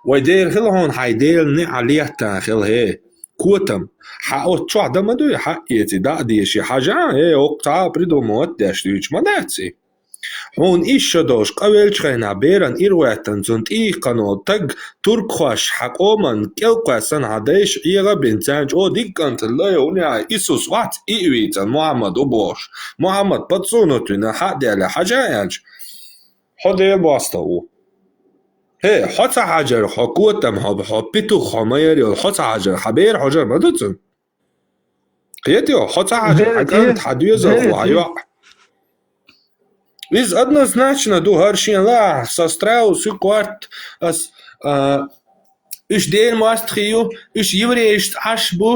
ويدير خلهون حيديل نعليتا خل هي كوتم حقوت شو عدم دو حق يتي دا ديشي حاجة هي وقتا بريدو موت داشتوش مداتسي هون إيش شدوش قويل شخينا بيران إرواتن زنت إيه قانو تق ترك خوش حق أومن كيل قاسن عديش إيغا بنتانج أو ديكانت الله يونيا إيسوس وات إيويتن محمد وبوش محمد بطسونو تنا حق ديالي حاجة ينج حديل باستو هي حتى حجر حقوتم حبيتو خمير حتى حجر حبير حجر مدتن قيتيو حتى حجر حكانت حديوزا وعيوع Iz однозначно дуharšien lā sastrausi kvart as iš dēļ māstriju, iš jevrejišt ašbu,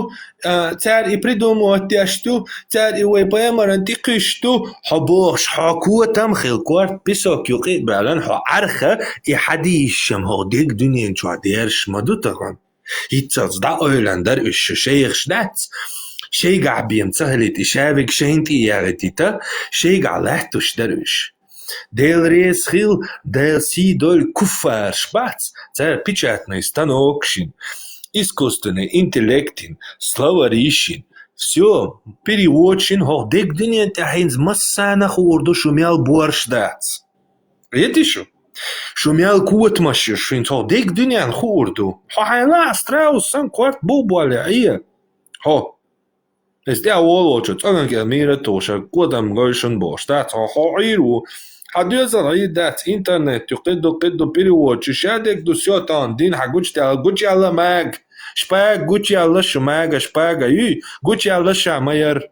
cer I prидумывать тяшту, cer I way паямаран тикишту, حبوش حاكوتم خيل كوارت بيسوك يقيد بعلن حا عرخة I حديشم هو ديك دنيا شو عديرش مدوتغن يتصز دا أولاندر إش شيخ شداتس شيقع بيم سهلتي شابك شينتي ياغتيتا شيقع لحتوش دروش ديل ريس خيل ديل سي دول كفار شباتس تار печатный станокшин искусственный интеллектин словарищин все переводчин хохдек дынен тахинз массана хурду шумял боршдац это шо шумял кутмаши шин хохдек дынен хурду хайла страус сан кварт бубале ия хо Este awolocso tsaganke mire tosha قدم goishun boshtat hoiru حديثا عيدات انترنت يقدو بيريوتش شادك دو سيوتان دين حقوش تال قوش يالا ماغ شباق قوش يالا شماغ شباق اي قوش يالا شامير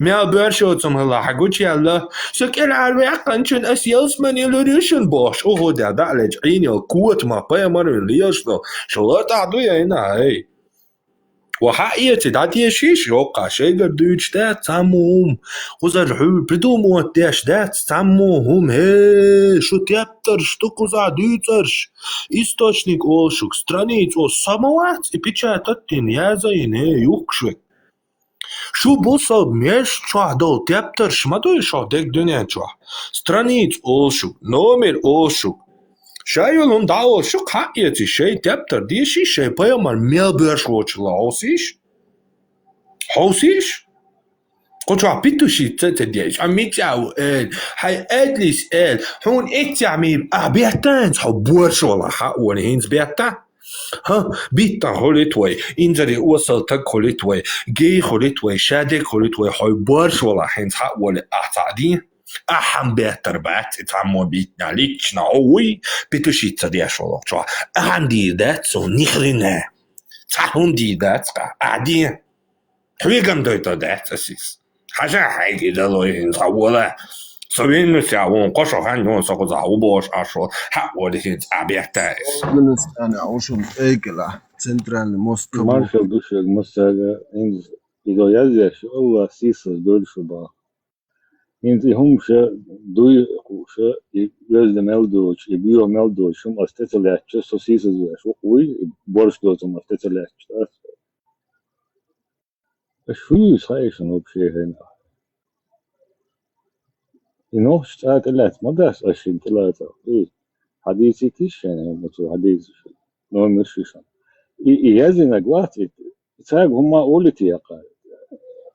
ميال بيرشوتسم هلا حقوش يالا سكيل عالوي عقنشن اسيالس من يلوريشن بوش اوهو دا دعلج عيني القوة ما بيامر ليشلو شلات عدوية هنا هاي وحقيقة داتي شيش يوقع شيء قدوش دات ساموهم وزرحو بدو موتاش دات ساموهم هي شو تيبترش تقوزع دوترش источник олшук страниц о самоват и печататтин язайн هي يوكشوك شو بوصل مش شو تيبترش ما دوي شو ديك دنيا شو страниц олшук номер олшук شايلهم دعوة شو حقيقتي شيء تبتر دي شيء بيامر ميلبرش وشلا حوسيش قلت عبيتو شي تديش عميتي عو هاي ادليس هون اتي عميب بيعتانز حبورش ولا حق ولا هينز بيعتان ها بيتا خوليتوي انزري وصلتك خوليتوي جي خوليتوي شادك خوليتوي حبورش ولا هينز حق ولا اعتعدين أحم بيتر بات اتعمو بيتنا ليكشنا هوي بيتوشي تصديش والله شو عندي ذات سو نخرنا تعهم دي ذات قاعدين حويقم دويتا ذات أسيس حاجة حاجة دلوين صولا صوين نسيعون قشو خانيون ساقو زعو بوش عشو حق وليهن أبيعتايس أنا عوشم إيقلا سنترال موسكو Marshall Dushek Musaga in Idoyazish Allah Sisa Dulshuba. In the Humsha, do Husha, use the Meldoch, a bio Meldochum, a Stetelach, so Caesars, we Borsdotum, a Stetelach. A few station of Shehena. In Ostrat a let, Modas, I think the letter. Hadithi Tishan, but Hadith, no mission. He has in a glass it. It's a Huma Olity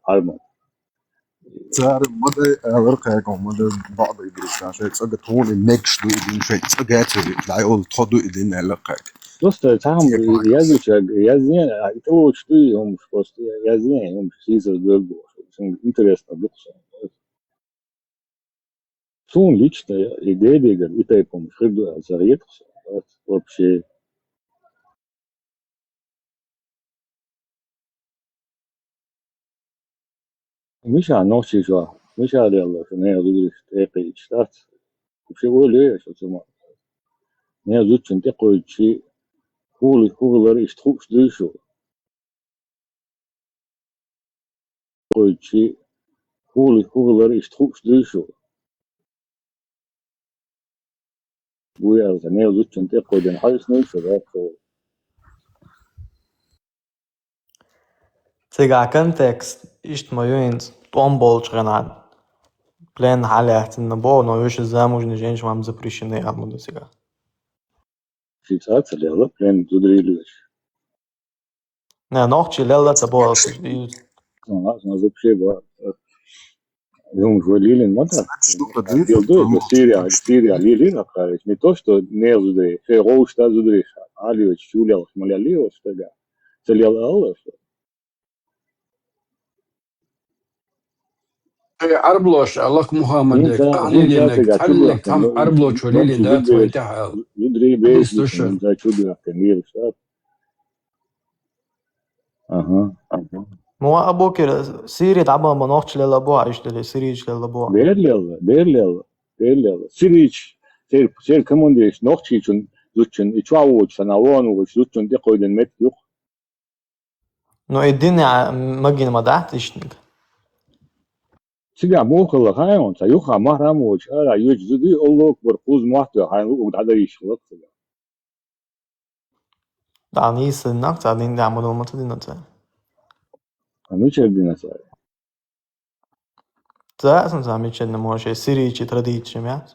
Alma. صار مدى ورقة مدى بعض إدريس عشان تصدق هون النكش دو إدين شيء تصدقات لا يقول تحضو إدين علاقة Just a time Yazin, I told you, home supposed to Yazin, home Caesar Gurbo, some interest of books. Soon reached a day digger, it upon Frido as a yet, or she مش نوشي شو مش يلا شو نه زودري تقي شتات وشي ولا شو تسمع نه زود شنت قوي شي هو لر يشتخوش شو قوي شي هو لر يشتخوش شو ويا نه زود شنت قوي دين حاجة نيشو ده Цыга контекст ишт моюинц томболч ганан. Плен халят на бо, но еще замужние женщины вам запрещены амуду сега. фиксация лела плен зудри лишь Не, нохчи лела табо. вообще ба يوم جوليل المطر Штука длится يلدو там. سيريا ليلي نقارش не то что не зудри في غوش تا зудри алио чулял смолялио что да целел алло أربلوش الله محمد نمسا ليلك تقعد تحلك هم أربلوش وليلي نوتشي دات زدري ويتها زدري بيش بستوش نمسا شو كمير شاب اها مو أبو كده سيري تعبان بنوخش للا بو عيش للي سيريش للا بو. بيرليلا سيريش سير كمان ديش نوتشي شن زوتشن يتشاوج سنوان وزوتشن دي قويدن مت يوخ Но الدنيا مجين ما دعتش نك. سيجا موخل خايون سيوخا مهرام وش ألا يوج زدي الله أكبر قوز محتوى خايون وقعد يشلق دعني سنك تعدين دعمل المتدين نتا. مش الدين ساي تا أصلا زعمت إنه مو شيء سيريش ترديش ميات.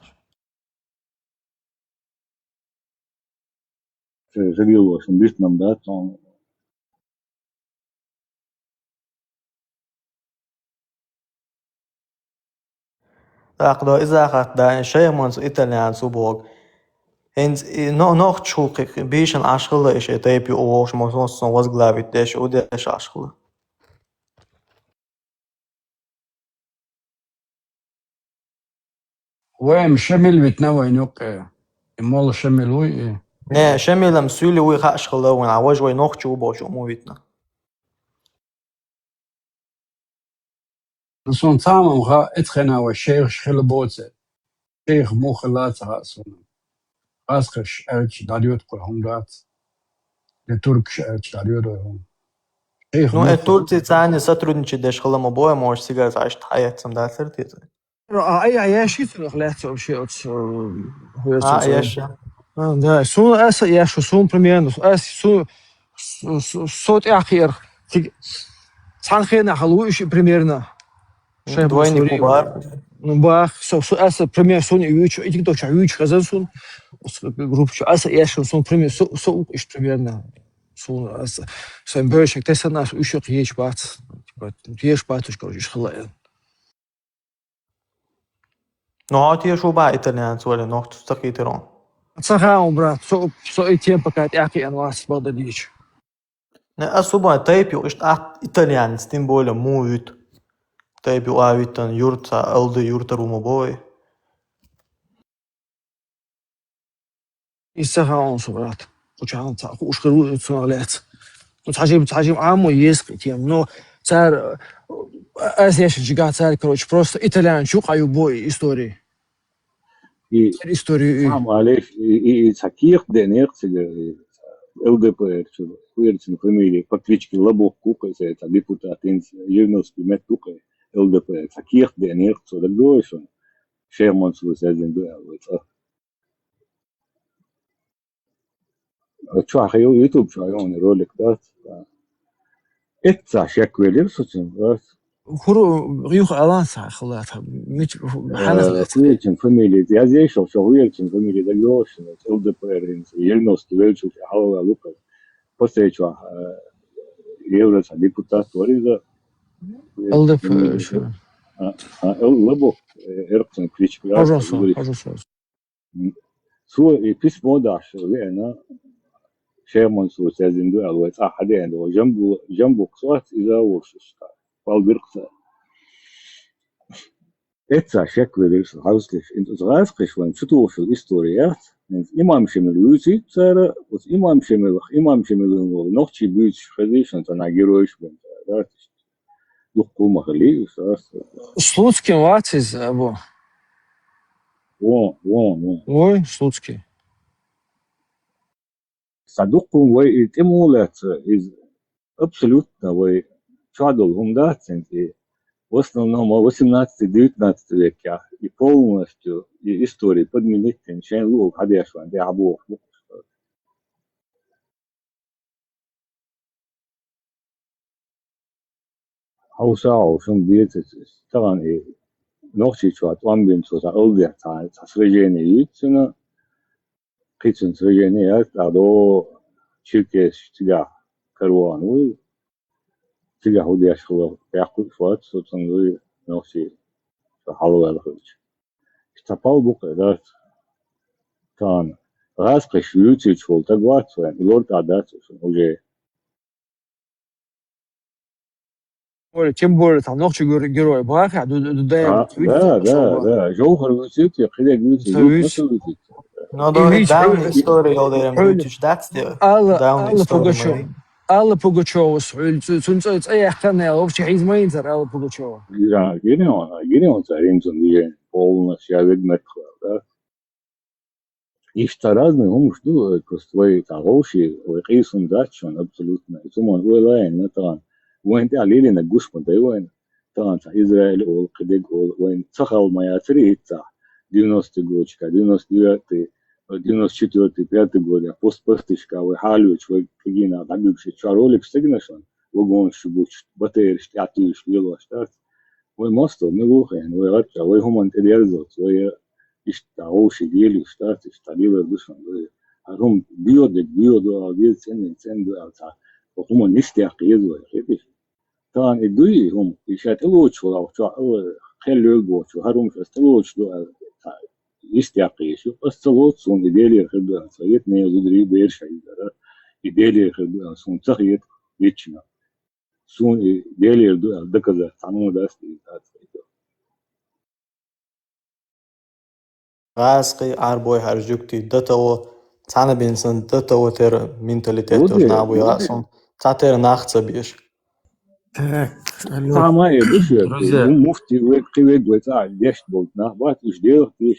سيجي وشن بيت نمدات أقدر إذا أخذت ده شيء منص إيطاليان سوبوك. Hens nog tjoek بيش عشقله إيش تيبي أوش مصنص وزغلافيت ديش وديش عشقله. وين شمل بتنوع نوق مول شمل وي نه شملم سولي وي عشقله وين عواج وي nog tjoe boش مويتنا. نصون تامم غا اتخنا والشيخ شخل بوتse شيخ مو خلات غاسون غاسخش أرش داريوت قهم دات لتركش أرش داريوت هم شيخ Ну مو Турции цани сотрудничать деш хлам обоим может сега зашт хаят сам дасер тит. أي عياشي ثلاثة أو شيء هو ياش. да, сун аса я что сун примерно, сун сот ахир, санхена халуиш примерно. Двойник кубар. Ну бах, аса пример сун юч, иди кто ча юч хазан сун, группа аса я что сун пример иш примерно. Сун аса, сам бешек, ты сана ушок еш бат, еш батуш короче хлая. Ну а ты шо ба итальян свали nog тустаки тирон. Цагаун брат, со и темпо кат ахи анвас балдадич. Не особо тайпи ишт итальян тем более мувит. Тайпи авитан юрта алды юрта румобой. Исагаун со брат. Учан та ушкру цуалет. Ну тажим аму есть тем, но цар азиаш жига цар, короче, просто итальян чук аю бой истории. Историю. معلش سكيخ دنيق LDPR شو ويرسن فاميلي فكريتشكي لابو كوكا سي ديبوتاتين يرنوس بيمت كوكا LDPR سكيخ دنيق شو دغوشون شيرمان شو سازين دو شو اخيو يوتيوب شو يون رولك دات اتسا شكويلر سوتين خرو ريوخ الانسا خلاتها مش حلقات ويرسن فاميلي زي شو ويرسن فاميلي دغوشون LDPR يرنوس كيلشو حاول لوكا posjećao Evropska diputatori za LDP شو Labo Erkson krički su i pismo daš lena شيرمان سو سازين دو الويت احدين وجنبه صوت اذا وشش بالبرقصه اتسا شكل ديش هاوسليش انت زغاسقش وان شتو في الهستوريات امام شمل يوسي صار بس امام شمل نوختي بيتش خديش انت ناجيروش بنت دقوا مغلي Слуцкий ватис, або. وون Ой, Слуцкий. صدقوا ويتمولات из абсолютно вы чадал да в основном 18-19 веке и полностью и истории подменить тенчен луг хадешван де абу هوسا شون بيت طبعا نوشي شوات وان بين صوت أولي تاع سرجيني سنة قيتن سرجيني أدو شركة تجاه كروان و تجاه ودي أشغل يأخذ فات صوت نقول نوشي حلوة الخلج استقبل بقى كان غاز قشيوتي شغل تقوات يعني لورد عادات وجه Тем более, там ногчи героя Баха, да, جوهر وسيتي قيل جوتي No, down history oder British that's the down history. Алла Пугачева, Сунцоец, Эхтанел, вообще измейнзер Алла Пугачева. Гирион царинцем дижен полностью ведметхла, да. И что разные, что твои торговшие, рейсун датчон абсолютно. И сумон уэлайн, на тан. وين تعليل إن الجوش منتهي وين طبعا إسرائيل أو قديك أو وين صخر ما يعتري تاع دينوس تجوش كدينوس ديرتي دينوس شتوتي بيرتي جودا بوستش كاوي حالو شوي كجينا بعدك شيء شارولك سجنشون وجون شبوش بتيرش تعطيش يلا اشتات وماستو ملوخ يعني ويرجع وهم أنت ديرزوت ويا يشتاوش يجيلي اشتات يشتغلوا دوشون هم بيودو بيد سن دو ألتا وهم نستيقظ ويخدش طبعا الدوي هم يشاتلوش ولا خلوش وهرم يشاتلوش دو يستيقظ استلوت سون يدير يخدم سيد نيزودري بير شيء يدير يخدم سون تخيط يتشنا سون يدير دو دكذا تعمل داستي Rasqi arboy harjukti datawo цана бенсэн датаво тер менталитет набу ясон цатер нахца биш. Самое большое, муфти век глаза, дешт был на бат, и ждал, ты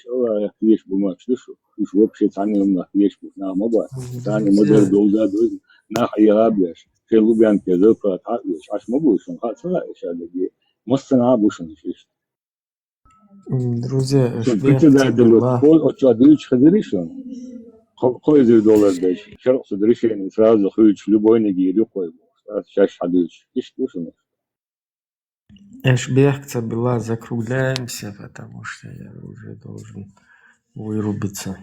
бумаг, что уж вообще цаны на есть на моба, цаны модель долга на хайрабляш, все лубянки зеркало таблиш, аж мобу, что хатса, еще такие, мостана бушен еще. Друзья, председатель, от чего дышишь, ходишь он. Какой $100 дать? Сейчас решение сразу ходишь любой неги любой. Сейчас ходишь. И что же? Эшбехца была, закругляемся, потому что я уже должен вырубиться.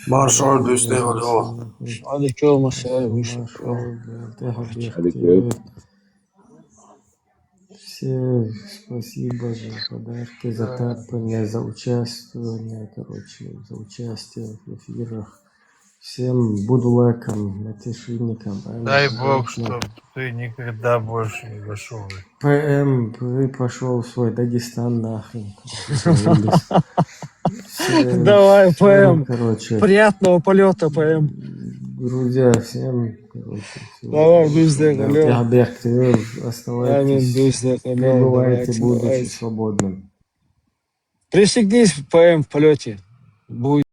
Marshall düştü o. Hadi ki olmasa выше. Все спасибо за подарки, за тапание, за участие, за участие в эфирах. Всем буду лайком, натешинником. Дай Бог, чтоб ты никогда больше не вошел. ПМ, ты пошел в свой Дагестан нахрен. Давай, ПМ. Короче, приятного полета, ПМ. Друзья, всем, короче, давай, всего. Оставайтесь, пребывайте, будучи свободным. Пристегнись, ПМ, в полете. Будет.